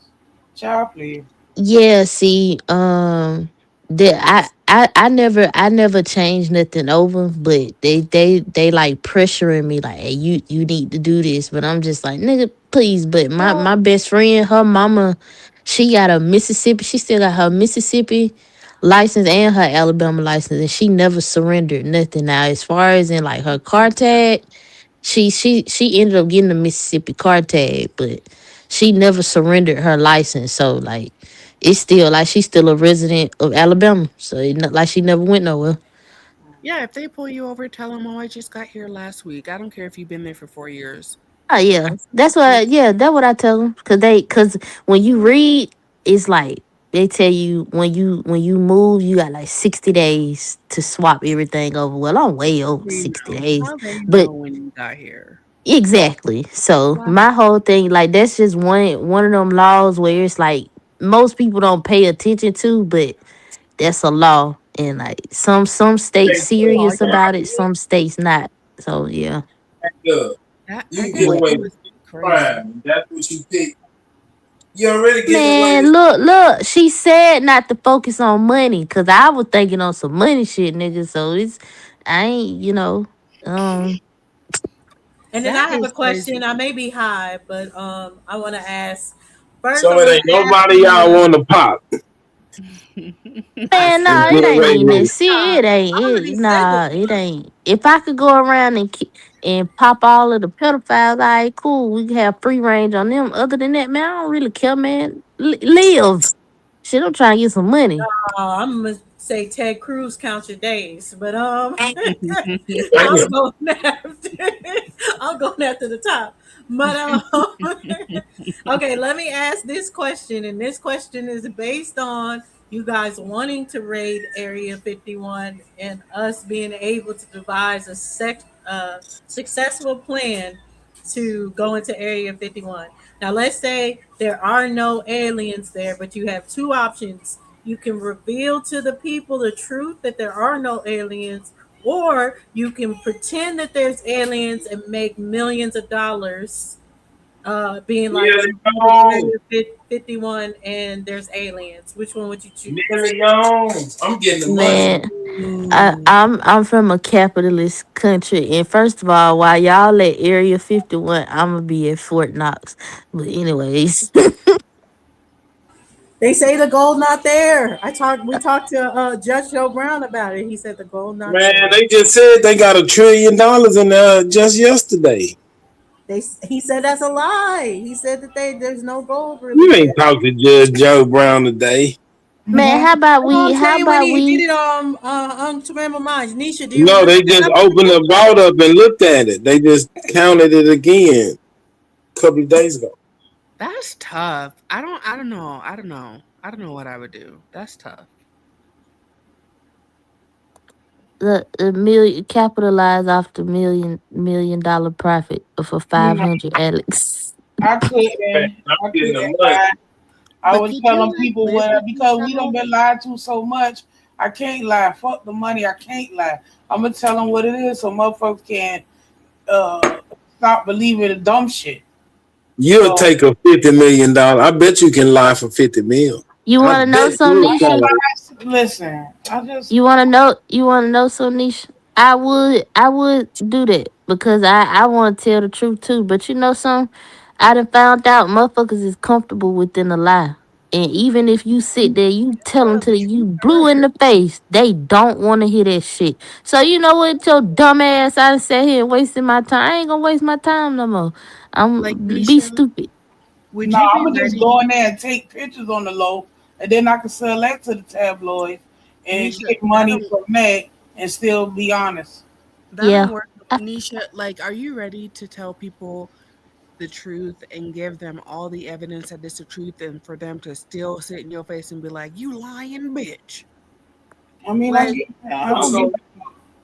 Child, please. Yeah, see, that I never changed nothing over, but they like pressuring me like, hey, you need to do this, but I'm just like, nigga, please. But my best friend, her mama, she got a Mississippi, she still got her Mississippi license and her Alabama license, and she never surrendered nothing. Now, as far as in like her car tag, she ended up getting a Mississippi car tag, but she never surrendered her license. So like it's still like she's still a resident of Alabama. So it's not like she never went nowhere. Yeah, if they pull you over, tell them, oh, I just got here last week. I don't care if you've been there for 4 years. Oh yeah, License that's plate. what. Yeah, that's what I tell them. Cause when you read, it's like they tell you when you move, you got like 60 days to swap everything over. Well, I'm way over They 60 days, How they but know when you got here? exactly. So Wow. my whole thing, like that's just one of them laws where it's like most people don't pay attention to, but that's a law. And like some states Oh serious yeah, about it, some states not. So yeah. Look, that you I can get got What? away that with was crazy. crime. That's what you pick. You already getting away Man, with. look, she said not to focus on money, cause I was thinking on some money shit, nigga. So I ain't, um, And then I That have a is question. crazy. I may be high, but I want to ask. First, I So it want ain't to ask nobody y'all you. want to pop I man, said nah, and it get I ain't away even want that. with it. to See, pop. it ain't I already it. said the Nah, it pop. ain't. If I could go around and pop all of the pedophiles, all right, cool. We can have free range on them. Other than that, man, I don't really care, man. Live. Shit, I'm trying to get some money. I'm gonna say Ted Cruz count your days, but I'm Damn. going after I'm going after the top. But okay, let me ask this question, and this question is based on you guys wanting to raid Area 51 and us being able to devise a successful plan to go into Area 51. Now, let's say there are no aliens there, but you have two options. You can reveal to the people the truth that there are no aliens, or you can pretend that there's aliens and make millions of dollars being like, Nearly I'm going gone. to Area 51 and there's aliens. Which one would you choose? Nearly gone. I'm getting the money. Man, I'm from a capitalist country, and first of all, while y'all at Area 51, I'm gonna be at Fort Knox. But anyways, They say the gold not there. We talked to Judge Joe Brown about it. He said the gold not Man, there. they just said they got $1 trillion in there just yesterday. He said that's a lie. He said that there's no gold You really ain't there. talked to Judge Joe Brown today. man, how about we? I'm How saying when about he did we? it on To Remember Minds. Nisha, do you No, remember they what just happened? opened the vault up and looked at it. They just counted it again a couple of days ago. That's tough. I don't know. I don't know what I would do. That's tough. The million capitalize off the million dollar profit for No, 500, Alex. I Man, couldn't. I'm I getting the couldn't money. lie. I But was could you telling like people live with because we don't yourself? been lied to so much. I can't lie. Fuck the money. I can't lie. I'm gonna tell them what it is so motherfuckers can stop believing the dumb shit. You'll So take a $50 million. I bet you can lie for 50 mil. You I want to know bet some you'll Nisha? listen, I just You want to know? You want to know some Nisha? I would do that because I want to tell the truth too. But you know some, I done found out motherfuckers is comfortable within a lie. And even if you sit there, you tell them to you blue in the face, they don't want to hear that shit. So you know what, your dumb ass, I done sat here and wasting my time. I ain't gonna waste my time no more. Like Be Nisha, stupid. would no. you I'm be gonna just go ready? in there and take pictures on the low, and then I can sell that to the tabloids and Nisha, get money from that, and still be honest. that'll Yeah. work. I, Nisha, like, are you ready to tell people the truth and give them all the evidence that it's the truth and for them to still sit in your face and be like, you lying bitch? I mean, Like, I don't give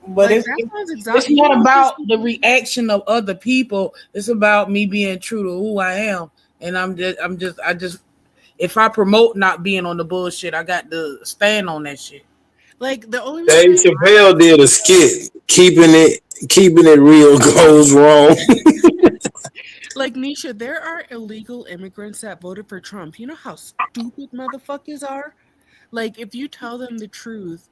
but like that sounds it's exhausting. You not know what this about the reaction of other people. It's about me being true to who I am, and I just if I promote not being on the bullshit, I got to stand on that shit. like the only reason Dave I Chappelle did a skit, keeping it real goes wrong. like Nisha, there are illegal immigrants that voted for Trump. You know how stupid motherfuckers are? Like if you tell them the truth,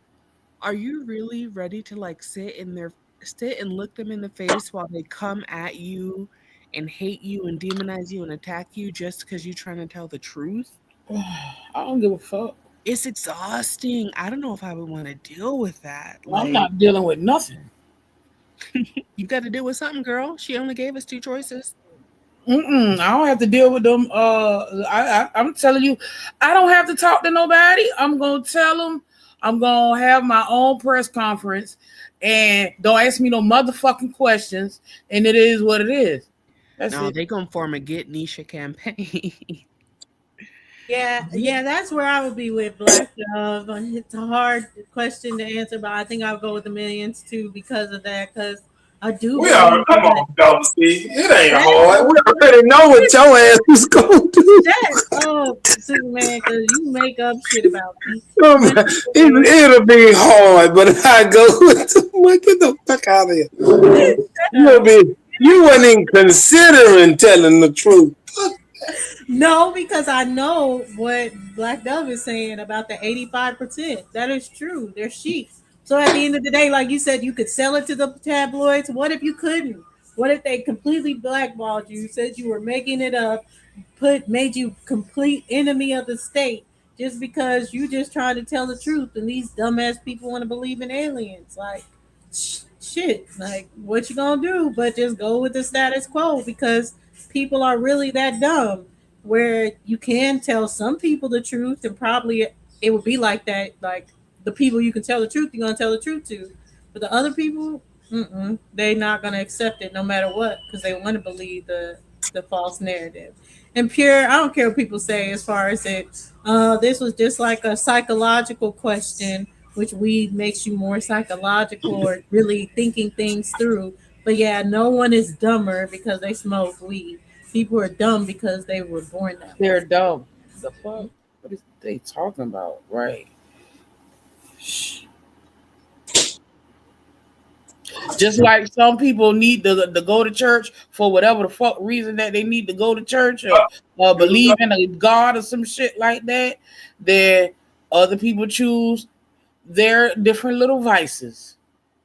are you really ready to like sit and look them in the face while they come at you and hate you and demonize you and attack you just because you're trying to tell the truth? I don't give a fuck. It's exhausting. I don't know if I would want to deal with that. I'm Like, not dealing with nothing. you got to deal with something, girl. She only gave us two choices. I don't have to deal with them. I'm telling you, I don't have to talk to nobody. I'm gonna tell them. I'm gonna have my own press conference, and don't ask me no motherfucking questions. And it is what it is. That's No, it. they gonna form a Get Nisha campaign. Yeah, that's where I would be with Black Dove. It's a hard question to answer, but I think I'll go with the millions too because of that. Because I do We are believe come that. on, Dusty. It ain't That, hard. We already know what your ass is gonna do. that Superman, because you make up shit about me. It'll be hard, but I go with get the fuck out of here. You weren't even considering telling the truth. No, because I know what Black Dove is saying about the 85%. That is true. They're sheets. So at the end of the day, like you said, you could sell it to the tabloids. What if you couldn't? What if they completely blackballed you, said you were making it up, made you complete enemy of the state just because you just trying to tell the truth and these dumbass people want to believe in aliens? Like shit, like what you gonna do but just go with the status quo because people are really that dumb where you can tell some people the truth and probably it would be like that, like the people you can tell the truth you're gonna tell the truth to, but the other people they not gonna accept it no matter what because they want to believe the false narrative. And pure, I don't care what people say as far as it. This was just like a psychological question, which weed makes you more psychological or really thinking things through. But yeah, no one is dumber because they smoke weed. People are dumb because they were born that way. They're dumb. The fuck? What is they talking about? Right. Just like some people need to go to church for whatever the fuck reason that they need to go to church or believe in a God or some shit like that, then other people choose their different little vices.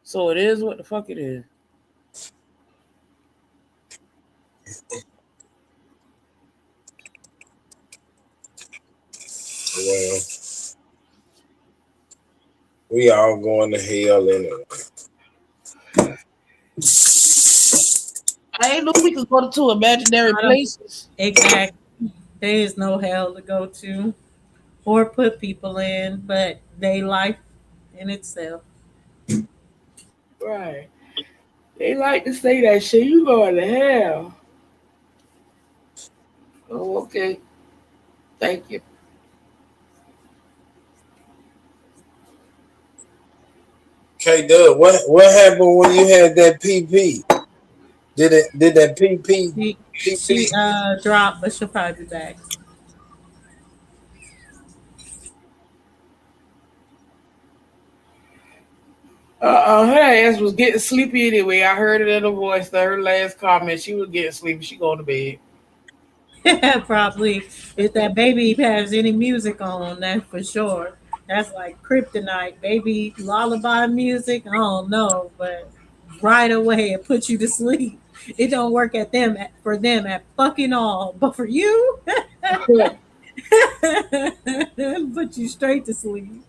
So it is what the fuck it is. Well, we all going to hell anyway. I ain't know we could go to imaginary places. Exactly. There is no hell to go to or put people in, but they life in itself. Right. They like to say that shit. You going to hell. Oh, okay. Thank you. K-Dub, what happened when you had that PP? Did that PP? She dropped, but she'll probably be back. Her ass was getting sleepy anyway. I heard it in her voice. Her last comment, she was getting sleepy. She going to bed. Probably. If that baby has any music on, that's for sure. That's like kryptonite. Baby lullaby music, I don't know, but right away it puts you to sleep. It don't work for them at fucking all. But for you, put you straight to sleep.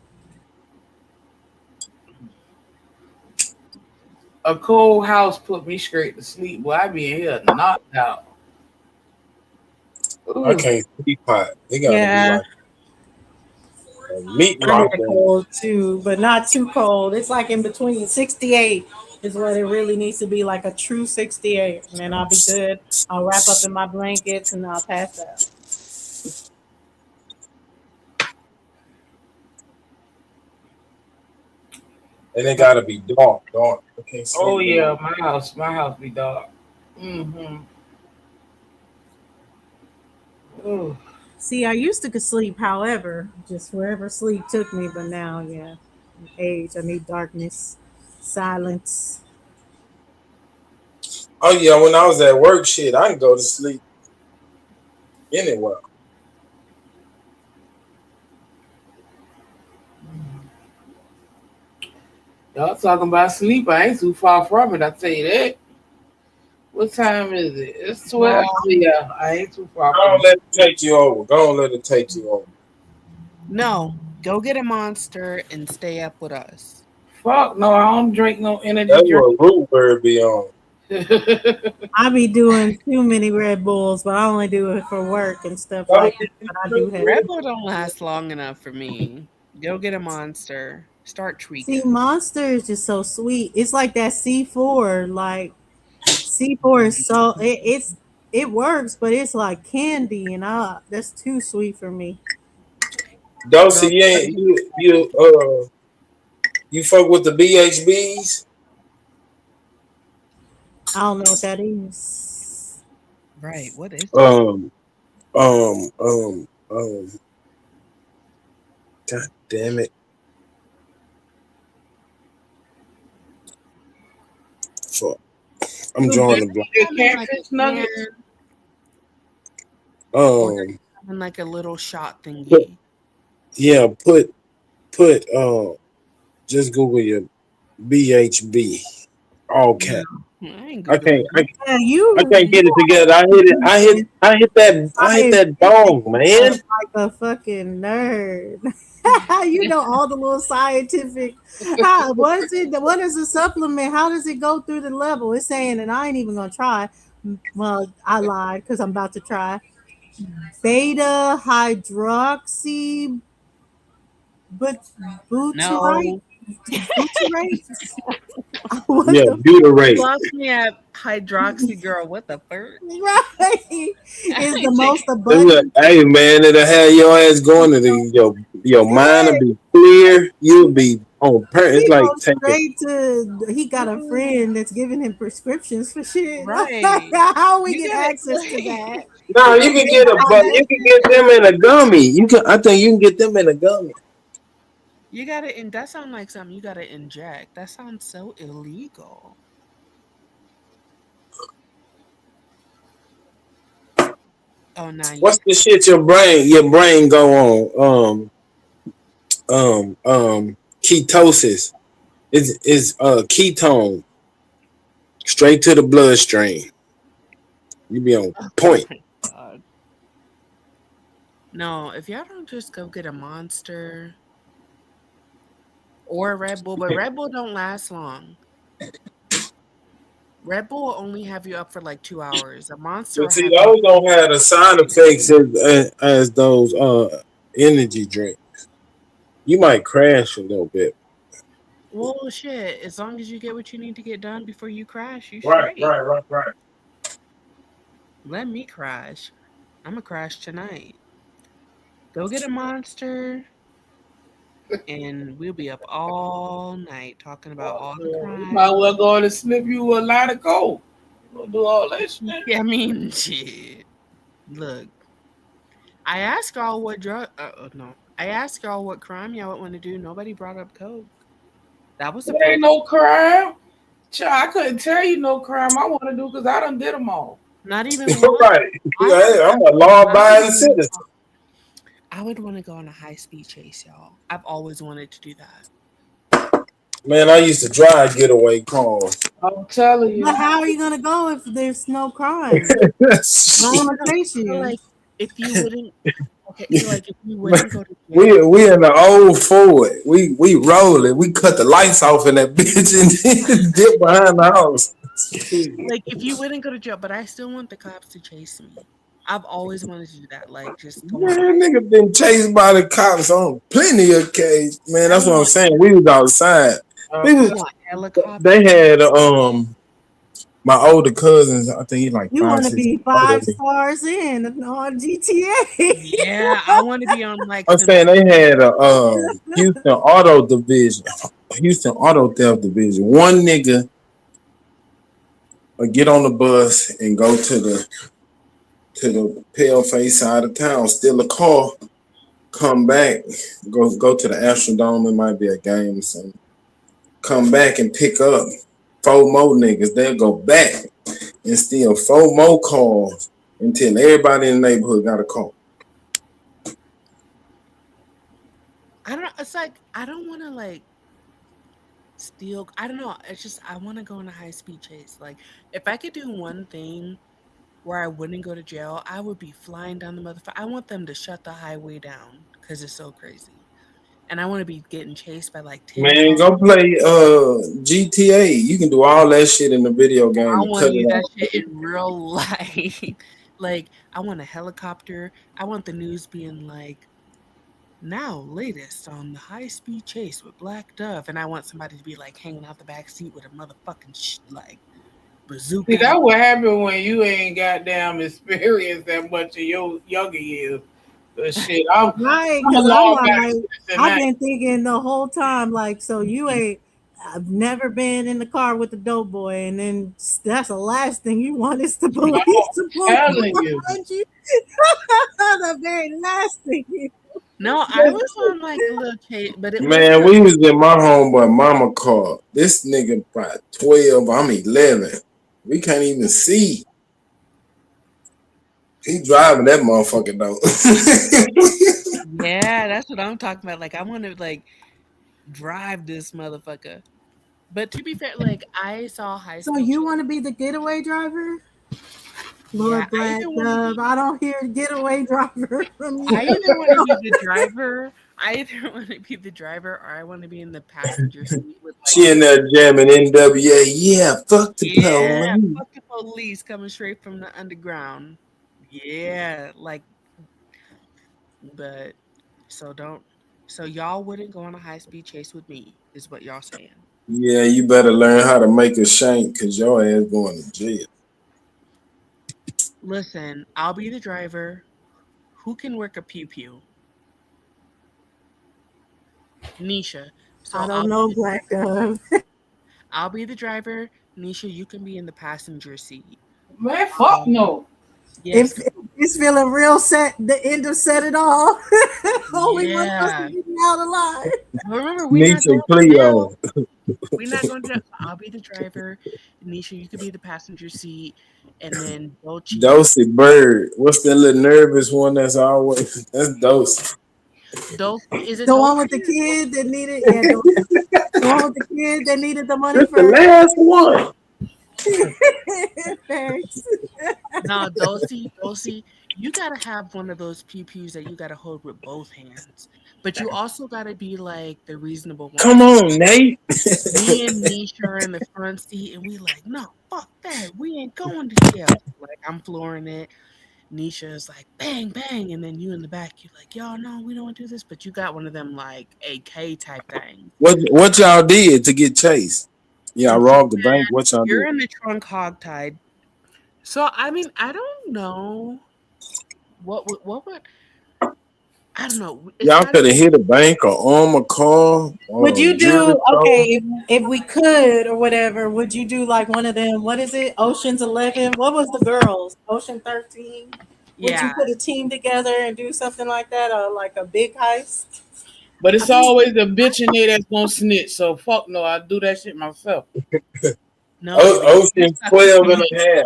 A cold house put me straight to sleep. Boy, I be in here knocked out. Ooh. I can't sleep hot. They gotta be like a meat I rock. get cold too, but not too cold. It's like in between 68 is what it really needs to be, like a true 68. And then I'll be good. I'll wrap up in my blankets and I'll pass out. And it gotta be dark. I can't sleep. Oh yeah, my house be dark. Mm-hmm. Ooh. See, I used to could sleep, however, just wherever sleep took me, but now, yeah, age, I need darkness, silence. Oh yeah, when I was at work, shit, I can go to sleep anywhere. Y'all talking about sleep. I ain't too far from it, I tell you that. What time is it? It's 12. Yeah, I ain't too far from it. Don't let it take you over. Don't let it take you over. No, go get a Monster and stay up with us. Fuck no, I don't drink no energy That's drink. what Root Bird be on. I be doing too many Red Bulls, but I only do it for work and stuff like that. But I do have Red Bull don't last long enough for me. Go get a Monster. Start tweaking. See, Monster is just so sweet. It's like that C4. Like C4 is so it works, but it's like candy, and that's too sweet for me. Dosey, you fuck with the BHBs? I don't know what that is. Right. What is it? God damn it. Fuck. I'm drawing the blank. Catfish nuggets. And like a little shot thingy. Yeah, put just Google your BHB. All cap. I can't get it together. I hit that dog, man. Like a fucking nerd. You know all the little scientific. What is it? What is the supplement? How does it go through the level? It's saying, and I ain't even gonna try. Well, I lied because I'm about to try. Beta hydroxy, but butyrate. Yeah, butyrate. Lost me at hydroxy, girl. What the fuck? Right. Is the most abundant. Hey man, it'll have your ass going to Your mind will be clear. You'll be on. It's He like goes taking. straight to. He got a friend that's giving him prescriptions for shit. Right. How we You get gotta access to like that? No, you can get a, but you can get them in a gummy. You can. I think you can get them in a gummy. you gotta and that sounds like something you gotta inject. That sounds so illegal. Oh nah, you What's the shit your brain go on? Ketosis. Is ketone straight to the bloodstream. You be on oh point. my god. No, if y'all don't just go get a monster or a Red Bull, but Red Bull don't last long. Red Bull will only have you up for like 2 hours. A monster But will see, have you those don't have the side effects as those energy drinks. You might crash a little bit. well shit. As long as you get what you need to get done before you crash, you Right, straight. right, right, right. Let me crash. I'ma crash tonight. Go get a monster and we'll be up all night talking about all the You might crime. well go on and slip you a line of coke. You gonna do all that shit. Yeah, I mean shit. Look, I asked y'all what drug no. I asked y'all what crime y'all would want to do. Nobody brought up coke. That was the There ain't perfect no crime. Child, I couldn't tell you no crime I want to do because I done did them all. not even one. Right. I Hey, I'm a law-abiding citizen. I would want to go on a high speed chase, y'all. I've always wanted to do that. Man, I used to drive getaway cars. I'm telling you. But how are you gonna go if there's no crime? No one will chase So, you. like, if you wouldn't, okay, so like if you Man, wouldn't go to we jail, we in the old Ford. We rolling. We cut the lights off in that bitch and then dip behind the house. like if you wouldn't go to jail, but I still want the cops to chase me. I've always wanted to do that. Like just go on. Man, nigga been chased by the cops on plenty of occasions. Man, I that's what I'm want saying. We was outside. Uh, We I was, want helicopter. they had my older cousins. I think he's like You five, want to six be older than 5 me. stars in on GTA. Yeah, I want to be on like I'm some saying they had a Houston Auto Division, Houston Auto Theft Division. One nigga would get on the bus and go to the pale face side of town, steal a car, come back, go to the Astrodome. It might be a game or something. Come back and pick up 4 more niggas. They'll go back and steal 4 more cars until everybody in the neighborhood got a car. I don't. It's like I don't want to like steal. I don't know. It's just I want to go on a high speed chase. Like if I could do one thing where I wouldn't go to jail, I would be flying down the motherfucker. I want them to shut the highway down because it's so crazy. And I want to be getting chased by like 10 Man, cars. go play GTA. You can do all that shit in the video game I and want cut to it do that off. shit in real life. Like, I want a helicopter. I want the news being like, now latest on the high speed chase with Black Dove. And I want somebody to be like hanging out the back seat with a motherfucking like See, bazooka that out. what happen when you ain't goddamn experienced that much in your younger years. But shit, Right, I'm a because I'm law back like, citizen I've now. been thinking the whole time, like, so you ain't, I've never been in the car with the dope boy, and then that's the last thing you want is the police to pull up Telling you. behind you. The very last thing. No, I was on like a little chase, but it Man, wasn't a. we was in my homeboy mama car. This nigga about 12, I'm 11. We can't even see. He driving that motherfucker though. Yeah, that's what I'm talking about. Like, I want to like drive this motherfucker. But to be fair, like I saw high So speed you chase. want to be the getaway driver? Yeah, Lord I Black either want to Dove, be I don't hear getaway driver from you. I either want to be the driver. I either want to be the driver or I want to be in the passenger seat with like She in there jamming NWA. Yeah, fuck the yeah, police. fuck the police coming straight from the underground. Yeah, like but so don't so y'all wouldn't go on a high speed chase with me is what y'all saying. Yeah, you better learn how to make a shank cause your ass going to jail. Listen, I'll be the driver. Who can work a pew pew? Nisha. So I don't know, Black Gun. I'll be the driver. Nisha, you can be in the passenger seat. Man, fuck Um, no. yes. If he's feeling real set, the end of set it all. Only one Yeah. person getting out alive. Remember, we're not Nisha going to Cleo. jail. We're not going to jail. I'll be the driver. Nisha, you could be the passenger seat. And then Dolce. Dosey Bird. What's that little nervous one that's always that's Dosey. Is it The one with Dolce? the kid that needed, yeah, the one with the kid that needed the money That's the for. last one. Thanks. No, Dulcie, you gotta have one of those pew-pews that you gotta hold with both hands. But you also gotta be like the reasonable one. Come on, Nate. Me and Nisha are in the front seat, and we like, no, fuck that. We ain't going to jail. Like, I'm flooring it. Nisha is like, bang, bang. And then you in the back, you're like, y'all, no, we don't want to do this. But you got one of them, like, AK type things. What y'all did to get chased? Y'all robbed the bank. What y'all You're did? in the trunk hogtied. So, I mean, I don't know. What would I don't know. Y'all could have hit a bank or arm a car. Would you jewelry do store. okay if we could or whatever? Would you do like one of them? What is it? Ocean's 11. What was the girls? Ocean 13. Would Yeah. you put a team together and do something like that, or like a big heist? But it's always the bitch in there that's gonna snitch. So fuck no, I do that shit myself. No, Ocean 12 and a half.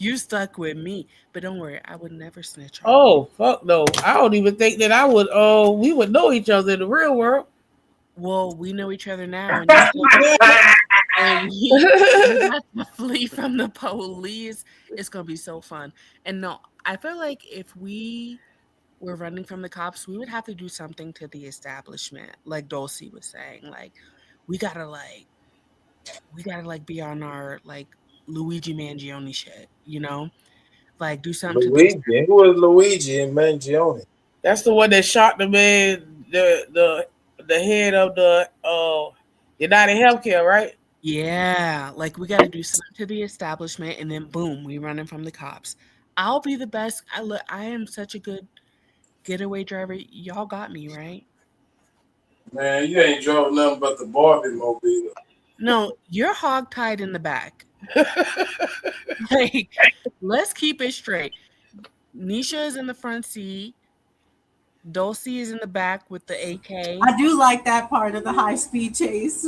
You stuck with me, but don't worry, I would never snitch on Oh fuck no! I don't even think that I would. We would know each other in the real world. Well, we know each other now, and you have to flee from the police. It's gonna be so fun. And no, I feel like if we were running from the cops, we would have to do something to the establishment, like Dulcie was saying. Like, we gotta be on our like Luigi Mangione shit, you know? Like do something to the Luigi. Who was Luigi and Mangione? That's the one that shot the man, the head of the United Healthcare, right? Yeah, like we got to do something to the establishment, and then boom, we running from the cops. I'll be the best. I am such a good getaway driver. Y'all got me right. Man, you ain't drove nothing but the Barbie mobile. No, you're hogtied in the back. Like, let's keep it straight. Nisha is in the front seat. Dulcie is in the back with the AK. I do like that part of the high speed chase.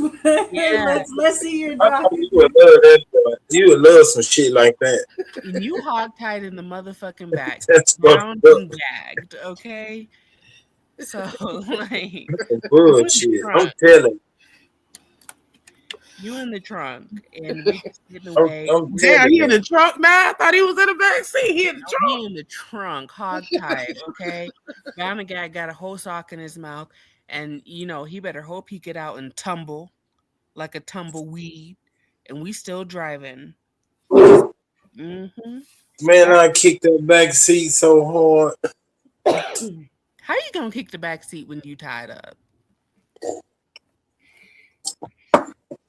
Yeah. let's see your I drive. thought you would love that. Boy. You would love some shit like that. And you hogtied in the motherfucking back. That's Bound fucked up. and gagged, okay? So, like, Some bullshit. I'm telling. You in the trunk, and we just getting I'm away. Damn, he in the trunk now. I thought he was in the back seat. He in the trunk. He in the trunk, hogtied, okay? Bound and gagged, got a whole sock in his mouth, and you know he better hope he get out and tumble like a tumbleweed, and we still driving. Mm-hmm. Man, I kicked that back seat so hard. How you gonna kick the back seat when you tied up?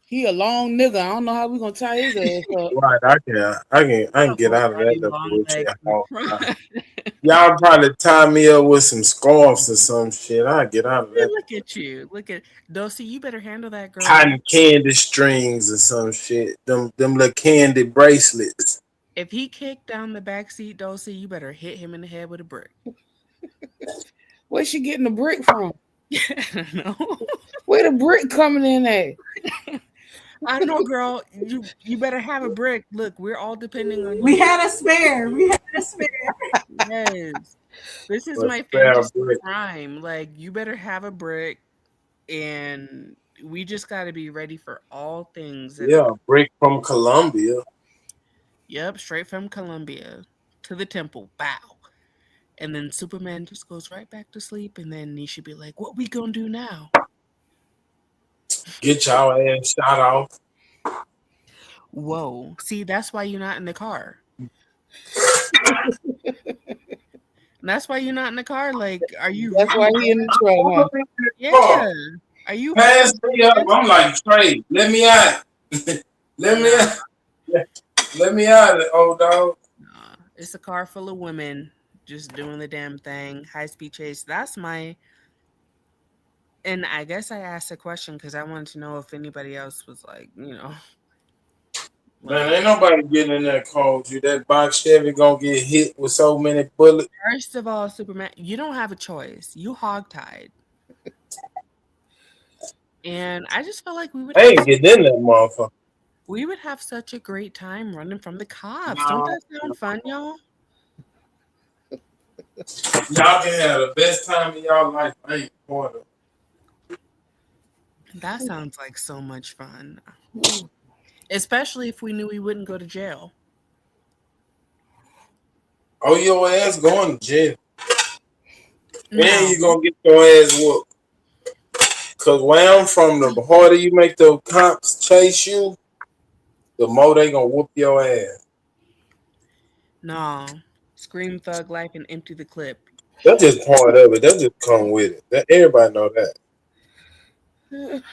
He a long nigga. I don't know how we gonna tie his ass up. Right, I can get out of that little bullshit. Y'all probably tie me up with some scarves or some shit. I'll get out of that. Look at you. Look at Dulcie. You better handle that girl. Cotton candy strings or some shit. Them little candy bracelets. If he kicked down the back seat, Dulcie, you better hit him in the head with a brick. Where's she getting the brick from? I don't know. Where the brick coming in at? I don't know, girl. You better have a brick. Look, we're all depending on you. We had a spare. Yes. This is A my spare fantasy brick. crime. Like, you better have a brick, and we just got to be ready for all things. Yeah, brick from Colombia. Yep, straight from Colombia to the temple. Bow. And then Superman just goes right back to sleep, and then he should be like, what we gonna do now? Get y'all ass shot off. Whoa. See, that's why you're not in the car. That's why you're not in the car. Like, are you? That's why he in the truck, huh? Yeah. Are you? Pass me up. I'm like, Trey, let me out. Let me out. Let me out, old dog. It's a car full of women just doing the damn thing. High speed chase. That's my And I guess I asked a question because I wanted to know if anybody else was like, Man, ain't nobody getting in that cold. You that box Chevy gonna get hit with so many bullets. First of all, Superman, you don't have a choice. You hogtied. And I just felt like I ain't getting in that motherfucker. we would have such a great time running from the cops. Don't that sound fun, y'all? Y'all can have the best time of y'all life. I ain't going to. That sounds like so much fun. Especially if we knew we wouldn't go to jail. Oh, your ass going to jail. No. And you gonna get your ass whooped. Cause where I'm from, the harder you make the cops chase you, the more they gonna whoop your ass. No. Scream thug life and empty the clip. That's just part of it. That just come with it. That everybody know that.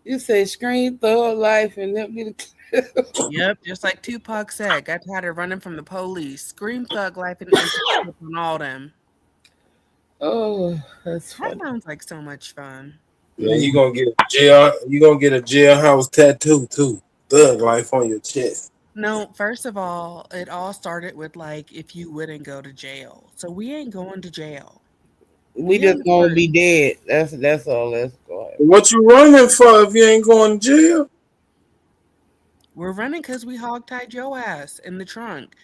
You say scream thug life and let me. Yep, just like Tupac said, got tired of running from the police. Scream thug life and empty the clip on all them. Oh, that's That funny. sounds like so much fun. Yeah, you gonna get a jail. You gonna get a jailhouse tattoo too. Thug life on your chest. No, first of all, it all started with like if you wouldn't go to jail. So we ain't going to jail. We Yeah, just gonna be dead. That's all. Let's go ahead. What you running for if you ain't going to jail? We're running because we hogtied your ass in the trunk.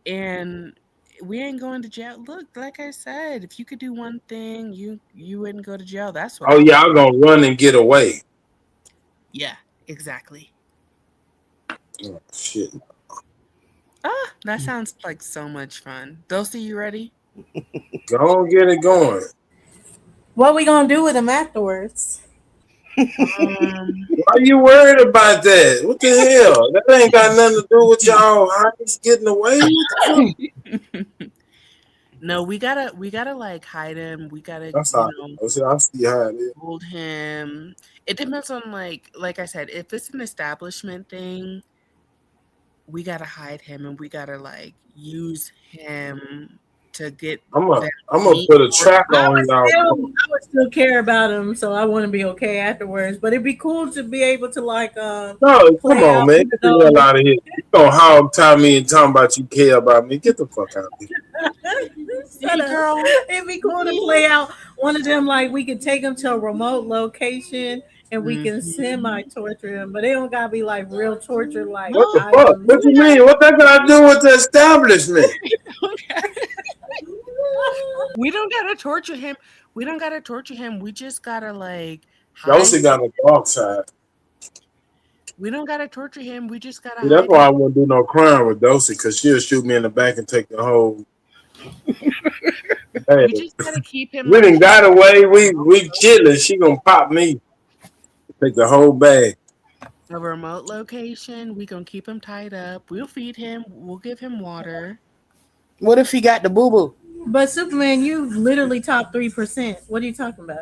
And we ain't going to jail. Look, like I said, if you could do one thing, you wouldn't go to jail. That's what Oh, I would. y'all gonna run and get away. Yeah, exactly. Oh, shit. That sounds like so much fun. Dulcie, you ready? Go on, get it going. What we gonna do with them afterwards? Why you worried about that? What the hell? That ain't got nothing to do with y'all homies getting away. No, we gotta like hide him. We gotta, That's how I see how it is. hold him. It depends on like I said, if it's an establishment thing, we gotta hide him and we gotta like use him to get. I'm gonna meat. put a track on y'all. I would still care about him, so I want to be okay afterwards. But it'd be cool to be able to like No, come play on, out, man. Get the you know. hell out of here. You gonna hog tie me and talking about you care about me. Get the fuck out of here. Shut up. Girl. It'd be cool to play out one of them. Like we could take him to a remote location and we can semi-torture him, but they don't gotta be like real torture. Like What the fuck? What you mean? What that got to do with the establishment? We don't gotta torture him. We don't gotta torture him. We just gotta like Dulcie hide. got a dark side. We don't gotta torture him. We just gotta See, that's hide why I him. won't do no crime with Dulcie, because she'll shoot me in the back and take the whole. Hey, We just gotta keep him. we like, done got away. We chilling. She gonna pop me. Take the whole bag. a remote location. We gonna keep him tied up. We'll feed him. We'll give him water. What if he got the boo boo? But Superman, you literally top 3%. What are you talking about?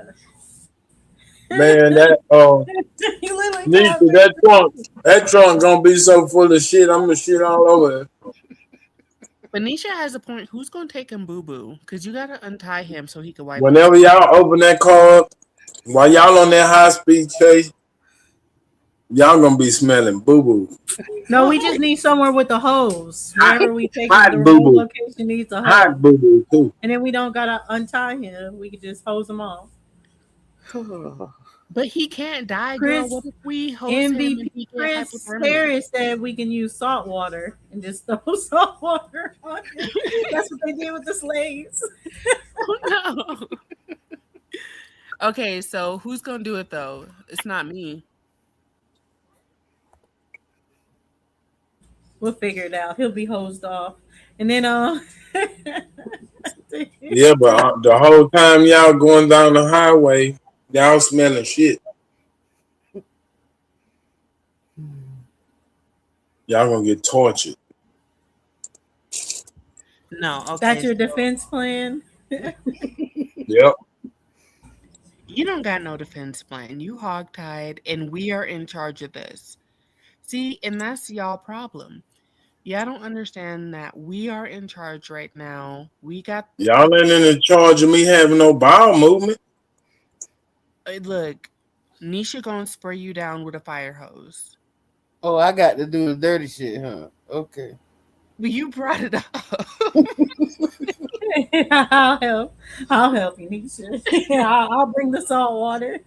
Man, that You literally Nisha, top that trunk gonna be so full of shit. I'm gonna shit all over it. Benicia has a point. Who's gonna take him boo boo? Because you gotta untie him so he can wipe. Whenever y'all open that car up, while y'all on that high speed chase, y'all gonna be smelling boo boo. No, we just need somewhere with the hose. Wherever we take him, Hot the boo remote boo. location needs a hose. Hot boo boo too. And then we don't gotta untie him. We can just hose him off. But he can't die, girl. Chris, What if we hose him and MVP he get Chris hypothermia? Harris said we can use salt water and just throw salt water on him. That's what they did with the slaves. Oh, no. Okay, so who's gonna do it though? It's not me. We'll figure it out. He'll be hosed off. And then Yeah, but the whole time y'all going down the highway, y'all smelling shit. Y'all gonna get tortured. No, okay. That's your defense plan? Yep. You don't got no defense plan. You hogtied, and we are in charge of this. See, and that's y'all problem. Y'all don't understand that we are in charge right now. We got Y'all ain't in charge of me having no bowel movement. Look, Nisha gonna spray you down with a fire hose. Oh, I got to do the dirty shit, huh? Okay. But you brought it up. I'll help you, Nisha. I'll bring the salt water.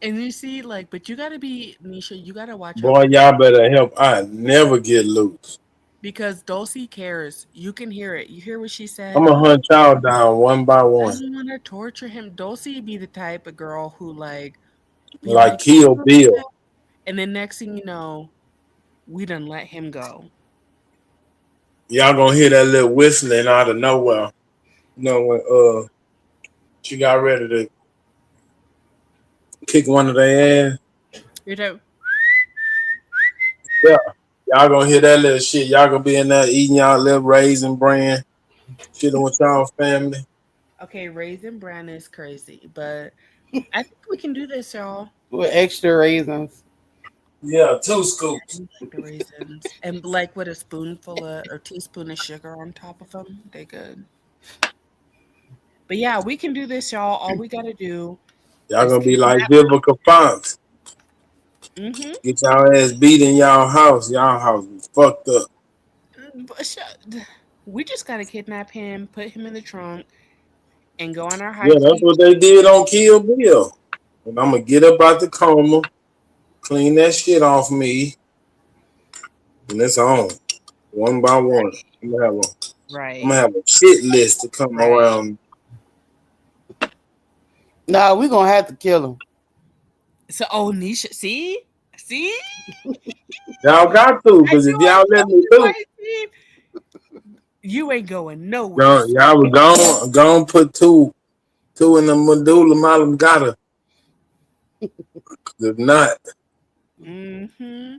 And you see, like, but you gotta be Nisha, you gotta watch out Boy, y'all better help. I never get loose. because Dulcie cares. You can hear it. You hear what she said? I'm gonna hunt y'all down one by I one, don't want to torture him. Dulcie be the type of girl who like be like like, Kill Bill. and then next thing you know, we done let him go. Y'all gonna hear that little whistling out of nowhere. You know when she got ready to kick one of their ass. You know, Yeah, y'all gonna hear that little shit. Y'all gonna be in there eating y'all little Raisin Bran, chilling with y'all family. okay, Raisin Bran is crazy, but I think we can do this, y'all. With extra raisins. Yeah, 2 scoops. Like the raisins, and like with a spoonful of or teaspoon of sugar on top of them, they good. But yeah, we can do this, y'all. All we gotta do Y'all is gonna be like kidnap. Vivica Fox. Mm-hmm. Get y'all ass beat in y'all house. Y'all house is fucked up. We just gotta kidnap him, put him in the trunk, and go on our high Yeah, that's speed. what they did on Kill Bill. And I'm gonna get up out the coma, clean that shit off me, and it's on. One by one. I'm gonna Right. have a shit list to come Right. around. Nah, we gonna have to kill him. So, Nisha, see, Y'all got to, I because if knew I y'all was let on me the loose, right team. You ain't going nowhere. y'all was gonna put two in the medulla oblongata. If not, Mm-hmm.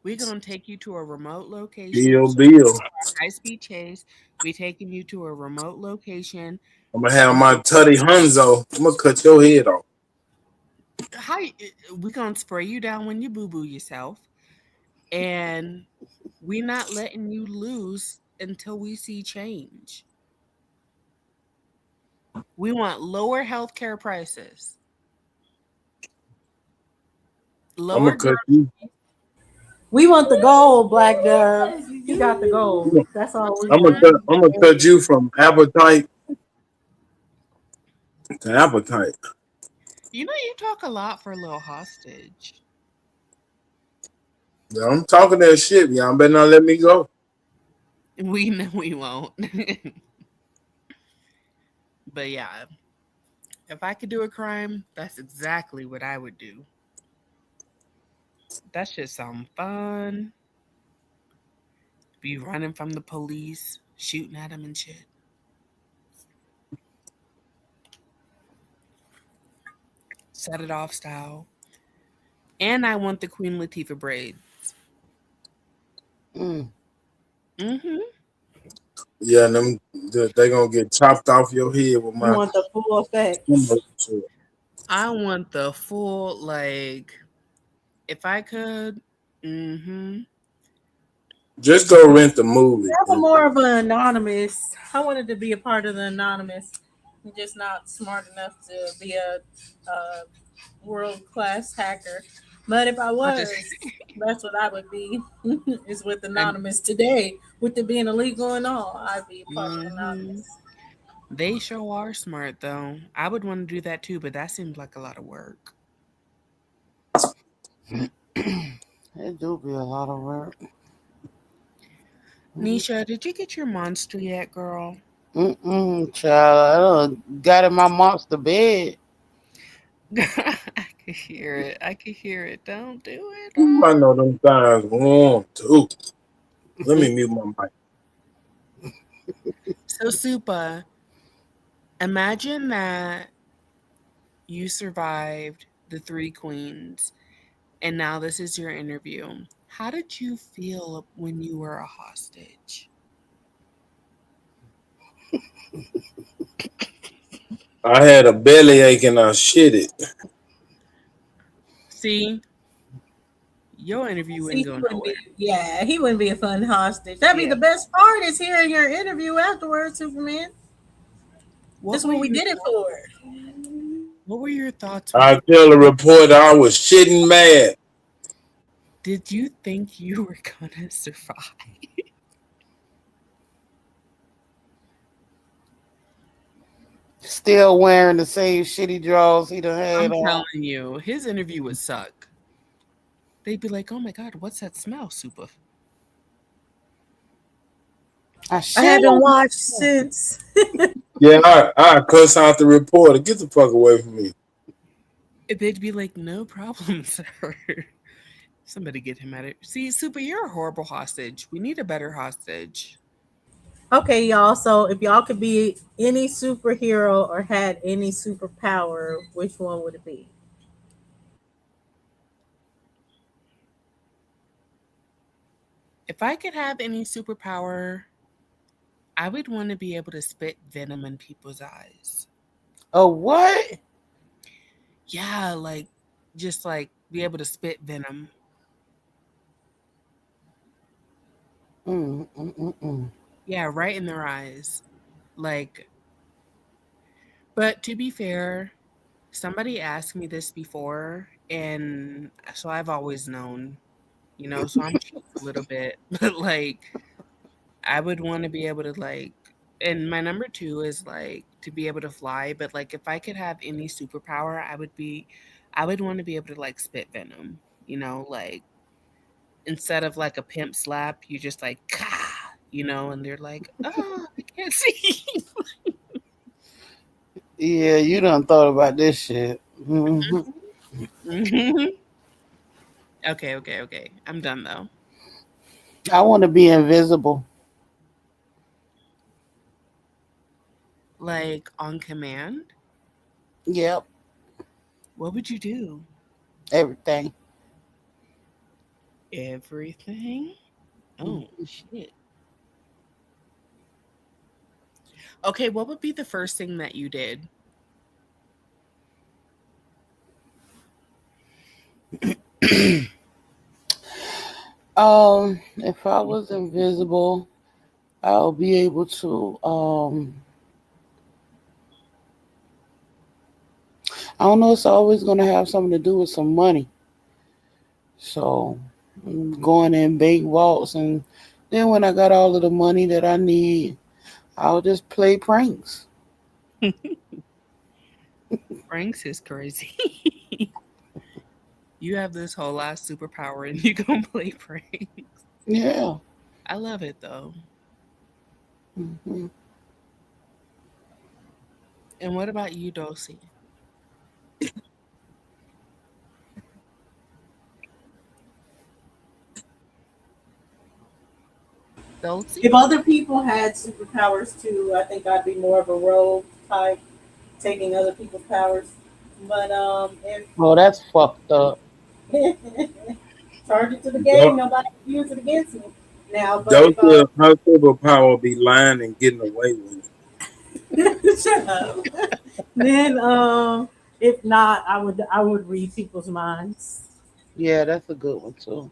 We're gonna take you to a remote location. Kill Bill. High speed chase. We taking you to a remote location. I'm gonna have my Tutty Hunzo. I'm gonna cut your head off. We gonna spray you down when you boo boo yourself, and we not letting you lose until we see change. We want lower healthcare prices, I'm lower gonna cut you. We want the gold, Black Dove. You got the gold. That's all we I'm want. gonna cut you from appetite to appetite. You know, you talk a lot for a little hostage. Yeah, I'm talking that shit. Y'all better not let me go. We know we won't. But yeah, if I could do a crime, that's exactly what I would do. That should sound fun. Be running from the police, shooting at them and shit. Set it off style. And I want the Queen Latifah braids. Mm-hmm. Yeah, they gonna get chopped off your head with You my. want the full effect. I want the full, like, if I could, mm-hmm. Just go rent the movie. Have more of an anonymous. I wanted to be a part of the anonymous. I'm just not smart enough to be a world class hacker. But if I was, that's what I would be. Is with anonymous today, with it being illegal and all. I'd be a part of anonymous. They sure are smart though. I would want to do that too, but that seems like a lot of work. It do be a lot of work. Nisha, did you get your monster yet, girl? Child, I got in my monster bed. I could hear it. I could hear it. Don't do it. I know them thighs warm too. Let me mute my mic. So, Supa, imagine that you survived the 3 queens, and now this is your interview. How did you feel when you were a hostage? I had a bellyache and I shit it. See, your interview ain't going nowhere. Yeah, he wouldn't be a fun hostage. That'd be the best part is hearing your interview afterwards, Superman. That's were what we your did it for. what were your thoughts when I tell the reporter I was shitting mad. did you think you were gonna survive? Still wearing the same shitty drawers he done had I'm on. telling you, his interview would suck. They'd be like, "Oh my god, what's that smell, Super?" I I haven't watched since. Yeah, I cuss out the reporter. Get the fuck away from me. They'd be like, "No problem, sir." Somebody get him out of. See, Super, you're a horrible hostage. We need a better hostage. Okay, y'all. So if y'all could be any superhero or had any superpower, which one would it be? If I could have any superpower, I would want to be able to spit venom in people's eyes. A what? Yeah, like just like be able to spit venom. Yeah, right in their eyes. Like, but to be fair, somebody asked me this before, and so I've always known, so I'm cheating a little bit, but like, I would want to be able to like, and my number two is like to be able to fly, but like if I could have any superpower, I would want to be able to like spit venom, like instead of like a pimp slap, you just like, "Kah," and they're like, oh, I can't see. Yeah, you done thought about this shit. Okay. I'm done though. I want to be invisible. Like on command, Yep, what would you do? everything. Everything? Oh, shit. Okay, what would be the first thing that you did? If I was invisible, I'll be able to I don't know, it's always gonna have something to do with some money. So going in big vaults, and then when I got all of the money that I need, I'll just play pranks. Franks is crazy. You have this whole ass superpower and you gonna play pranks. Yeah. I love it though. hmm And what about you, Dulcie? Dulcie? If other people had superpowers too, I think I'd be more of a rogue type, taking other people's powers. But if Oh, that's fucked up. charge it to the game, nobody can use it against me now. But Those if her superpower be lying and getting away with it. shut up, then if not, I would read people's minds. Yeah, that's a good one too.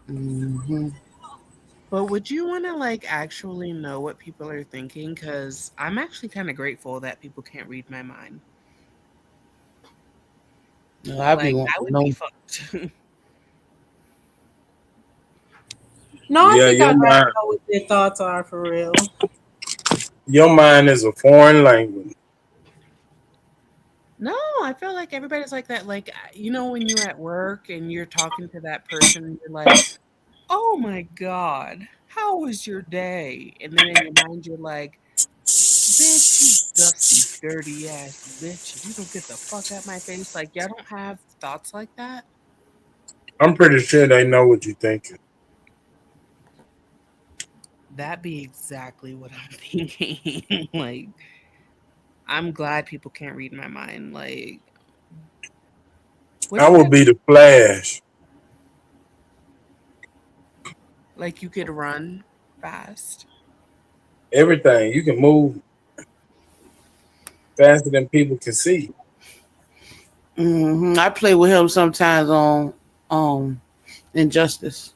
hmm But would you want to like actually know what people are thinking? Because I'm actually kind of grateful that people can't read my mind. I'd be Like wanting I to would know. be fucked. No, I Yeah, think I'd rather know what their thoughts are for real. your mind is a foreign language. No, I feel like everybody's like that. Like, when you're at work and you're talking to that person, and you're like, oh my God, how was your day? And then in your mind, you're like, bitch, you dusty, dirty ass bitch. If you don't get the fuck out my face, like, y'all don't have thoughts like that? I'm pretty sure they know what you're thinking. That'd be exactly what I'm thinking. Like, I'm glad people can't read my mind. Like, I would be the Flash. like you could run fast. Everything. You can move faster than people can see. I play with him sometimes on Injustice.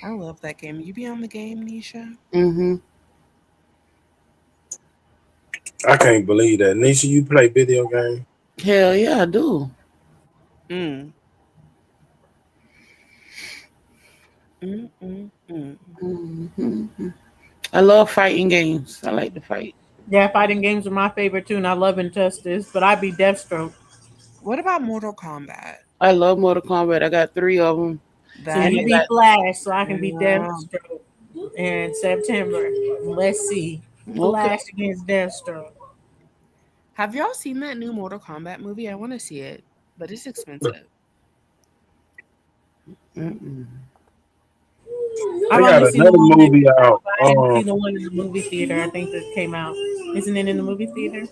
I love that game. You be on the game, Nisha? hmm I can't believe that. Nisha, you play video games? Hell yeah, I do. Mm. Mm. Mhm. I love fighting games. I like to fight. Yeah, fighting games are my favorite too, and I love Injustice, but I be Deathstroke. What about Mortal Kombat? I love Mortal Kombat. I got 3 of them, So That and you I is be got Flash, so I can be yeah. Deathstroke in September. Let's see. okay. Flash against Deathstroke. Have y'all seen that new Mortal Kombat movie? I want to see it, but it's expensive. Mm-mm. They I've got only seen the another one that movie came out, out. but I didn't see the one in the movie theater. I think that came out. Isn't it in the movie theater?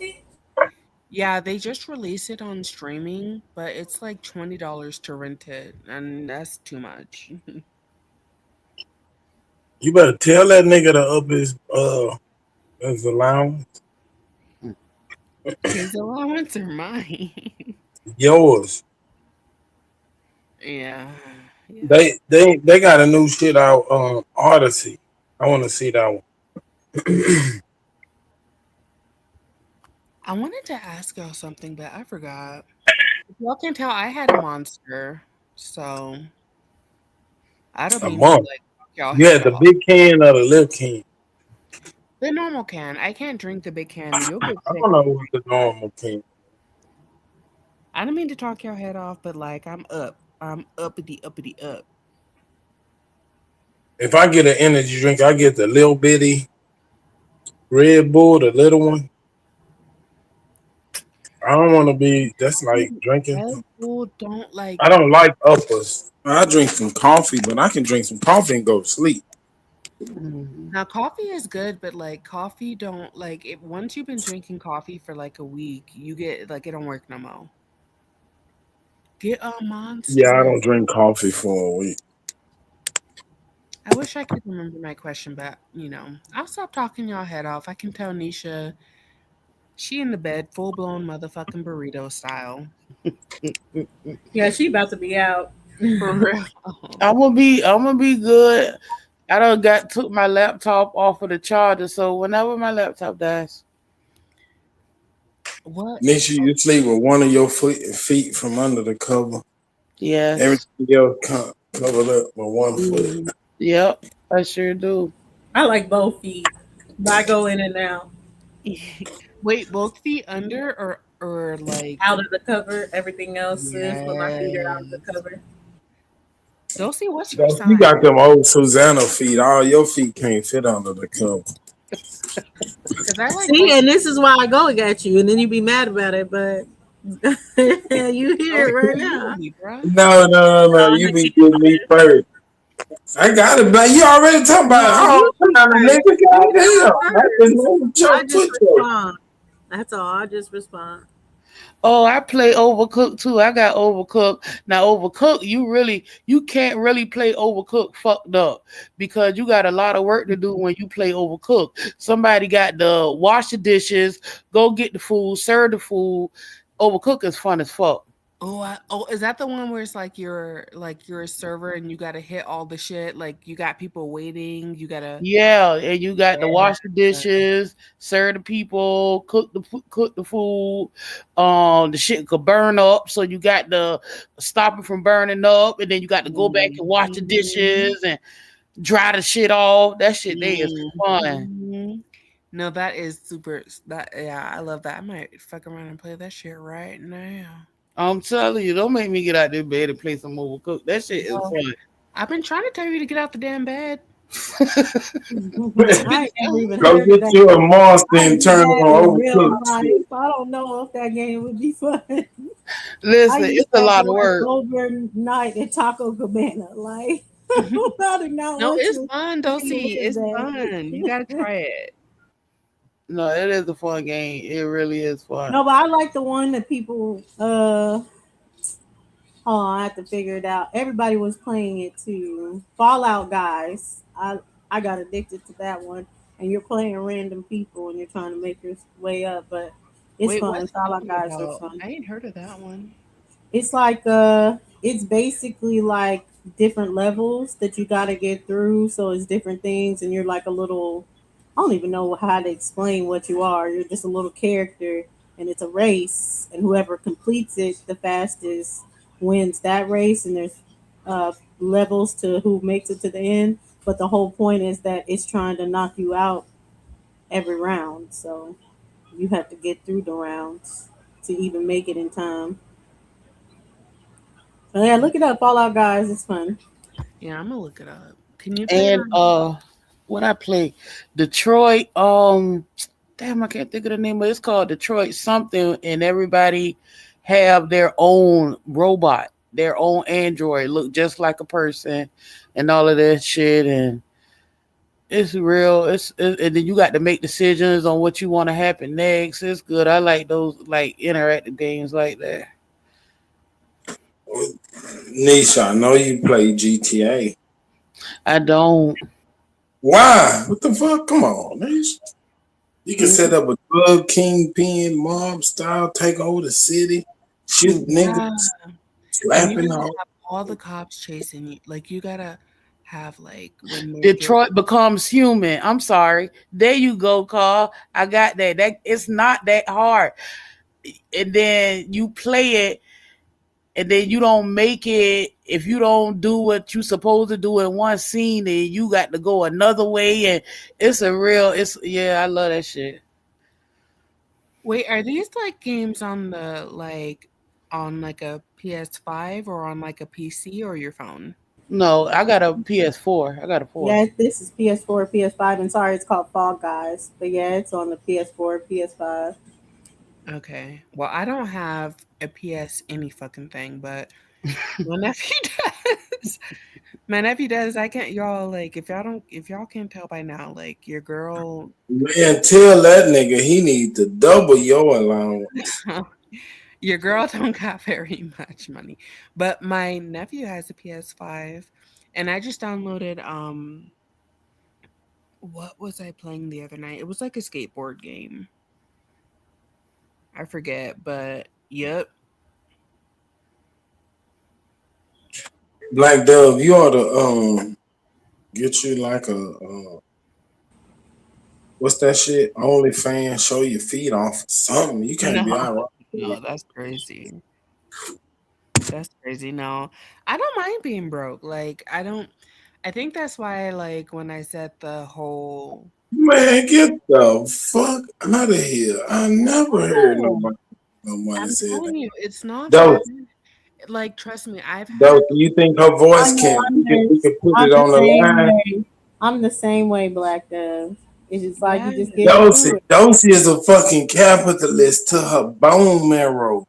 Yeah, they just released it on streaming, but it's like $20 to rent it, and that's too much. You better tell that nigga to up his allowance. His allowance or mine? Yours. Yeah. Yeah. They got a new shit out, Odyssey. I want to see that one. I wanted to ask y'all something, but I forgot. If y'all can tell, I had a monster, so I don't A mean to month. like knock y'all You head had the off. big can or the little can? The normal can. I can't drink the big can. You'll get I sick. don't know what the normal can. I don't mean to talk your head off, but like I'm up. I'm uppity up. If I get an energy drink, I get the little bitty Red Bull, the little one. I don't want to be. That's like drinking. Red Bull don't like. I don't like uppers. I drink some coffee, but I can drink some coffee and go to sleep. Now coffee is good, but like coffee don't like it. Once you've been drinking coffee for like a week, you get like it don't work no more. Get a Yeah, I monster. don't drink coffee for a week. I wish I could remember my question, but I'll stop talking y'all head off. I can tell Nisha she in the bed, full blown motherfucking burrito style. Yeah, she about to be out. For real. I'm gonna be good. I done took my laptop off of the charger, so whenever my laptop dies, What? Make sure you sleep with one of your feet from under the cover. yes, Everything else covered up with one foot. Yep, I sure do. I like both feet, but I go in and out. Wait, both feet under or like Out of the cover. Everything else is, but my feet are out of the yes. cover. Dulcie, what's your You sign? got them old Susanna feet. All your feet can't fit under the cover. Because I like See, both. and this is why I go at you, and then you be mad about it, but you hear it right now. No. You be with me first. I got it, but you already talking about all the time, nigga. Goddamn. I just know I just respond. That's all. I just respond. Oh, I play Overcooked too. I got Overcooked. Now Overcooked, you can't really play Overcooked fucked up because you got a lot of work to do when you play Overcooked. Somebody got to wash the dishes, go get the food, serve the food. Overcooked is fun as fuck. Oh, is that the one where it's like you're a server and you gotta hit all the shit? Like you got people waiting, you gotta Yeah, and you got to wash the dishes, serve the people, cook the food. The shit could burn up, so you got to stop it from burning up, and then you got to go back and wash the dishes and dry the shit off. That shit there is fun. Mhm. No, that is super. I love that. I might fuck around and play that shit right now. I'm telling you, don't make me get out this bed and play some Overcooked. That shit is fun. I've been trying to tell you to get out the damn bed. I ain't never even Go heard get of you a that. monster I and ain't turn had on in real Overcooked. life. I don't know if that game would be fun. Listen, I used it's to a have lot to of work work. overnight at Taco Cabana. Like, I do not No, want it's to fun, be Dulcie. in It's that. fun. You gotta try it. No, it is a fun game. It really is fun. No, but I like the one that people oh, I have to figure it out. Everybody was playing it too. Fallout guys. I got addicted to that one. And you're playing random people and you're trying to make your way up, but it's Wait, fun. what's that Fallout one guys are about? fun. I ain't heard of that one. It's like it's basically like different levels that you gotta get through. So it's different things and you're like a little I don't even know how to explain what you are. You're just a little character, and it's a race, and whoever completes it the fastest wins that race. And there's levels to who makes it to the end. But the whole point is that it's trying to knock you out every round. So you have to get through the rounds to even make it in time. So yeah, look it up, Fallout guys. It's fun. Yeah, I'm gonna look it up. Can you play it And on? what I play, Detroit. Damn, I can't think of the name of it. It's called Detroit something, and everybody have their own robot, their own android, look just like a person, and all of that shit. And it's real. And then you got to make decisions on what you want to happen next. It's good. I like those like interactive games like that. Nisha, I know you play GTA. I don't. Why? What the fuck? Come on, Nisha. You can set Mm, up a drug kingpin mob style, take over the city, shoot Yeah, niggas, and you slapping gotta all. have all the cops chasing you. Like you gotta have like when they get Detroit becomes human. I'm sorry. There you go, Carl. I got that. That it's not that hard. And then you play it, and then you don't make it. If you don't do what you supposed to do in one scene, then you got to go another way. And it's a real. It's yeah. I love that shit. wait, are these like games on like a PS5 or on like a PC or your phone? No, I got a PS4. I got a four. Yeah, this is PS4, PS5, and sorry, it's called Fall Guys. But yeah, it's on the PS4, PS5. Okay. Well, I don't have a PS any fucking thing, but my nephew does. My nephew does. I can't y'all like if y'all can't tell by now, like your girl Man, tell that nigga he need to double your allowance. your girl don't got very much money. But my nephew has a PS5 and I just downloaded what was I playing the other night? It was like a skateboard game. I forget, but yep. Black Dove, you ought to get you like a what's that shit? OnlyFans, show your feet off or something. You can't be No, all right. no, that's crazy. That's crazy. No, I don't mind being broke. Like, I think that's why, like, when I said the whole, Man, get the fuck out of here. I never heard no, nobody I'm say that. telling you, it's not bad. Dope, Like, trust me, I've had, dope, you think her I voice know can I'm we the, can put I'm it the on the same line? way. I'm the same way, Black Dove. It's just like yeah, you just getting Dosey, through it. Dosey is a fucking capitalist to her bone marrow.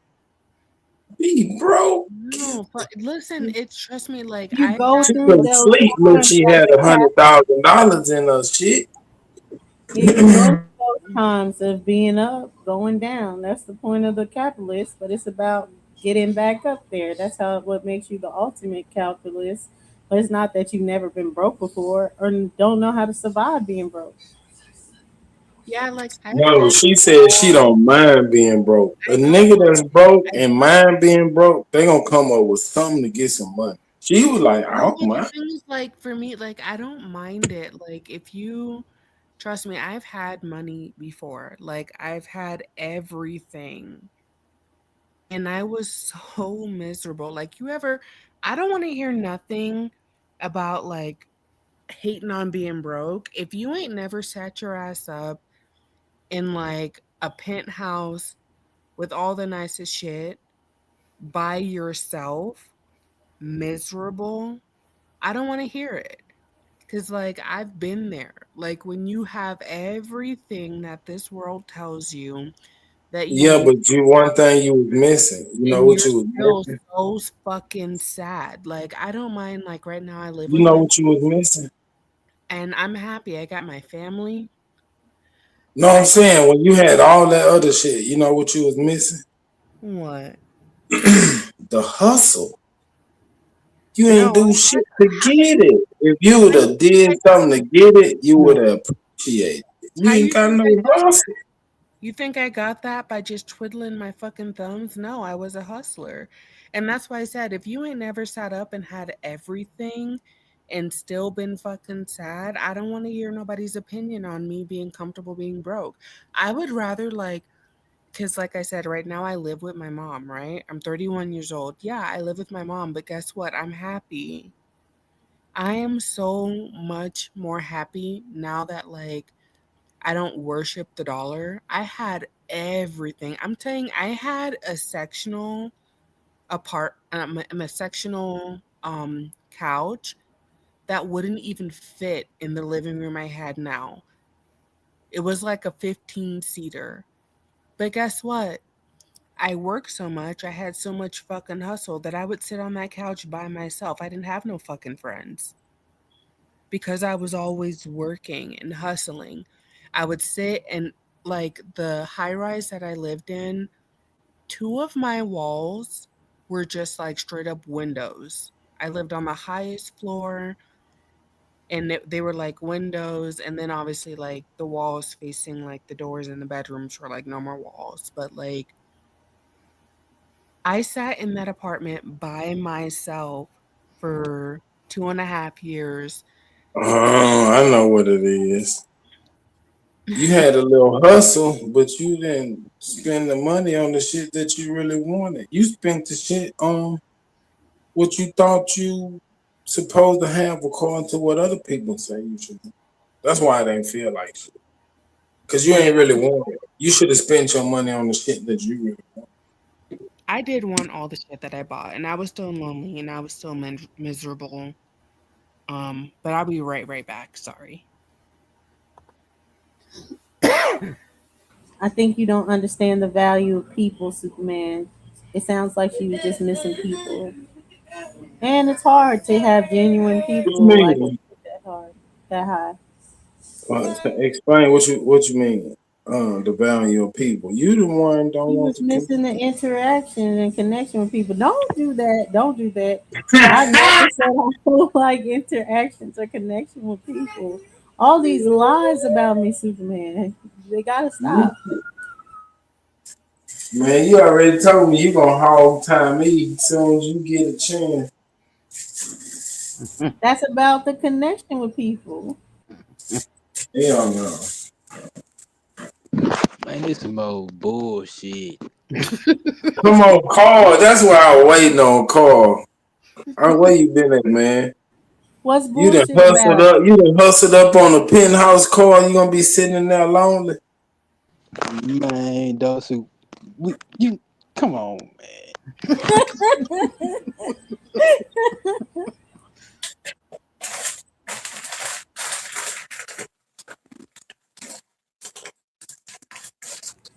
Be broke. no, but listen, it's, trust me, like, You I've go had, She through couldn't those sleep. Look, times she as had a $100,000 in her shit. yeah, you go through those times of being up, going down. That's the point of the capitalist, but it's about getting back up there. That's how what makes you the ultimate capitalist. But it's not that you've never been broke before or don't know how to survive being broke. yeah, like, I've No, had she said she all, don't mind being broke. A I nigga know, that's broke and mind being broke, they gonna come up with something to get some money. She was like, I no, don't well, the mind. thing is, like, for me, like, I don't mind it. Like, if you, trust me, I've had money before. Like, I've had everything. And I was so miserable. Like, I don't want to hear nothing about like hating on being broke. If you ain't never sat your ass up in like a penthouse with all the nicest shit by yourself, miserable, I don't want to hear it. Cause like I've been there. Like when you have everything that this world tells you that you Yeah, need but you one thing you was missing. You know and what you're you was still missing? so fucking sad. Like I don't mind like right now I live You with know my what you was missing? and I'm happy. I got my family. No, I'm I saying when you had all that other shit, you know what you was missing? what? The hustle. You No, ain't do I shit to get it. If you would how you have think did I something to get it, you would have appreciated it. You how ain't you got think no I got hustle. you think I got that by just twiddling my fucking thumbs? No, I was a hustler. And that's why I said if you ain't never sat up and had everything, and still been fucking sad, I don't want to hear nobody's opinion on me being comfortable being broke. I would rather because like I said, right now I live with my mom, right? I'm 31 years old. Yeah, I live with my mom, but guess what? I'm happy. I am so much more happy now that I don't worship the dollar. I had everything. I'm telling you, I had a sectional a sectional couch that wouldn't even fit in the living room I had now. It was like a 15-seater. But guess what? I worked so much, I had so much fucking hustle that I would sit on that couch by myself. I didn't have no fucking friends because I was always working and hustling. I would sit and the high rise that I lived in, two of my walls were just straight up windows. I lived on the highest floor and they were windows, and then obviously the walls facing the doors in the bedrooms were normal walls, but I sat in that apartment by myself for 2.5 years. Oh, I know what it is. You had a little hustle, but you didn't spend the money on the shit that you really wanted. You spent the shit on what you thought you supposed to have according to what other people say you should do. That's why it ain't feel like shit. Because you ain't really want it. You should have spent your money on the shit that you really want. I did want all the shit that I bought, and I was still lonely, and I was still miserable. But I'll be right back. Sorry. I think you don't understand the value of people, Superman. It sounds like she was just missing people. And it's hard to have genuine What you people mean? that high. Explain what you mean. The value of people. You the one don't He want was to. missing the interaction and connection with people. Don't do that. Don't do that. I never said I don't like interactions or connection with people. All these lies about me, Superman, they gotta stop. Man, you already told me you gonna hog time me as soon as you get a chance. That's about the connection with people. Hell no. Man, this some old bullshit. Come on, Carl. That's why I was waiting on Carl. Where you been at, man? What's You done bullshit hustled about? up. You done hustled up on a penthouse car. You gonna be sitting in there lonely? Man, Dosu, you come on, man.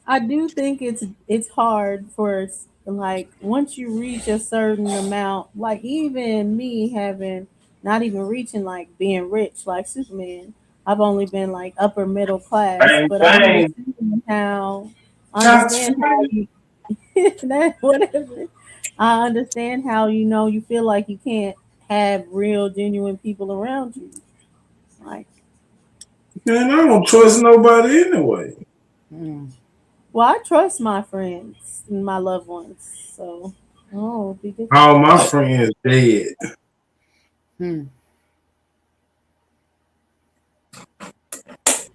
I do think it's hard for once you reach a certain amount, even me having not even reaching being rich like Superman. I've only been upper middle class, Bang, but I bang. understand how you that whatever. I understand how you feel like you can't have real genuine people around you. Like, Man, I don't trust nobody anyway. well, I trust my friends and my loved ones, so be different. All my friends dead.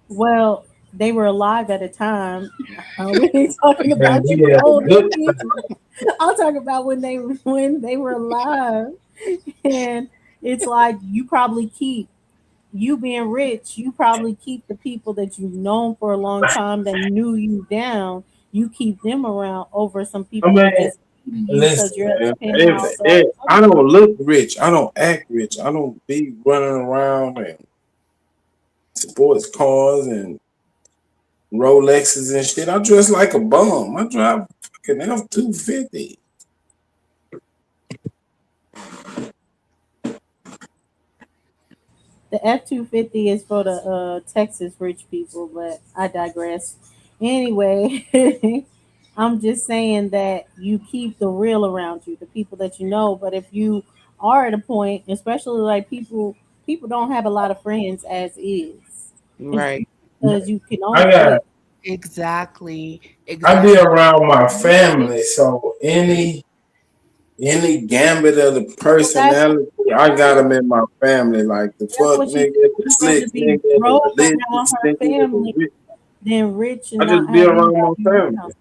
Well, they were alive at a time. We ain't talking Man, about we you had a old good people. I'll talk about when they were alive, and it's like you being rich. You probably keep the people that you've known for a long time that knew you down. You keep them around over some I people mean, that just you because listen, you're at man. the penthouse. Or I don't look rich. I don't act rich. I don't be running around and sports cars and Rolexes and shit. I dress like a bum. I drive fucking F-250. the F-250 is for the Texas rich people, but I digress. Anyway, I'm just saying that you keep the real around you, the people that you know. But if you are at a point, especially people don't have a lot of friends as is. It's Right. because you can I only got. get Exactly. I be Exactly. around my family, so any any gambit of the Well, personality, I got them in my family. Like the that's fuck what she nigga, said. the She'd rather slick be nigga, the broke around religious her nigga, the family rich. than rich and I not just be have around my anybody family. around.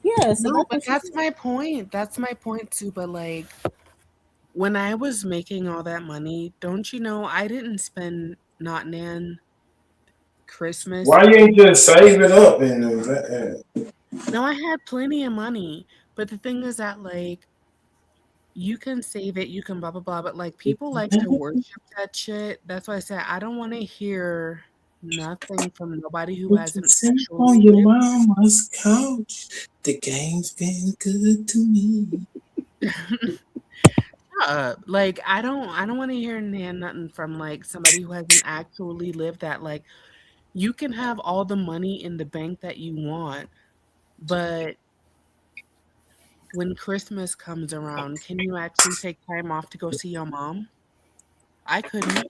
Yeah, so No, that's but what she that's said. my point. That's my point too. But like when I was making all that money, don't you know I didn't spend not Nan Christmas. Why you ain't just save it up and No, I had plenty of money. But the thing is that like you can save it, you can blah blah blah, but like people like to worship that shit. That's why I said I don't want to hear nothing from nobody who put your hasn't seat actually on your lived. mama's couch? The game's been good to me. Like I don't want to hear nothing from like somebody who hasn't actually lived that. Like you can have all the money in the bank that you want, but when Christmas comes around, can you actually take time off to go see your mom? I couldn't.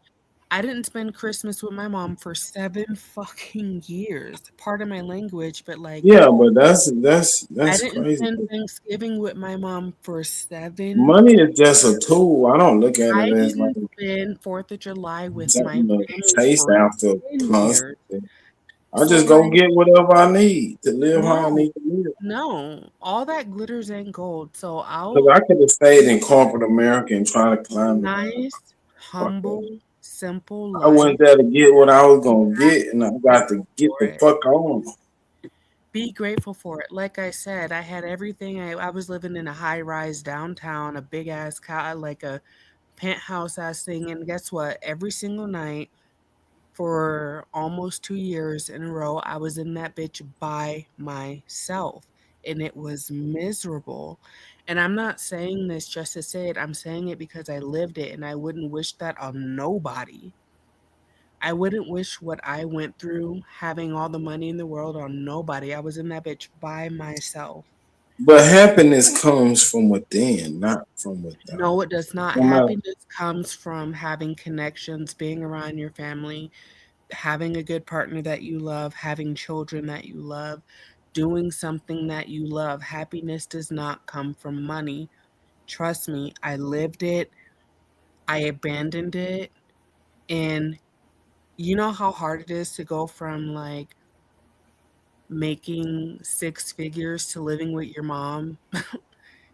I didn't spend Christmas with my mom for 7 fucking years. Pardon my language, but like Yeah, but I that's didn't crazy. spend Thanksgiving with my mom for 7 Money is just a tool. I don't look at I it as like didn't spend 4th of July with my something to family chase for after 10 years. constantly. I So just go like get whatever I need to live how I no, need to live. no, all that glitters ain't gold. So Cause I'll I could have stayed in corporate America and try to climb the ladder. nice, Fuck that. humble, simple I life. went there to get what I was gonna Be get, and I got to grateful get for the it. fuck on. Be grateful for it. Like I said, I had everything. I was living in a high rise downtown, a big ass like a penthouse ass thing. And guess what? Every single night for almost 2 years in a row, I was in that bitch by myself. And it was miserable. And I'm not saying this just to say it, I'm saying it because I lived it and I wouldn't wish that on nobody. I wouldn't wish what I went through having all the money in the world on nobody. I was in that bitch by myself. But happiness comes from within, not from without. No, it does not. No matter. Happiness comes from having connections, being around your family, having a good partner that you love, having children that you love, doing something that you love. Happiness does not come from money. Trust me, I lived it, I abandoned it, and you know how hard it is to go from like making 6 figures to living with your mom.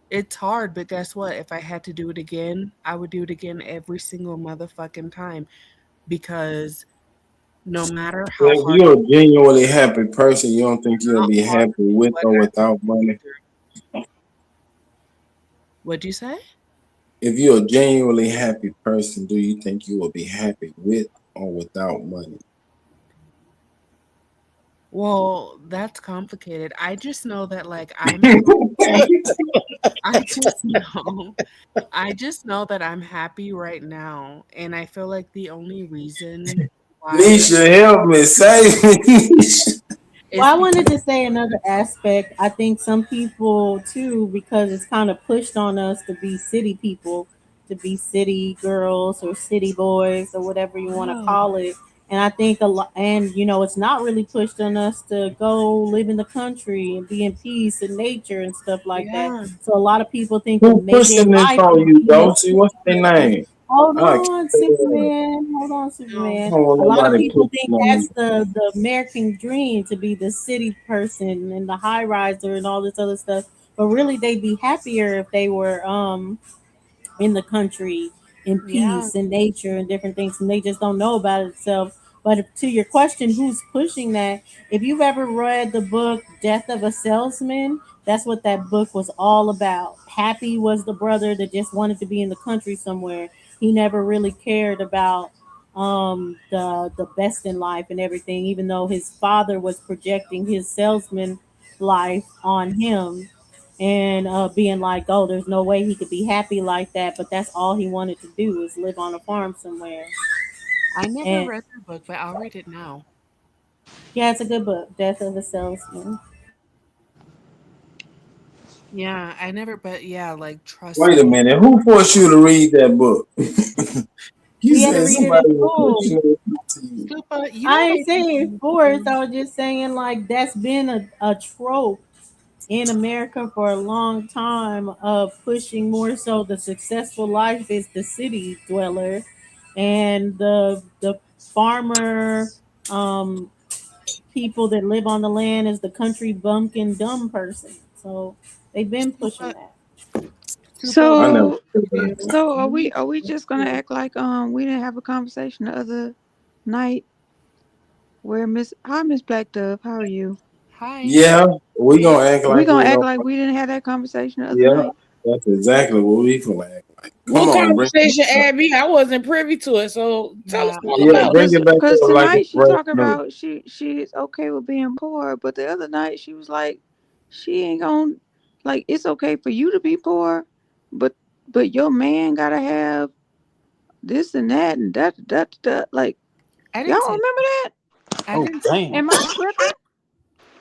It's hard, but guess what? If I had to do it again, I would do it again every single motherfucking time because no matter how If hard you're a genuinely happy person, you don't think you'll not be hard happy with what or I without went money. through. What'd you say? If you're a genuinely happy person, do you think you will be happy with or without money? Well, that's complicated. I just know that like I'm happy. I just know. I just know that I'm happy right now. And I feel like the only reason why Nisha, help me, save me. Nisha. is Well, I wanted because to say another aspect. I think some people too, because it's kind of pushed on us to be city people, to be city girls or city boys or whatever you want to oh, call it. And I think a lot, and it's not really pushed on us to go live in the country and be in peace and nature and stuff like that. yeah. So a lot of people think the Who naked pushing this life on is you, being a Dosey? city What's their person. name? Hold I can't. on, Superman. Hold on, No. I Superman. don't want A lot of nobody people pushing think on me. that's the American dream to be the city person and the high riser and all this other stuff. But really, they'd be happier if they were in the country in Yeah. peace and nature and different things, and they just don't know about it themselves. But to your question, who's pushing that? If you've ever read the book Death of a Salesman, that's what that book was all about. Happy was the brother that just wanted to be in the country somewhere. He never really cared about the best in life and everything, even though his father was projecting his salesman life on him and being like, oh, there's no way he could be happy like that. But that's all he wanted to do is live on a farm somewhere. I never And read the book, but I'll read it now. yeah, it's a good book, Death of a Salesman. Yeah, I never, but yeah, like trust Wait a me. minute. Who forced you to read that book? You We had to said read it in somebody was school. pushing it to you. Super, you I know ain't they teach saying you forced. things. I was just saying like that's been a trope in America for a long time of pushing more so the successful life is the city dweller, and the farmer people that live on the land is the country bumpkin dumb person. So they've been pushing that. Tupo, I never. So are we just gonna act like we didn't have a conversation the other night where Miss Black Dove, how are you? Hi. Yeah, we gonna act We like gonna we act don't. like we didn't have that conversation the other Yeah, night. that's exactly what we gonna act like. Come what on, bring conversation, it back. Abby? I wasn't privy to it, so tell us Yeah. all Yeah, about bring it. it back Cause up like tonight it's she brand talking new. about she's okay with being poor, but the other night she was like she ain't gonna like it's okay for you to be poor, but your man gotta have this and that and that. Like I y'all didn't say remember that? I Oh didn't say damn. Am I tripping?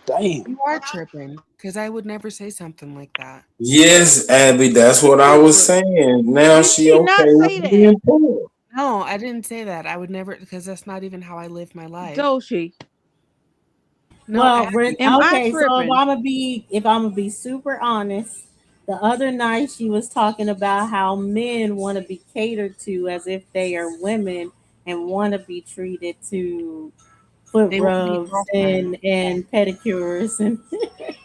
Damn. you are tripping because I would never say something like that. Yes, Abby, that's what I was saying. Now Did she she okay not say with that? being poor. No, I didn't say that. I would never because that's not even how I live my life. Doshi, No, Well, Abby. am I okay, so tripping? if I'm gonna be super honest, the other night she was talking about how men want to be catered to as if they are women and want to be treated to foot They want to be rubs girlfriend. and pedicures and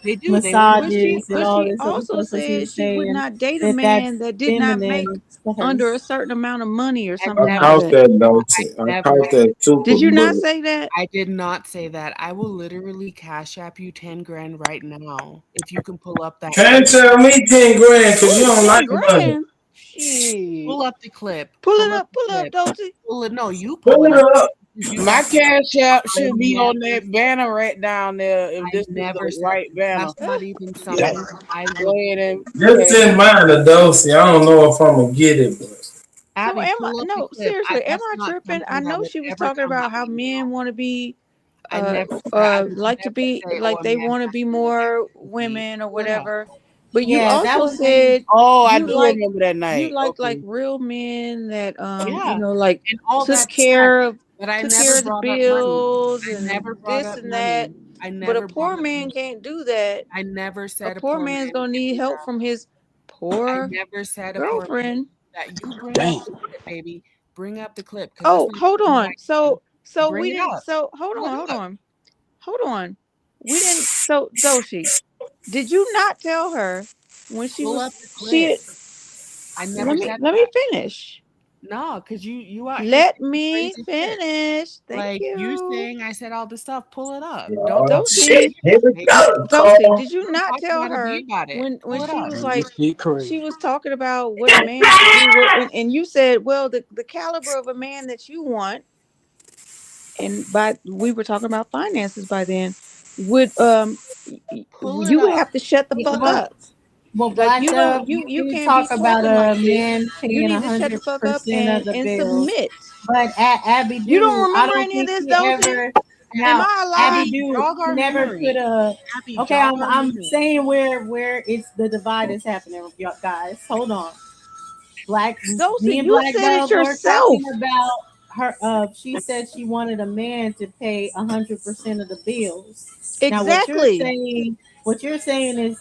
They do. They want to But be massages and but all she girlfriend. this other also stuff. So she said was she would saying not date a that that's man that did not make feminine to her. under a certain amount of money or I something I like never caught that. said that that. note. I caught that super, Did you not but say that? I did not say that. I will literally cash app you 10 grand right now if you can pull up that can't clip. tell me 10 grand because you Ooh, don't 10 like money. grand. Shit. Pull up the clip. Pull Pull it up up, the pull up, clip. Doty. Pull it. No, you Pull pull it it up up. because you My got the clip. cash app I should be on never, that banner right down there if I this is never the said right banner. that's not even Damn. something I Go would. ahead and Just cash. send mine to Dosey. I don't know if I'm gonna get it, but So Abby, am I pull up the no, clip. seriously, am That's I not tripping? I something that know would she was ever talking come out about my how men mouth. want to be I never said. I would like to never be say, "Oh, like a they man want to has be to be more me." women or Pull it up. whatever. But you Yeah, that also was me. said Oh, I you do like remember that night. like Okay. real men that Yeah, like and all took that said, care of but I took never care of the brought up money. bills I never and brought this up and that. money. I But a never brought poor up man money. can't do that. I never A said a poor poor man's man gonna can need do help that. from his I poor never said a poor man can girlfriend. do that. You bring up Damn. the clip, baby. Bring up the clip because that's Oh, not hold something on. I do. So we Bring it didn't. up. So hold Pull on, it hold up. on, hold on. We didn't. So Doshi, did you not tell her when she Pull was up the clip. I never said let me that. finish. No, because you out here Let saying me crazy shit. finish. Thank Like you you. saying I said all this stuff. Pull it up. Don't oh talk bad shit, Doshi, to me here about we it, baby. go, Doshi, Cole. did you Don't not talk tell bad to her me about it. when Pull it she up. was Man, this like shit she crazy. was talking about what a man should do, and you said, well, the caliber of a man that you want, and by we were talking about finances by then, would Pull it you would up. have to shut the fuck Well, up. Like Black you don't Dove, you you did can't be talk about talking like a this. man You paying need to shut the fuck up 100% of the and bills, submit. but Abby You don't do, I remember don't any of think this, she Doshi? ever. Am Now, I Abby lying? Abby, do jog our never put memory. a. Abby, Okay, jog our I'm memory. saying where it's the divide is happening, y'all guys. Hold on. Me Doshi, and you Black said it Dove were talking yourself. about her. She said she wanted a man to pay 100% of the bills. Now, Exactly. what you're saying is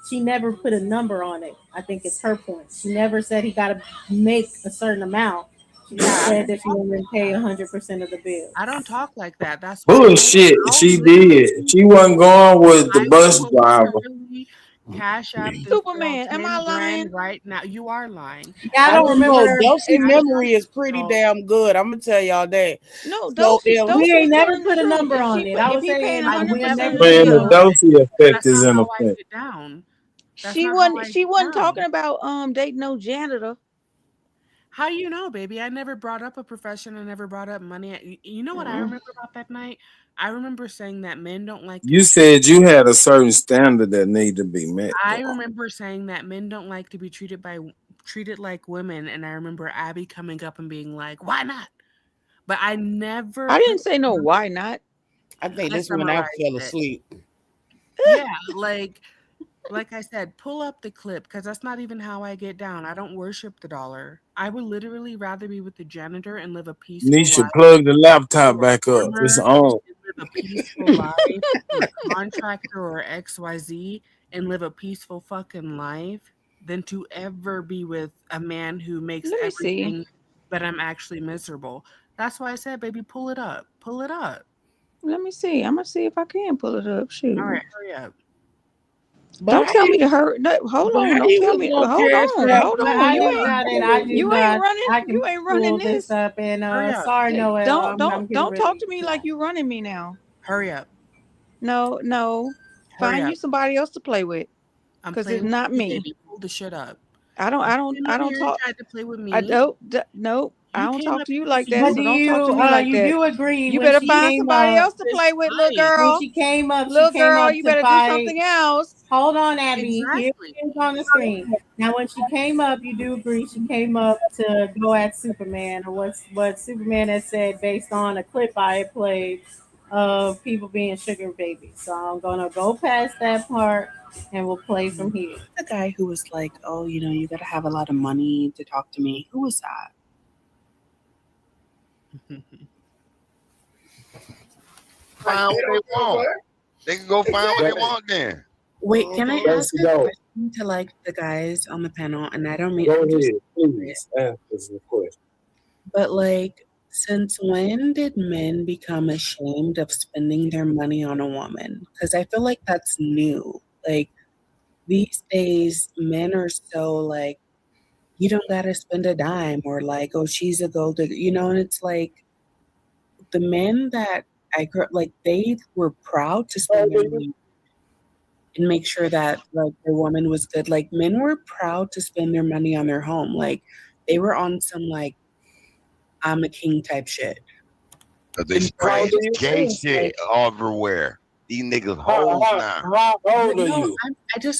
she never put a number on it. I think it's her point. She never said he got to make a certain amount. She Yeah, just I said don't that she talk wanted like to pay that. 100% of the bills. I don't talk like that. That's why Bullshit, I'll she did. literally She wasn't going with the I bus will driver. literally cash app this girl Superman, am I 10 lying? grand right now. You are lying. Yeah, I I I don't will don't know. remember. literally Dulcie cash memory app is this pretty girl. damn good. I'm gonna tell y'all that. No, So if We Dulcie ain't is never telling the put a truth. number on it. I If was he paying saying I we would 100% never of never the said Man, the that. bills, Dosey effect That's is not in how I effect. get down. That's not how I she get wasn't talking down. about dating no janitor. How you know, baby? I never brought up a profession. I never brought up money. You know what I Mm. remember about that night? I remember saying that men don't like to You be said you had a certain standard that need to be met, I though. remember saying that men don't like to be treated like women, and I remember Abby coming up and being like, "Why not?" But I never I put didn't say no why not. I think I this when I summarized fell it. asleep. Yeah, like I said, pull up the clip because that's not even how I get down. I don't worship the dollar. I would literally rather be with the janitor and live a peaceful Nisha, life plug the laptop or a back up. It's farmer on. and live a peaceful life, be a contractor or XYZ, and live a peaceful fucking life than to ever be with a man who makes Let me see. everything but I'm actually miserable. That's why I said, baby, pull it up. Pull it up. Let me see. I'm gonna see if I can pull it up. Shoot. All right, hurry up. Don't tell me to hurry. No, hold on. Don't tell me. Hold on. Hold But on. I You do ain't. got it. I do You got. ain't running. I can You ain't running pull this this. up. And Hurry up. sorry, Noel. Don't I'm getting talk ready. to me like you running me now. Hurry up. No. Hurry Find you up. somebody else to play with, I'm because playing it's with not you, me. baby. Pull the shit up. I don't You talk. tried to play with me. I don't. No. I You don't came talk up to you here like so that. you But So do don't talk to me you like you that. do agree You when better she find came somebody up? else to play with, little Right. When girl. she came up, Little she came girl, up you to better do fight. something else. Hold on, Abby. Here Exactly. it is on the screen. Now, when she came up, you do agree she came up to go at Superman, or what Superman has said based on a clip I had played of people being sugar babies. So I'm gonna go past that part and we'll play from here. The guy who was like, "Oh, you gotta have a lot of money to talk to me." Who was that? Find what they want. They can go find what they want then. Wait, can I Let's ask a go. question to like the guys on the panel? And I don't mean Go I'm just ahead, please ask us a question. but like, since when did men become ashamed of spending their money on a woman? Because I feel like that's new. Like these days, men are so like, you don't gotta spend a dime, or like, oh, she's a gold digger, and it's like the men that I grew up, like they were proud to spend their money and make sure that like their woman was good. Like men were proud to spend their money on their home. Like they were on some like I'm a king type shit. Cause they spread gay shit everywhere. These niggas hoes now. How old But are no, you?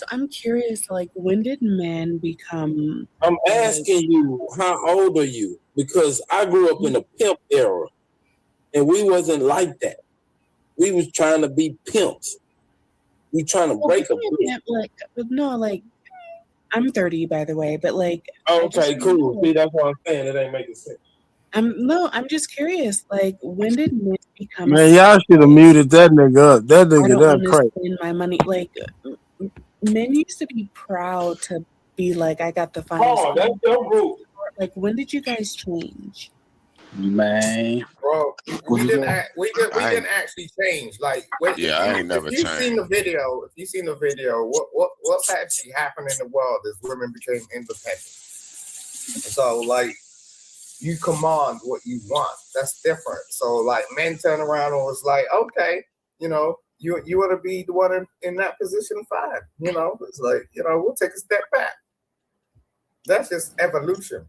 I'm curious, like when did men become I'm asking you, how old are you? Because I grew up in a pimp era, and we wasn't like that. We was trying to be pimps. We trying to break a bitch. like no, like I'm 30 by the way, but like Okay, cool. See, that's what I'm saying. It ain't making sense. I'm just curious, like when did men become Man, y'all should have muted that nigga up. That I nigga, don't that want to crazy. spend my money. Like men used to be proud to be like, I got the finest. Oh, that's your group. Like when did you guys change? Man, Bro, we didn't actually change. Like, Yeah, I ain't never if you've seen changed. the video, what's actually happened in the world is women became independent. So, like, you command what you want. That's different. So, like, men turn around and was like, okay, you want to be the one in that position, fine. It's like, we'll take a step back. That's just evolution.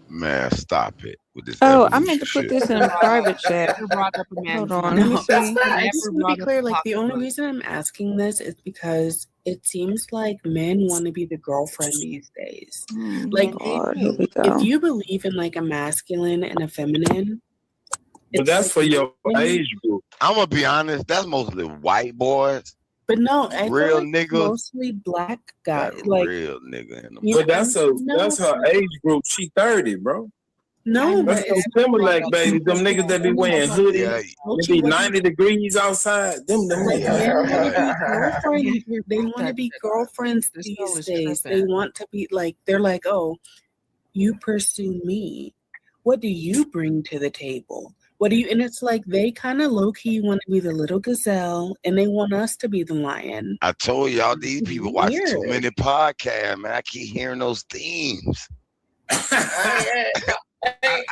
Man, stop it with this. Oh, evolution I meant to put shit. this in a private chat. Brought up a man's Hold on, let me money. see. I just want to be clear, like the only reason I'm asking this is because it seems like men want to be the girlfriend these days. Like Lord, here we go. if you believe in like a masculine and a feminine, But that's for your age group. I'm gonna be honest. That's mostly white boys. but no, I feel Real like niggas. mostly black guys. That Like real nigga in them. Yeah, But that's no, her age group. She 30, bro. no, That's but those Timberlake babies. Them niggas that be wearing hoodies. Yeah, It be 90 degrees outside. Them girlfriend, they want to be girlfriends these days. They want to be like, they're like, oh, you pursue me. What do you bring to the table? What do you? And it's like they kind of low key want to be the little gazelle, and they want us to be the lion. I told y'all these people watch too Weird. many podcasts, man. I keep hearing those themes.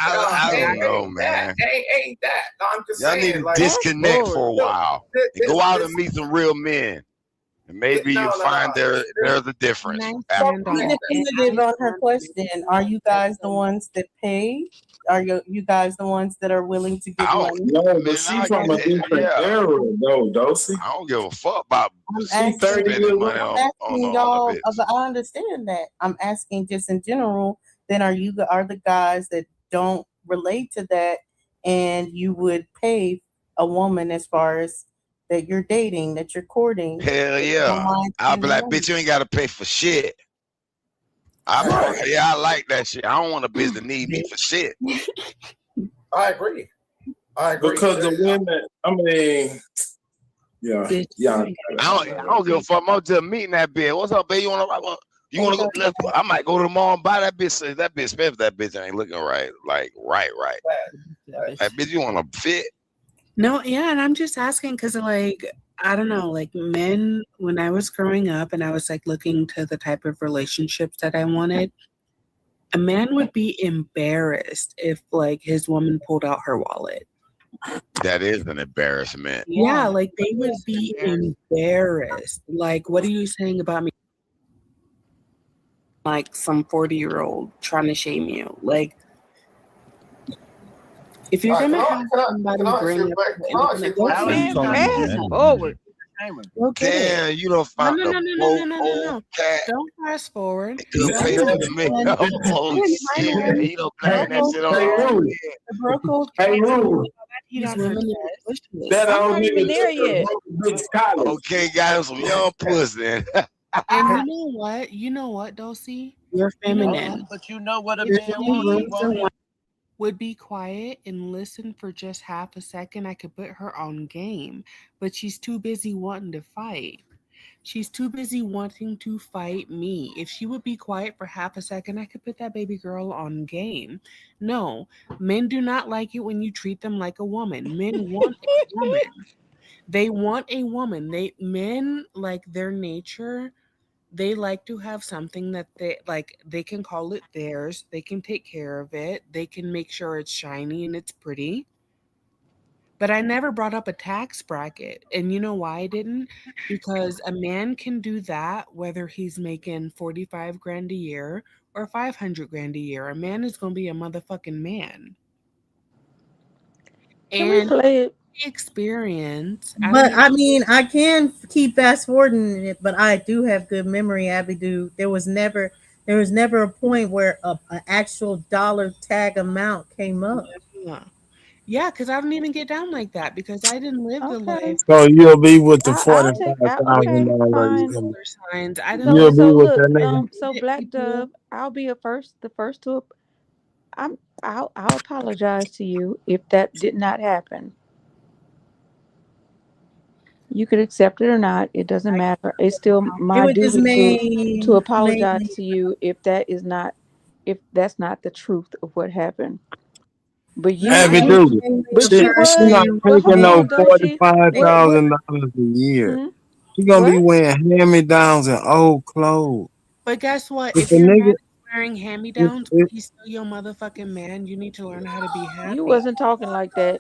I don't know, man. Ain't that? No, I'm just Y'all saying. need to like, disconnect for a while and go out and meet some real men, and maybe you'll find there's a difference. Be definitive on her question. Are you guys the ones that pay? Are you guys the ones that are willing to give money? No, but she from a different era, though, Dosey. I don't give a fuck about I'm spending money asking on y'all. a bitch. I understand that. I'm asking just in general. Then are the guys that don't relate to that, and you would pay a woman as far as that you're dating, that you're courting? Hell yeah. I'll be like, bitch, you ain't gotta pay for shit. I like that shit. I don't want a bitch to need me for shit. I agree. I agree. Because the women, I mean, yeah. I don't give a fuck. I'm just meeting that bitch. What's up, babe? You wanna go? I might go tomorrow and buy that bitch. That bitch spent. That bitch ain't looking right. Like right. That bitch, you wanna fit? No, yeah, and I'm just asking because, like, I don't know, like men, when I was growing up and I was like looking to the type of relationships that I wanted, a man would be embarrassed if like his woman pulled out her wallet. That is an embarrassment. Yeah, like they would be embarrassed. Like, what are you saying about me? Like some 40-year-old trying to shame you. Like, if you're gonna have somebody bring up fast forward. Damn, you don't find No. Don't fast forward. Good pay to me. Oh shit, he don't claim that shit on. Hey, That I'm not even there yet. Okay, got him some young pussy. And you know what, Dulcie? You're feminine. But you know what a If man she wants. would be quiet and listen for just half a second, I could put her on game. But she's too busy wanting to fight. She's too busy wanting to fight me. If she would be quiet for half a second, I could put that baby girl on game. No, men do not like it when you treat them like a woman. Men want a woman. They want a woman. Men, like their nature, they like to have something that they can call it theirs. They can take care of it. They can make sure it's shiny and it's pretty. But I never brought up a tax bracket. And you know why I didn't? Because a man can do that whether he's making 45 grand a year or 500 grand a year. A man is going to be a motherfucking man. Can we play it? Experience. But I mean, I can keep fast forwarding it, but I do have good memory, Abby. There was never a point where an actual dollar tag amount came up. Yeah, because I don't even get down like that because I didn't live the life. So you'll be with the I'll take- $45,000. Signs. I You'll didn't be So with look, that nigga. so Black Dove, I'll be the first to. I'll apologize to you if that did not happen. You could accept it or not. It doesn't matter. It's still my duty to apologize to you if that's not the truth of what happened. But you, Abby, dude, she not taking no $45,000 a year. She gonna be wearing hand-me-downs and old clothes. But guess what? If If a your nigga- man is wearing hand-me-downs, but he's still your motherfucking man, you need to learn how to be happy. You wasn't talking like that.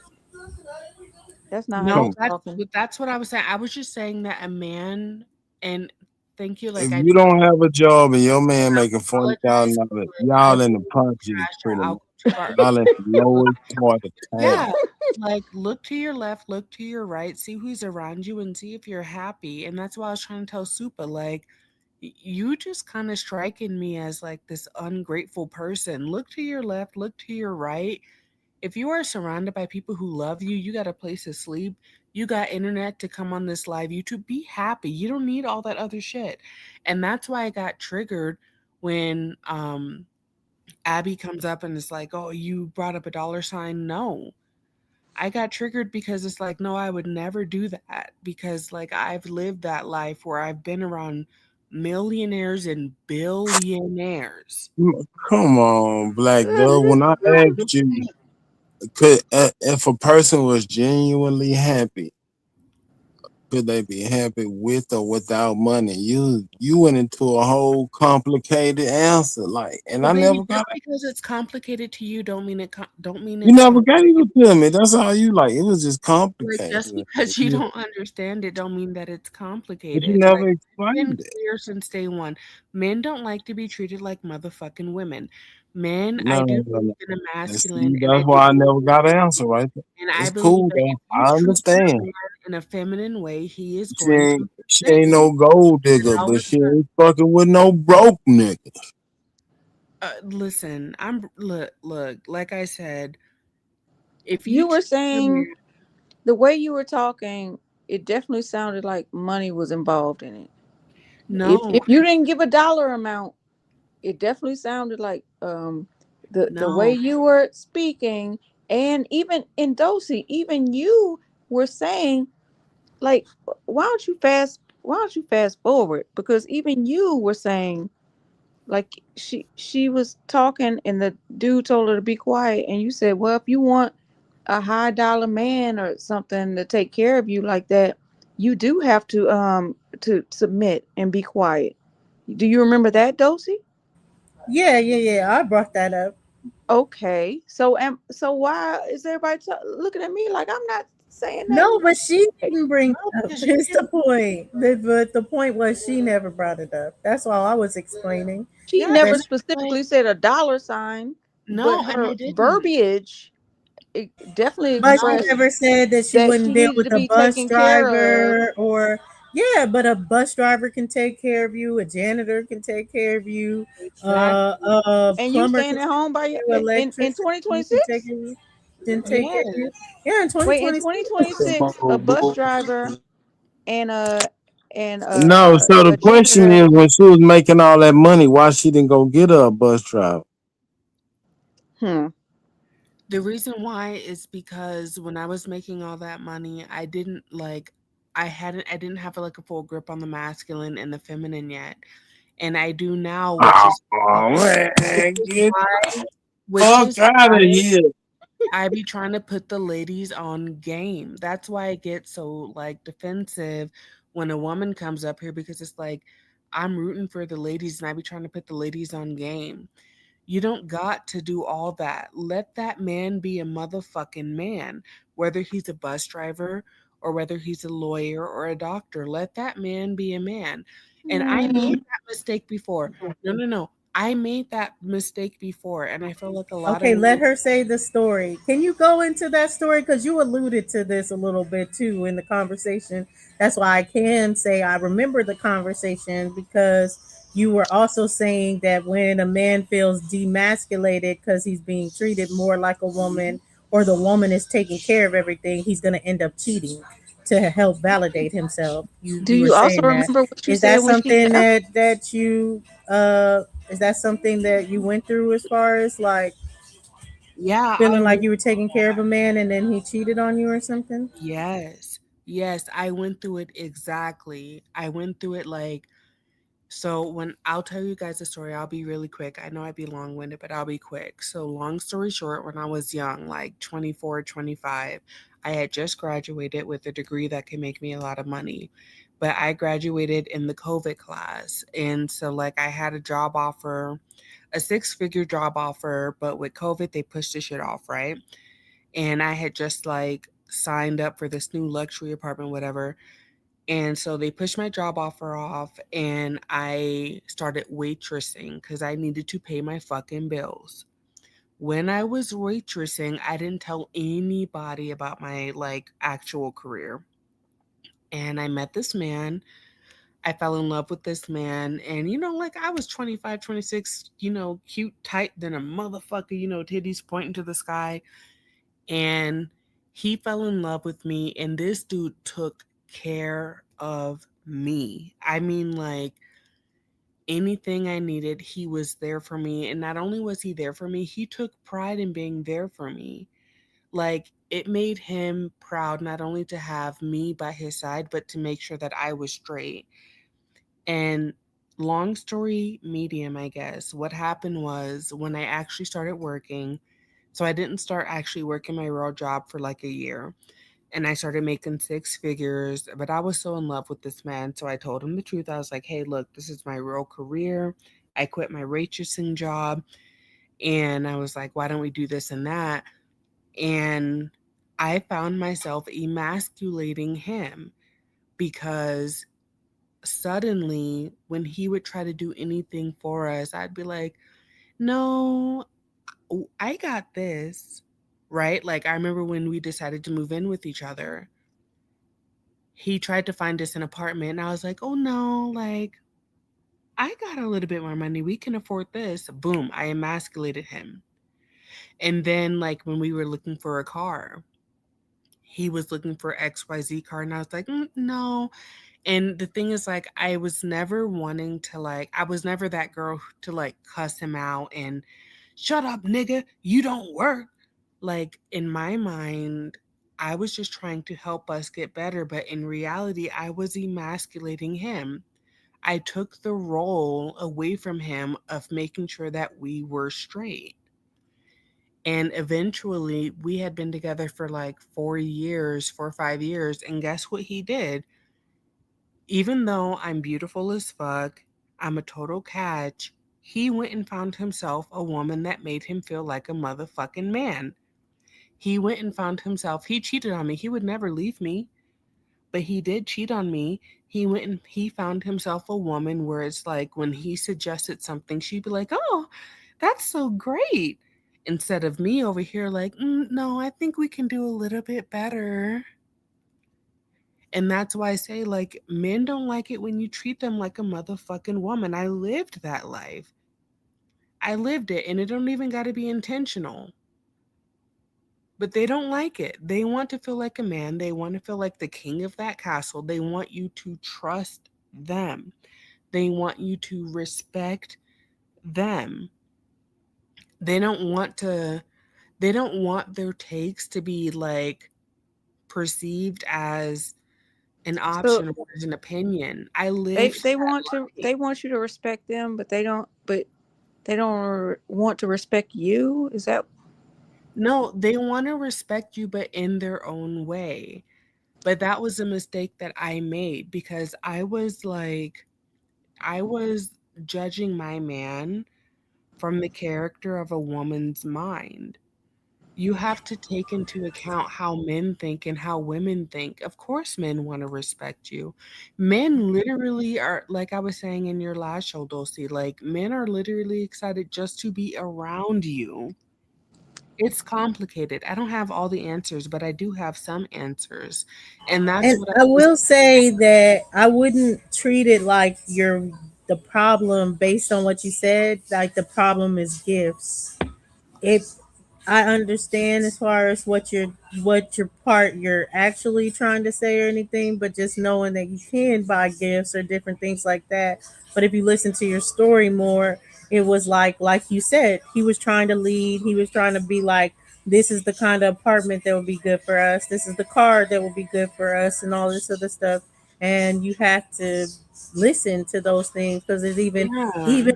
That's not how No, you're talking. that's what I was saying. I was just saying that a man, and thank you. Like If I you don't have a job and your man making $40,000, y'all in the punches pretty much. Y'all in the lowest part of town. Yeah, like look to your left, look to your right, see who's around you, and see if you're happy. And that's why I was trying to tell Supa, like, you just kind of striking me as like this ungrateful person. Look to your left, look to your right. If you are surrounded by people who love you, you got a place to sleep, you got internet to come on this live YouTube, be happy. You don't need all that other shit. And that's why I got triggered when Abby comes up and it's like, oh, you brought up a dollar sign. No, I got triggered because it's like, no, I would never do that because like I've lived that life where I've been around millionaires and billionaires. Come on, Black Dove. When I asked you, if a person was genuinely happy, could they be happy with or without money? You went into a whole complicated answer, like, and But I baby, never just got it. because it's complicated to you, don't mean You never got it to me. That's all you like. It was just complicated. Just because you don't understand it, don't mean that it's complicated. But you never Like, it's been explained it. clear since day one. Men don't like to be treated like motherfucking women. Men, No, I do no, believe no. in a masculine. That's why I never got an answer right there. And I It's believe cool that though. if you I treat your understand. man in a feminine way, he is She going ain't, to she ain't no gold digger, And but she ain't fucking with no broke nigga. listen, look, like I said, if You were treat your saying man- the way you were talking, it definitely sounded like money was involved in it. No. If you didn't give a dollar amount, it definitely sounded like the way No. you were speaking, And even in Dosey, even you were saying, like, why don't you fast forward? Because even you were saying, like, she was talking and the dude told her to be quiet, and you said, well, if you want a high dollar man or something to take care of you like that, you do have to submit and be quiet. Do you remember that, Dosey? Yeah. I brought that up. Okay, so why is everybody looking at me like I'm not saying No, nothing? but she didn't bring it up. Here's the point. But the point was she never brought it up. That's all I was explaining. She Yeah, never That specifically said a dollar sign, but no, and I her didn't. verbiage it definitely But she expressed never said that she that wouldn't she deal needed with to a be bus taken care of. driver or yeah, but a bus driver can take care of you, a janitor can take care of you, Exactly. a And you plumber staying can at take home by care your of you, in electrician can take 2026? care of you, can take care of you. Yes. Yeah, in Wait, in 2026. 2026, a bus driver and No, so the a question janitor. is, when she was making all that money, why she didn't go get her a bus driver? Hmm. The reason why is because when I was making all that money, I didn't have like a full grip on the masculine and the feminine yet. And I do now, Oh man, get the which fuck is out of why here. I be trying to put the ladies on game. That's why I get so like defensive when a woman comes up here because it's like I'm rooting for the ladies and I be trying to put the ladies on game. You don't got to do all that. Let that man be a motherfucking man, whether he's a bus driver or whether he's a lawyer or a doctor. Let that man be a man. And I made that mistake before. No. I made that mistake before. And I feel like a lot of Okay, let women. her say the story. Can you go into that story? Because you alluded to this a little bit too in the conversation. That's why I can say I remember the conversation because you were also saying that when a man feels demasculated because he's being treated more like a woman or the woman is taking care of everything, he's going to end up cheating to help validate himself. Do You were you also saying that. remember what you Is said that when she something left? that you is that something that you went through as far as like Yeah, I feeling like went. you were taking care of a man and then he cheated on you or something? Yes. Yes, I went through it exactly. I went through it like so when I'll tell you guys a story, I'll be really quick. I know I'd be long-winded, but I'll be quick. So long story short, when I was young, like 24, 25, I had just graduated with a degree that can make me a lot of money. But I graduated in the COVID class. And so like I had a job offer, a six-figure job offer, but with COVID, they pushed the shit off, right? And I had just like signed up for this new luxury apartment, whatever. And so they pushed my job offer off, and I started waitressing because I needed to pay my fucking bills. When I was waitressing, I didn't tell anybody about my like actual career. And I met this man. I fell in love with this man. And, like I was 25, 26, cute, tight, than a motherfucker, titties pointing to the sky. And he fell in love with me, and this dude took care of me. I mean, like anything I needed, he was there for me. And not only was he there for me, he took pride in being there for me. Like it made him proud not only to have me by his side, but to make sure that I was straight. And long story medium, I guess, what happened was when I actually started working, so I didn't start actually working my real job for like a year. And I started making six figures, but I was so in love with this man. So I told him the truth. I was like, hey, look, this is my real career. I quit my waitressing job. And I was like, why don't we do this and that? And I found myself emasculating him because suddenly when he would try to do anything for us, I'd be like, no, I got this, right? Like I remember when we decided to move in with each other, he tried to find us an apartment and I was like, oh no, like I got a little bit more money. We can afford this. Boom, I emasculated him. And then like when we were looking for a car, he was looking for XYZ car and I was like, no. And the thing is like I was never wanting to like I was never that girl to like cuss him out and shut up nigga, you don't work. Like in my mind, I was just trying to help us get better, but in reality, I was emasculating him. I took the role away from him of making sure that we were straight. And eventually, we had been together for like 4 years, 4 or 5 years. And guess what he did? Even though I'm beautiful as fuck, I'm a total catch, he went and found himself a woman that made him feel like a motherfucking man. He went and found himself, he cheated on me. He would never leave me, but he did cheat on me. He went and he found himself a woman where it's like when he suggested something, she'd be like, "Oh, that's so great." Instead of me over here, like, no, I think we can do a little bit better. And that's why I say, like, men don't like it when you treat them like a motherfucking woman. I lived that life. I lived it, and it don't even got to be intentional. But they don't like it. They want to feel like a man. They want to feel like the king of that castle. They want you to trust them. They want you to respect them. They don't want their takes to be like perceived as an So option or as an opinion. I they lived they that want to life. they want you to respect them, but they don't want to respect you. Is that No, they want to respect you, but in their own way. But that was a mistake that I made because I was judging my man from the character of a woman's mind. You have to take into account how men think and how women think. Of course, men want to respect you. Men literally are, like I was saying in your last show, Dulcie, like men are literally excited just to be around you. It's complicated. I don't have all the answers, but I do have some answers. And that's And what I I was will say that I wouldn't treat it like you're the problem based on what you said. Like the problem is gifts. If I understand as far as what your part you're actually trying to say or anything, but just knowing that you can buy gifts or different things like that. But if you listen to your story more, it was like you said, he was trying to lead, he was trying to be like, this is the kind of apartment that would be good for us, this is the car that would be good for us, and all this other stuff. And you have to listen to those things because it's even Yeah.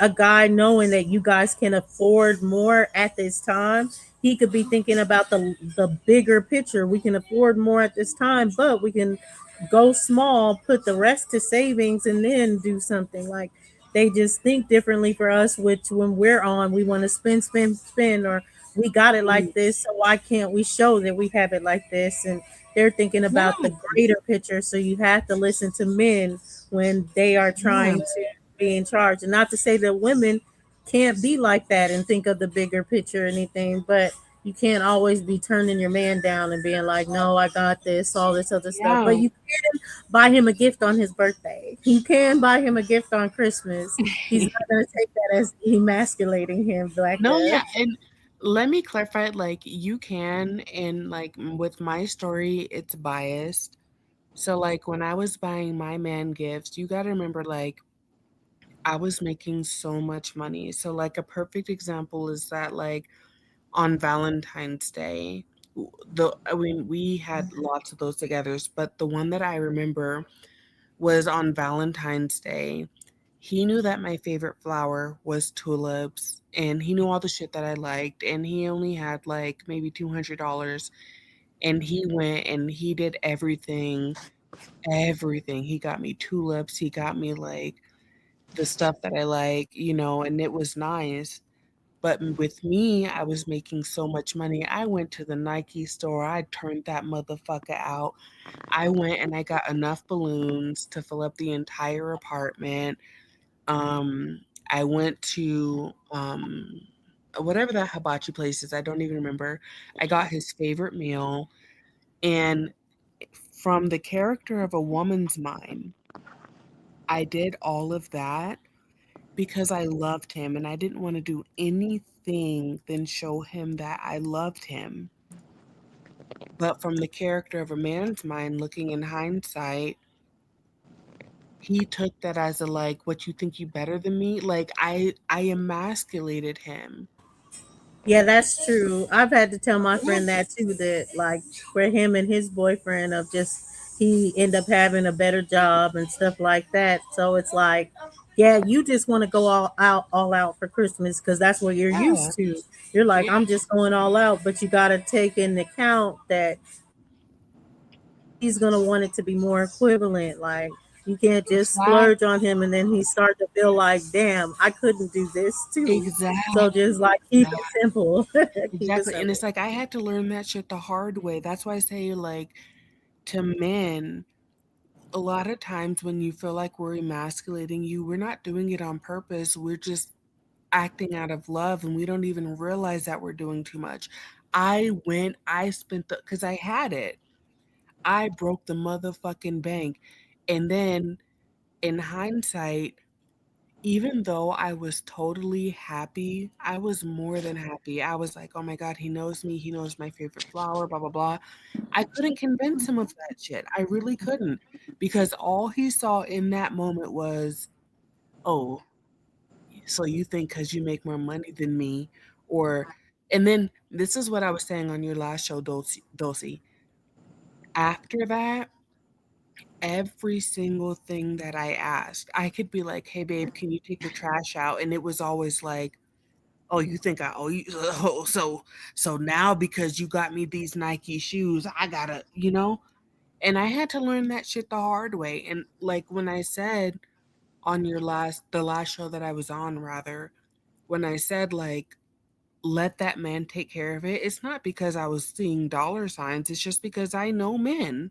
a guy knowing that you guys can afford more at this time, he could be thinking about the bigger picture. We can afford more at this time, but we can go small, put the rest to savings, and then do something. Like they just think differently for us, which when we're on, we want to spend, or we got it Mm. like this, so why can't we show that we have it like this? And they're thinking Yeah. about the greater picture. So you have to listen to men when they are Yeah. trying to be in charge. And not to say that women can't be like that and think of the bigger picture or anything, but you can't always be turning your man down and being like, no, I got this, all this other stuff. But Yeah. you can buy him a gift on his birthday. You can buy him a gift on Christmas. He's not going to take that as emasculating him like No, yeah, and let me clarify, like you can, and like with my story, it's biased. So like when I was buying my man gifts, you got to remember like I was making so much money. So like a perfect example is that like on Valentine's Day, I mean we had lots of those togethers, but the one that I remember was on Valentine's Day. He knew that my favorite flower was tulips, and he knew all the shit that I liked, and he only had like maybe $200, and he went and he did everything. He got me tulips, he got me like the stuff that I like, and it was nice. But with me, I was making so much money. I went to the Nike store, I turned that motherfucker out. I went and I got enough balloons to fill up the entire apartment. I went to whatever that hibachi place is, I don't even remember. I got his favorite meal, and from the character of a woman's mind, I did all of that because I loved him and I didn't want to do anything than show him that I loved him. But from the character of a man's mind, looking in hindsight, he took that as a like, what, you think you better than me? Like I emasculated him. Yeah, that's true. I've had to tell my friend that too. That like for him and his boyfriend of just he end up having a better job and stuff like that. So it's like, yeah, you just want to go all out for Christmas because that's what you're Yeah. used to. You're like, I'm just going all out, but you got to take into account that he's gonna want it to be more equivalent. Like you can't just splurge on him and then he start to feel like, damn, I couldn't do this too. So just like keep it simple. Keep it Exactly. And simple. it's like I had to learn that shit the hard way. That's why I say like to men, a lot of times when you feel like we're emasculating you, we're not doing it on purpose. We're just acting out of love and we don't even realize that we're doing too much. I spent because I had it. I broke the motherfucking bank. And then in hindsight, even though I was totally happy, I was more than happy. I was like, oh my God, he knows me. He knows my favorite flower, blah, blah, blah. I couldn't convince him of that shit. I really couldn't because all he saw in that moment was, oh, so you think because you make more money than me, or, and then this is what I was saying on your last show, Dulcie. After that, every single thing that I asked, I could be like, hey, babe, can you take the trash out? And it was always like, oh, you think I owe you? Oh, so now because you got me these Nike shoes, I gotta, And I had to learn that shit the hard way. And like when I said on the last show that I was on, rather, when I said like, let that man take care of it, it's not because I was seeing dollar signs. It's just because I know men.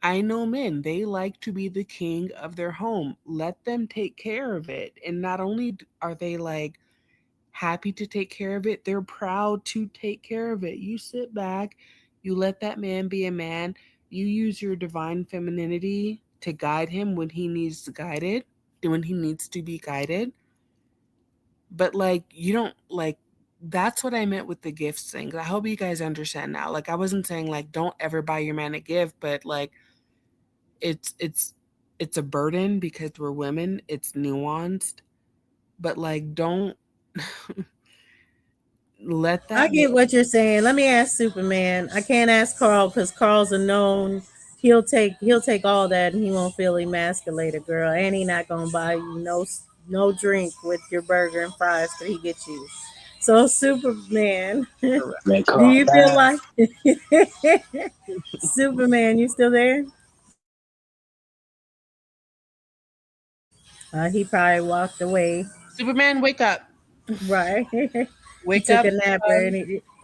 I know men. They like to be the king of their home. Let them take care of it. And not only are they like happy to take care of it, they're proud to take care of it. You sit back, you let that man be a man, you use your divine femininity to guide him when he needs guided, when he needs to be guided. But like you don't like that's what I meant with the gifts thing. I hope you guys understand now. Like I wasn't saying like don't ever buy your man a gift, but like it's it's it's a burden because we're women. It's nuanced, but like don't let I that man. get what you're saying. Let me ask Superman. I can't ask Carl because Carl's a known. He'll take all that and he won't feel emasculated, girl. And he not gonna buy you no drink with your burger and fries that he gets you. So Superman, do Man, calm you feel down. like Superman? You still there? He probably walked away. Superman, wake up. Right. He Wake took up. a nap or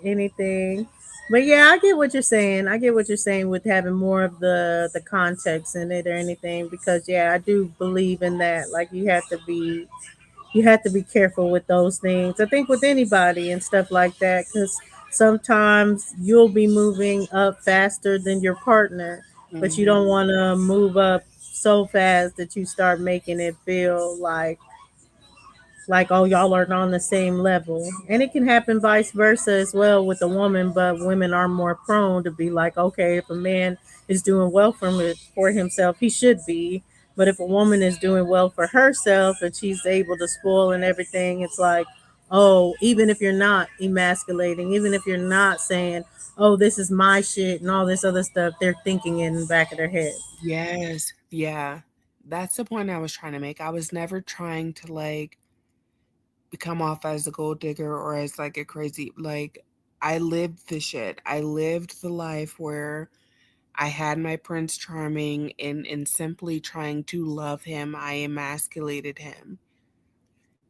anything. But yeah, I get what you're saying. I get what you're saying with having more of the context in it or anything because yeah, I do believe in that. Like you have to be careful with those things. I think with anybody and stuff like that cuz sometimes you'll be moving up faster than your partner, but you Mhm. don't want to move up so fast that you start making it feel like oh y'all are on the same level, and it can happen vice versa as well with a woman, but women are more prone to be like okay if a man is doing well for himself he should be, but if a woman is doing well for herself and she's able to spoil and everything, it's like oh even if you're not emasculating, even if you're not saying oh this is my shit and all this other stuff, they're thinking in the back of their head. Yes. Yeah. That's the point I was trying to make. I was never trying to like become off as a gold digger or as like a crazy like I lived the shit. I lived the life where I had my Prince Charming and simply trying to love him, I emasculated him.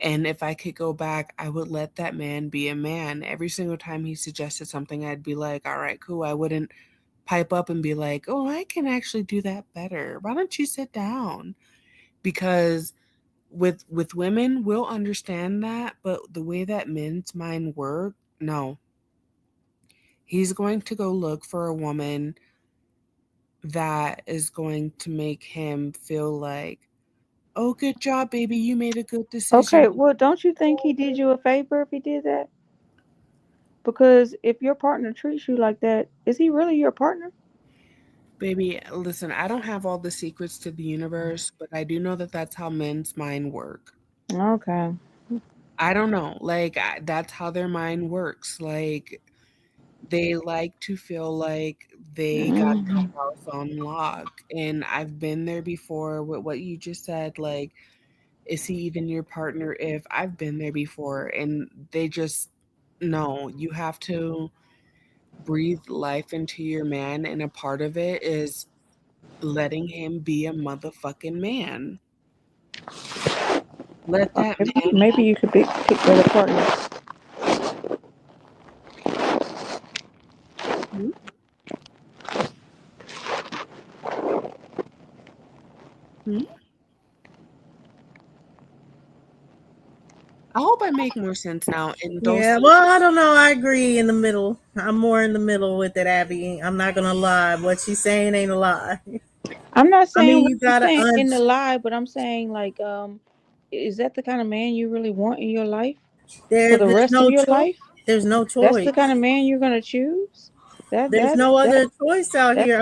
And if I could go back, I would let that man be a man. Every single time he suggested something, I'd be like, all right, cool. I wouldn't pipe up and be like, oh, I can actually do that better. Why don't you sit down? Because with women, we'll understand that, but the way that men's mind work, no. He's going to go look for a woman that is going to make him feel like, oh, good job, baby. You made a good Okay, decision. well, don't you think he did you a favor if he did that? Because if your partner treats you like that, is he really your partner? Baby, listen, I don't have all the secrets to the universe, but I do know that that's how men's mind work. Okay. I don't know. Like that's how their mind works. Like they like to feel like they got the Mhm. house on lock. And I've been there before with what you just said. Like, is he even your partner? If I've been there before, and they just no, you have to breathe life into your man, and a part of it is letting him be a motherfucking man. Let that man. Maybe you could pick better partners. Hmm? Hmm? I hope I make more sense now. And those Yeah, well, I don't know. I agree in the middle. I'm more in the middle with it, Abby. I'm not gonna lie. What she's saying ain't a lie. I'm not I saying mean, what you you're gotta saying in the lie, but I'm saying like, is that the kind of man you really want in your life for the there's rest of no your choice. life? There's no That's the choice. kind of man you're gonna choose. That There's that no that other choice out that here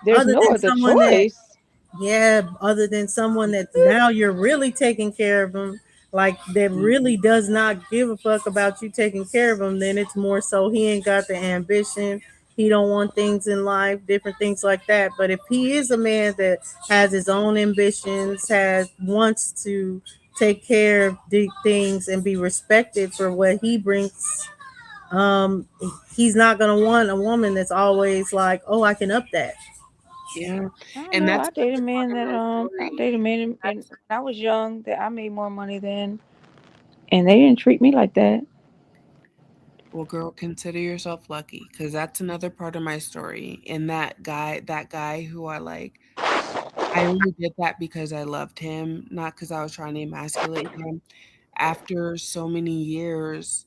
there's other no than other someone that choice. yeah, other than someone that now you're really taking care of them, like that really does not give a fuck about you taking care of him. Then it's more so he ain't got the ambition. He don't want things in life, different things like that. But if he is a man that has his own ambitions, has wants to take care of things and be respected for what he brings, um, he's not gonna want a woman that's always like, oh, I can up that. Yeah, I don't and know. that's I dated another a man part of that my I story. dated a man when That's I was young that I made more money than, and they didn't treat me like that. well, girl, consider yourself lucky because that's another part of my story. And that guy who I like, I only did that because I loved him, not because I was trying to emasculate him. After so many years,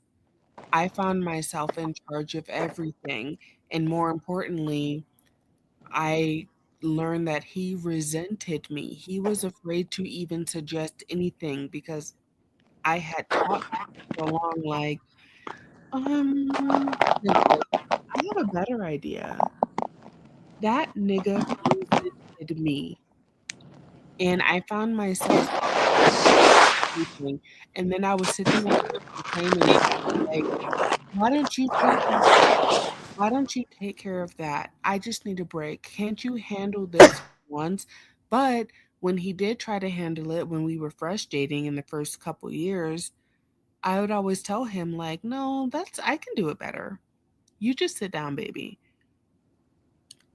I found myself in charge of everything. And more importantly, I learned that he resented me. He was afraid to even suggest anything because I had taught him for so long, like, nigga, I have a better idea. That nigga resented me. And I found myself sleeping. And then I was sitting up there complaining, like, why don't you take care of that? Why don't you take care of that? I just need a break. Can't you handle this once? But when he did try to handle it when we were fresh dating in the first couple years, I would always tell him, like, no, I can do it better. You just sit down, baby.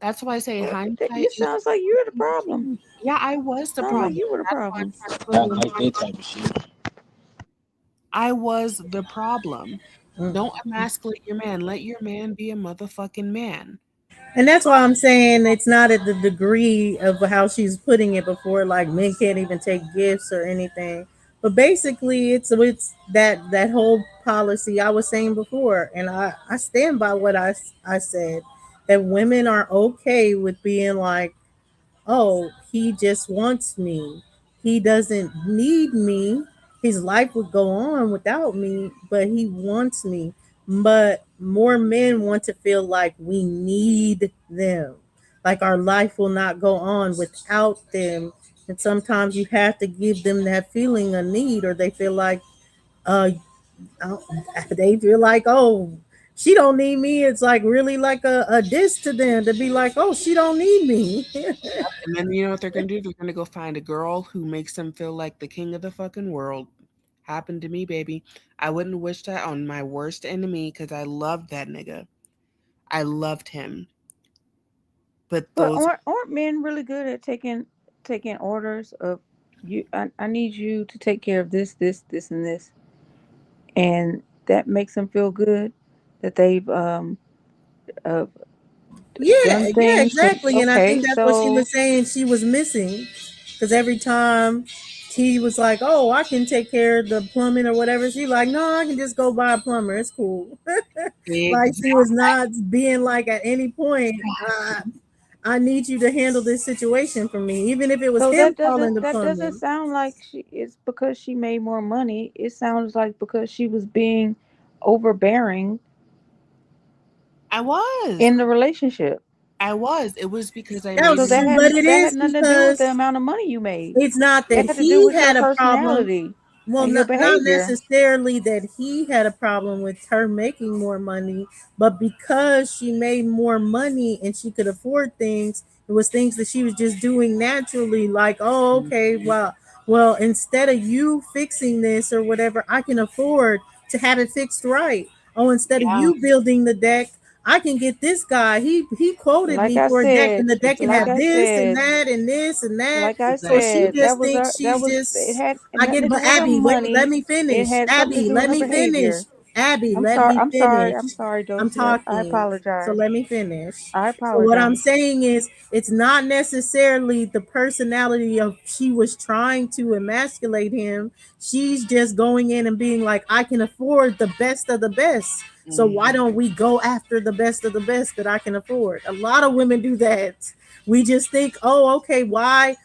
That's why I say hindsight It is sounds like you're the problem. yeah, I was the Sounds like problem. you were the That's why I'm problem. trying to put I it in like that context. type of shit. I was the problem. Mm. Don't emasculate your man. Let your man be a motherfucking man. And that's why I'm saying it's not at the degree of how she's putting it before, like men can't even take gifts or anything. But basically, it's that whole policy I was saying before, and I stand by what I said that women are okay with being like, oh, he just wants me. He doesn't need me. His life would go on without me, but he wants me. But more men want to feel like we need them, like our life will not go on without them. And sometimes you have to give them that feeling of need, or they feel like, uh, uh, they feel like, oh, she don't need me. It's like really like a diss to them to be like, oh, she don't need me. And then you know what they're gonna do? They're gonna go find a girl who makes them feel like the king of the fucking world. Happened to me, baby. I wouldn't wish that on my worst enemy because I loved that nigga. I loved him. But But those aren't men really good at taking orders of you? I need you to take care of this, and this, and that makes them feel good that they've uh, Yeah, done yeah, things. And exactly. And I okay, think that's what she so was saying she was missing. Because every time he was like, oh, I can take care of the plumbing or whatever, she like, no, I can just go buy a plumber. It's cool. Like she was exact not being like at any point, I need you to handle this situation for me. Even if it was so him calling the that doesn't plumbing. sound like it's because she made more money. It sounds like because she was being overbearing I was. in the relationship. I was. It was because I That made So was, more but it that had is nothing to do with because the amount of money you made. it's not that It had to do he with your had a problem. personality. Well, and your not behavior. necessarily that he had a problem with her making more money, but because she made more money and she could afford things, it was things that she was just doing naturally. Like, oh, okay, well, instead of you fixing this or whatever, I can afford to have it fixed right. Oh, instead of Yeah. you building the deck, I can get this guy. He quoted Like me I for a deck, said, and the deck can like have I this and said, that and this and that. like I So she said, just thinks that she's was it just. had I get nothing it, to do but with her Abby, wait, let money. me It finish. had something to Abby, do with let her me finish. behavior. Abby, let me I'm sorry. finish. I'm sorry, I'm Dosi. I talking. So apologize. let me finish. I So what I'm apologize. saying is it's not necessarily the personality of she was trying to emasculate him. She's just going in and being like, I can afford the best of the best. So why don't we go after the best of the best that I can afford? A lot of women do that. We just think, oh, okay, why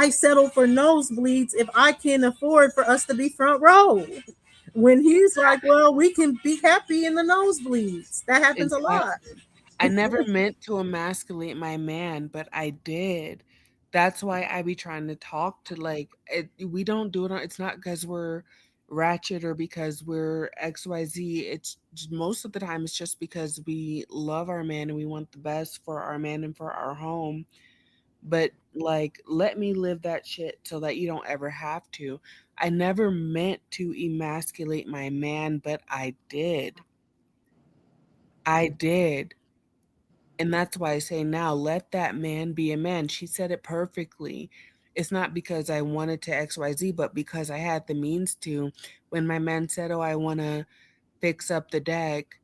settle for nosebleeds if I can afford for us to be front row? When he's like, well, we can be happy in the nosebleeds. That happens a lot. Exactly. I never meant to emasculate my man, but I did. That's why I be trying to talk to like we don't do it on it's not because we're ratchet or because we're XYZ. Most of the time it's just because we love our man and we want the best for our man and for our home. But like let me live that shit so that you don't ever have to. I never meant to emasculate my man, but I did. I did. And that's why I say now, let that man be a man. She said it perfectly. It's not because I wanted to XYZ, but because I had the means to. When my man said, oh, I want to fix up the deck,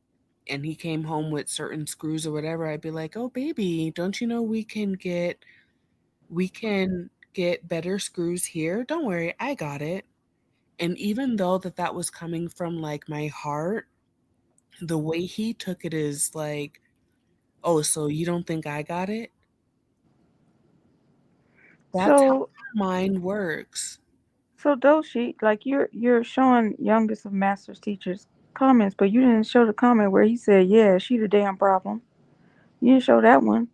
and he came home with certain screws or whatever, I'd be like, oh, baby, don't you know we can get better screws here? Don't worry, I got it. And even though that was coming from like my heart, the way he took it is like, oh, so you don't think I got it? That's how So our mind works. Doshi, like you're showing youngest of master's teachers comments, but you didn't show the comment where he said, "Yeah, she the damn problem." You didn't show that one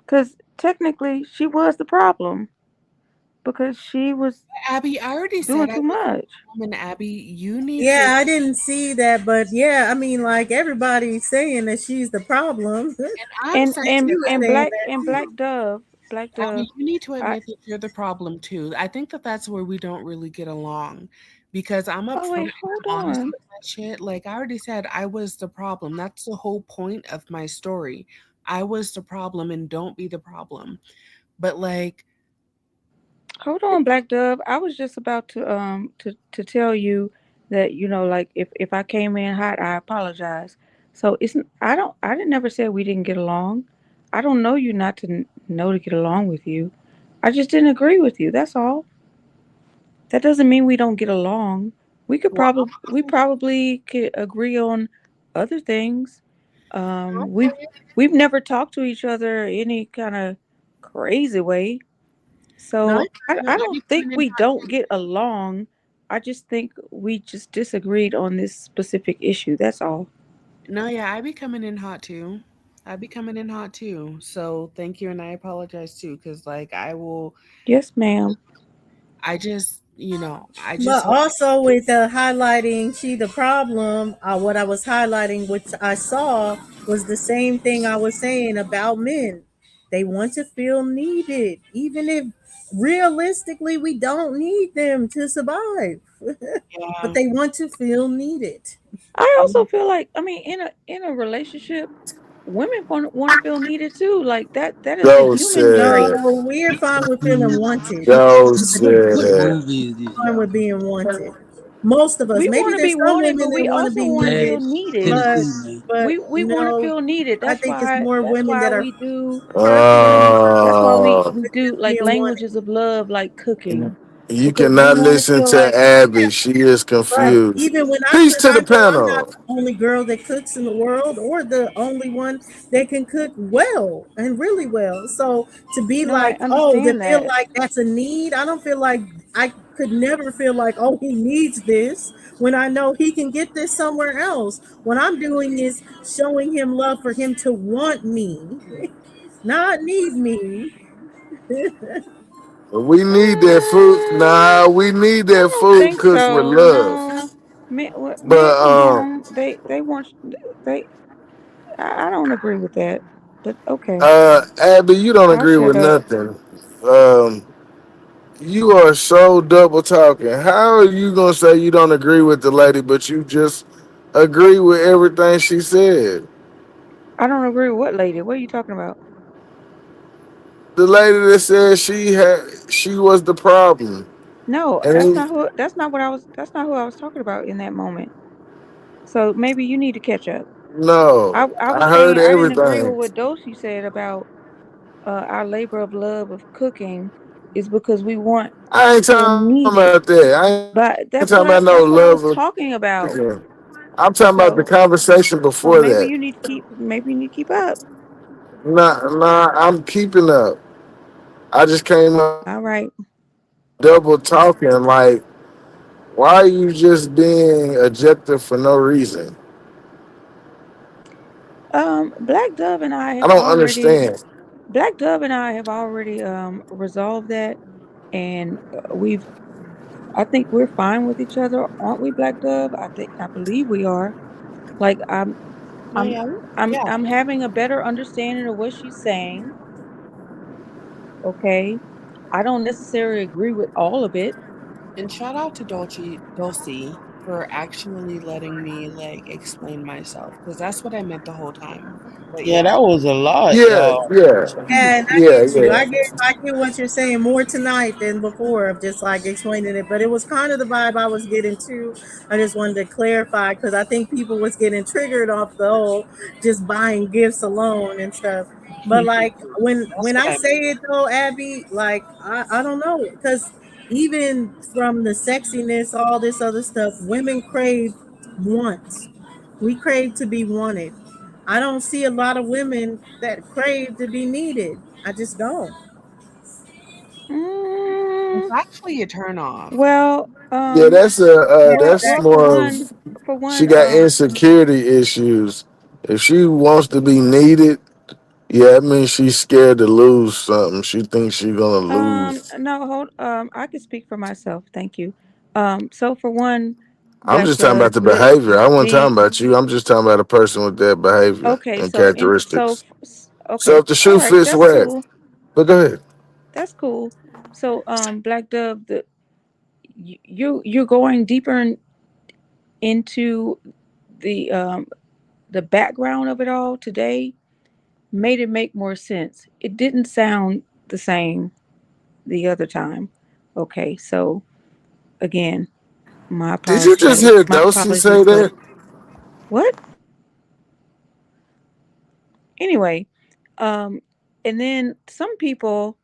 because technically she was the problem because she was Abby, I already doing said I too was much. a woman, Abby. You need to. Yeah, I didn't see that, but yeah, I mean, like everybody's saying that she's the problem. And I'm And saying And and she was and saying black that and too. Black Abby, Dove. you need to I admit that you're the problem too. I think that's where we don't really get along because I'm oh upfront wait, and hold I'm honest on. with my shit. Like I already said, I was the problem. That's the whole point of my story. I was the problem and don't be the problem. But like, Hold on, Black Dove. I was just about to tell you that like if I came in hot, I apologize. So it's I didn't never say we didn't get along. I don't know you not to know to get along with you. I just didn't agree with you. That's all. That doesn't mean we don't get along. We probably could agree on other things. Um, we've we've never talked to each other any kind of crazy way. no, So I I don't be think coming in we hot don't too. get along. I just think we just disagreed on this specific issue. That's all. No, yeah, I be coming in hot too. I be coming in hot too. So thank you, and I apologize too, because like I will. Yes, ma'am. I just, I just But hope. also with highlighting she the problem, what I was highlighting, which I saw, was the same thing I was saying about men. They want to feel needed, even if realistically we don't need them to survive. But Yeah. they want to feel needed. I also feel like in a relationship, women want to feel needed too. Like that is a Yo human No, said, trait. we're fine with feeling wanted. yo Is the What difference. said, movie is this, Fine y'all? with being wanted. Most of us. We Maybe want to be there's some wanted, women but that we want to also be want to That's feel needed, needed. but Tennessee, man. We want to no, feel needed. I think it's more That's women why that are we do personally that's why uh, we do like being wanted. languages of love like cooking you because we cannot want to listen feel to like Abby. She is But confused. even when I Peace cook, to I the know I'm not panel. the only girl that cooks in the world or the only one that can cook well and really well. So to be no, I like, oh, to understand feel that. like that's a need, I don't feel like I could never feel like, oh, he needs this when I know he can get this somewhere else. What I'm doing is showing him love for him to want me, not need me. We need that food. Nah, we need I that don't food think cooked with so. love. No, men But come home. They want they. I don't agree with that. But okay, Abby, you don't I'll agree shut with up. nothing. Um, you are so double talking. How are you gonna say you don't agree with the lady, but you just agree with everything she said? I don't agree with what lady. What are you talking about? The lady that said she was the problem. No, that's And not who. That's not what I was. That's not who I was talking about in that moment. So maybe you need to catch up. no, I was I heard saying I didn't agree with everything. what Doshi said about our labor of love of cooking is because we want I to ain't feel talking needed. about that. I But ain't talking about no that's what I love was of talking about. cooking. I'm talking about the So conversation so before that. maybe you need to keep up. Nah, I'm keeping up. I just came up All right. double talking. Like, why are you just being objective for no reason? Black Dove and I I have don't already understand. Black Dove and I have already resolved that, and we've I think we're fine with each other, aren't we, Black Dove? I believe we are. Like Oh I'm yeah, yeah. I'm having a better understanding of what she's saying. Okay. I don't necessarily agree with all of it. And shout out to Dulcie for actually letting me like explain myself because that's what I meant the whole time. But Yeah, yeah. that was a lot, Yeah, y'all. yeah, And I yeah, get you. yeah. I get what you're saying more tonight than before of just like explaining it. But it was kind of the vibe I was getting too. I just wanted to clarify because I think people was getting triggered off the whole just buying gifts alone and stuff. But like That's when what I I say meant. it though, Abby, like I don't know because even from the sexiness, all this other stuff, women crave wants. We crave to be wanted. I don't see a lot of women that crave to be needed. I just don't. It's Mm, actually a turn off. well, Yeah, that's for more of one, for she one, got insecurity issues. If she wants to be needed, yeah, I mean she's scared to lose something. She thinks she's gonna lose. no, hold, I can speak for myself. Thank you. So for one, I'm Black just talking Dove, about the behavior. I wasn't talking the about you. I'm just talking about a person with that behavior okay, and characteristics. So okay, if the all shoe right, fits, that's wear it. cool. But go ahead. That's cool. So, Black Dove, you're going deeper into the background of it all today. Made it make more sense. It didn't sound the same the other time. Okay, so again, Did you just hear my Dosey say apologies, but that? what? Anyway, um, and then some people,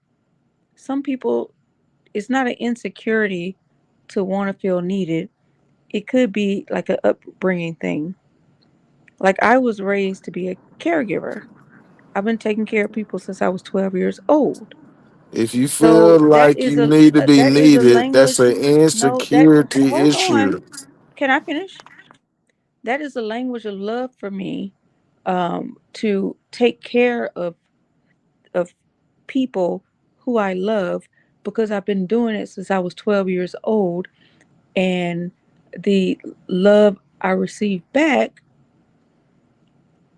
it's not an insecurity to want to feel needed. It could be like an upbringing thing. Like I was raised to be a caregiver. I've been taking care of people since I was 12 years old. If you feel So like you need to be that is a needed, that's language. an No, that insecurity hold on. issue. Can I finish? That is a language of love for me, to take care of people who I love because I've been doing it since I was 12 years old, and the love I receive back,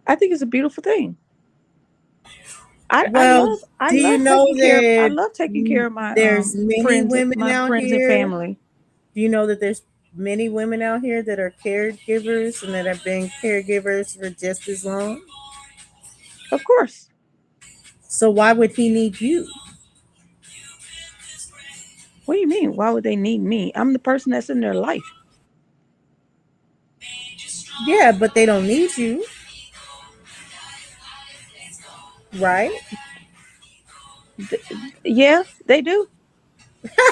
I think is a beautiful thing. Well, I do you love know taking care of that my there's many women my out friends and here? family. Do you know that there's many women out here that are caregivers and that have been caregivers for just as long? Of course. So why would he need you? What do you mean? Why would they need me? I'm the person that's in their life. Yeah, but they don't need you, right? Yeah, they do.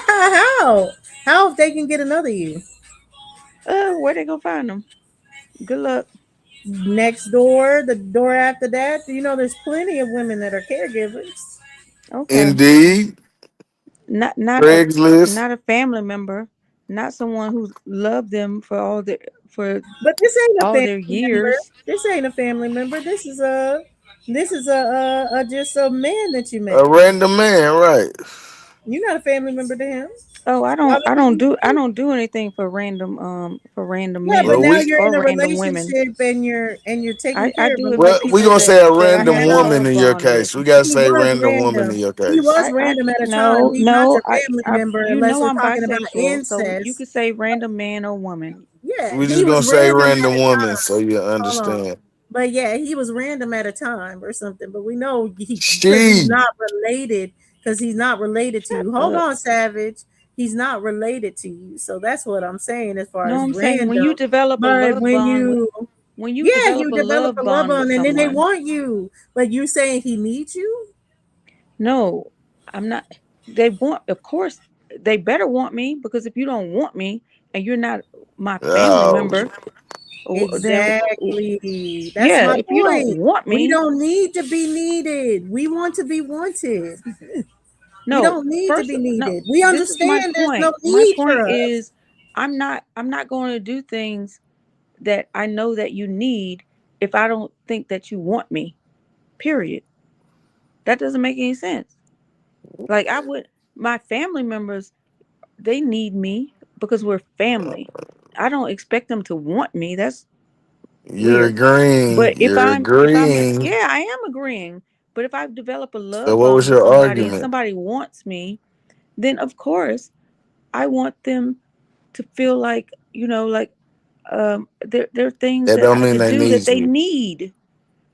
How? How if they can get another you? Where they gonna find them? Good luck. Next door, the door after that. Do you know there's plenty of women that are caregivers? Okay. Indeed. Not Craigslist. not a family member, not someone who's loved them for But this ain't a all family their member. years. This ain't a family member. This is a just a man that you A met. random man, right? You're not a family member to him. Oh, I Why don't I would don't you do I be? don't do anything for random Yeah, but men Well, now we you're in or a random women. relationship and you're taking I care of a do it lot for of well we people people gonna that say a that I random you have woman love. in love your bond with. case. We gotta He say was random woman in random. your He case. was I random at a time. no He's not no your family I member you unless know we're I'm talking about bisexual, so you incest. could say random man or woman. Yeah, We he just was gonna say random at random a woman so time. you Hold on. understand. But yeah, he was random at a time or something. But we know he because he's She. not related. Because he's not related to you. Hold on, Savage. He's not related to you. So that's what I'm saying as far No, as I'm saying when you random. develop a But love when bond with you when you yeah, develop you a develop love a love bond with on and then they someone. want you. But you're saying he needs you? No, I'm not. They want, of course, they better want me because if you don't want me and you're not my family Oh, member, then Exactly. That's yeah, my if you don't point. want We me, don't need to be needed. We want to be wanted. We no. don't need to First, be no. needed. We This is my understand there's no point. My need point for us. is, I'm not going to do things that I know that you need if I don't think that you want me. Period. That doesn't make any sense. Like I would, my family members, they need me because we're family. I don't expect them to want me. That's you're weird. But agreeing. You're if I'm agreeing. yeah, I am agreeing. But if I develop a So love what was bond with your somebody and argument? somebody wants me, then of course I want them to feel like, like there are things That that don't I mean could they do that need they you. need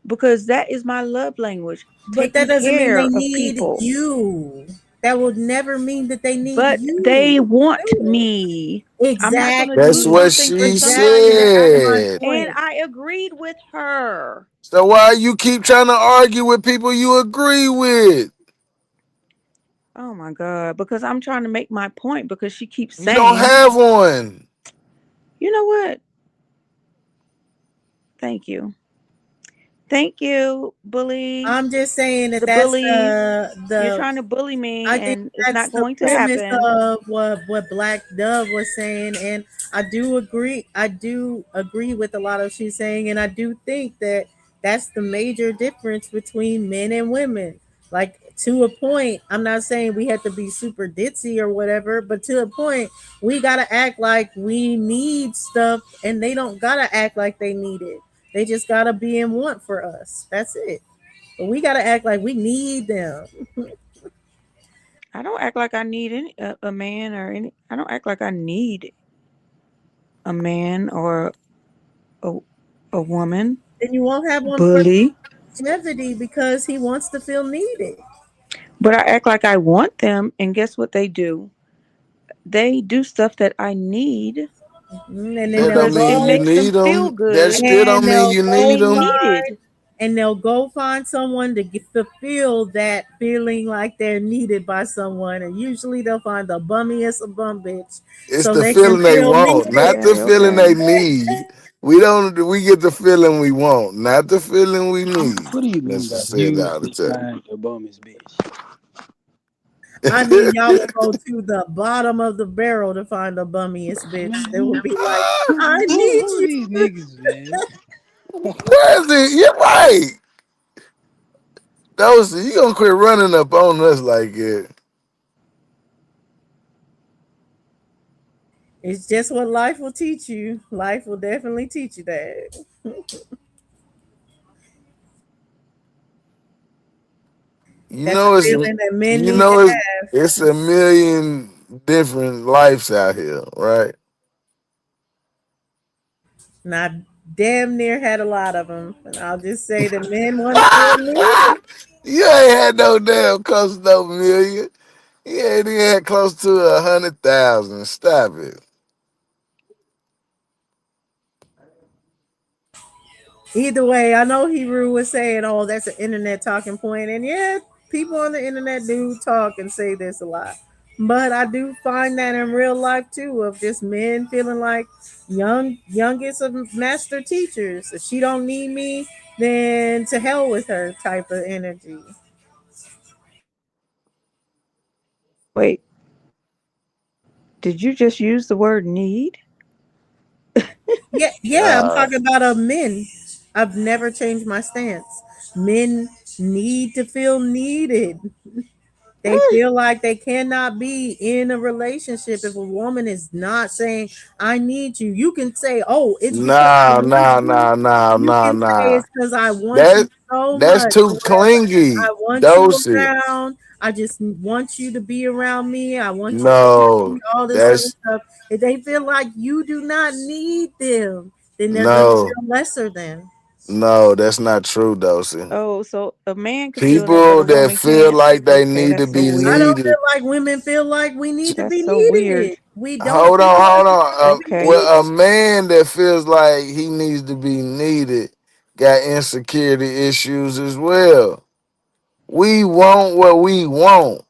because that is my love language, But that taking doesn't mean they care of need people. you. That would never mean that they need But they you. want me. I'm not going to That's do Exactly. what something for she somebody Exactly. that I That's don't, my said. and point. I agreed with her. So why you keep trying to argue with people you agree with? Oh my God, because I'm trying to make my point because she keeps You don't saying, have one. you know what? Thank you. Thank you, bully. I'm just saying that The that's bullies. You're the trying to bully me I think and it's that's not the going to premise happen. of what Black Dove was saying, and I do agree. I do agree with a lot of she's saying, and I do think that that's the major difference between men and women. Like to a point, I'm not saying we have to be super ditzy or whatever, but to a point, we gotta act like we need stuff, and they don't gotta act like they need it. They just gotta be in want for us. That's it. But we gotta act like we need them. I don't act like I need a man or any. I don't act like I need a man or a, a woman. Then you won't have one for Bully. longevity because he wants to feel needed. But I act like I want them, and guess what they do? They do stuff that I need And then That they'll don't because it mean go you makes them need feel them. That good still and don't mean they'll you to need go be them. find needed. and they'll go find someone to fulfill that feeling like they're needed by someone. And usually they'll find the bummiest of bum bitch It's so the they can feeling they feel want, not needed. the Okay, feeling okay. they need. We don't. We get the feeling we want, not the feeling we need. What do you mean Let's by just say it all the usually time. find the bummies, bitch? I mean, y'all will go to the bottom of the barrel to find the bummiest bitch. They will be like, I need Who are you. these niggas, man? Where is it? You're right. Those you gonna quit running up on us like it. It's just what life will teach you. Life will definitely teach you that. You That's a know it's feeling that men you need to know have. it's a million different lives out here, right? And I damn near had a lot of them. And I'll just say that men want to feel needed. You ain't had no damn close to no million. You ain't even had close to 100,000. Stop it. Either way, I know Hebrew was saying, oh, that's an internet talking point. And yeah, people on the internet do talk and say this a lot. But I do find that in real life too, of just men feeling like youngest of master teachers. If she don't need me, then to hell with her type of energy. Wait, did you just use the word need? Yeah, I'm talking about men. I've never changed my stance. Men need to feel needed. They feel like they cannot be in a relationship if a woman is not saying, I need you. You can say, oh, it's because I Nah, want nah, you. nah, nah, You nah, can say nah. it's because I want you That so that's much or too whatever. clingy. I want you Dosey. around. I just want you to be around me. I want you to teach No, me all this other that's stuff. If they feel like you do not need them, then they're going to no, feel lesser than. no, that's not true, Dosey. Oh, so a man could feel that, but People a that woman feel can't. like they Okay, need to that's so be I weird. don't feel needed. like women feel like we need to That's be so weird. needed. We don't Hold feel on, like hold we need to on. be Okay. Well, a needed. man that feels like he needs to be needed got insecurity issues as well. We want what we want,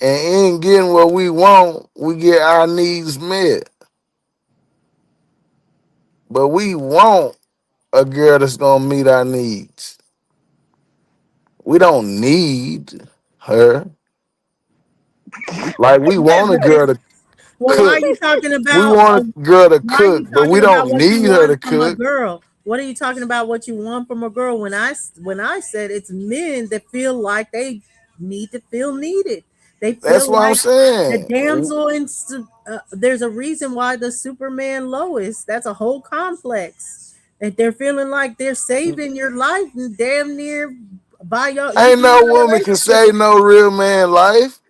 and in getting what we want, we get our needs met. But we want a girl that's gonna meet our needs. We don't need her. Like we want a But girl to well, why are cook. you talking We about? want a girl to Why are cook, you but we talking about don't what you need her to want from a cook. girl? What are you talking about? What you want from a girl? When I said it's men that feel like they need to feel needed. They That's feel what I'm like the saying. damsel in. There's a reason why the Superman Lois. That's a whole complex. That they're feeling like they're saving your life and damn near by you Ain't being no in a woman can relationship. save no real man life.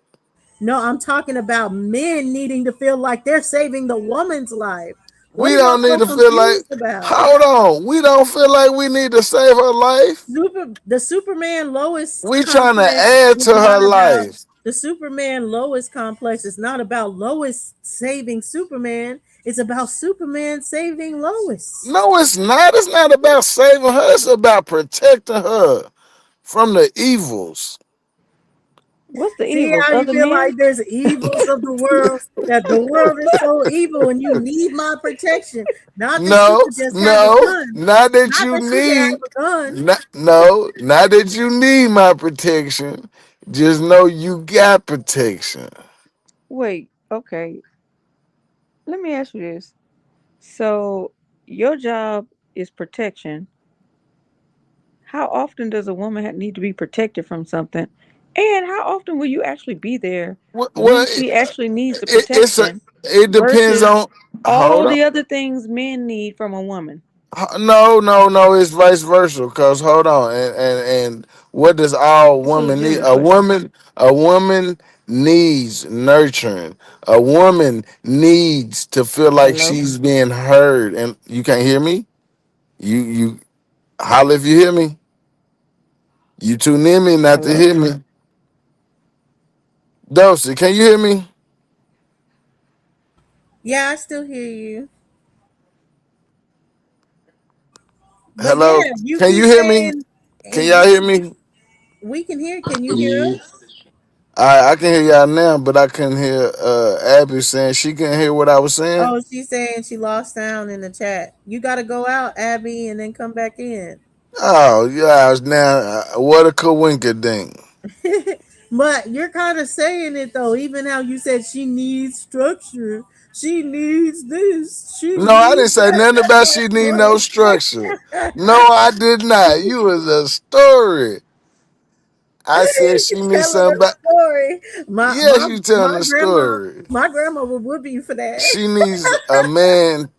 No, I'm talking about men needing to feel like they're saving the woman's life. What We are y'all don't need so to feel like. confused about? Hold on. We don't feel like we need to save her life. The Superman Lois We trying to complex add is to her not about life. the Superman Lois complex is not about Lois saving Superman. It's about Superman saving Lois. No, it's not. It's not about saving her. It's about protecting her from the evils. What's the See evils? how you Other feel men? like there's evils of the world, that the world is so evil and you need my protection. Not that you No, could just have a no, gun. not that Not you that you can have need. a gun. No, not that you need my protection. Just know you got protection. Wait, okay. Let me ask you this. So, your job is protection. How often does a woman need to be protected from something? And how often will you actually be there Well, when she actually needs the it's a. protection It depends versus on. Hold all on. the other things men need from a woman? No, no, no. It's vice versa. Cause hold on, and what does all It's a woman need? legitimate question. A woman needs nurturing. A woman needs to feel like Hello? she's being heard. And you can't hear me. You holler if you hear me. You too near me not to Hello? hear me. Dosey, can you hear me? Yeah, I still hear you. But Hello, yeah, you can you keep hear me? saying, Can and y'all hear me? we can hear. Can you hear us? I can hear y'all now, but I couldn't hear Abby saying she couldn't hear what I was saying. Oh, she's saying she lost sound in the chat. You got to go out, Abby, and then come back in. Oh yeah, now what a coinkydink. But you're kind of saying it though, even how you said she needs structure. She needs this. She No, I didn't needs say that. nothing about she need no structure. No, I did not. You was a story. I said she You're needs telling something a about. story. My Yes, my you my telling a grandma, story. my grandma would whoop you for that. She needs a man.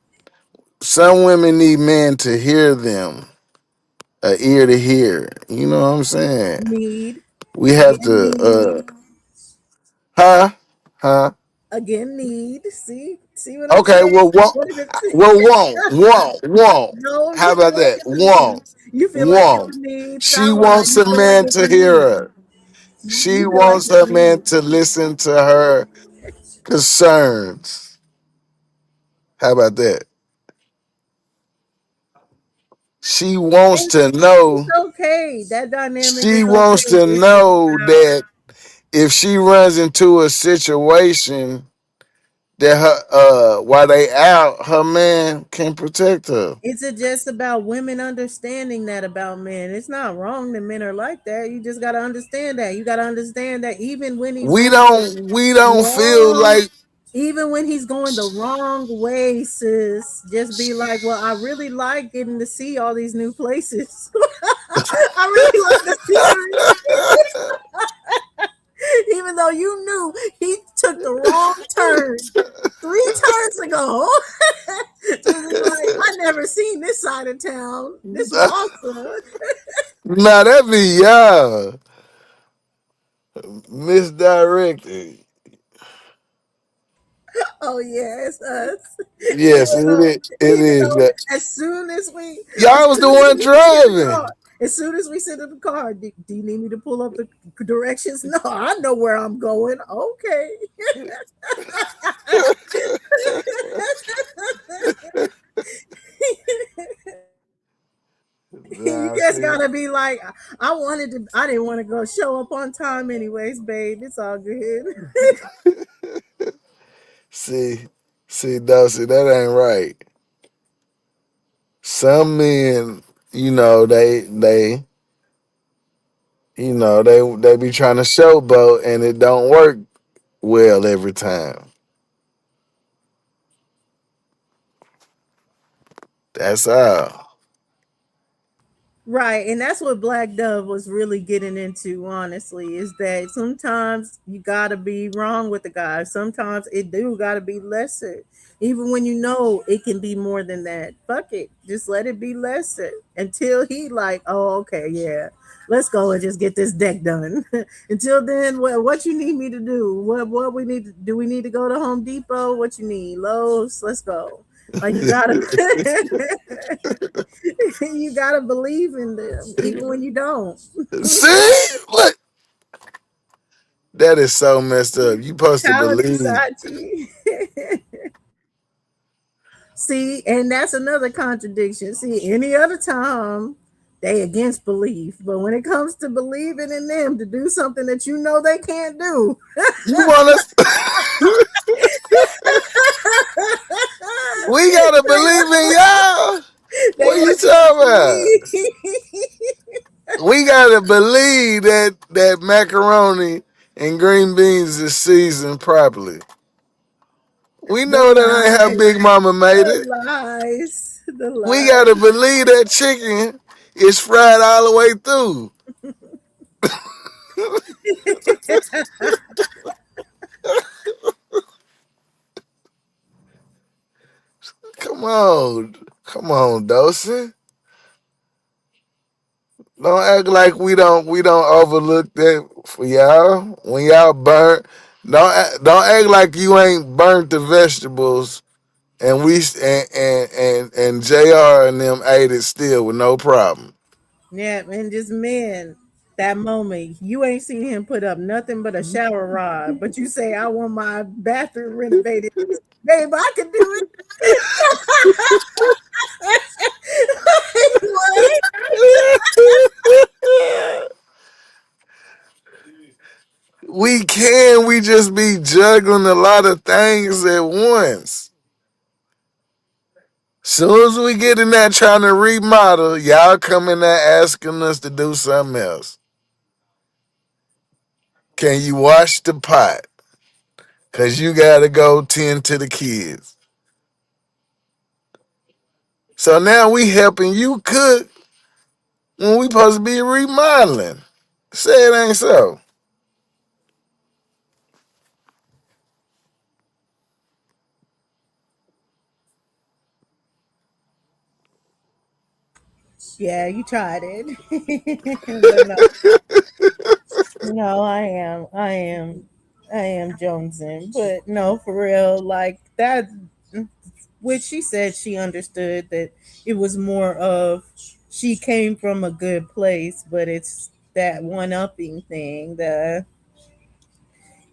Some women need men to hear them, a ear to hear. You know what I'm saying? Need We have again, to. need Huh, huh. again, need. See what I'm Okay, saying? well, won't, What if well, it's won't. no? How You feel about like that? it's a need. Won't, You feel like it's won't. a need. She Stop lying. wants You a feel like man it's to a hear need. her. She You feel like wants it's her a man need. to listen to her concerns. How about that? She wants And to it's know. okay. That dynamic She is wants okay. to It's just know about that if she runs into a situation that her while they out, her man can protect her. it's just about women understanding that about men. It's not wrong that men are like that. You just gotta understand that. You gotta understand that even when he's We going the don't feel wrong, like even when he's going the wrong way, sis, just be like, well, I really like getting to see all these new places. I really like to see everything. even though you knew he took the wrong turn 3 turns ago. To be like, I never seen this side of town. This walker. Nah, that be y'all misdirected. Oh yeah, it's us. Yes, it is. It Even is though that. as soon as we Y'all was the one driving. as soon as we sit in the car, do you need me to pull up the directions? No, I know where I'm going. Okay. You Nah, just see, gotta be like, I didn't want to go show up on time anyways, babe. It's all good. see, Dusty, that ain't right. Some men, they be trying to showboat and it don't work well every time. That's all. Right, and that's what Black Dove was really getting into, honestly, is that sometimes you gotta be wrong with the guy. Sometimes it do gotta be lesser. Even when you know it can be more than that. Fuck it. Just let it be lesser until he like, oh, okay, yeah. Let's go and just get this deck done. Until then, what you need me to do? What we need to do? We need to go to Home Depot. What you need? Lowe's. Let's go. Like you gotta you gotta believe in them, even when you don't. See? What? That is so messed up. You supposed to Challenge believe. society. See, and that's another contradiction. See, any other time they against belief, but when it comes to believing in them to do something that you know they can't do, You want us? We gotta believe in y'all. they What you against talking about? belief. We gotta believe that macaroni and green beans is seasoned properly. We The know that ain't how lies, Big Mama made it. the lies, the We lies. gotta believe that chicken is fried all the way through. Come on, Dawson. Don't act like we don't overlook that for y'all. When y'all burn, don't act like you ain't burnt the vegetables and and Jr. and them ate it still with no problem. Yeah, and just men, that moment, you ain't seen him put up nothing but a shower rod, but you say, I want my bathroom renovated. Babe, I can do it. What? We can. We just be juggling a lot of things at once. Soon as we get in there trying to remodel, y'all come in there asking us to do something else. Can you wash the pot? Cause you gotta go tend to the kids. So now we helping you cook when we supposed to be remodeling. Say it ain't so. Yeah, you tried it. But no, no, I am jonesing. But no, for real, like that, which she said she understood that it was more of she came from a good place, but it's that one upping thing, the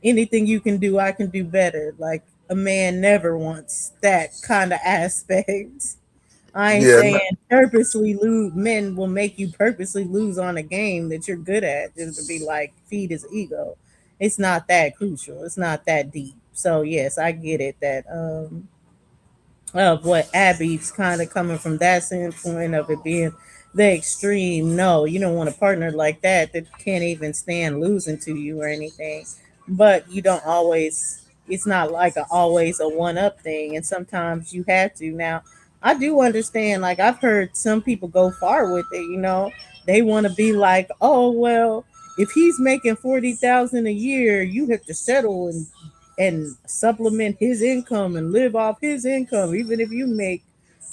anything you can do, I can do better. Like a man never wants that kind of aspect. I ain't Yeah, saying purposely lose. Men will make you purposely lose on a game that you're good at just to be like feed his ego. It's not that crucial. It's not that deep. So yes, I get it that of what Abby's kind of coming from that standpoint of it being the extreme. No, you don't want a partner like that that can't even stand losing to you or anything. But you don't always. It's not like always a one up thing, and sometimes you have to. Now, I do understand. Like I've heard some people go far with it. They want to be like, oh well. if he's making 40,000 a year, you have to settle and supplement his income and live off his income, even if you make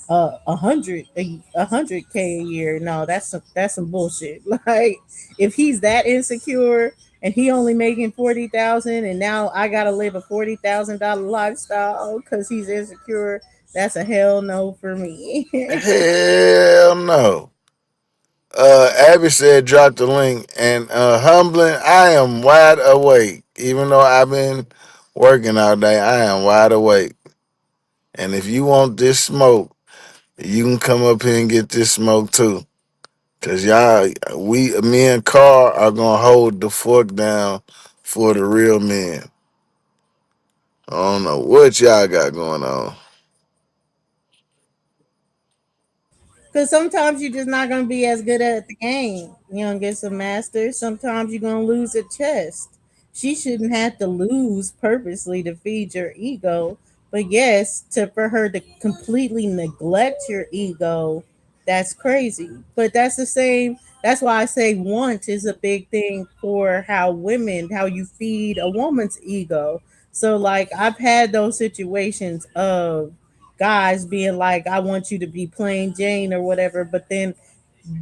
100K a year. No, that's some bullshit. Like, if he's that insecure and he only making 40,000, and now I gotta live a $40,000 lifestyle because he's insecure, that's a hell no for me. Hell no. Abby said drop the link and humbling. I am wide awake. Even though I've been working all day, I am wide awake. And if you want this smoke, you can come up here and get this smoke too. Cause y'all, me and Carl are gonna hold the fork down for the real men. I don't know what y'all got going on. Because sometimes you're just not going to be as good at the game. You're going to get some masters. Sometimes you're going to lose at chess. She shouldn't have to lose purposely to feed your ego. But yes, for her to completely neglect your ego, that's crazy. But that's the same. That's why I say want is a big thing for how you feed a woman's ego. So, like, I've had those situations of guys being like, I want you to be plain Jane or whatever, but then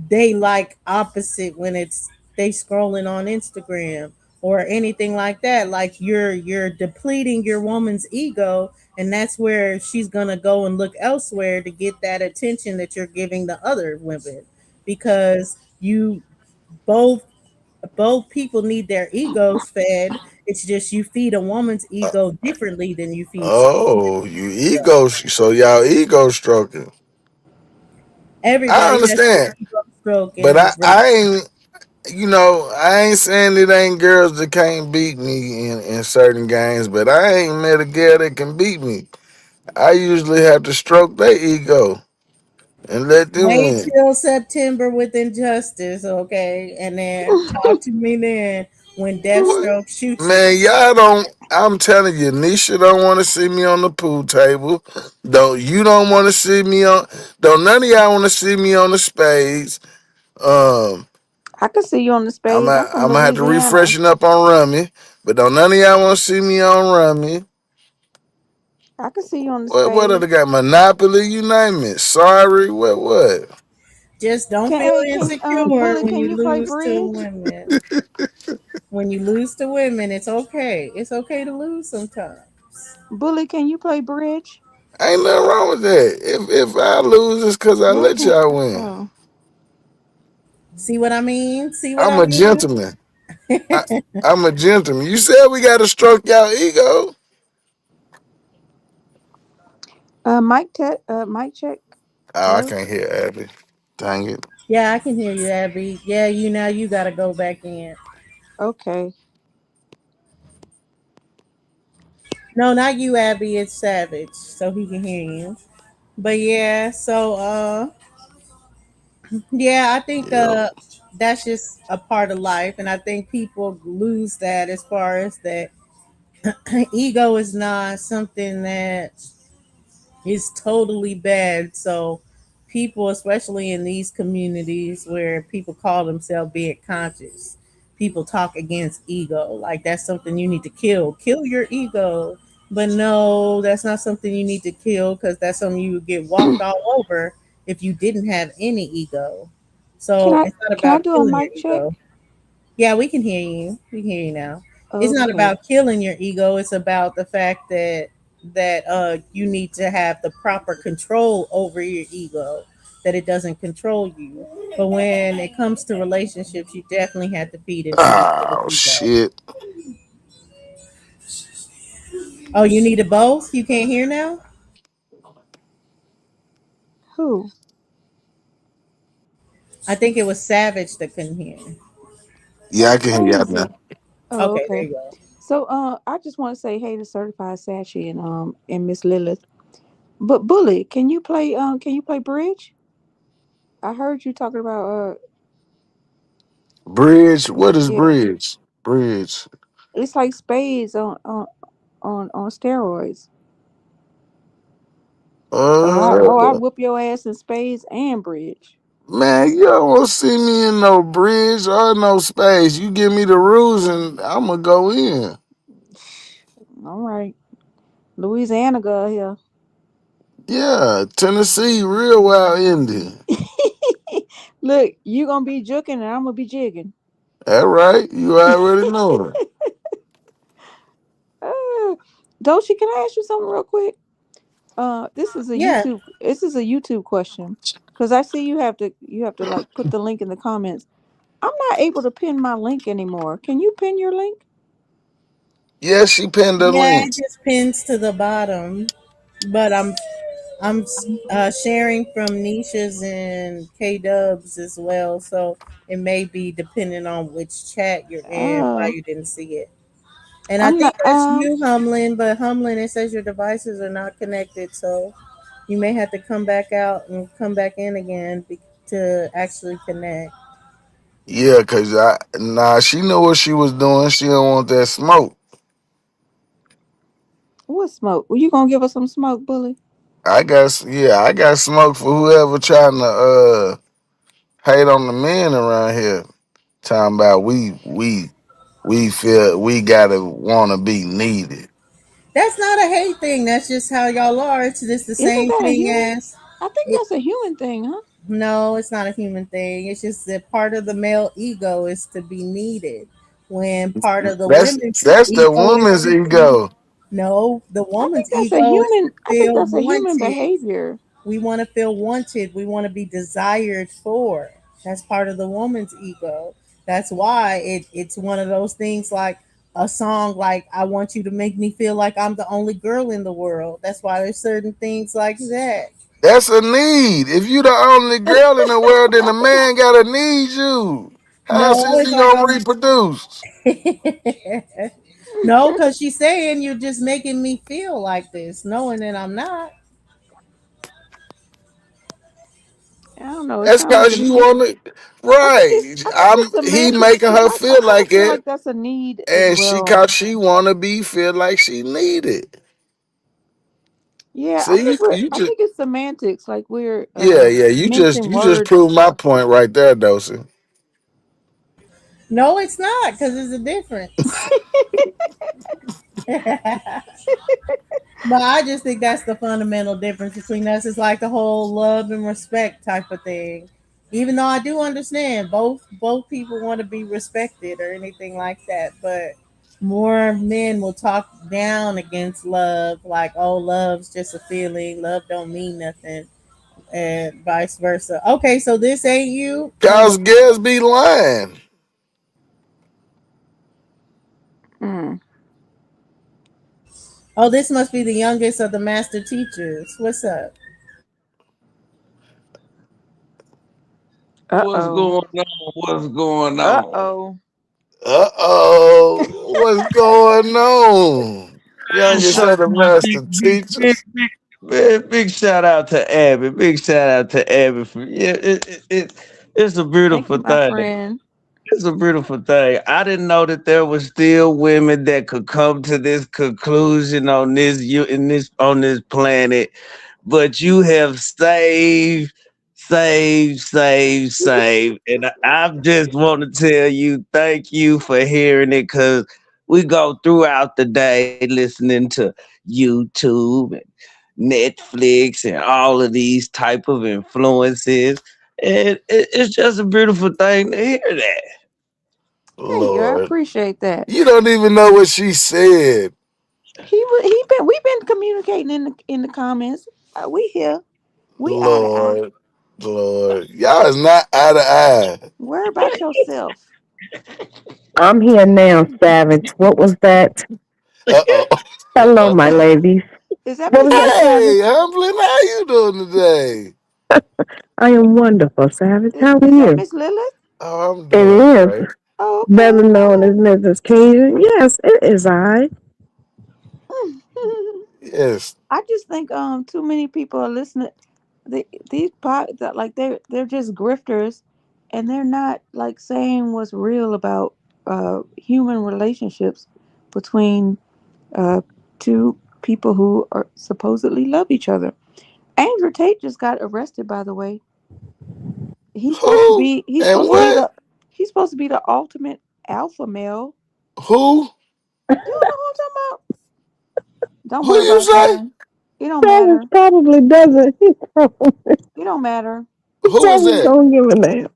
they like opposite when it's they scrolling on Instagram or anything like that. Like, you're depleting your woman's ego, and that's where she's gonna go and look elsewhere to get that attention that you're giving the other women, because you both both people need their egos fed. It's just you feed a woman's ego differently than you feed Oh, you ego. ego, so y'all ego stroking. I Everybody has their understand, ego stroke but and I ain't. I ain't saying it ain't girls that can't beat me in certain games, but I ain't met a girl that can beat me. I usually have to stroke their ego and let them wait win. till September with Injustice, okay? And then talk to me then when Deathstroke shoots you. Man, y'all don't. I'm telling you, Nisha don't want to see me on the pool table. Don't want to see me on? Don't none of y'all want to see me on the spades? Um, I could see you on the I'm spades. I'm from gonna have to Louisiana. refreshen up on Rummy, but don't none of y'all want to see me on Rummy. I could see you on the What other spades. got Monopoly? You name it. Sorry, what? Just don't Can feel hey can insecure Bully? when Can you you play lose to bridge? women. When you lose to women, it's okay. It's okay to lose sometimes. Bully, can you play bridge? Ain't nothing wrong with that. If I lose, it's because I Why let can't? y'all win. Oh, See what I mean? See what I'm I a mean? gentleman. I, I'm a gentleman. You said we got to stroke y'all ego. mic check. Oh, I Hello. can't hear Abby. Dang it. Yeah, I can hear you, Abby. Yeah, you gotta go back in. Okay. No, not you, Abby. It's Savage, so he can hear you. But yeah, yeah, I think Yep. that's just a part of life, and I think people lose that as far as that ego is not something that is totally bad. So people, especially in these communities where people call themselves being conscious, people talk against ego. Like, that's something you need to kill. Kill your ego. But no, that's not something you need to kill, because that's something you would get walked all over if you didn't have any ego. Can So I it's not can I about do a killing your mic check? ego. Yeah, we can hear you. We can hear you now. It's not Okay. about killing your ego. It's about the fact that you need to have the proper control over your ego, that it doesn't control you. But when it comes to relationships, you definitely have to feed into each other's Oh ego. shit. Oh, you needed both? You can't hear now? Who? I think it was Savage that couldn't hear. Yeah, I That's can hear y'all crazy. now. Oh, Okay, there okay. you go. So I just want to say hey to Certified Sachi and Miss Lilith. But Bully, can you play bridge? I heard you talking about Bridge. What is yeah. bridge? Bridge. It's like spades on steroids. I Uh, whoop your ass in spades and bridge. Man, you don't want to see me in no bridge or no space. You give me the rules and I'm going to go in. All right. Louisiana girl here. Yeah, Tennessee, real wild Indian. Look, you gonna be juking and I'm gonna be jigging. That right? You already know it. uh, Dolce, can I ask you something real quick? This is a Yeah. YouTube. This is a YouTube question because I see you have to like put the link in the comments. I'm not able to pin my link anymore. Can you pin your link? Yeah, she pinned the Yeah, link. it just pins to the bottom. But I'm sharing from Nisha's and K Dubs as well, so it may be depending on which chat you're in why Oh, you didn't see it. And I I'm think not. that's you, Humlin, but Humlin, it says your devices are not connected, so you may have to come back out and come back in again to actually connect. Yeah, cause she knew what she was doing. She don't want that smoke. What smoke? Well, you gonna give us some smoke, bully? I got smoke for whoever trying to hate on the men around here. Talking about we feel we gotta wanna be needed. That's not a hate thing. That's just how y'all are. It's just the Isn't same that a thing human? as I think it, that's a human thing, huh? no, it's not a human thing. It's just that part of the male ego is to be needed, when part of the women's That's the ego is woman's to be ego. no, the I think woman's that's a ego is to human. I think feel that's a human wanted. behavior. We want to feel wanted. We want to be desired for. That's part of the woman's ego. That's why it's one of those things like a song like I want you to make me feel like I'm the only girl in the world. That's why there's certain things like that. That's a need. If you the only girl in the world, then the man gotta need you. How else No, is it's he like gonna reproduce? no, because she's saying you're just making me feel like this, knowing that I'm not. I don't know. It That's sounds like cause a. you wanna right. I think it's He semantics making too. her Like feel I like feel it, like that's a need as and well. she wanna be feel like she needed. Yeah, I See, think we're. you I just think it's semantics. Like we're yeah, mixing you just words and proved my stuff. point right there, Dosey. No, it's not, because there's a difference. But I just think that's the fundamental difference between us. It's like the whole love and respect type of thing. Even though I do understand both people want to be respected or anything like that, but more men will talk down against love, like, oh, love's just a feeling, love don't mean nothing, and vice versa. Okay, so this ain't you. Cause girls be lying. Mm. Oh, this must be the youngest of the master teachers. What's up? Uh What's oh. going on? What's going Uh on? oh. What's going on? Youngest So of the my big, master big, big, teachers. big, big shout out to Abby. Big shout out to Abby for it's a Thank beautiful you, my thing. friend. It's a beautiful thing. I didn't know that there was still women that could come to this conclusion on this planet, but you have saved, and I just want to tell you thank you for hearing it because we go throughout the day listening to YouTube and Netflix and all of these type of influences, and it's just a beautiful thing to hear that. Thank you. I Lord. appreciate that. You don't even know what she said. He been. We've been communicating in the comments. We here. We eye to eye. Lord. Lord. Y'all is not eye to eye. Worry about yourself. I'm here now, Savage. What was that? Uh-oh. Hello, my ladies. Is that What Miss was that, Lilith? Savage? Hey, Humblin, how you doing today? I am wonderful, Savage. How are Is that you? Miss Lilith? Oh, I'm It doing is. great. Oh, okay. Better known as Mrs. Keaton. Yes, it is I. Yes. I just think too many people are listening. These that like they're just grifters, and they're not like saying what's real about human relationships between uh two people who are supposedly love each other. Andrew Tate just got arrested, by the way. He's supposed to Who be. and what? He's supposed to be the ultimate alpha male. Who? You don't know who I'm talking about? Don't Who worry about you his say? name. It don't Travis matter. probably doesn't. It don't matter. Who is Travis that? don't give a damn.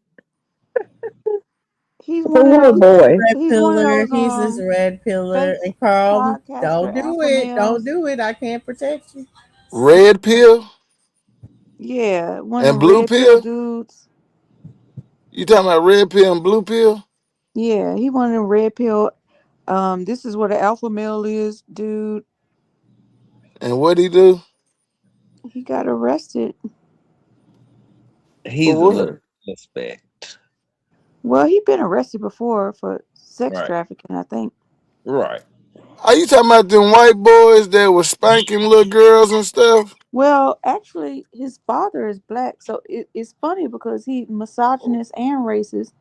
He's The one of white those. boy. Red He's one of pillar. those He's this red pillar. fake And Carl, podcaster don't do alpha it. Don't males. do it. I can't protect you. Red pill Yeah, one of and them blue red pill pill? dudes. You talking about red pill and blue pill? Yeah, he one of them red pill. This is what an alpha male is, dude. And what he do? He got arrested. He's a For little what? suspect. Well, he been arrested before for sex Right. trafficking, I think. Right. Are you talking about them white boys that was spanking little girls and stuff? Well, actually, his father is black, so it's funny because he misogynist and racist.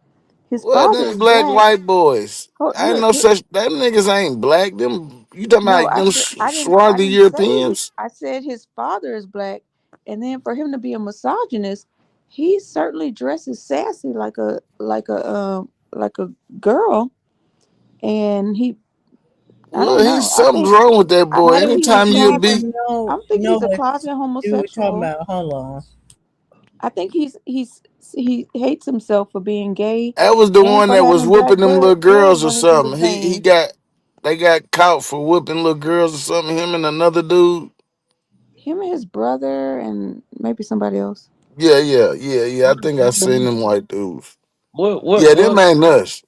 His Well, father them is black black. white boys. Oh, Ain't look, no such. Them niggas ain't black. Them you talking no, about them I swarthy didn't say. Europeans? I said his father is black, and then for him to be a misogynist, he certainly dresses sassy like a girl, and I Well, don't know. he's something's wrong with that I boy. think he's a Anytime you closet. be, I You think know he's a what closet you were talking homosexual. about. Hold on. I think he hates himself for being gay that was the and one for that was having black whooping them little blood girls or running through his something. He veins. got they got caught for whooping little girls or something. Him and another dude. Him and his brother and maybe somebody else. Yeah. I think I seen them white dudes. What what Yeah, them what ain't us.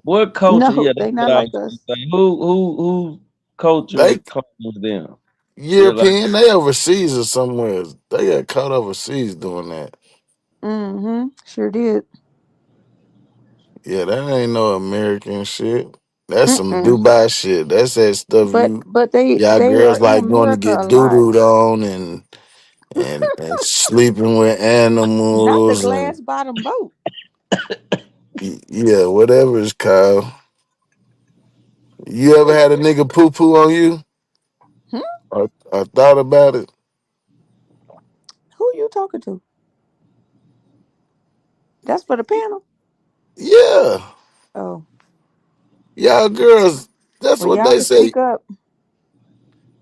what culture? No, Yeah, they that's not what I like was gonna us. say. Who culture They causes them? Yeah, like European. They overseas or somewhere. They got caught overseas doing that. Mm-hmm. Sure did. Yeah, that ain't no American shit. That's some Mm-mm. Dubai shit. That's that stuff But they y'all they are girls in like going to America get a lot. doo-dooed on and sleeping with Not the animals and glass bottom boat. yeah, whatever it's called. You ever had a nigga poo poo on you Hmm? or thought about it? Who you talking to? That's for the panel. Yeah, Oh, y'all girls. That's well, what y'all they can say. speak up.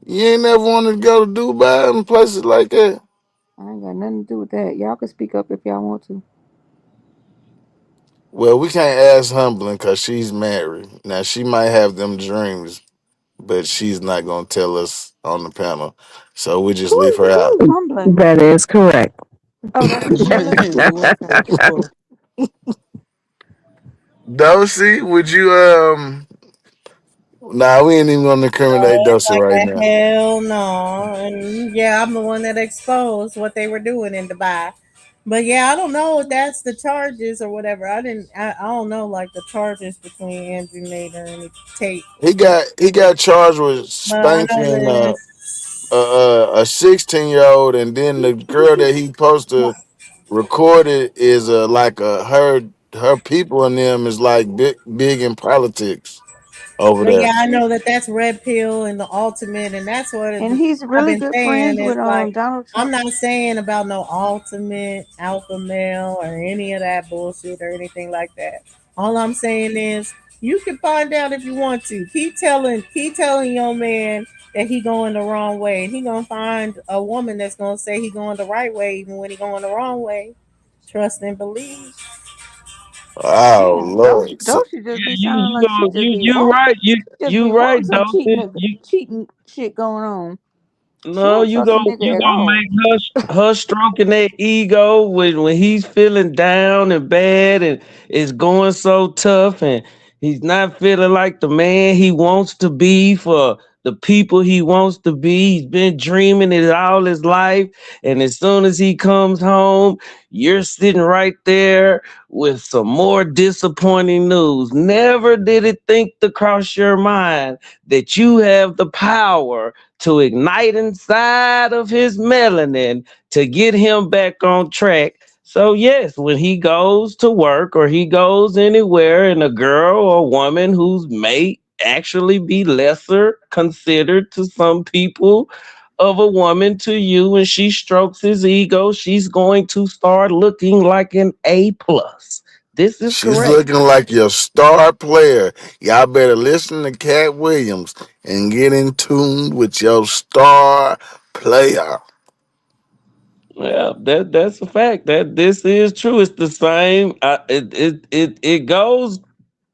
You ain't never wanted to go to Dubai and places like that. I ain't got nothing to do with that. Y'all can speak up if y'all want to. Well, we can't ask Humbling because she's married. Now she might have them dreams, but she's not gonna tell us on the panel. So we just leave her Who out. is humbling? That is correct. Oh, that's Camilla. Welcome to the club. Dorsey, would you nah, we ain't even gonna incriminate Dorsey Like right a now. hell no. And yeah, I'm the one that exposed what they were doing in Dubai. But yeah, I don't know if that's the charges or whatever. I don't know like the charges between Andrew Nader and Tate. He got charged with But I know spanking this. a 16-year-old, and then the girl that he supposed to record it is like her people and them is like big in politics over But there. yeah, I know that that's Red Pill and the Ultimate, and that's what And he's I've really been good saying. friends with It's like Donald I'm Trump. not saying about no Ultimate Alpha Male or any of that bullshit or anything like that. All I'm saying is you can find out if you want to. Keep telling your man that he going the wrong way, and he gonna find a woman that's gonna say he going the right way even when he going the wrong way. Trust and believe. Oh Man, Lord. So, Doshi just yeah, be sounding like she just be you want right. she just be You right, wanting some though. You cheating shit going on. She no, don't trust a nigga you at gonna all. make her stroking that ego when he's feeling down and bad and it's going so tough and he's not feeling like the man he wants to be for the people he wants to be. He's been dreaming it all his life, and as soon as he comes home, you're sitting right there with some more disappointing news. Never did it think to cross your mind that you have the power to ignite inside of his melanin to get him back on track. So yes, when he goes to work or he goes anywhere and a girl or woman who's may actually be lesser considered to some people of a woman to you and she strokes his ego, she's going to start looking like an A plus. This is She's correct. looking like your star player. Y'all better listen to Cat Williams and get in tune with your star player. Yeah, that's a fact. That this is true. It's the same. It goes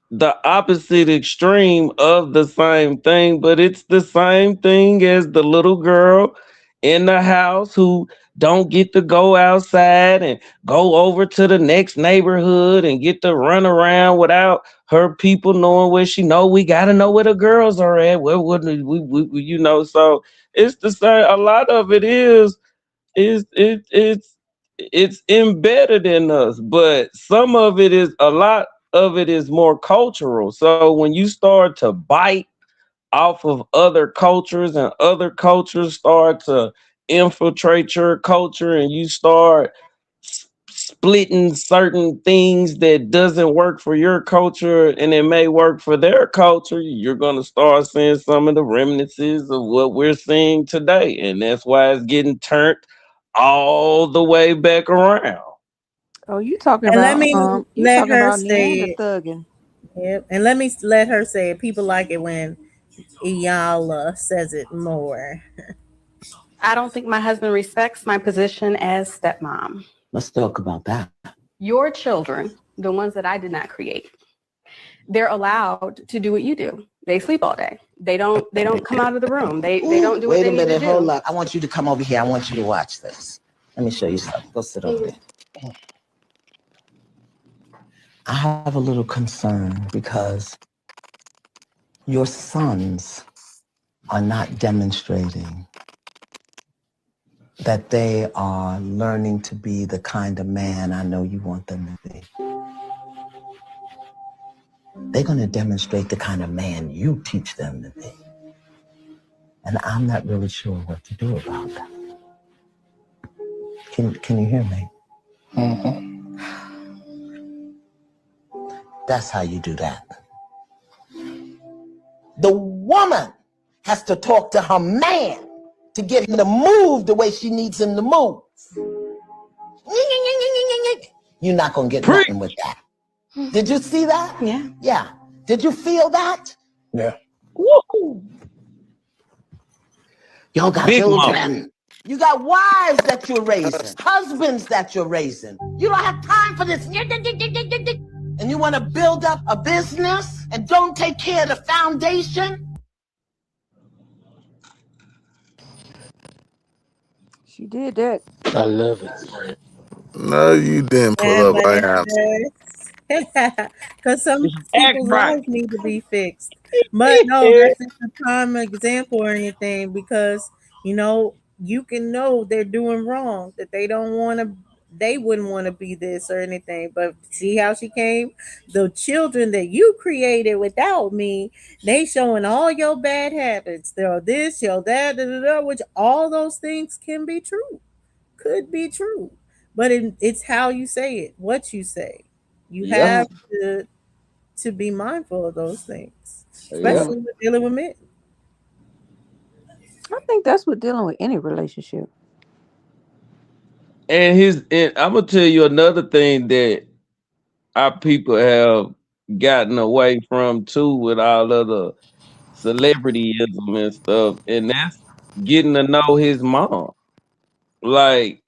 the opposite extreme of the same thing, but it's the same thing as the little girl in the house who don't get to go outside and go over to the next neighborhood and get to run around without her people knowing where she know. We got to know where the girls are at. Where would so it's the same. A lot of it it's embedded in us, but some of it is a lot of it is more cultural. So when you start to bite off of other cultures and other cultures start to infiltrate your culture and you start splitting certain things that doesn't work for your culture and it may work for their culture, you're going to start seeing some of the remnants of what we're seeing today, and that's why it's getting turned all the way back around. Oh, you talking And let about me you let talking her about say Neander it. thugging. Yep. And let me let her say it. People like it when Iyala says it more. I don't think my husband respects my position as stepmom. Let's talk about that. Your children, the ones that I did not create, they're allowed to do what you do. They sleep all day. They don't come out of the room. They don't do what Wait they a need to minute, do. hold up. I want you to come over here. I want you to watch this. Let me show you something. Go sit over there. I have a little concern because your sons are not demonstrating that they are learning to be the kind of man I know you want them to be. They're going to demonstrate the kind of man you teach them to be. And I'm not really sure what to do about that. Can you hear me? Mm-hmm. That's how you do that. The woman has to talk to her man to get him to move the way she needs him to move. You're not going to get nothing with that. Did you see that? Yeah. Yeah. Did you feel that? Yeah. Woo. Y'all got Big children. mama. You got wives that you're raising, husbands that you're raising. You don't have time for this. And you want to build up a business and don't take care of the foundation? She did that. I love it. No, you didn't pull up my answer. Because some people's right. lives need to be fixed. But no, that's just a prime example or anything because, you can know they're doing wrong, that they wouldn't want to be this or anything. But see how she came? The children that you created without me, they showing all your bad habits. They're this, you're that, which all those things can be true, could be true. But it's how you say it, what you say. You Yeah. have to be mindful of those things, Yeah. especially with dealing with men. I think that's what dealing with any relationship. And I'm gonna tell you another thing that our people have gotten away from too with all of the celebrityism and stuff, and that's getting to know his mom. Like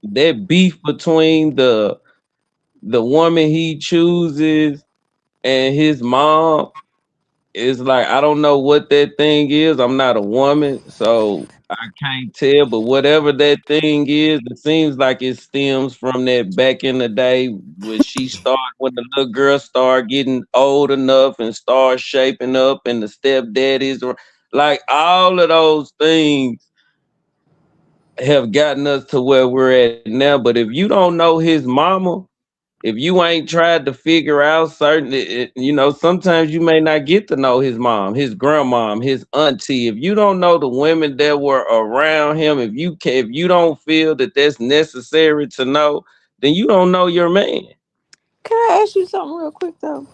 that beef between the woman he chooses and his mom is like, I don't know what that thing is. I'm not a woman, so I can't tell. But whatever that thing is, it seems like it stems from that back in the day when when the little girl started getting old enough and start shaping up, and the stepdaddies were like all of those things have gotten us to where we're at now. But if you don't know his mama, if you ain't tried to figure out sometimes you may not get to know his mom, his grandmom, his auntie. If you don't know the women that were around him, if you don't feel that that's necessary to know, then you don't know your man. Can I ask you something real quick though?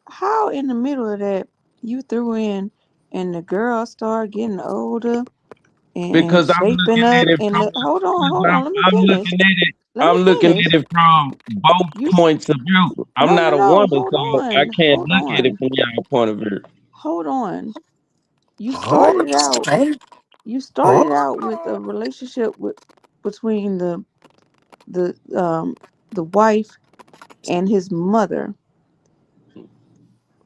How in the middle of that you threw in and the girl start getting older and Because I'm shaping looking at up it and from hold on, let me I'm finish. looking at it. Let me I'm looking finish. at it from both You points of view. I'm no, no, not a no. woman, Hold so I on. can't Hold look at it on. from your point of view. Hold on. You Hold started out on. you Hold started out with a relationship with between the the wife and his mother,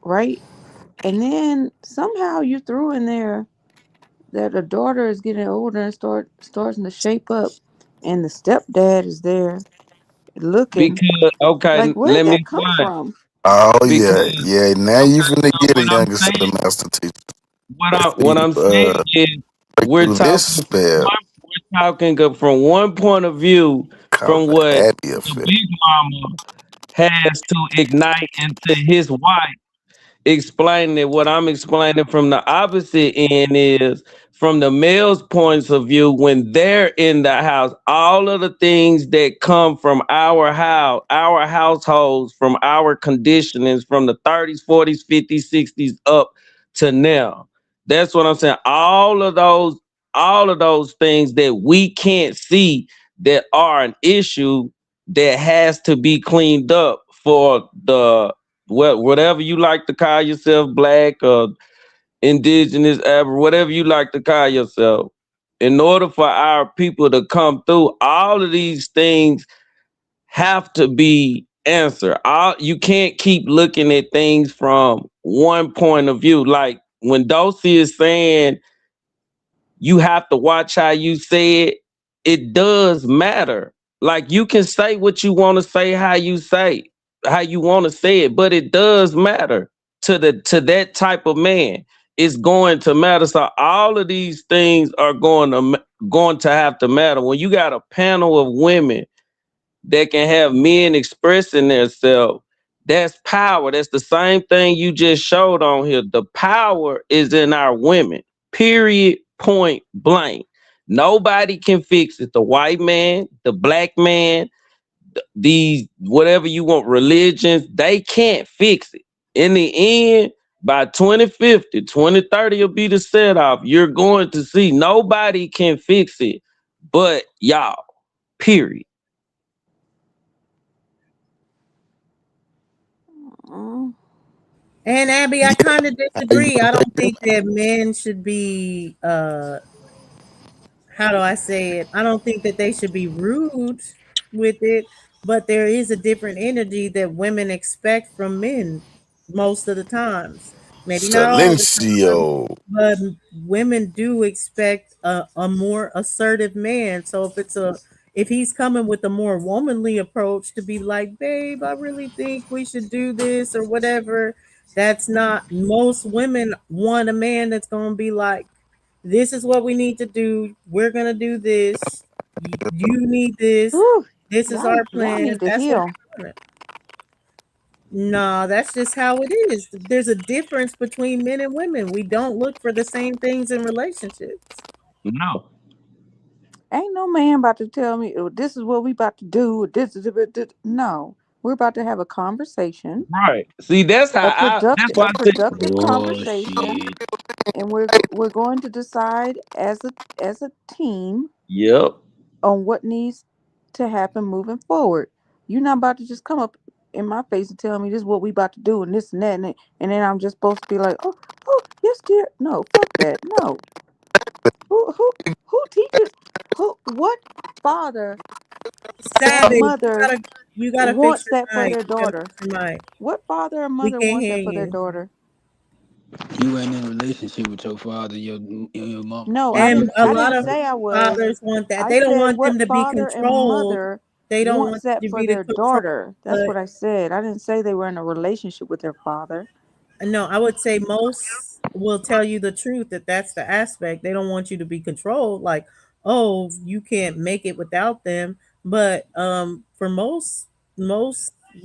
right? And then somehow you threw in there that the daughter is getting older and starting to shape up, and the stepdad is there looking. Because okay, Like, where let did me that come explain. from? Oh Because yeah, yeah. Now you okay, finna so get a what I'm younger set saying, of master teacher. what You I'm saying is break we're through this talking spell. we're talking from one point of view Call from it the what Abby the effect. big mama has to ignite into his wife explaining it. What I'm explaining from the opposite end is from the male's points of view when they're in the house, all of the things that come from our house, our households, from our conditionings from the 30s, 40s, 50s, 60s up to now. That's what I'm saying. All of those things that we can't see that are an issue that has to be cleaned up for the whatever you like to call yourself, black or indigenous, whatever you like to call yourself. In order for our people to come through, all of these things have to be answered. You can't keep looking at things from one point of view. Like when Dosey is saying you have to watch how you say it, it does matter. Like you can say what you want to say, how you want to say it, but it does matter to that type of man. It's going to matter. So all of these things are going to have to matter. When you got a panel of women that can have men expressing themselves, that's power. That's the same thing you just showed on here. The power is in our women. Period. Point blank. Nobody can fix it. The white man, the black man, these whatever you want religions, they can't fix it. In the end, by 2050, 2030 will be the set off. You're going to see nobody can fix it but y'all. Period. Mm. And Abby, I kind of disagree. I don't think that men should be how do I say it? I don't think that they should be rude with it, but there is a different energy that women expect from men most of the times. Maybe not all the time, Silencio. but women do expect a more assertive man. So if he's coming with a more womanly approach to be like, babe, I really think we should do this or whatever. That's not most women want a man that's gonna be like, this is what we need to do. We're gonna do this. You need this. Whew. This is our Y'all plans. need to That's what heal. they want. No, that's just how it is. There's a difference between men and women. We don't look for the same things in relationships. No. Ain't no man about to tell me, "Oh, this is what we about to do. No, we're about to have a conversation, Right. See, that's how that's why a I said productive conversation, Bullshit. and we're going to decide as a team yep. on what needs to happen moving forward. You're not about to just come up in my face and tell me this is what we about to do and this and that, and then I'm just supposed to be like, oh, yes, dear. No, fuck that. No. Who teaches what father or Savage, mother you gotta fix wants your that for mic. their You gotta daughter? fix your mic. What father or We mother can't wants hear that for their you. daughter? You ain't in a relationship with your father, your mama. No, You And just a said I lot didn't of that. say I was. fathers want that. I They don't said want them what to be father and controlled. mother They don't wants want that you to for be the their control. daughter. That's But what I said. I didn't say they were in a relationship with their father. no, I would say most will tell you the truth that that's the aspect. They don't want you to be controlled. Like, oh, you can't make it without them. But for most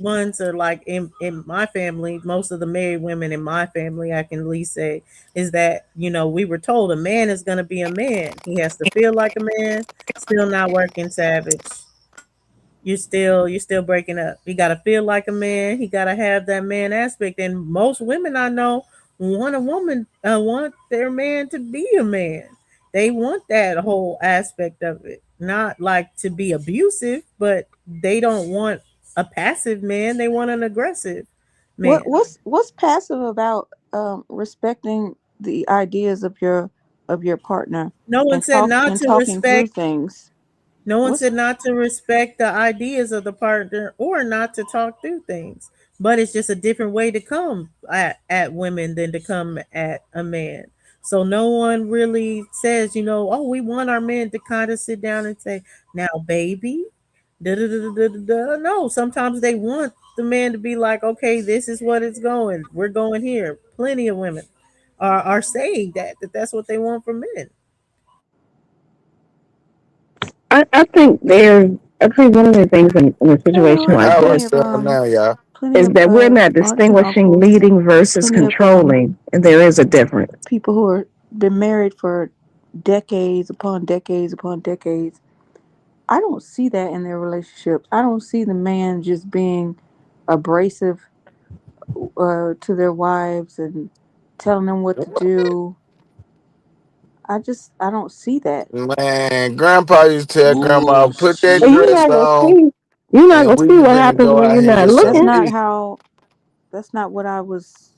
ones are like in my family. Most of the married women in my family, I can at least say, is that we were told a man is going to be a man. He has to feel like a man. Still not working, Savage. You're still breaking up. You gotta feel like a man. He gotta have that man aspect. And most women I know want a woman, want their man to be a man. They want that whole aspect of it, not like to be abusive, but they don't want a passive man. They want an aggressive man. What's passive about respecting the ideas of your partner No one and said not to talking through respect. things? No one What's said not to respect the ideas of the partner or not to talk through things. But it's just a different way to come at women than to come at a man. So no one really says, oh, we want our men to kind of sit down and say, now, baby, da da da da da da. No, sometimes they want the man to be like, okay, this is what it's going. We're going here. Plenty of women are saying that's what they want from men. I think one of the things in a situation like How this what's up now, y'all? is that we're not distinguishing leading versus controlling, and there is a difference. people who are been married for decades upon decades upon decades. I don't see that in their relationships. I don't see the man just being abrasive to their wives and telling them what to do. I don't see that. Man, Grandpa used to tell Grandma, put that And dress on, you're not and gonna we see was what finna happens go when out you're here and not get looking. something. That's not what I was.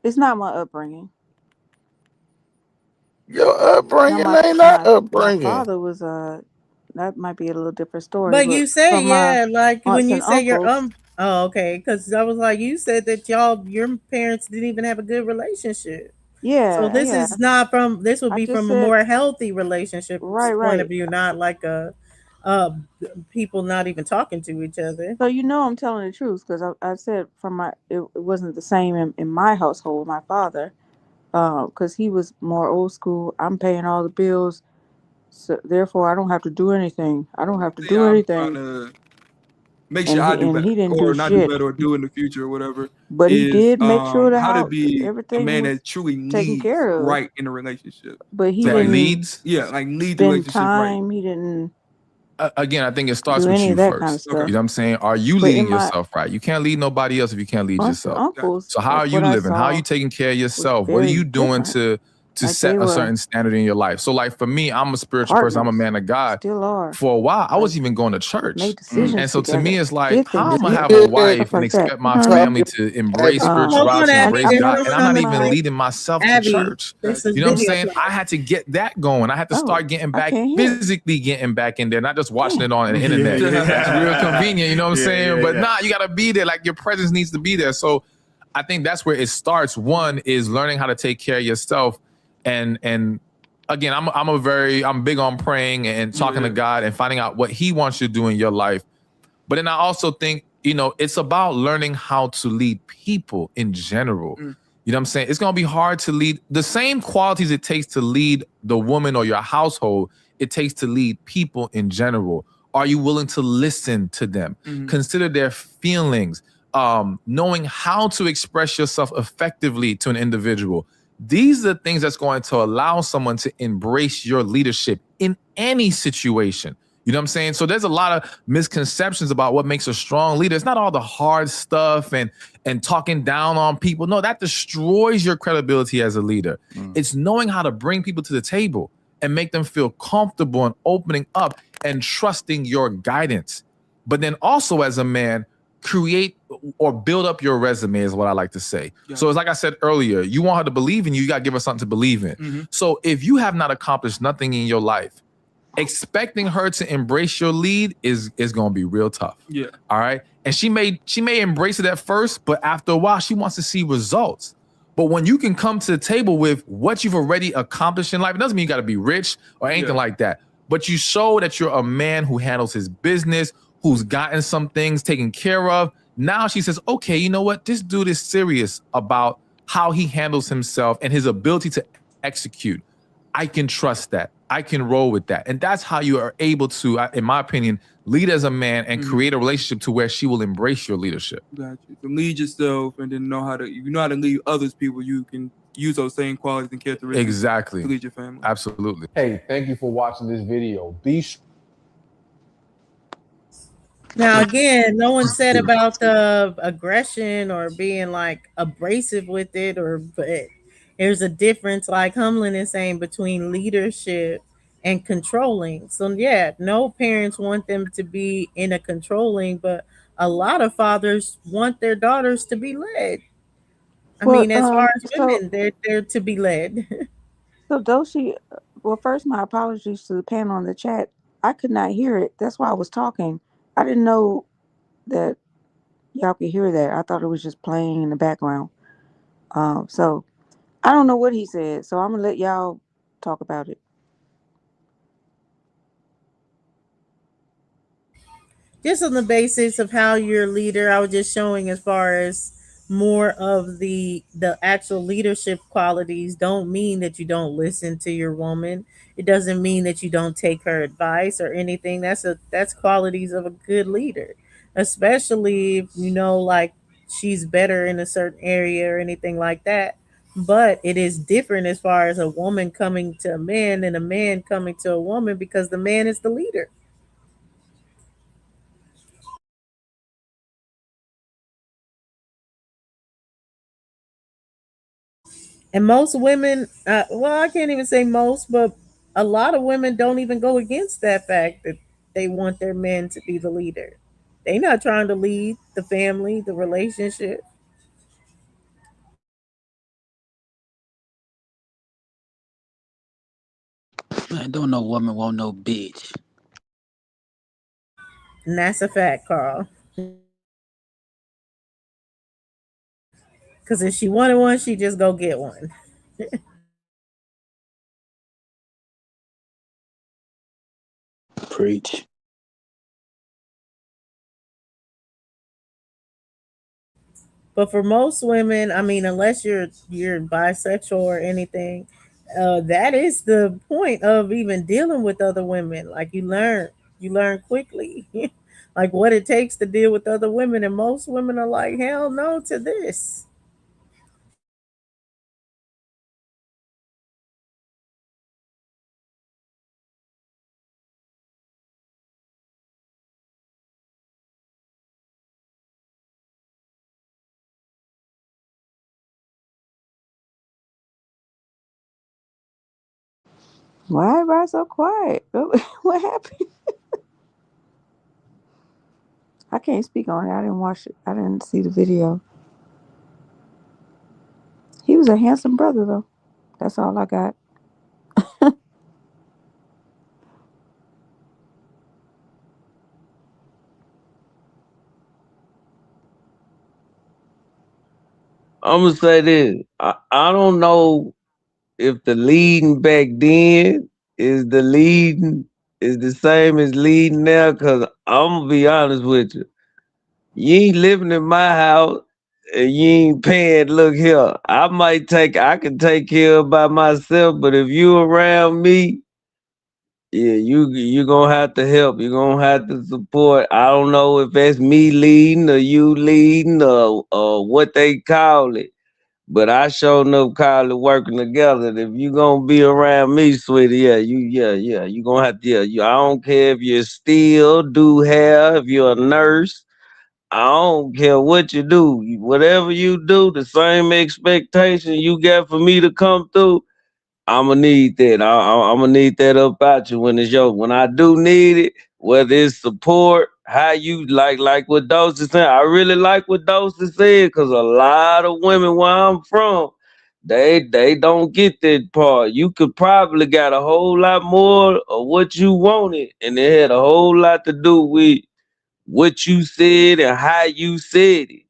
It's not my upbringing. Your upbringing ain't My our upbringing. father was that might be a little different story, But but you say, from my yeah, like when aunts you and say your uncles, oh, okay, because I was like, you said that your parents didn't even have a good relationship. So this yeah. is not from this would I be just from a said more healthy relationship point of right. view, not like uh people not even talking to each other. So I'm telling the truth because I said from it wasn't the same in my household with my father, because he was more old school. I'm paying all the bills, so therefore I don't have to do anything. I don't have to do I'm trying anything, to make and sure I do he better didn't do or not do shit. better or do in the future or whatever But he is did make sure the how to house, be a everything man was that truly taken leads care of. right in a relationship. But he So like didn't yeah, like lead the spend relationship right. time. He didn't Again, I think it starts do with any you of that kind of first. stuff. You know what I'm saying? Are you But leading in my yourself right? You can't lead nobody else if you can't lead aunts and yourself. uncles, So how are like you what I living? How are you saw taking care of was yourself? What are very you doing different. to Like they set a were certain standard in your life? So like for me, I'm a spiritual person. I'm a partners, man of God. still are. For a while, I Like was even going to church. made decisions And so to me, together, it's like, did how things I'm gonna have together, a Yeah, stuff wife and like that. expect my Uh-huh. family to embrace Hold on, spirituality, Abby. embrace There's God, no and I'm not sound even effect. leading myself to Abby, church. this is You know what I'm video saying? play. I had to get that going. I had to start getting I back, can't hear. physically getting back in there, not just watching it on the Yeah, internet. yeah. That's real convenient, you know what I'm Yeah, saying? yeah, But yeah. nah, you gotta be there. Like your presence needs to be there. So I think that's where it starts. One is learning how to take care of yourself, and again, I'm big on praying and talking to God and finding out what He wants you to do in your life. But then I also think, it's about learning how to lead people in general. You know what I'm saying? It's gonna be hard to lead the same qualities it takes to lead the woman or your household, it takes to lead people in general. Are you willing to listen to them? Consider their feelings, knowing how to express yourself effectively to an individual. These are the things that's going to allow someone to embrace your leadership in any situation. You know what I'm saying? So there's a lot of misconceptions about what makes a strong leader. It's not all the hard stuff and talking down on people. No, that destroys your credibility as a leader. It's knowing how to bring people to the table and make them feel comfortable and opening up and trusting your guidance. But then also as a man, create or build up your resume is what I like to say. So it's like I said earlier, you want her to believe in you, you got to give her something to believe in. So if you have not accomplished nothing in your life, expecting her to embrace your lead is going to be real tough. Yeah. All right. And she may embrace it at first, but after a while, she wants to see results. But when you can come to the table with what you've already accomplished in life, it doesn't mean you got to be rich or anything like that. But you show that you're a man who handles his business, who's gotten some things taken care of. Now she says, okay, you know what? This dude is serious about how he handles himself and his ability to execute. I can trust that. I can roll with that. And that's how you are able to, in my opinion, lead as a man and create a relationship to where she will embrace your leadership. Got you. So lead yourself and then know how to lead others people. You can use those same qualities and characteristics Exactly. to lead your family. Absolutely. Hey, thank you for watching this video. Now again, no one said about the aggression or being like abrasive with it, or but there's a difference, like Humlin is saying, between leadership and controlling. So yeah, no parents want them to be in a controlling, but a lot of fathers want their daughters to be led. I Well, mean, as far as so women, they're to be led. so Doshi, well, first my apologies to the panel on the chat. I could not hear it. That's why I was talking. I didn't know that y'all could hear that. I thought it was just playing in the background. So I don't know what he said. So I'm gonna let y'all talk about it. Just on the basis of how you're a leader, I was just showing as far as more of the actual leadership qualities don't mean that you don't listen to your woman. It doesn't mean that you don't take her advice or anything. That's qualities of a good leader, especially if you know, like, she's better in a certain area or anything like that. But it is different as far as a woman coming to a man and a man coming to a woman, because the man is the leader. And most women, well, I can't even say most, but a lot of women don't even go against that fact that they want their men to be the leader. They not trying to lead the family, the relationship. Man, don't no woman want no bitch. And that's a fact, Carl. Because if she wanted one, she just go get one. Preach. But for most women, I mean, unless you're bisexual or anything, that is the point of even dealing with other women. Like, you learn quickly, like what it takes to deal with other women, and most women are like, hell no to this. Why everybody so quiet? What happened? I can't speak on it. I didn't watch it. I didn't see the video. He was a handsome brother though. That's all I got. I'm gonna say this. I don't know if the leading back then is the same as leading now, cause I'm gonna be honest with you. You ain't living in my house and you ain't paying. Look here, I can take care of by myself, but if you around me, yeah, you gonna have to help. You gonna have to support. I don't know if that's me leading or you leading or what they call it. But I sure enough call it working together. If you gonna be around me, sweetie, you gonna have to, I don't care if you still do hair, if you're a nurse, I don't care what you do. Whatever you do, the same expectation you got for me to come through, I'ma need that. I'ma need that up out you when it's your. When I do need it, whether it's support, how you like what Dose is saying. I really like what Dose is saying because a lot of women where I'm from, they don't get that part. You could probably got a whole lot more of what you wanted, and it had a whole lot to do with what you said and how you said it.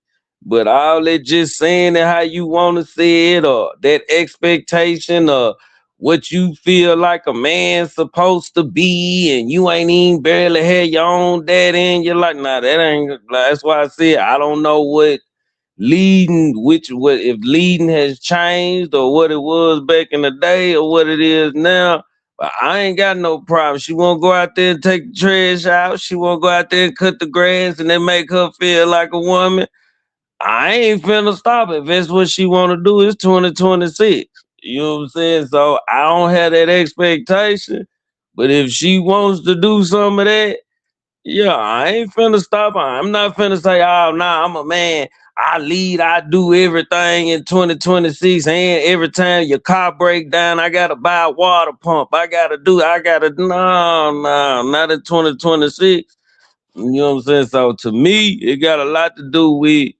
But all that just saying it how you want to say it, or that expectation of what you feel like a man's supposed to be, and you ain't even barely had your own daddy, and you're like, nah, that ain't. That's why I said I don't know what what if leading has changed or what it was back in the day or what it is now. But I ain't got no problem. She won't go out there and take the trash out. She won't go out there and cut the grass and then make her feel like a woman. I ain't finna stop it. If that's what she want to do, it's 2026. You know what I'm saying? So I don't have that expectation. But if she wants to do some of that, Yeah, I ain't finna stop. I'm not finna say, oh, nah, I'm a man. I lead, I do everything in 2026. And every time your car break down, I gotta buy a water pump. No, not in 2026. You know what I'm saying? So to me, it got a lot to do with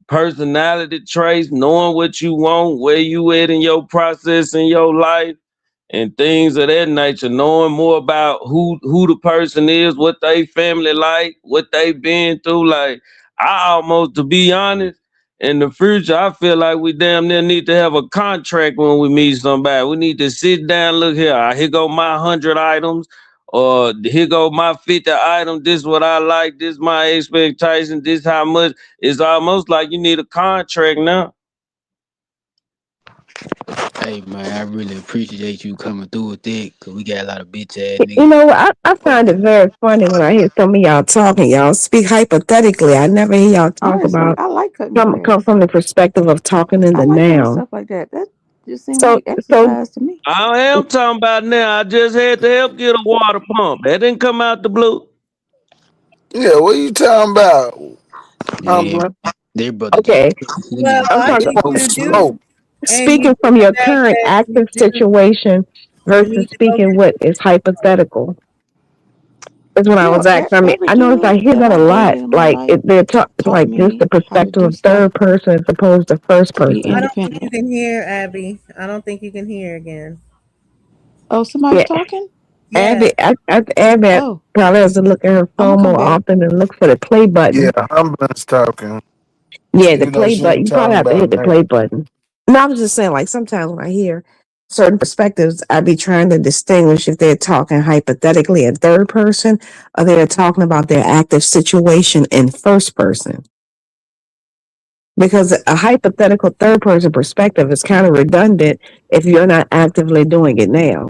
personality traits, knowing what you want, where you at in your process in your life, and things of that nature, knowing more about who the person is, what they family like, what they been through. Like, I almost, to be honest, in the future, I feel like we damn near need to have a contract when we meet somebody. We need to sit down, look here go my 100 items, or here go my 50 items. This what I like, this my expectation, this how much. It's almost like you need a contract now. Hey man, I really appreciate you coming through with that, cause we got a lot of bitch ass You niggas. know, I find it very funny when I hear some of y'all talking. Y'all speak hypothetically. I never hear y'all talk Honestly, about I like cutting come grass. from the perspective of talking in I the like doing noun. stuff like that. That just seemed So like exercise to me. I am talking about now. I just had to help get a water pump. That didn't come out the blue. Yeah, what you talking about? Yeah, well, their brother got okay, Well, nigga. I'm I talking think Oh, you do, smoke. and you speaking do from the your fact current that you active do. situation You versus need to go speaking get what is hypothetical. Is what I Yeah, was asking. I mean, every I noticed I dude hear that that a I've lot. dated in my Like life it's taught like just the me how to perspective do of stuff third person as opposed to first to be person. I don't think you independent. can hear, Abby. I don't think you can hear again. Oh, somebody Yeah, talking? Abby, Yeah. Abby Oh, probably has to look at her I'm gonna phone come more back. often and look for the play Yeah, button. Humblin's talking. Yeah, the Even though play she button. ain't You probably talking have to about hit the me. play button. No, I was just saying, like sometimes when I hear certain perspectives, I be trying to distinguish if they're talking hypothetically in third person or they're talking about their active situation in first person. Because a hypothetical third person perspective is kind of redundant if you're not actively doing it now.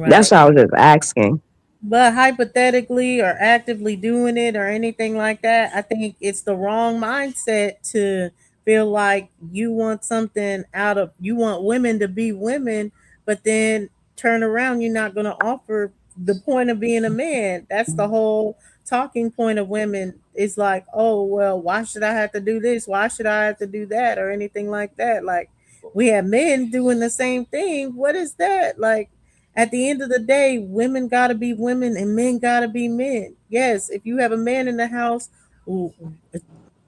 That's Right. why I was just asking. But hypothetically or actively doing it or anything like that, I think it's the wrong mindset to feel like you want something out of you want women to be women, but then turn around, you're not going to offer the point of being a man. That's the whole talking point of women. Is like, oh, well, why should I have to do this? Why should I have to do that or anything like that? Like, we have men doing the same thing. What is that? Like, at the end of the day, women gotta be women and men gotta be men. Yes, if you have a man in the house,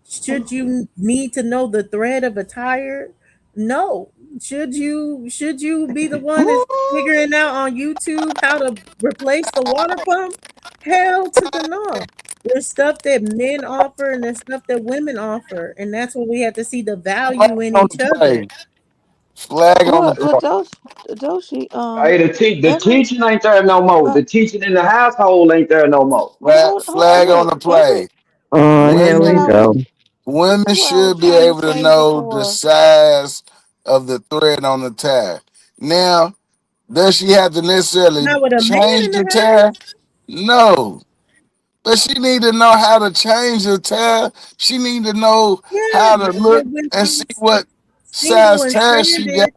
should you need to know the thread of a tire? No. Should you be the one that's figuring out on YouTube how to replace the water pump? Hell to the no. There's stuff that men offer and there's stuff that women offer, and that's what we have to see the Flag value in on each the other. play. Flag on the well, play. Doshi, Hey, the every teaching ain't there no more. uh, The teaching in the household ain't there no more. hold, Flag on look, the play. Oh, this is here what we I Women was go. women should be trying to able to say know the before. size of the thread on the tag. Now, does she have to necessarily Now with a man change in the the house, tag? No. But she need to know how to change the tag. She need to know yeah, how to but look when and see she's what single size and tag she got. stranded,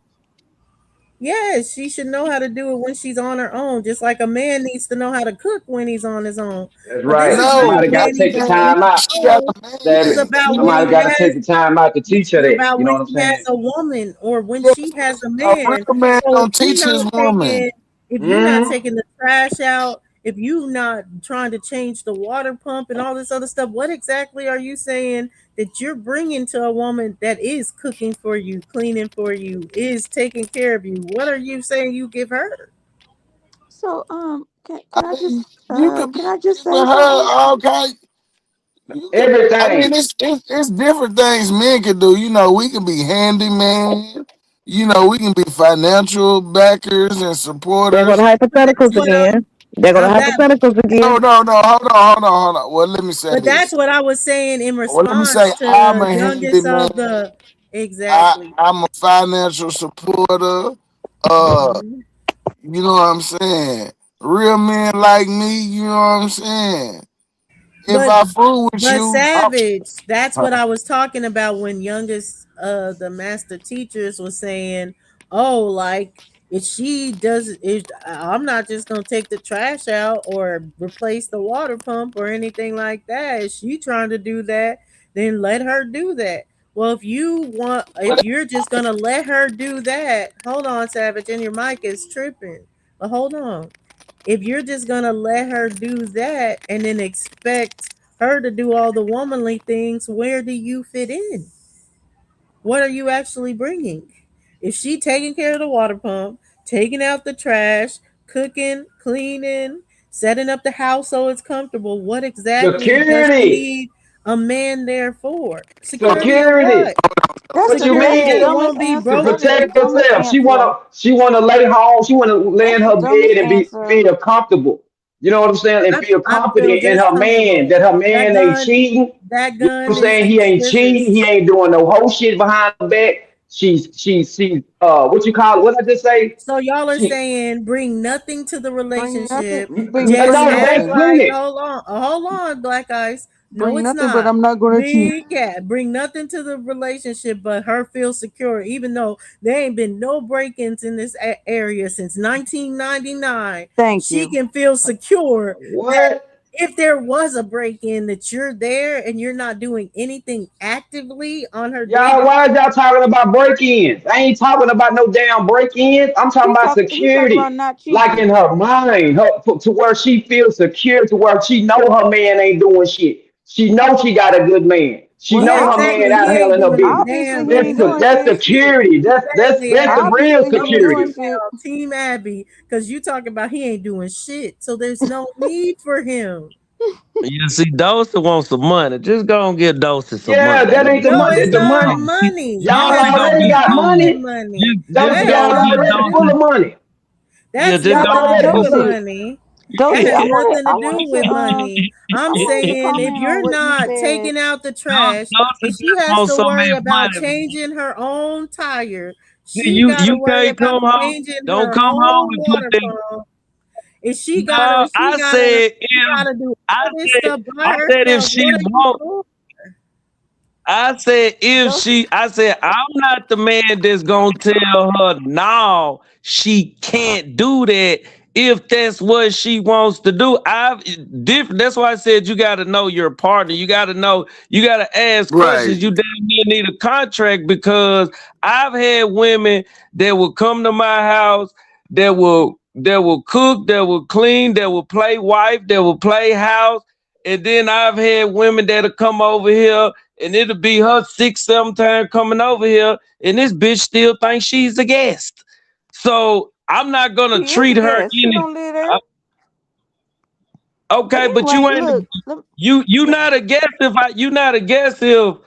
yes, she should know how to do it when she's on her own. Just like a man needs to know how to cook when he's on his own. That's But this right. is not No, Somebody a got to man take needs the to know time on out. his she got own. a man. This is That about when somebody he got to take has. the time out to This teach her is that. about You know when what I'm he has saying? a woman or when Yeah, she has a a man. real man So don't teach his woman. if you're not Hmm. taking the trash out, if you not trying to change the water pump and all this other stuff, what exactly are you saying that you're bringing to a woman that is cooking for you, cleaning for you, is taking care of you? What are you saying you give her? So, I mean, you could be can I just with say something? her, okay. You could, I mean, Everything. it's different things men can do. You know, we can be handyman. You know, we can be financial backers and There go the supporters. That's hypotheticals what again. There go the that. hypotheticals No, again. no, no. Hold on. Well, let me say But that's this. what I was saying in Well, let me say response I'm to a youngest handyman. of the exactly. I'm a financial supporter. Uh, Mhm. you know what I'm saying? Real men like me, you know what I'm saying? If But I fool with but you, Savage, that's I'm, what I was talking about when youngest the master teachers was saying, oh, like if she does, if I'm not just gonna take the trash out or replace the water pump or anything like that. If she trying to do that, then let her do that. Well, if you're just gonna let her do that, hold on, Savage, and your mic is tripping. But hold on. If you're just gonna let her do that and then expect her to do all the womanly things, where do you fit in? What are you actually bringing? If she taking care of the water pump, taking out the trash, cooking, cleaning, setting up the house so it's comfortable, what exactly does she Security. need a man there for? Security of Security. what? What you Security that mean? won't be To broke. protect herself. She wanna lay home. She wanna lay in her bed and feel comfortable. You know what I'm saying? And feel I feel confident in just her man. comfortable. That her man ain't cheating. That You know what gun I'm is saying? He ain't cheating. He ain't doing no whole shit behind her back. She's what you call it? What I just say? So y'all are She saying bring nothing to the relationship. no, Just act that's like good. hold on, Black Eyes. No, Bring it's nothing, but not. I'm not gonna cheat. Big cat, bring nothing to the relationship, but her feel secure, even though there ain't been no break-ins in this area since 1999. Thank She you. can feel secure that What? if there was a break-in, that you're there and you're not doing anything actively on her Y'all, daily. why is y'all talking about break-ins? I ain't talking about no damn break-ins. I'm talking He about talking about security. not Like cheating. in her mind, to where she feels secure, to where she know her man ain't doing shit. She know she got a good man. She Well, know her man Exactly. out He ain't handling her doing a business. obviously damn he thing. ain't doing That's shit. security. Exactly. That's the real Obviously he ain't security. doing shit. Team Abby, because you talking about he ain't doing shit. So there's no need for him. You see, Dawson wants some money. Just go and get Dawson some Yeah, money. that ain't the No, money. it's The not money. money. Y'all That has Dawson gonna already nothing be to got do with cool. money. money. Y'all That Just has go and get nothing to already full Dawson. of do. money. Yeah, That's just Y'all go nothing and to get do already with full. Dosey, money. That Dosey, has I nothing to do wanted with to money. I'm I wanted to saying if comment on you're what you not said. taking out the trash Dawson and just she has wants to so worry much about money. changing her own tire, she You got to you worry can't about come home. changing Don't her come home own and put water that. pump. If No, she gotta do all this stuff by I said if herself. she What are you won't. doing? I said I'm not the man that's gonna tell her no, she can't do that if that's what she wants to do. That's why I said you gotta know your partner. You gotta know, you gotta ask Right. questions. You damn near need a contract because I've had women that will come to my house that will cook, that will clean, that will play wife, that will play house. And then I've had women that'll come over here and it'll be her 6, 7 times coming over here, and this bitch still thinks she's a guest. So I'm not gonna She is treat a her guest. She any. don't live there. But Okay, but anyway, you ain't look, you not a guest if you not a guest if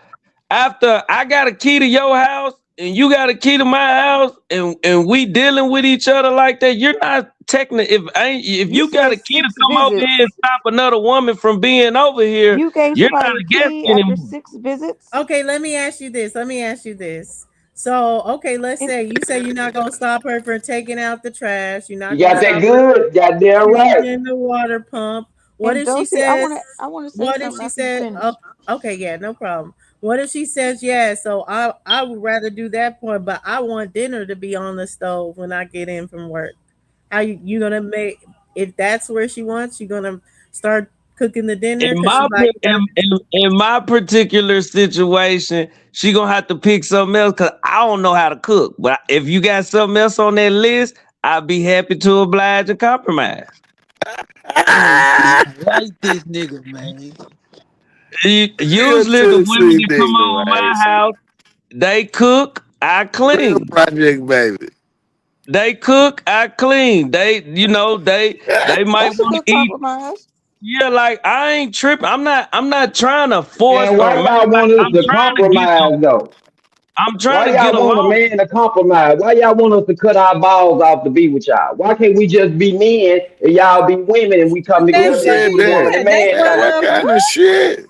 after I got a key to your house and you got a key to my house and we dealing with each other like that. You're not technically if you you got said a key to 6 come over here and visits. stop another woman from being over here, You gave you're not somebody a a guest key after anymore. 6 visits. Okay, let me ask you this. So, okay, let's say you say you're not gonna stop her from taking out the trash. You're You not gonna got that stop her good? Goddamn from right. changing the water pump. What And if she Dosey, says? I want to say What if something she after you said? finish. Oh, okay, yeah, no problem. What if she says yes? So I would rather do that part, but I want dinner to be on the stove when I get in from work. How you gonna make if that's where she wants? You gonna start cooking the dinner In because she my like you gotta in my particular situation, she gonna have to pick something else because I don't know how to cook. But if you got something else on that list, I'd be happy to oblige and compromise. Like this nigga, man. Real Usually the women Tennessee that come nigga, over my man. house, they cook, I Real clean. project baby. They cook, I clean. They might That's a want good to eat. compromise. Yeah, like I ain't tripping. I'm not trying to force And or why make y'all like want us I'm to trying to get compromise though? I'm trying Why to y'all get want a along. man to compromise? Why y'all want us to cut our balls off to be with y'all? Why can't we just be men and y'all be women and we come Who together and said be a woman that? and That's man? Man, my what kind of shit?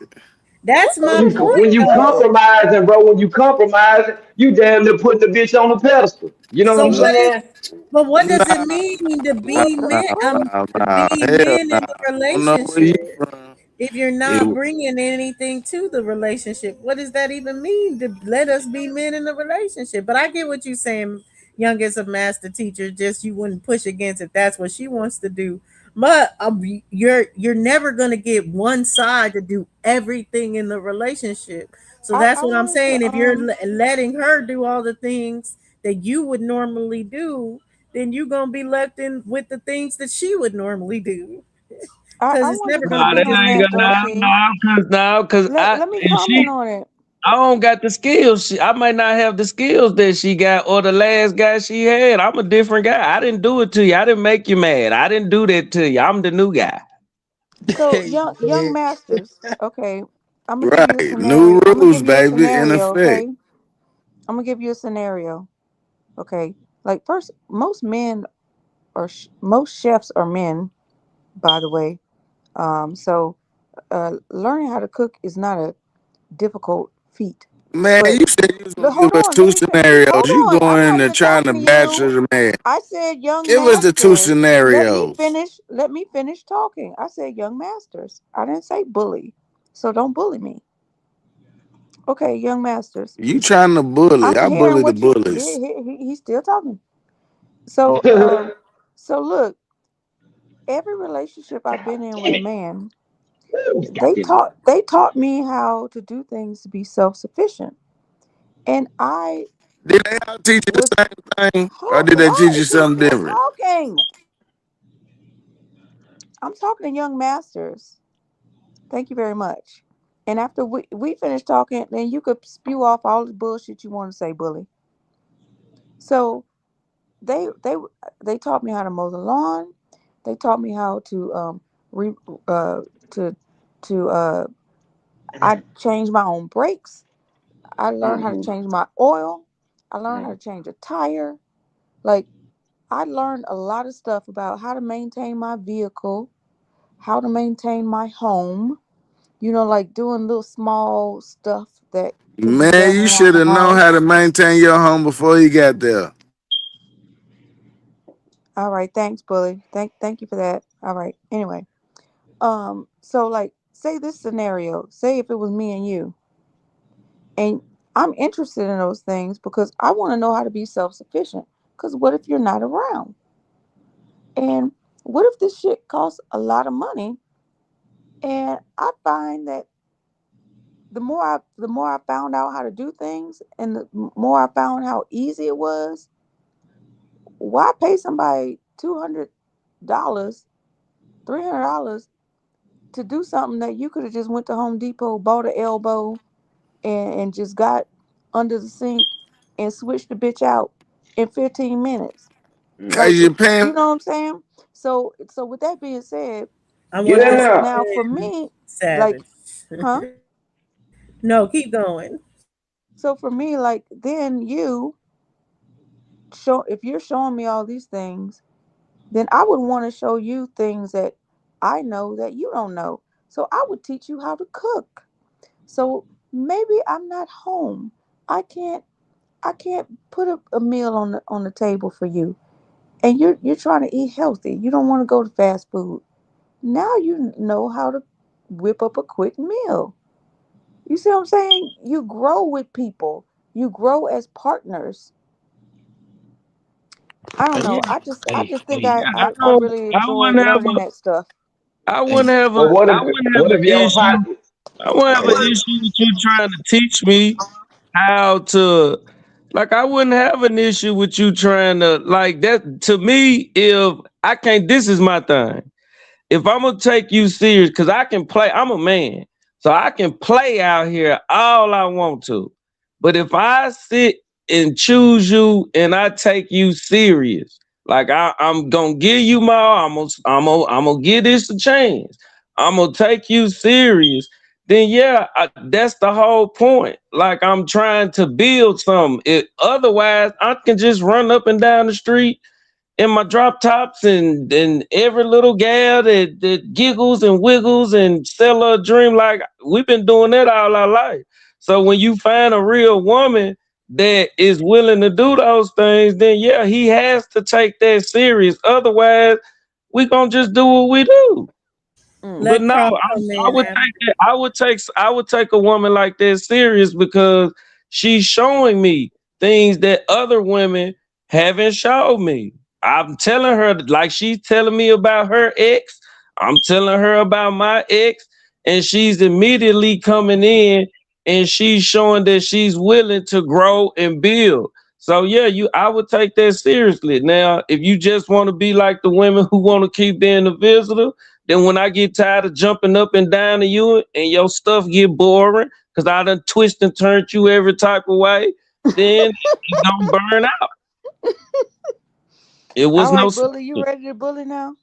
That's my When point you though. compromising, bro, when you compromising, you damn near putting the bitch on the pedestal. You know what So I'm what is saying? but what does it Nah, mean to nah, be men? nah, To nah. be Hell men nah. in the I don't know where you relationship from. if you're not It, bringing anything to the relationship? What does that even mean to let us be men in the relationship? But I get what you're saying. youngest of master teachers, just you wouldn't push against if that's what she wants to do. But you're never gonna get one side to do everything in the relationship. So that's I what I'm wanted saying. to If you're letting her do all the things that you would normally do, then you're gonna be left in with the things that she would normally do. Because I it's wanted never to gonna Nah, be that comment his on ain't that, gonna LP. cause Let me if comment she on it. I don't got the skills. I might not have the skills that she got or the last guy she had. I'm a different guy. I didn't do it to you. I didn't make you mad. I didn't do that to you. I'm the new guy. So young masters, okay. I'm gonna give you a Right. New scenario. I'm gonna rules, give you a baby, in scenario, effect. okay? I'm gonna give you a scenario, okay? Like first, most men or most chefs are men, by the way. So learning how to cook is not a difficult feat. Man, But you said you was gonna give hold us on, two scenarios. hold You on. I'm going not into even trying to talking to bachelor you. the man. I said young Give us the two masters. Let me scenarios. finish. Let me finish talking. I said young masters. I didn't say bully. So don't bully me. Okay, young masters. You trying to bully. I'm I hearing bully the what you bullies. he's still talking. So so look, every relationship I've been in with a man, they taught me how to do things to be self-sufficient. And I Did they all teach you the was same thing? Or did they why teach you is he something still different? talking? I'm talking to young masters. Thank you very much. And after we finish talking, then you could spew off all the bullshit you want to say, bully. So they they they taught me how to mow the lawn. They taught me how to re to I changed my own brakes. I learned how to change my oil. I learned how to change a tire. Like I learned a lot of stuff about how to maintain my vehicle, how to maintain my home. You know, like doing little small stuff that could be Man, done you around should the have known how to house. maintain your home before you got there. All right, thanks, bully. Thank you for that. All right. Anyway, so like say this scenario, say if it was me and you, and I'm interested in those things because I want to know how to be self-sufficient. Because what if you're not around? And what if this shit costs a lot of money? And I find that the more I found out how to do things, and the more I found how easy it was, why pay somebody $200, $300 to do something that you could have just went to Home Depot, bought an elbow, and just got under the sink and switched the bitch out in 15 minutes. Are Like you paying? you know what I'm saying? So with that being said, I Get want in this to there. now for end me, like, savage. huh? No, keep going. So for me, like then you show if you're showing me all these things, then I would want to show you things that I know that you don't know. So I would teach you how to cook. So maybe I'm not home. I can't I can't put a meal on the table for you. And you're trying to eat healthy. You don't want to go to fast food. Now you know how to whip up a quick meal. You see what I'm saying? You grow with people. You grow as partners. I don't know. Yeah. I just think I I don't. really I enjoy wouldn't have learning that stuff. I wouldn't have a. But I wouldn't have what if an your issue. partner? I wouldn't have an issue with you trying to teach me how to. Like I wouldn't have an issue with you trying to like that. To me, if I can't, this is my thing. If I'm gonna take you serious, because I can play, I'm a man, so I can play out here all I want to. But if I sit and choose you and I take you serious, like I'm gonna give you my, I'm gonna give this a chance. I'm gonna take you serious. Then yeah, that's the whole point. Like I'm trying to build something. Otherwise, I can just run up and down the street in my drop tops and every little gal that giggles and wiggles and sell her a dream, like we've been doing that all our life. So when you find a real woman that is willing to do those things, then yeah, he has to take that serious. Otherwise, we gonna just do what we do. But Let no, Croc come I in would after. take it. I would take a woman like that serious because she's showing me things that other women haven't showed me. I'm telling her like she's telling me about her ex. I'm telling her about my ex, and she's immediately coming in and she's showing that she's willing to grow and build. So yeah, I would take that seriously. Now, if you just want to be like the women who want to keep being a visitor, then when I get tired of jumping up and down to you and your stuff get boring, because I done twist and turned you every type of way, then you gonna burn out. It was All no right, Bully, you secret. ready to bully now?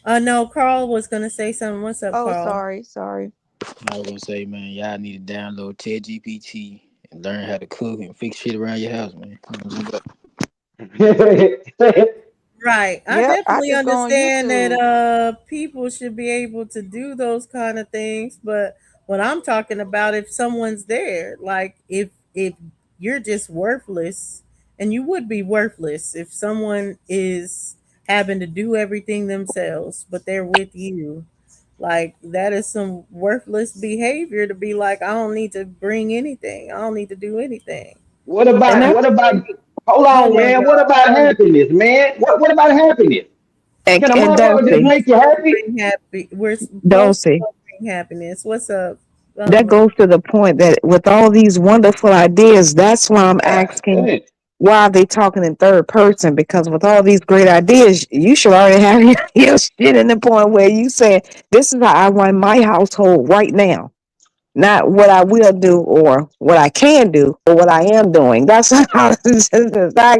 No, Carl was gonna say something. What's up, Oh, Carl? sorry. I was gonna say, man, y'all need to download ChatGPT and learn how to cook and fix shit around your house, man. Right. I Yep, I definitely just go on understand YouTube. that people should be able to do those kind of things, but when I'm talking about if someone's there, like if you're just worthless, and you would be worthless if someone is having to do everything themselves, but they're with you. Like that is some worthless behavior to be like, I don't need to bring anything. I don't need to do anything. What And about that's what about? Hold hold on, on, man. y'all. What about happiness, man? What about happiness? Can a And motherfucker just Dulcie, make you happy? Bring happy. We're both Dulcie, supposed to bring happiness. What's up? that goes to the point that with all these wonderful ideas, that's why I'm asking Hey, why are they talking in third person? Because with all these great ideas, you should already have your shit in the point where you say, this is how I run my household right now. Not what I will do or what I can do or what I am doing. That's how it's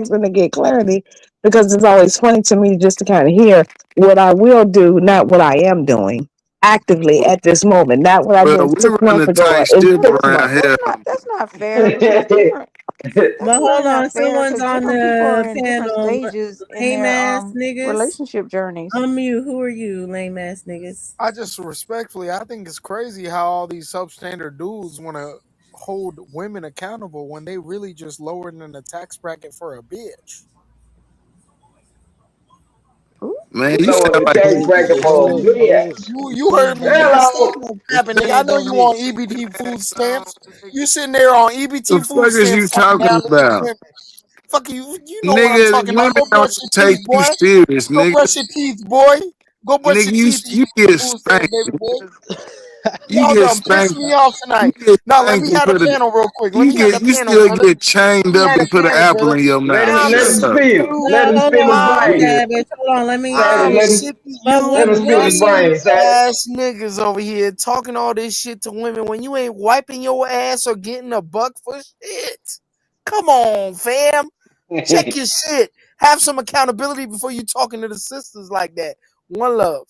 going to get clarity because it's always funny to me just to kind of hear what I will do, not what I am doing actively at this moment, not what I Well, did we 6 months running ago or tight in ship That's 6 months. around here. not fair because it's different. That's But really hold not on, fair someone's because on different people are the in different panel. stages in Lame their ass niggas. relationship journeys. Unmute. Who are you, lame ass niggas? I just respectfully, I think it's crazy how all these substandard dudes want to hold women accountable when they really just lowering the tax bracket for a bitch. Man, you lower sound the like tax bracket for a bitch. You heard me, nigga. Hello. Stop capping, nigga. I know you on EBT food stamps. You sitting there on the EBT food fuck is you stamps talking talking down to these about? women. Fuck you, you know what I'm Nigga, talking about. women Go brush don't your take teeth, you boy. serious, Go nigga. brush your teeth, boy. Go brush Nigga, your teeth, you EBT get food stamps, spanked. baby boy. You Y'all get done pissed spanked. me off You tonight. get Now let spanked me and have the put a panel real quick. Let me have the you panel, still brother. get chained Let me up have and the put an panel, apple brother. in your Let mouth. him I'm let Shut him up. sick of spill. you. Let No, him hold spill his on, I'm brains. Savage. Hold on. Let me Savage, I'm let him sick of but you let him spill his pussy brains, Savage. ass niggas over here talking all this shit to women when you ain't wiping your ass or getting a buck for shit. Come on, fam. Check your shit. Have some accountability before you talking to the sisters like that. One love.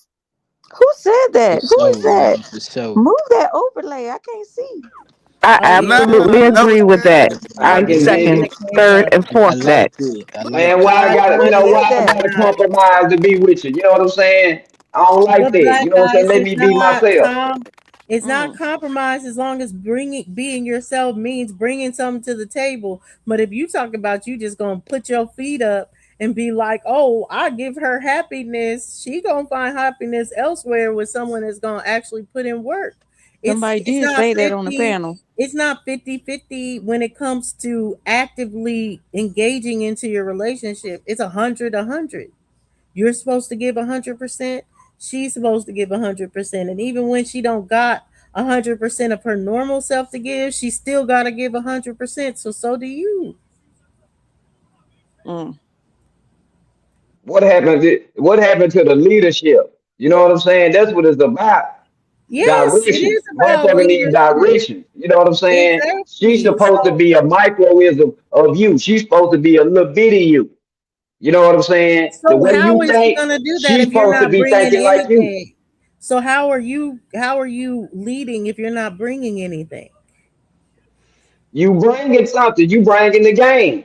Who said that? For Who is sure, that? man. For sure. Move that overlay. I can't see. I oh yeah, absolutely Nah, agree with that. I I can second, dig. it came third, up. and I fourth that. like it. I like Man, it. why I God, got Who you know said why I that? gotta compromise to be with you? You know what I'm saying? I don't like but that. You black know what I'm saying? guys, Let me be myself. it's not compromise as long as being yourself means bringing something to the table. But if you talk about you just gonna put your feet up and be like, oh, I give her happiness, she gonna find happiness elsewhere with someone that's gonna actually put in work. it's Somebody it's did not say that on the 50, panel. it's not 50-50 when it comes to actively engaging into your relationship. It's 100-100. You're supposed to give 100%. She's supposed to give 100%. And even when she don't got 100% of her normal self to give, she still got to give 100%. So do you. What happened to the leadership? You know what I'm saying? That's what it's about. Yes, it Direction. is about Motherfucker need leadership. direction. You know what I'm saying? She's Exactly. supposed to So be a microism of you. She's supposed to be a little bitty you. You know what I'm saying? The so way how you is she think, gonna do that she's if you're supposed to not be bringing thinking like you. anything? So how are you leading if you're not bringing anything? You bringing something. You bringing the game.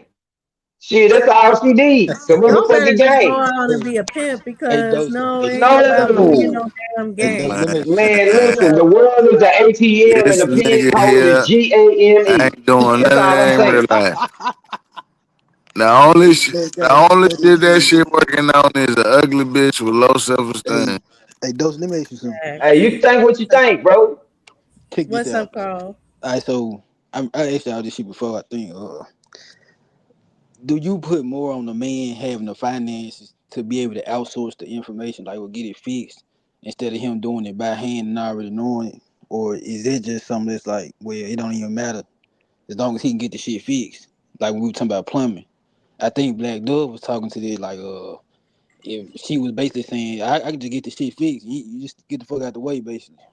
Shit, that's all she needs. Some Y'all better motherfucking just go game. on and be a pimp Hey, because Dose. no, Hey, it ain't about bringing No. no damn hey, Dose. game. Let me man. ask you something. Man, listen, the world is the ATM and This the pin nigga code is here GAME. ain't doing That's nothing all I'm that ain't saying. real life. The only Hey, shit that shit working on is an ugly bitch with low self esteem. hey, Dose, let me ask you something. Hey, you think what you think, bro. Check this What's out. up, Carl? All right, so I asked y'all this shit before. I think do you put more on the man having the finances to be able to outsource the information, like, or get it fixed, instead of him doing it by hand and already knowing it? Or is it just something that's like, well, it don't even matter as long as he can get the shit fixed? Like when we were talking about plumbing, I think Black Dove was talking to this, like, if she was basically saying, I can just get the shit fixed. You just get the fuck out the way, basically.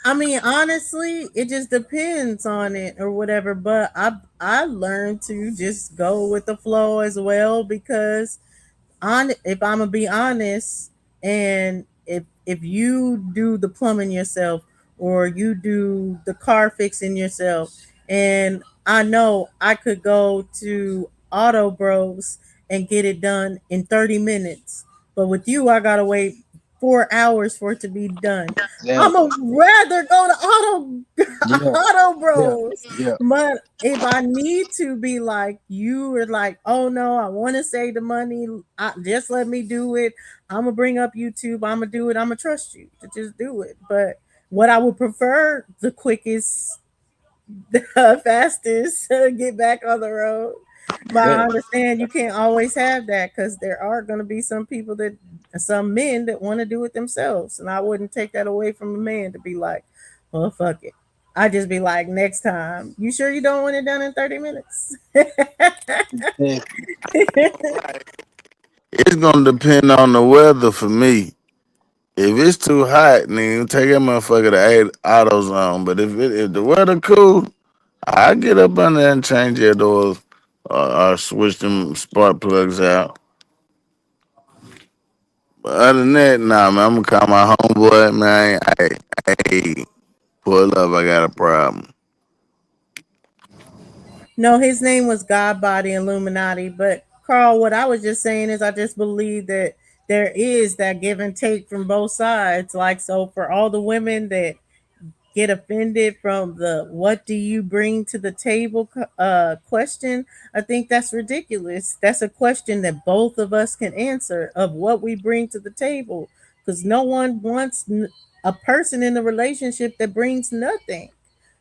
I mean, honestly, it just depends on it or whatever. But I learned to just go with the flow as well, because if I'm gonna be honest, and if you do the plumbing yourself or you do the car fixing yourself, and I know I could go to Auto Bros and get it done in 30 minutes, but with you I gotta wait 4 hours for it to be done. I'm gonna rather go to Auto Bros. Yeah. But if I need to be like you are like, oh no, I want to save the money, just let me do it. I'm gonna bring up YouTube. I'm gonna do it. I'm gonna trust you to just do it. But what I would prefer, the quickest, the fastest, get back on the road. But I understand you can't always have that, because there are going to be some men that want to do it themselves, and I wouldn't take that away from a man to be like, well, fuck it. I just be like, next time, you sure you don't want it done in 30 minutes? It's gonna depend on the weather for me. If it's too hot, then take that motherfucker to AutoZone. But if the weather cool, I get up under there and change their doors or switch them spark plugs out. But other than that, nah, man, I'm gonna call my homeboy, man. Hey, pull up, I got a problem. No, his name was God Body Illuminati. But Carl, what I was just saying is I just believe that there is that give and take from both sides. Like, so for all the women that get offended from the what do you bring to the table question, I think that's ridiculous. That's a question that both of us can answer, of what we bring to the table, because no one wants a person in a relationship that brings nothing.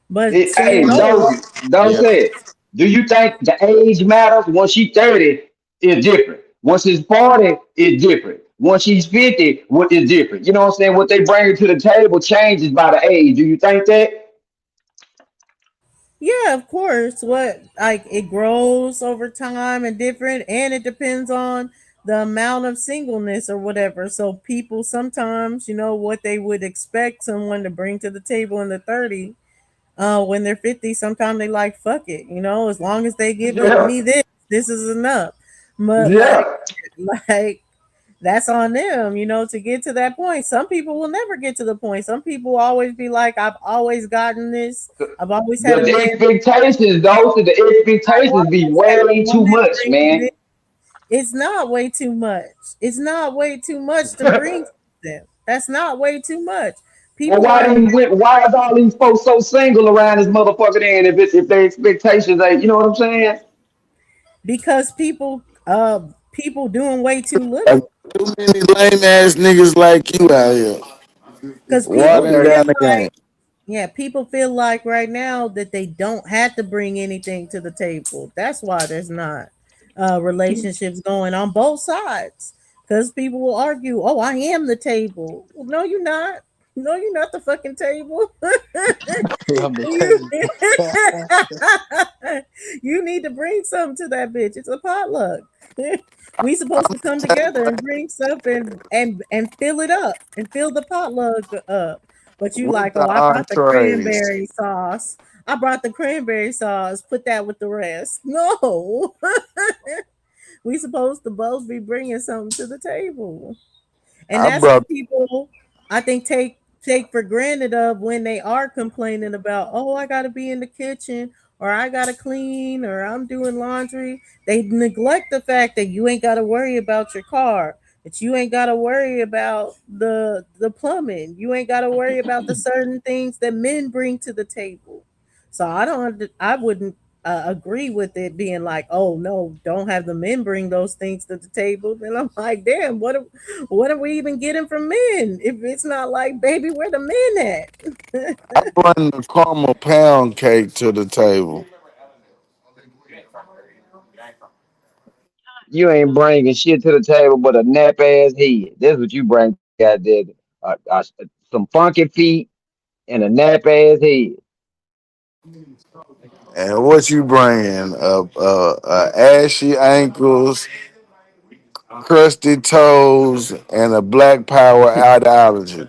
But Hey, don't say it. Do you think the age matters? Once she's 30, it's different. Once she's 40, it's different. Once she's 50, what is different? You know what I'm saying? What they bring to the table changes by the age. Do you think that? yeah, of course. What, like, it grows over time and different, and it depends on the amount of singleness or whatever. So people sometimes, what they would expect someone to bring to the table in the 30, when they're 50, sometimes they like, fuck it, as long as they give me this is enough. But like that's on them, to get to that point. Some people will never get to the point. Some people always be like, I've always gotten this. I've always had The expectations, the expectations be way too much, man. It's not way too much. It's not way too much to bring to them. That's not way too much. Well, why is all these folks so single around this motherfucker then if their expectations ain't, you know what I'm saying? Because people doing way too little. Too many lame ass niggas like you out here. Because watering down the game. Yeah, people feel like right now that they don't have to bring anything to the table. That's why there's not relationships going on both sides. Because people will argue, oh, I am the table. Well, no, you're not. No, you're not the fucking table. You need to bring something to that bitch. It's a potluck. We supposed to come together and bring stuff and fill it up and fill the potluck up. But you like, oh, I brought the cranberry sauce. I brought the cranberry sauce. Put that with the rest. No. We supposed to both be bringing something to the table. And that's what people, I think, take for granted of when they are complaining about, oh, I got to be in the kitchen, or I got to clean, or I'm doing laundry. They neglect the fact that you ain't got to worry about your car, that you ain't got to worry about the plumbing. You ain't got to worry about the certain things that men bring to the table. So I wouldn't agree with it being like, oh no, don't have the men bring those things to the table. Then I'm like, damn, what are we even getting from men if it's not like, baby, where the men at? I bring the caramel pound cake to the table. You ain't bringing shit to the table but a nap ass head. That's what you bring out there. Some funky feet and a nap ass head. And what you bringing? Ashy ankles, crusty toes, and a black power ideology.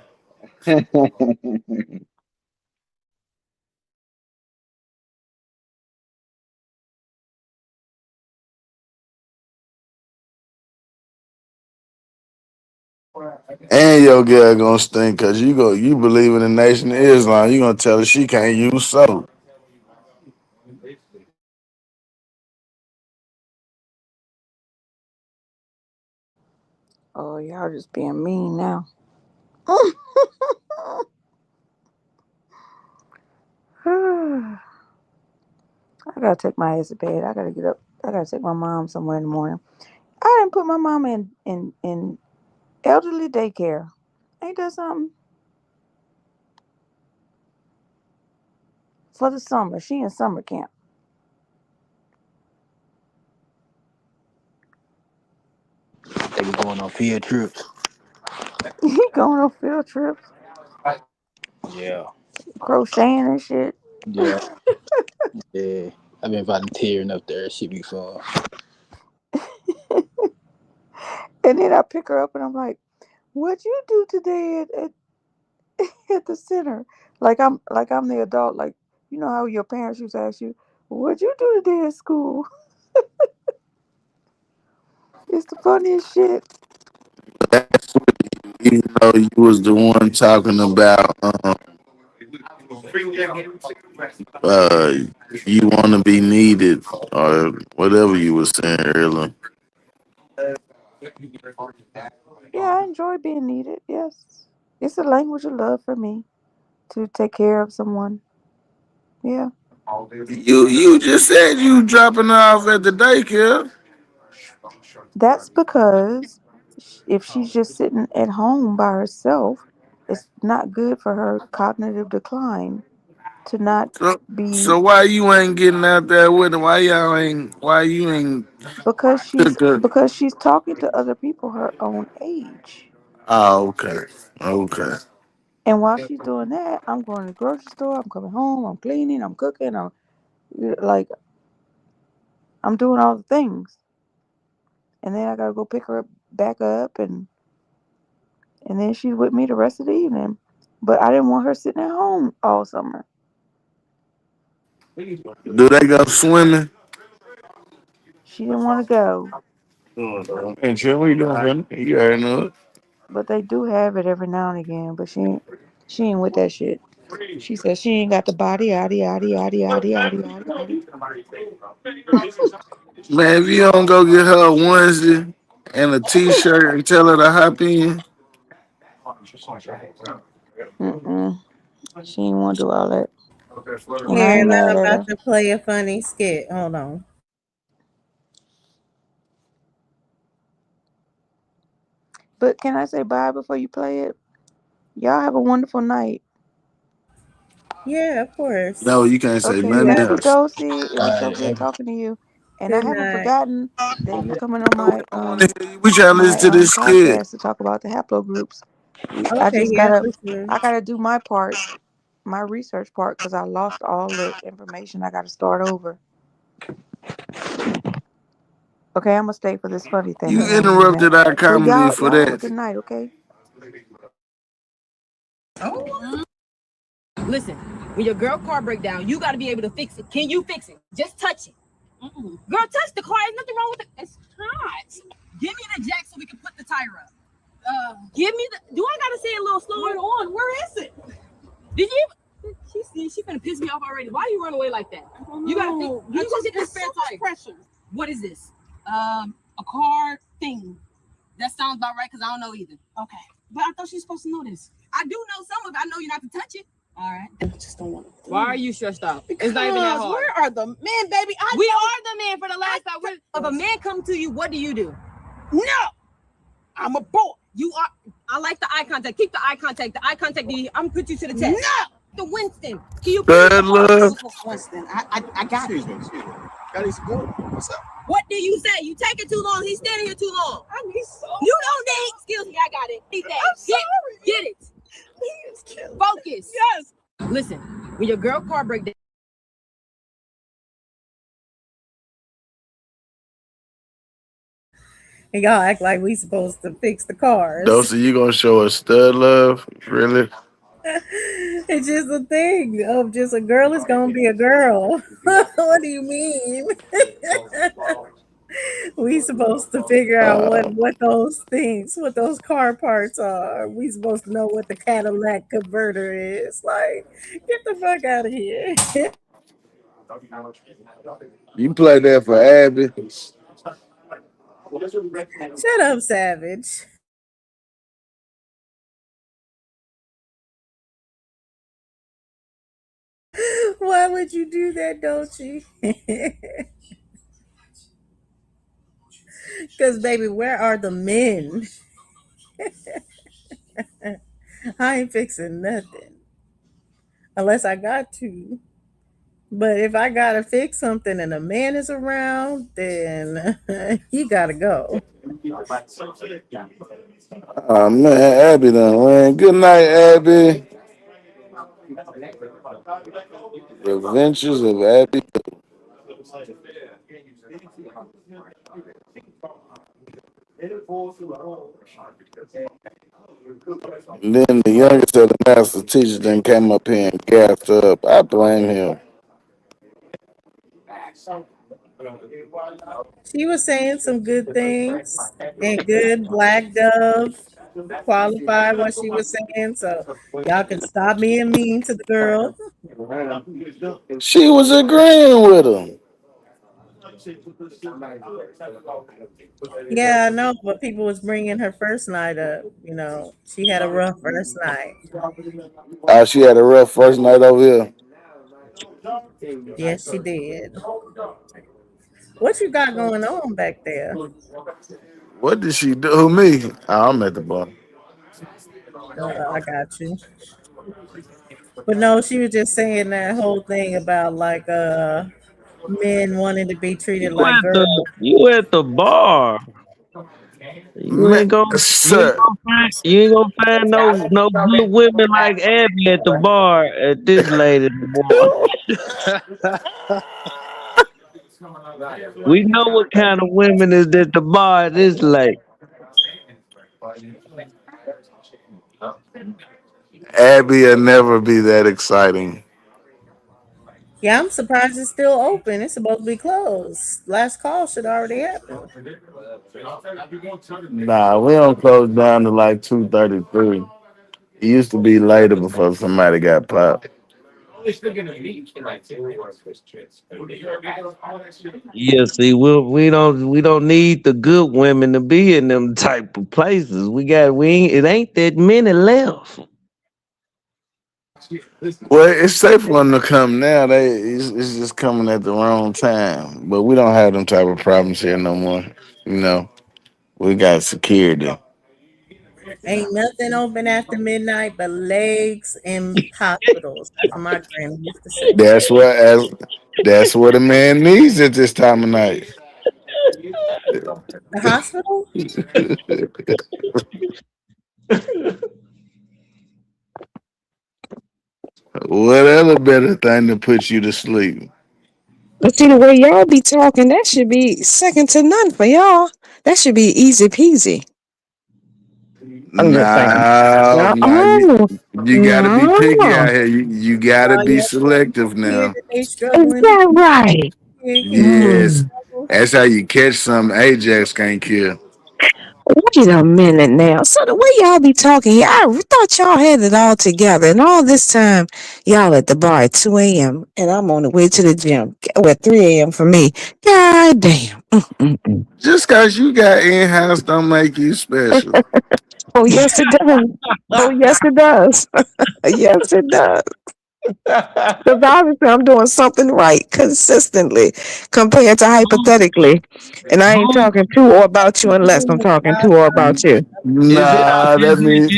And your girl gonna stink because you believe in the Nation of Islam. You gonna tell her she can't use soap. Oh, y'all just being mean now. I gotta take my ass to bed. I gotta get up. I gotta take my mom somewhere in the morning. I didn't put my mom in elderly daycare. Ain't that something? For the summer. She in summer camp. They be going on field trips. He going on field trips, Yeah. crocheting and shit. Yeah. Yeah. I've been volunteering up there. Shit be fun. And then I pick her up and I'm like, "What'd you do today at the center?" Like I'm the adult. Like, you know how your parents used to ask you, "What'd you do today at school?" It's the funniest shit. Even though you was the one talking about you want to be needed or whatever you were saying earlier. Yeah, I enjoy being needed. Yes, it's a language of love for me to take care of someone. Yeah, You just said you dropping her off at the daycare. that's because if she's just sitting at home by herself, it's not good for her cognitive decline to not So be, why you ain't getting out there with her? Why you ain't took her? because she's talking to other people her own age. Oh, okay. Okay. And while she's doing that, I'm going to the grocery store, I'm coming home, I'm cleaning, I'm cooking, like I'm doing all the things. And then I gotta go pick her up back up and then she's with me the rest of the evening. But I didn't want her sitting at home all summer. Do they go swimming? She didn't want to go. And sure, what you doing, honey? You already know it. But they do have it every now and again. But she ain't with that shit. She said she ain't got the body, yaddy, yaddy, yaddy, yaddy, yaddy, yaddy, yaddy. Man, if you don't go get her a onesie and a t-shirt and tell her to hop in. Mm-mm. She ain't want to do all that. And I Here, ain't and mad I'm at about her. to play a funny skit. Hold on. But can I say bye before you play it? Y'all have a wonderful night. Yeah, of course. No, you can't say Okay, nothing Mr. else. Dosey, it was so good talking to you. And I Good haven't night. forgotten that you coming on my We trying to listen to this skit. podcast to talk about the haplogroups. Okay, yeah, for sure. I gotta do my part, my research part, because I lost all the information. I gotta start over. Okay, I'm gonna stay for this funny thing. You Hang on, wait a minute. interrupted our So comedy for y'all have a that. good night, okay? Listen, when your girl car break down, you got to be able to fix it. Can you fix it? Just touch it. Girl, touch the car. There's nothing wrong with it. It's hot. Give me the jack so we can put the tire up. Give me the. Do I gotta say it a little slower? On. Where is it? Did you? She finna piss me off already. Why you run away like that? You gotta think. You just hit the spare tire. Pressure. What is this? A car thing. That sounds about right because I don't know either. Okay, but I thought she was supposed to know this. I do know some of it. I know you're not to touch it. All right. I just don't want to. Why are you stressed out? It's not even that hard. Where are the men, baby? We are the men for the last time. If a man come to you, what do? No, I'm a boy. You are. I like the eye contact. Keep the eye contact. The eye contact. I'm gonna put you to the test. No, the Winston. Can you please? Third love. Winston, I got it. Gotta go. What's up? What do you say? You taking too long. He's standing here too long. I need so. You don't need. Excuse me. I got it. Need that. I'm sorry. Get it. Focus. Yes. Listen. When your girl car break down. And y'all act like we supposed to fix the cars. Dosa, you gonna show us stud love? Really? It's just a thing of just a girl is gonna be a girl. What do you mean? We supposed to figure out what those things, what those car parts are. We supposed to know what the Cadillac converter is. Like, get the fuck out of here. You play that for Abby? Shut up, Savage. Why would you do that, don't you? Because, baby, where are the men? I ain't fixing nothing. Unless I got to. But if I got to fix something and a man is around, then he got to go. Oh, man, Abby done ran. Good night, Abby. The Adventures of Abby. And then the youngest of the master teachers then came up here and gassed her up. I blame him. She was saying some good things and good Black Dove qualified what she was saying. So y'all can stop being mean to the girl. She was agreeing with him. Yeah, I know, but people was bringing her first night up. You know, she had a rough first night. She had a rough first night over here. Yes, she did. What you got going on back there? What did she do? Who, me? Oh, I'm at the bar. I got you. But no, she was just saying that whole thing about like men wanting to be treated like girls. You at the bar. You ain't gonna find no good women like Abby at the bar at this late in the morning. We know what kind of women is at the bar this late. Abby will never be that exciting. Yeah, I'm surprised it's still open. It's supposed to be closed. Last call should already happen. Nah, we don't close down to like 2:33. It used to be later before somebody got popped. Yeah, see, we don't need the good women to be in them type of places. It ain't that many left. Well, it's safe for them to come now. It's just coming at the wrong time. But we don't have them type of problems here no more. You know, we got security. Ain't nothing open after midnight but legs and hospitals. That's what my granny used to say. That's what a man needs at this time of night. The hospital? What other better thing to put you to sleep? But see, the way y'all be talking, that should be second to none for y'all. That should be easy peasy. I'm just saying. You gotta be picky out here. You gotta be selective now. Is that right? Yes. That's how you catch something Ajax can't kill. Wait a minute now. So the way y'all be talking, I thought y'all had it all together. And all this time, y'all at the bar at 2 a.m. And I'm on the way to the gym. Well, 3 a.m. for me. God damn. Just because you got in-house don't make you special. Oh, yes, it does. Oh, yes, it does. Yes, it does. Because obviously I'm doing something right consistently compared to hypothetically. And I ain't talking to or about you unless I'm talking to or about you. Nah, that means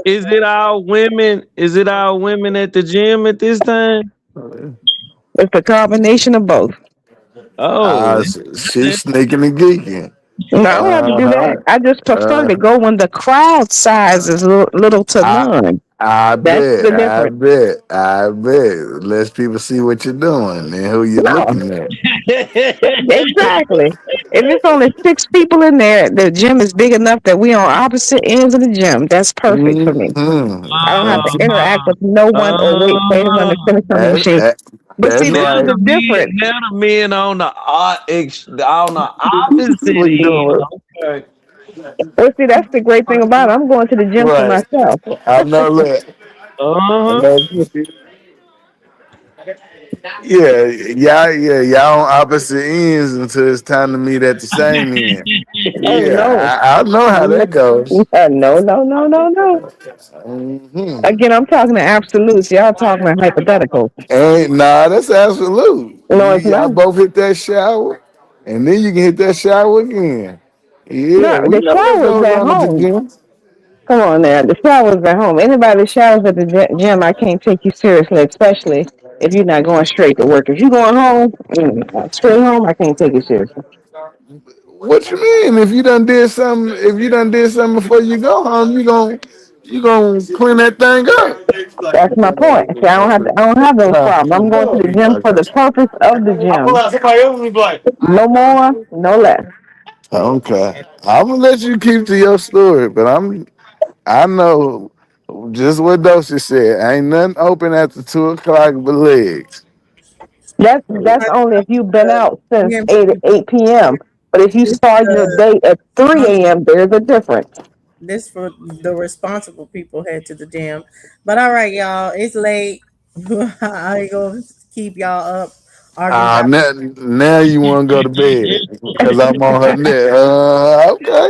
Is it our women? Is it our women at the gym at this time? It's a combination of both. Oh, She's sneaking and geeking. No, I don't have to do that. I just prefer to go when the crowd size is little to none. I That's the bet. difference. I bet. Less people see what you're doing and who you're No, looking at. exactly. If it's only 6 people in there, the gym is big enough that we on opposite ends of the gym. That's perfect for me. I don't have to interact with no one or wait for anyone to finish on the machine. But see, this is the difference. Now the men on the opposite end. Okay. Well, see, that's the great thing about it. I'm going to the gym for Right. myself. I know that. Y'all on opposite ends until it's time to meet at the same end. Oh, Yeah, I know how that goes. No. Again, I'm talking to absolutes. Y'all talking to hypotheticals. That's absolute. No, it's Y'all not. both hit that shower, and then you can hit that shower again. Yeah, No, we the know what shower's goes at on at the home. gym. Come on now, the shower's at home. Anybody that showers at the gym, I can't take you seriously, especially if you're not going straight to work. If you're going home, straight home, I can't take you seriously. What you mean? If you done did something before you go home, you gonna clean that thing up. That's my point. See, I don't have those problems. I'm going to the gym for the purpose of the gym. No more, no less. Okay, I'm gonna let you keep to your story, but I know just what Dosha said. Ain't nothing open after 2:00 but legs. That's only if you've been out since 8 p.m. But if you start your day at 3 a.m., there's a difference. This for the responsible people head to the gym. But all right, y'all, it's late. I ain't gonna keep y'all up arguing. Now you want to go to bed because I'm on her neck.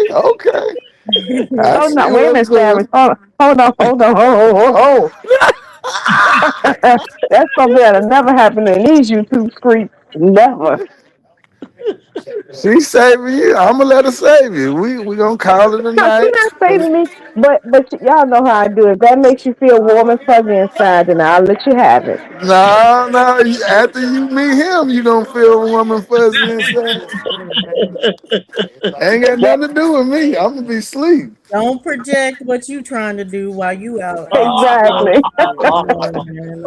Okay. I Oh see no, wait a minute, what's going. Savage. Hold on. That's something that'll never happen in these YouTube streets. Never. She's saving you. I'm gonna let her save you. We gonna call it a No, she's night. not saving me, but y'all know how I do it. If that makes you feel warm and fuzzy inside, then I'll let you have it. No. After you meet him, you gonna feel warm and fuzzy inside. Ain't got nothing to do with me. I'm gonna be asleep. Don't project what you trying to do while you out. Exactly.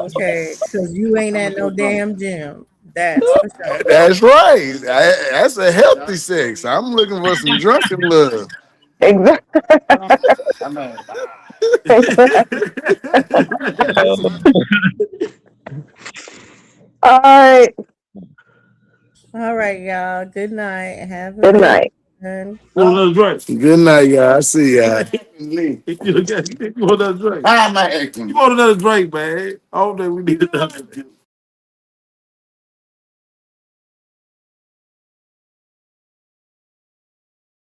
Okay, because you ain't at no damn gym. That's for sure. That's right. That's a healthy sex. I'm looking for some drunken love. Exactly. All right. All right, y'all. Good night. Have a Good night. good Good night, y'all. I see y'all. You want another drink? You want another drink, man? I don't think we need another drink.